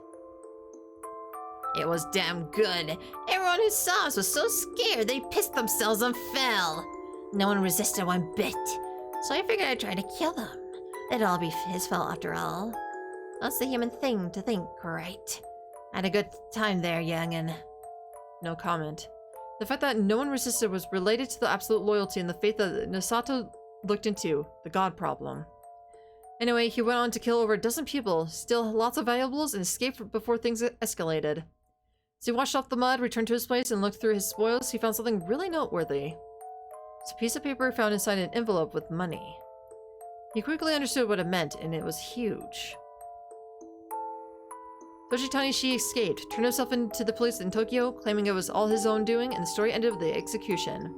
It was damn good. Everyone who saw us was so scared they pissed themselves and fell. No one resisted one bit, so I figured I'd try to kill them. It'd all be his fault after all. That's the human thing to think, right? Had a good time there, youngin'. No comment. The fact that no one resisted was related to the absolute loyalty and the faith that Nosato looked into, the god problem. Anyway, he went on to kill over a dozen people, steal lots of valuables, and escape before things escalated. As he washed off the mud, returned to his place, and looked through his spoils, he found something really noteworthy. It's a piece of paper found inside an envelope with money. He quickly understood what it meant, and it was huge. Toshitani Shi escaped, turned himself into the police in Tokyo, claiming it was all his own doing, and the story ended with the execution.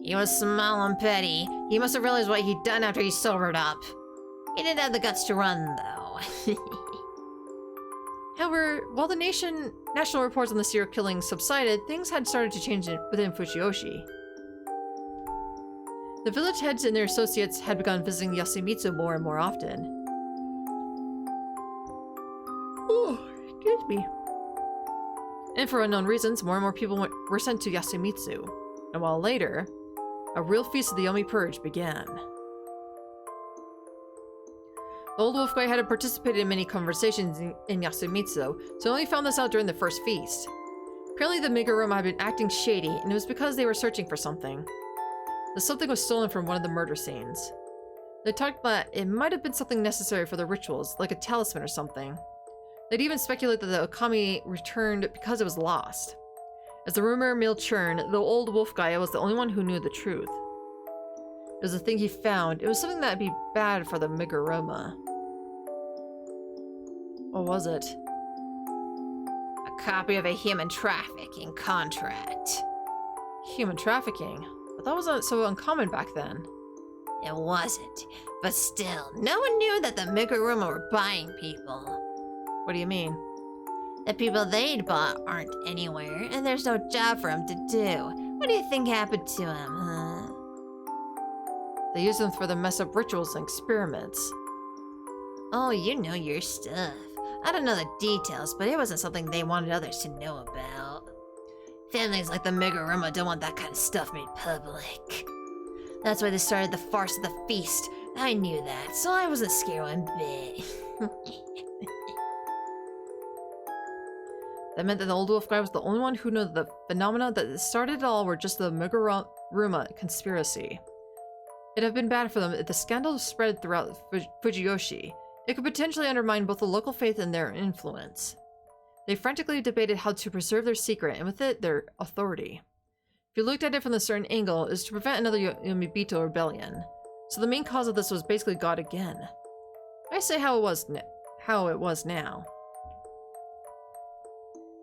He was small and petty. He must have realized what he'd done after he sobered up. He didn't have the guts to run, though. However, while the national reports on the serial killing subsided, things had started to change within Fujiyoshi. The village heads and their associates had begun visiting Yasumitsu more and more often. Oh, excuse me. And for unknown reasons, more and more people were sent to Yasumitsu. A while later, a real feast of the Yomi Purge began. The old wolf guy hadn't participated in many conversations in Yasumitsu, so only found this out during the first feast. Apparently the Meguruma had been acting shady, and it was because they were searching for something. The something was stolen from one of the murder scenes. They talked that it might have been something necessary for the rituals, like a talisman or something. They'd even speculate that the Okami returned because it was lost. As the rumor mill churned, the old wolf guy was the only one who knew the truth. It was the thing he found. It was something that'd be bad for the Meguruma. What was it? A copy of a human trafficking contract. Human trafficking? But that wasn't so uncommon back then. It wasn't. But still, no one knew that the Meguruma were buying people. What do you mean? The people they'd bought aren't anywhere, and there's no job for them to do. What do you think happened to them, huh? They used them for the mess up rituals and experiments. Oh, you know your stuff. I don't know the details, but it wasn't something they wanted others to know about. Families like the Meguruma don't want that kind of stuff made public. That's why they started the farce of the feast. I knew that, so I wasn't scared one bit. That meant that the old wolf guy was the only one who knew that the phenomena that started it all were just the Meguruma conspiracy. It had been bad for them if the scandal spread throughout Fujiyoshi. It could potentially undermine both the local faith and their influence. They frantically debated how to preserve their secret, and with it, their authority. If you looked at it from a certain angle, it was to prevent another Yomibito rebellion. So the main cause of this was basically God again. I say how it was now.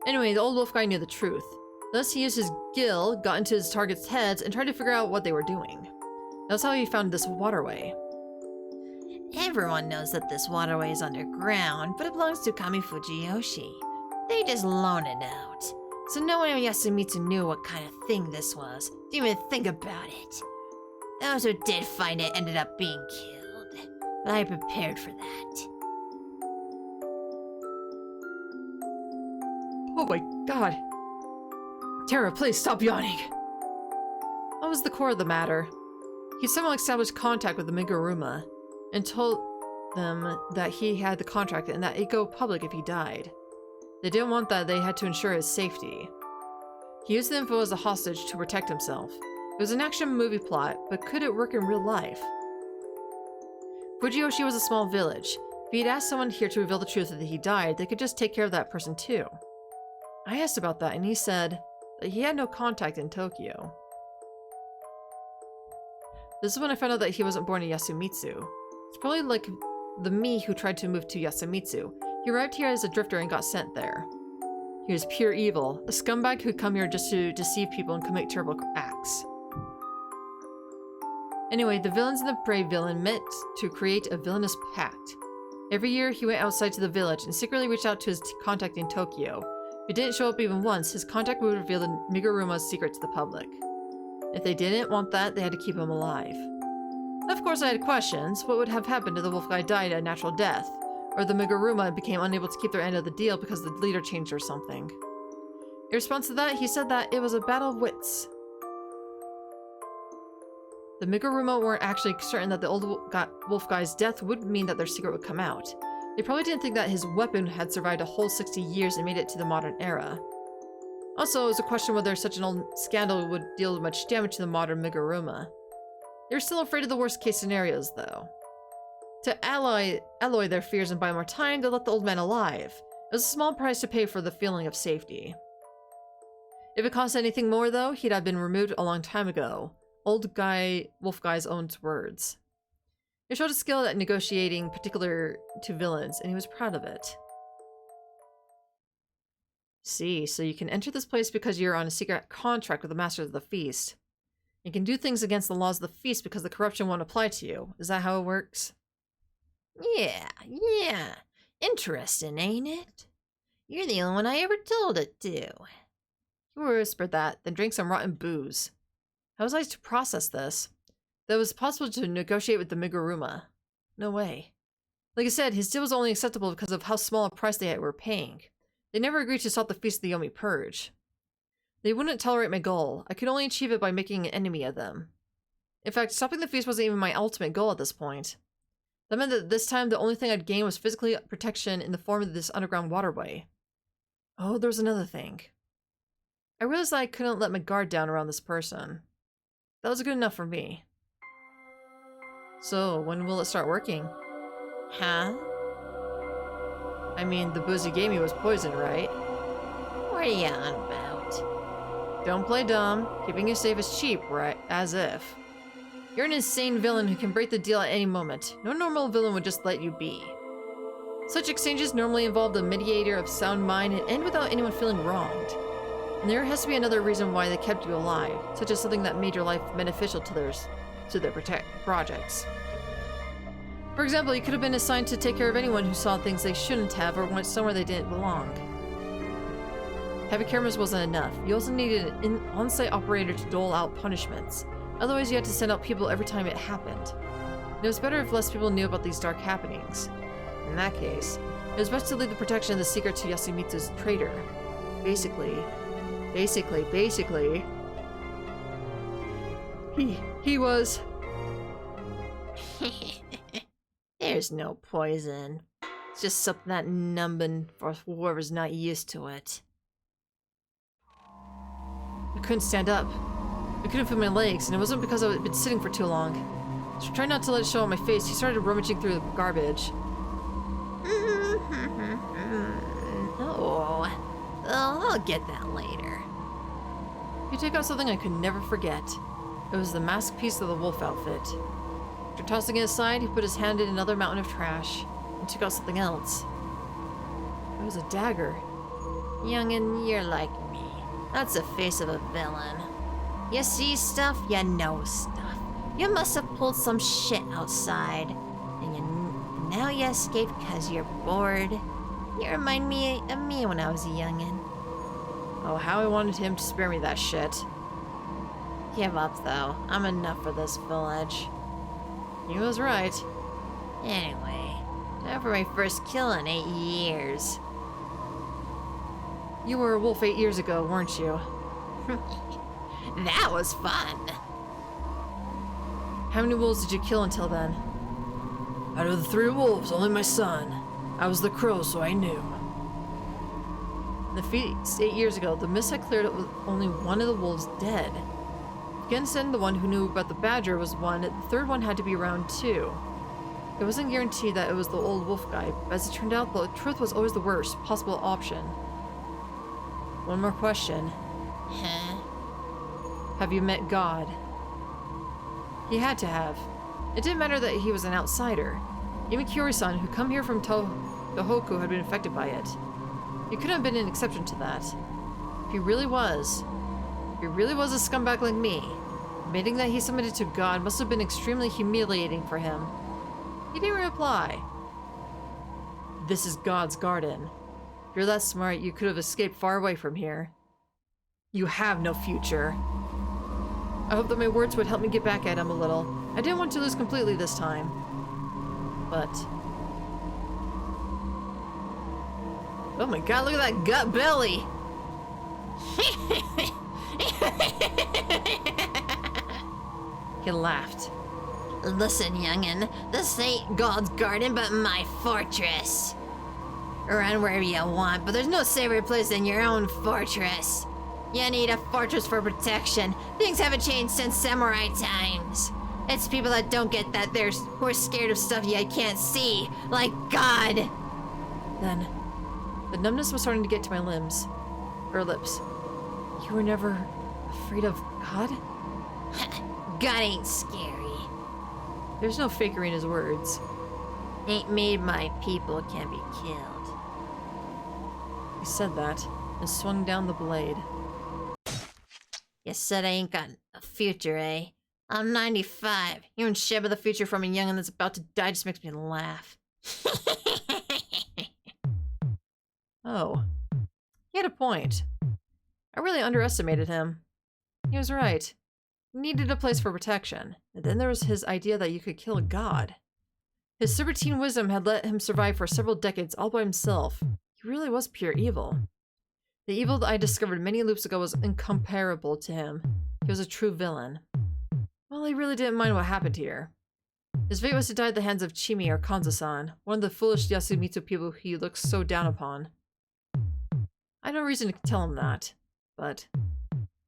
Anyway, the old wolf guy knew the truth. Thus, he used his gill, got into his targets' heads, and tried to figure out what they were doing. That's how he found this waterway. Everyone knows that this waterway is underground, but it belongs to Kami Fujiyoshi. They just loan it out. So no one in Yasumitsu knew what kind of thing this was. Didn't even think about it. Those who did find it ended up being killed. But I prepared for that. Oh my god. Tara, please stop yawning. What was the core of the matter? He somehow established contact with the Meguruma and told them that he had the contract and that it'd go public if he died. They didn't want that, they had to ensure his safety. He used the info as a hostage to protect himself. It was an action movie plot, but could it work in real life? Fujiyoshi was a small village. If he'd asked someone here to reveal the truth that he died, they could just take care of that person too. I asked about that and he said that he had no contact in Tokyo. This is when I found out that he wasn't born in Yasumitsu. It's probably like the me who tried to move to Yasumitsu. He arrived here as a drifter and got sent there. He was pure evil, a scumbag who'd come here just to deceive people and commit terrible acts. Anyway, the villains and the brave villain met to create a villainous pact. Every year, he went outside to the village and secretly reached out to his contact in Tokyo. If he didn't show up even once, his contact would reveal the Miguruma's secret to the public. If they didn't want that, they had to keep him alive. Of course, I had questions. What would have happened if the wolf guy died a natural death? Or the Meguruma became unable to keep their end of the deal because the leader changed or something? In response to that, he said that it was a battle of wits. The Meguruma weren't actually certain that the old wolf guy's death would mean that their secret would come out. They probably didn't think that his weapon had survived a whole 60 years and made it to the modern era. Also, it was a question whether such an old scandal would deal much damage to the modern Miguruma. They were still afraid of the worst case scenarios, though. To alloy their fears and buy more time, they let the old man alive. It was a small price to pay for the feeling of safety. If it cost anything more, though, he'd have been removed a long time ago. Wolf Guy's own words. He showed a skill at negotiating particular to villains, and he was proud of it. See, so you can enter this place because you're on a secret contract with the Master of the Feast. You can do things against the laws of the feast because the corruption won't apply to you. Is that how it works? Yeah. Interesting, ain't it? You're the only one I ever told it to. You whispered that, then drank some rotten booze. How was I to process this? That it was possible to negotiate with the Miguruma. No way. Like I said, his deal was only acceptable because of how small a price they were paying. They never agreed to stop the Feast of the Yomi Purge. They wouldn't tolerate my goal. I could only achieve it by making an enemy of them. In fact, stopping the feast wasn't even my ultimate goal at this point. That meant that this time the only thing I'd gain was physical protection in the form of this underground waterway. Oh, there was another thing. I realized that I couldn't let my guard down around this person. That was good enough for me. So, when will it start working? Huh? I mean, the booze you gave me was poison, right? What are you on about? Don't play dumb. Keeping you safe is cheap, right? As if. You're an insane villain who can break the deal at any moment. No normal villain would just let you be. Such exchanges normally involve the mediator of sound mind and end without anyone feeling wronged. And there has to be another reason why they kept you alive, such as something that made your life beneficial to their projects. For example, you could have been assigned to take care of anyone who saw things they shouldn't have or went somewhere they didn't belong. Having cameras wasn't enough. You also needed an on-site operator to dole out punishments. Otherwise, you had to send out people every time it happened. And it was better if less people knew about these dark happenings. In that case, it was best to leave the protection of the secret to Yasumitsu's traitor. Basically, he was... There's no poison. It's just something that numbing for whoever's not used to it. I couldn't stand up. I couldn't feel my legs, and it wasn't because I had been sitting for too long. So trying not to let it show on my face, he started rummaging through the garbage. Oh, I'll get that later. He took out something I could never forget. It was the mask piece of the wolf outfit. After tossing it aside, he put his hand in another mountain of trash and took out something else. It was a dagger. Youngin', you're like me. That's the face of a villain. You see stuff, you know stuff. You must have pulled some shit outside. And now you escaped because you're bored. You remind me of me when I was a youngin'. Oh, how I wanted him to spare me that shit. Give up, though. I'm enough for this village. He was right. Anyway, time for my first kill in 8 years. You were a wolf 8 years ago, weren't you? That was fun. How many wolves did you kill until then? Out of the 3 wolves, only my son. I was the crow, so I knew. The feast 8 years ago, the mist had cleared up with only one of the wolves dead. Gensen, the one who knew about the badger, was one. The third one had to be around too. It wasn't guaranteed that it was the old wolf guy, but as it turned out, the truth was always the worst possible option. One more question. Huh? Have you met God? He had to have. It didn't matter that he was an outsider. Even Kyori-san, who come here from Tohoku, had been affected by it. He couldn't have been an exception to that. If he really was a scumbag like me, admitting that he submitted to God must have been extremely humiliating for him. He didn't reply. This is God's garden. If you're that smart, you could have escaped far away from here. You have no future. I hope that my words would help me get back at him a little. I didn't want to lose completely this time. But... oh my god, look at that gut belly! He laughed. Listen, youngin', this ain't God's garden, but my fortress. Run wherever you want, but there's no safer place than your own fortress. You need a fortress for protection. Things haven't changed since samurai times. It's people that don't get that who are scared of stuff you can't see, like God. Then, the numbness was starting to get to my limbs. Or lips. You were never afraid of God? God ain't scary. There's no fakery in his words. Ain't made my people can be killed. He said that, and swung down the blade. You said I ain't got a future, eh? I'm 95. Hearing shit about the future from a youngin' that's about to die just makes me laugh. Oh. He had a point. I really underestimated him. He was right. He needed a place for protection. And then there was his idea that you could kill a god. His serpentine wisdom had let him survive for several decades all by himself. He really was pure evil. The evil that I discovered many loops ago was incomparable to him. He was a true villain. Well, he really didn't mind what happened here. His fate was to die at the hands of Chimi or Kanza-san, one of the foolish Yasumitsu people he looks so down upon. I had no reason to tell him that, but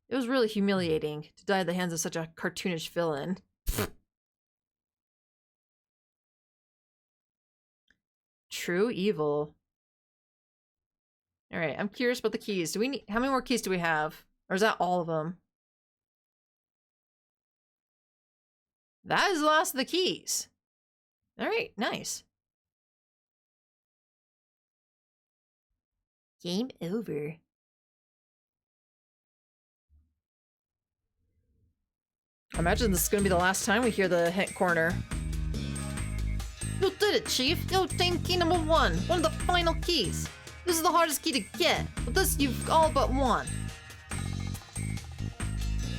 it was really humiliating to die at the hands of such a cartoonish villain. True evil. Alright, I'm curious about the keys. Do we need— how many more keys do we have? Or is that all of them? That is the last of the keys. Alright, nice. Game over. I imagine this is gonna be the last time we hear the hint corner. You did it, Chief! You obtained key number 1, one of the final keys. This is the hardest key to get, but this you've all but won.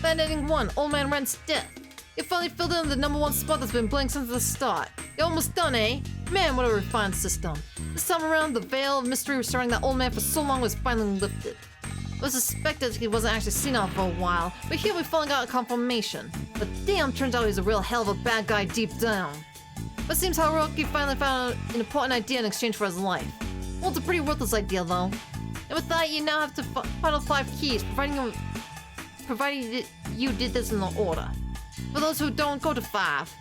Bad ending 1, Old Man Ren's death. You finally filled in the number 1 spot that's been blank since the start. You're almost done, eh? Man, what a refined system. This time around, the veil of mystery surrounding that old man for so long was finally lifted. It was suspected he wasn't actually senile for a while, but here we finally got a confirmation. But damn, turns out he's a real hell of a bad guy deep down. But seems Haruki finally found an important idea in exchange for his life. Well, it's a pretty worthless idea, though. And with that, you now have to final 5 keys, providing you did this in the order. For those who don't, go to 5.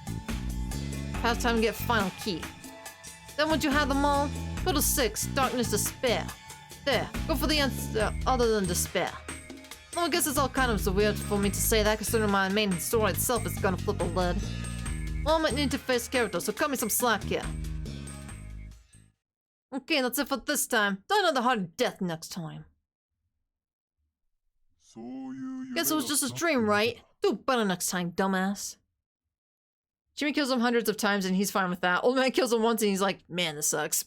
Past time to get final key. Then once you have them all, go to 6, darkness despair. There, go for the answer other than despair. Well, I guess it's all kind of so weird for me to say that, considering my main story itself is gonna flip a lid. Well, I'm an interface character, so cut me some slack here. Okay, that's it for this time. Die another hard death next time. Guess it was just a dream, right? Do better next time, dumbass. Jimmy kills him hundreds of times and he's fine with that. Old man kills him once and he's like, man, this sucks.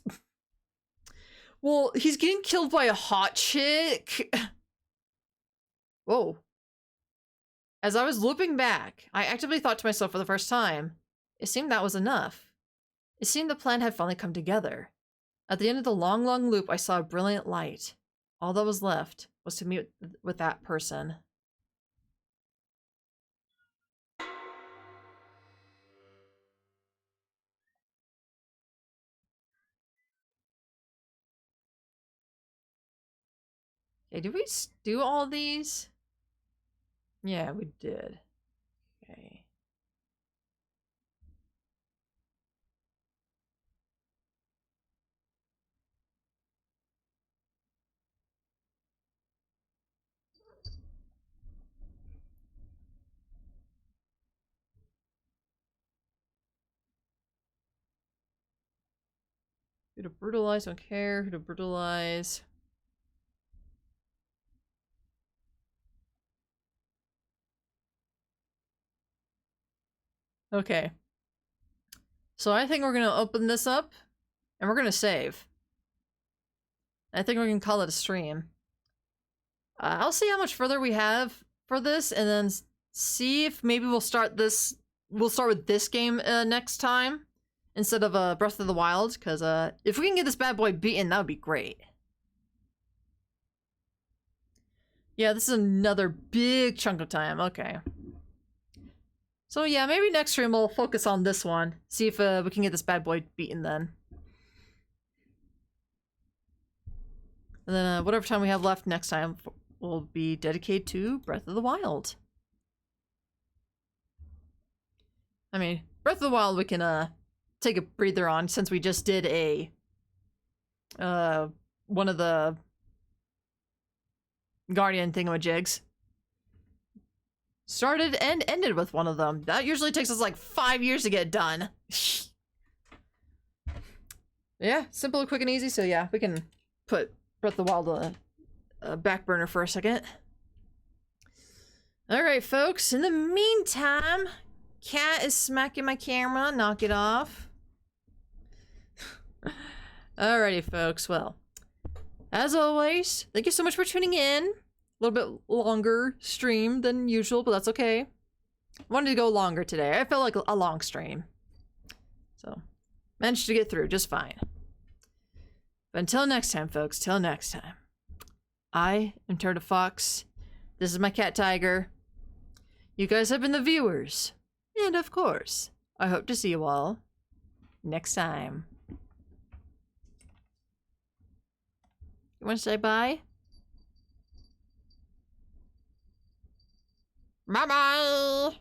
Well, he's getting killed by a hot chick. Whoa. As I was looping back, I actively thought to myself for the first time, it seemed that was enough. It seemed the plan had finally come together. At the end of the long, long loop, I saw a brilliant light. All that was left was to meet with that person. Okay, did we do all these? Yeah, we did. Okay. Who to brutalize, don't care. Who to brutalize. Okay. So I think we're gonna open this up and we're gonna save. I think we're gonna call it a stream. I'll see how much further we have for this and then see if maybe we'll start with this game next time instead of Breath of the Wild, because if we can get this bad boy beaten, that would be great. Yeah, this is another big chunk of time. Okay. So yeah, maybe next stream we'll focus on this one. See if we can get this bad boy beaten then. And then whatever time we have left next time will be dedicated to Breath of the Wild. I mean, Breath of the Wild we can take a breather on since we just did a one of the Guardian thingamajigs. Started and ended with one of them. That usually takes us like 5 years to get done. Yeah, simple, quick, and easy. So yeah, we can put Breath of the Wild on a back burner for a second. Alright, folks. In the meantime, Cat is smacking my camera. Knock it off. Alrighty, folks. Well, as always, thank you so much for tuning in. A little bit longer stream than usual, but that's okay. Wanted to go longer today. I felt like a long stream. So, managed to get through just fine. But until next time, folks, till next time. I am Turtle Fox. This is my cat Tiger. You guys have been the viewers. And of course, I hope to see you all next time. You want to say bye? Bye-bye!